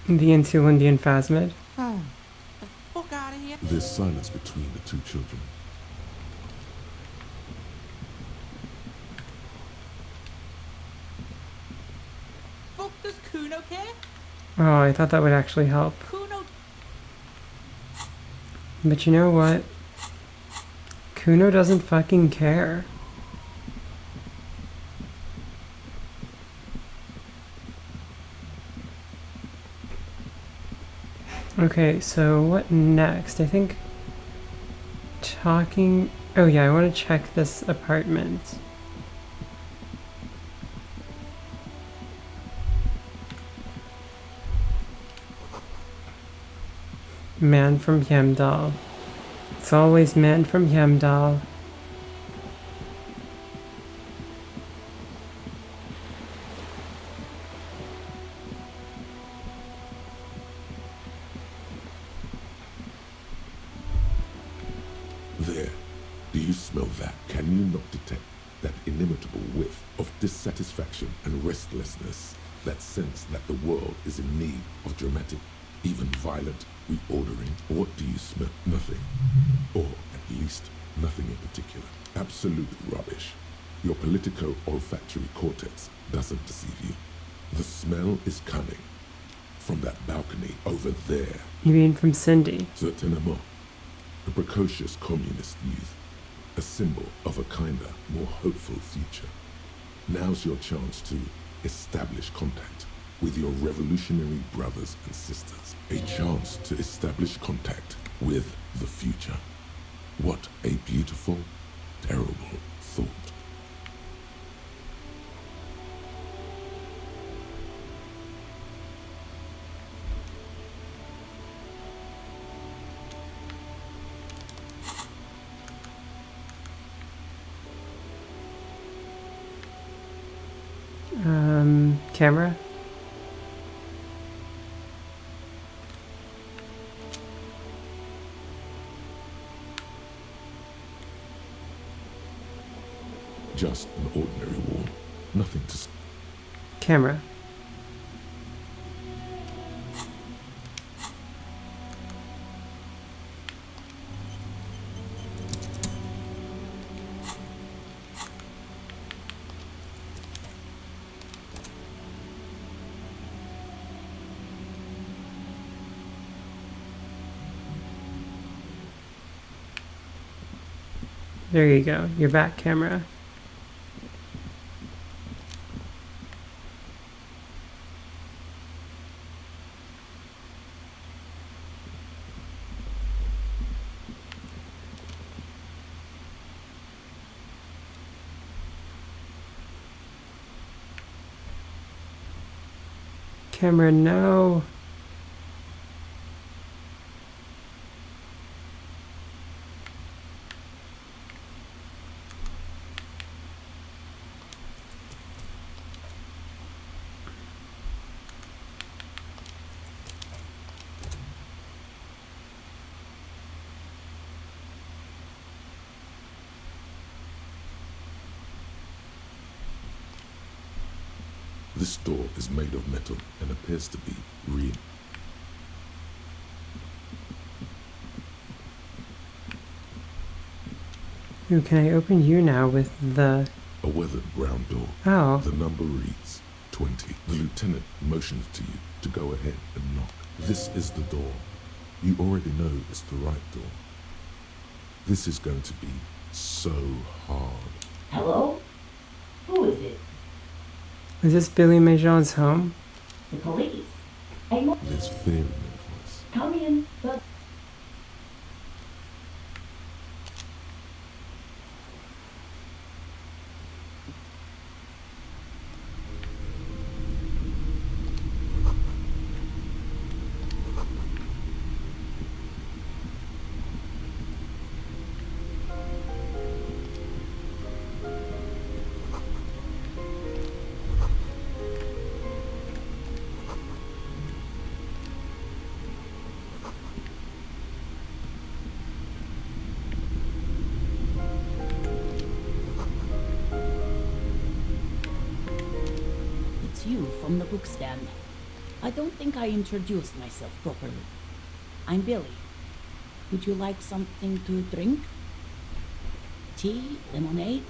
the Insulindian Phasmid. The fuck out of here. There's silence between the two children. Fuck, does Kuno care? Oh, I thought that would actually help. Kuno... But you know what? Kuno doesn't fucking care. Okay, so what next? I think talking... Oh yeah, I want to check this apartment. Man from Hemdal. It's always man from Hemdal. There. Do you smell that? Can you not detect that inimitable whiff of dissatisfaction and restlessness? That sense that the world is in need of dramatic, even violent reordering? What do you smell? Nothing. Or at least nothing in particular. Absolute rubbish. Your politico-olfactory cortex doesn't deceive you. The smell is coming from that balcony over there. You mean from Cindy? Certainement. A precocious communist youth. A symbol of a kinder, more hopeful future. Now's your chance to establish contact with your revolutionary brothers and sisters. A chance to establish contact with the future. What a beautiful, terrible thought. Camera? Just an ordinary wall. Nothing to... Camera. There you go, your back camera. Camera, no. This door is made of metal and appears to be real. Ooh, can I open you now with the... A weathered brown door. Oh. The number reads 20. The lieutenant motions to you to go ahead and knock. This is the door. You already know it's the right door. This is going to be so hard. Hello? Who is it? Is this Billy Majon's home? The police. There's fear in their voice. Come in, but... You from the bookstand. I don't think I introduced myself properly. I'm Billy. Would you like something to drink? Tea? Lemonade?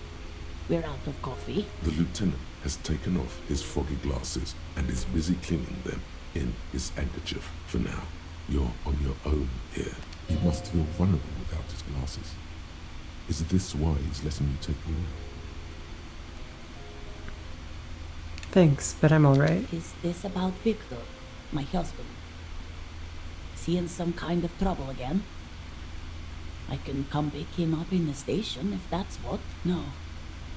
We're out of coffee. The lieutenant has taken off his foggy glasses and is busy cleaning them in his handkerchief. For now, you're on your own here. He must feel vulnerable without his glasses. Is this why he's letting you take the room? Thanks, but I'm alright. Is this about Victor, my husband? Is he in some kind of trouble again? I can come pick him up in the station if that's what. No,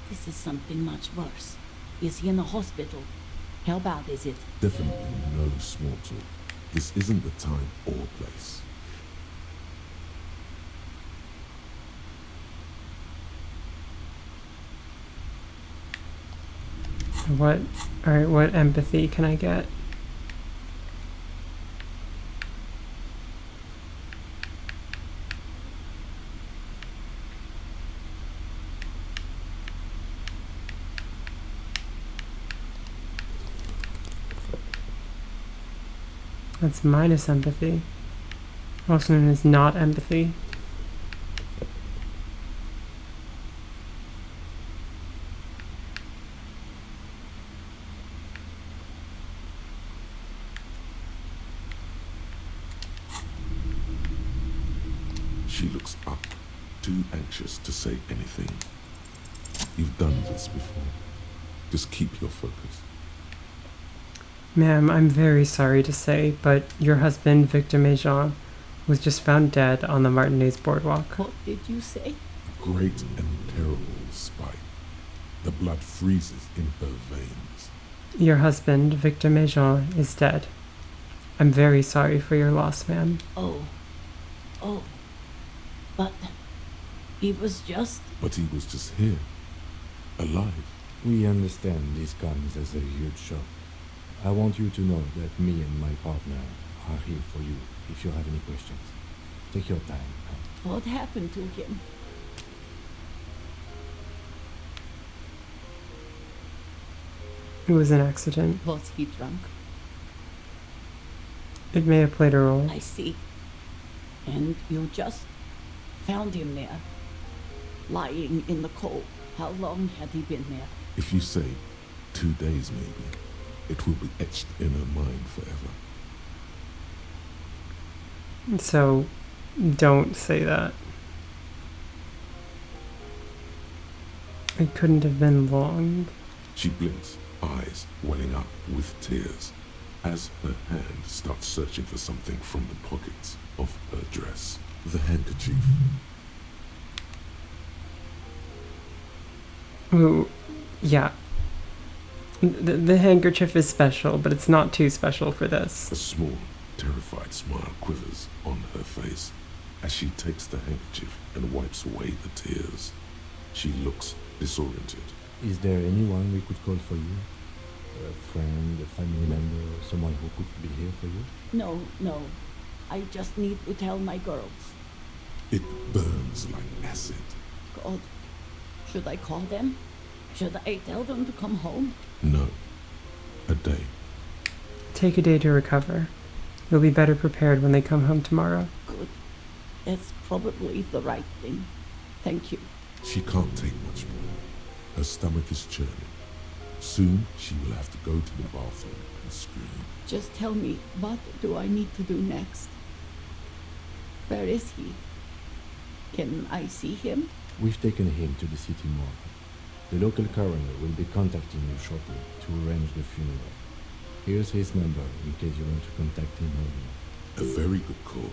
this is something much worse. Is he in the hospital? How bad is it? Definitely no small talk. This isn't the time or place. Alright, what empathy can I get? That's minus empathy. Also known as not empathy. She looks up, too anxious to say anything. You've done this before. Just keep your focus. Ma'am, I'm very sorry to say, but your husband, Victor Mejean, was just found dead on the Martinez boardwalk. What did you say? Great and terrible spite. The blood freezes in her veins. Your husband, Victor Mejean, is dead. I'm very sorry for your loss, ma'am. Oh. But he was just... But he was just here. Alive. We understand this comes as a huge shock. I want you to know that me and my partner are here for you if you have any questions. Take your time. What happened to him? It was an accident. Was he drunk? It may have played a role. I see. And you just found him there, lying in the cold. How long had he been there? If you say 2 days maybe, it will be etched in her mind forever. So, don't say that. It couldn't have been long. She blinks, eyes welling up with tears, as her hand starts searching for something from the pockets of her dress. The handkerchief. Ooh, yeah. The handkerchief is special, but it's not too special for this. A small, terrified smile quivers on her face as she takes the handkerchief and wipes away the tears. She looks disoriented. Is there anyone we could call for you? A friend, a family member, someone who could be here for you? No. I just need to tell my girls. It burns like acid. God, should I call them? Should I tell them to come home? No. A day. Take a day to recover. You'll be better prepared when they come home tomorrow. Good. That's probably the right thing. Thank you. She can't take much more. Her stomach is churning. Soon she will have to go to the bathroom and scream. Just tell me, what do I need to do next? Where is he? Can I see him? We've taken him to the city morgue. The local coroner will be contacting you shortly to arrange the funeral. Here's his number in case you want to contact him earlier. A very good call.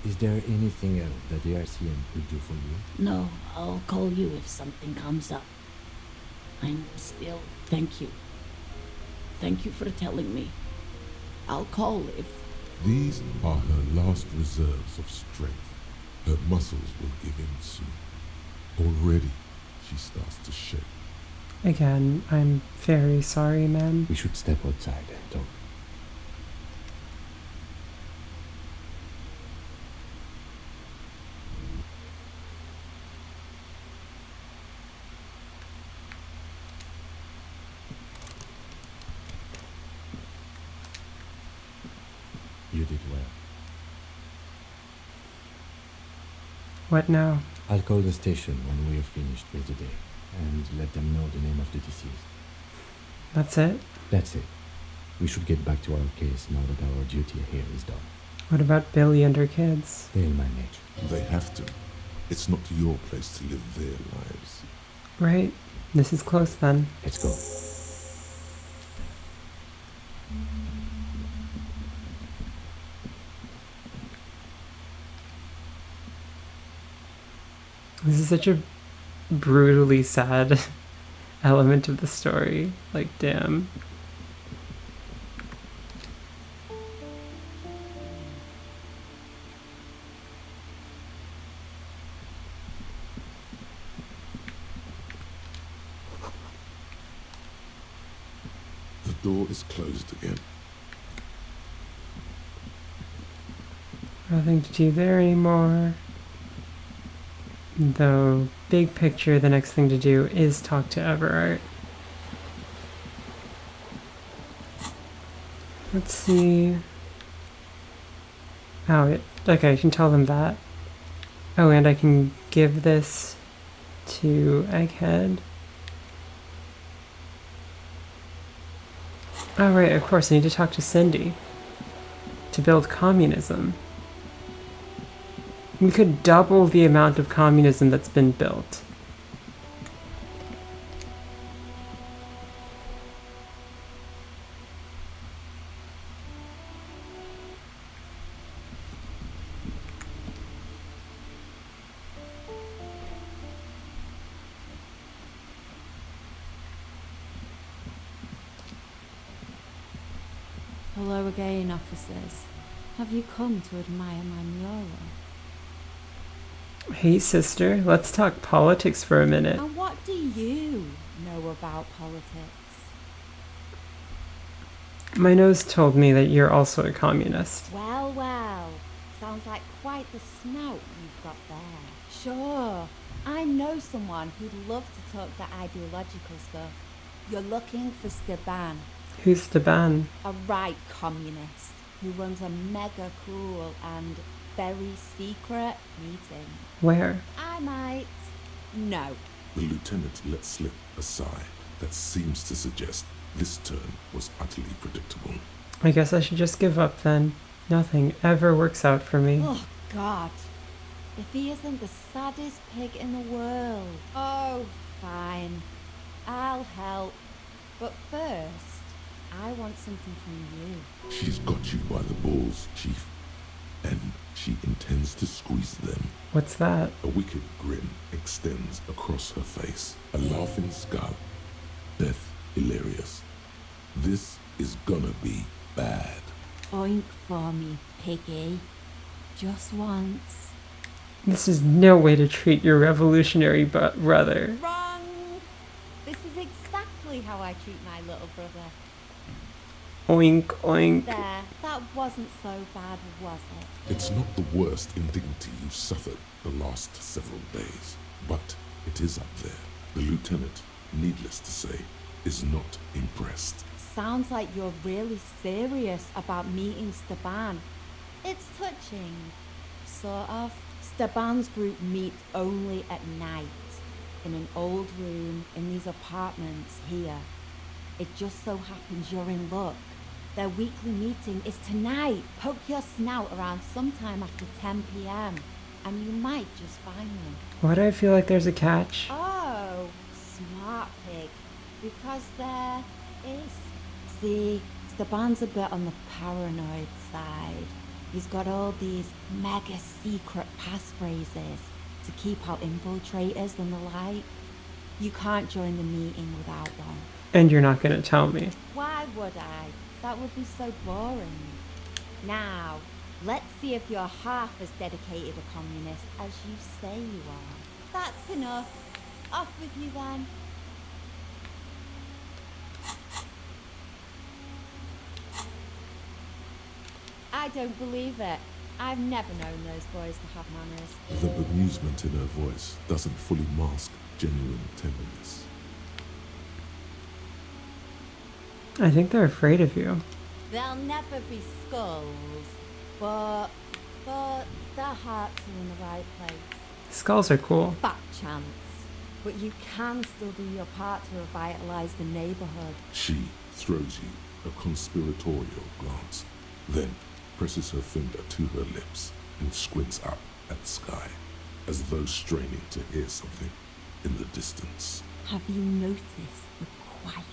Is there anything else that the RCM could do for you? No, I'll call you if something comes up. I'm still... Thank you. Thank you for telling me. I'll call if... These are her last reserves of strength. Her muscles will give in soon. Already, she starts to shake. Again, I'm very sorry, ma'am. We should step outside and talk. You did well. What now? I'll call the station when we are finished with the day and let them know the name of the deceased. That's it? That's it. We should get back to our case now that our duty here is done. What about Billy and her kids? They'll manage. They have to. It's not your place to live their lives. Right. This is close then. Let's go. This is such a brutally sad element of the story. Like, damn. The door is closed again. Nothing to do there anymore. Though, big picture, the next thing to do is talk to Everart. Let's see. Oh, okay, I can tell them that. Oh, and I can give this to Egghead. Oh, right, of course, I need to talk to Cindy. To build communism. We could double the amount of communism that's been built. Hello again, officers. Have you come to admire my mural? Hey, sister, let's talk politics for a minute. And what do you know about politics? My nose told me that you're also a communist. Well, well. Sounds like quite the snout you've got there. Sure. I know someone who'd love to talk the ideological stuff. You're looking for Steban. Who's Steban? A right communist who runs a mega cool and very secret meeting. Where? I might know. The lieutenant let slip a sigh that seems to suggest this turn was utterly predictable. I guess I should just give up then. Nothing ever works out for me. Oh, God. If he isn't the saddest pig in the world. Oh, fine. I'll help. But first, I want something from you. She's got you by the balls, Chief. And she intends to squeeze them. What's that? A wicked grin extends across her face. A laughing skull. Death hilarious. This is gonna be bad. Oink for me, piggy. Just once. This is no way to treat your revolutionary brother. Wrong! This is exactly how I treat my little brother. Oink, oink. There, that wasn't so bad, was it? It's not the worst indignity you've suffered the last several days, but it is up there. The lieutenant, needless to say, is not impressed. Sounds like you're really serious about meeting Steban. It's touching. Sort of. Steban's group meets only at night. In an old room in these apartments here. It just so happens you're in luck. Their weekly meeting is tonight. Poke your snout around sometime after 10 p.m. and you might just find them. Why do I feel like there's a catch? Oh, smart pig. Because there is. See, Steban's a bit on the paranoid side. He's got all these mega secret passphrases to keep out infiltrators and the like. You can't join the meeting without one. And you're not gonna tell me. Why would I? That would be so boring. Now, let's see if you're half as dedicated a communist as you say you are. That's enough. Off with you then. I don't believe it. I've never known those boys to have manners. The bemusement in her voice doesn't fully mask genuine tenderness. I think they're afraid of you. They'll never be skulls, but their hearts are in the right place. Skulls are cool. Fat chance. But you can still do your part to revitalize the neighborhood. She throws you a conspiratorial glance, then presses her finger to her lips and squints up at the sky, as though straining to hear something in the distance. Have you noticed the quiet?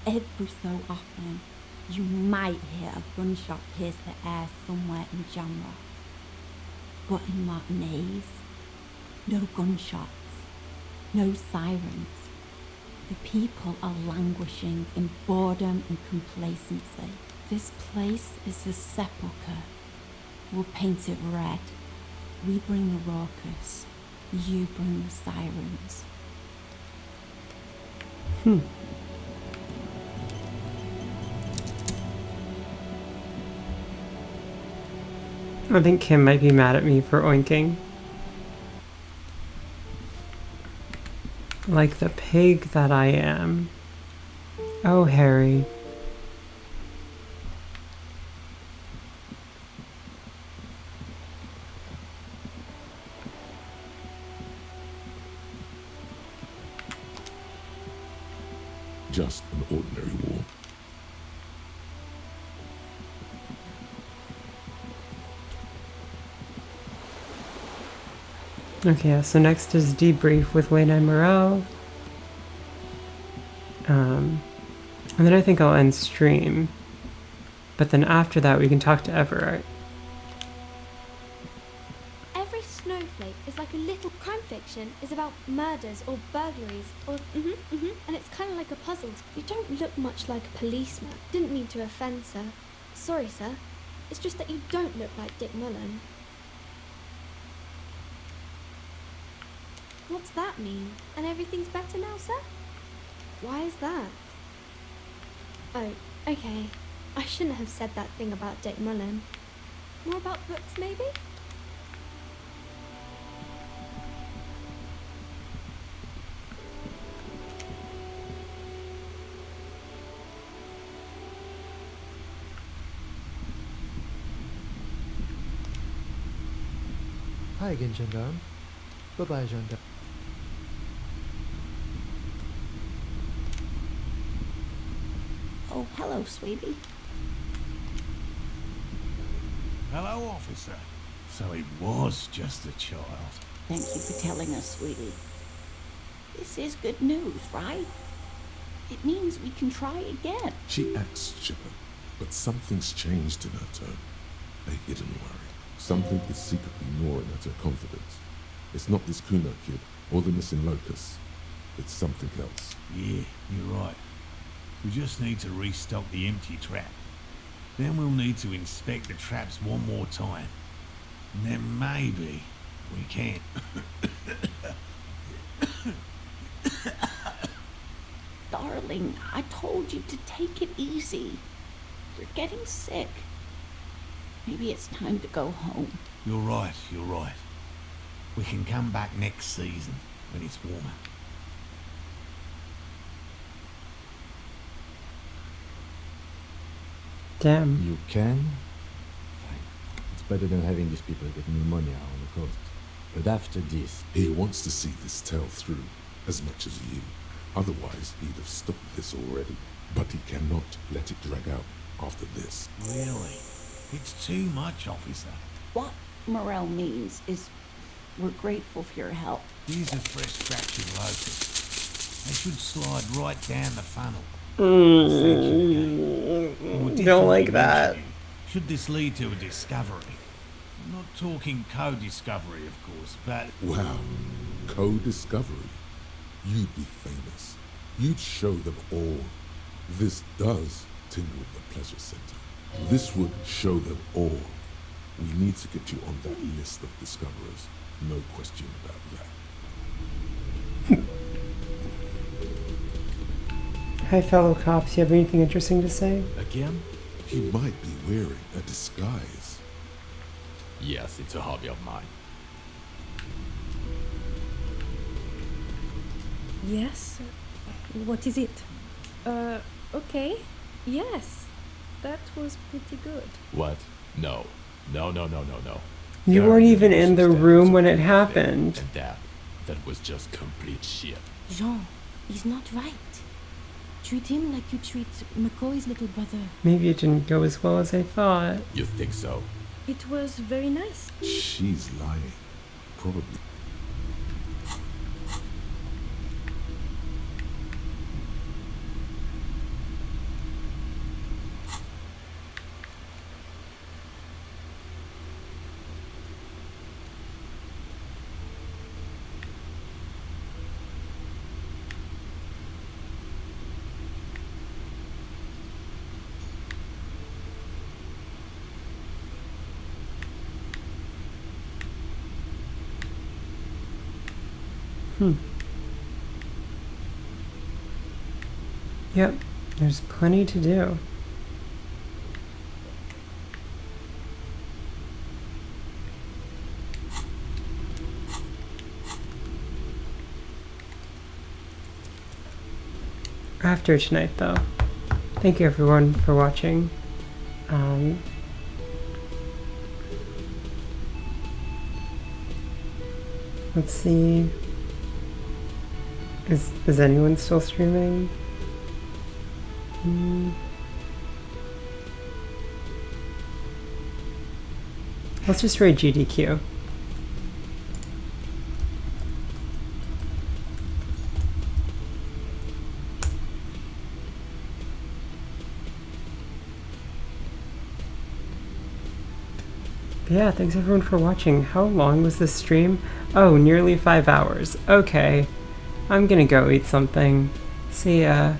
Every so often, you might hear a gunshot pierce the air somewhere in Jamra. But in Martinez, No gunshots. No sirens. The people are languishing in boredom and complacency. This place is a sepulchre. We'll paint it red. We bring the raucous. You bring the sirens. I think Kim might be mad at me for oinking. Like the pig that I am. Oh, Harry. Just an ordinary war. Okay, so next is debrief with Wayne and Morel. And then I think I'll end stream. But then after that we can talk to Everett. Every snowflake is like a little crime fiction is about murders or burglaries or and it's kind of like a puzzle. You don't look much like a policeman. Didn't mean to offend, sir. Sorry, sir. It's just that you don't look like Dick Mullen. What's that mean? And everything's better now, sir? Why is that? Oh, okay. I shouldn't have said that thing about Dick Mullen. More about books, maybe? Hi again, gendarme. Bye-bye, gendarme. Oh, hello, sweetie. Hello, officer. So it was just a child. Thank you for telling us, sweetie. This is good news, right? It means we can try again. She acts chipper, but something's changed in her tone. A hidden worry. Something is secretly gnawing at her confidence. It's not this Kuno kid or the missing locust. It's something else. Yeah, you're right. We just need to restock the empty trap. Then we'll need to inspect the traps one more time. And then maybe we can. Darling, I told you to take it easy. You're getting sick. Maybe it's time to go home. You're right, you're right. We can come back next season when it's warmer. Damn. You can? Fine. It's better than having these people get pneumonia on the coast. But after this... He wants to see this tale through, as much as you. Otherwise, he'd have stopped this already. But he cannot let it drag out after this. Really? It's too much, officer. What Morel means is we're grateful for your help. Here's a fresh fractured locust. They should slide right down the funnel. Don't like that. Should this lead to a discovery? I'm not talking co-discovery, of course, but... Wow. Co-discovery. You'd be famous. You'd show them all. This does tingle the pleasure center. This would show them all. We need to get you on that list of discoverers. No question about that. Hi, fellow cops. You have anything interesting to say? Again? He might be wearing a disguise. Yes, it's a hobby of mine. Yes? What is it? Okay. Yes. That was pretty good. What? No. No. You weren't even in the room when it happened. And that was just complete shit. Jean, he's not right. Treat him like you treat McCoy's little brother. Maybe it didn't go as well as I thought. You think so? It was very nice. She's lying. Probably. Yep, there's plenty to do. After tonight, though. Thank you everyone for watching. Let's see. Is anyone still streaming? Let's just raid GDQ. Yeah, thanks everyone for watching. How long was this stream? Oh, nearly 5 hours. Okay. I'm gonna go eat something. See ya.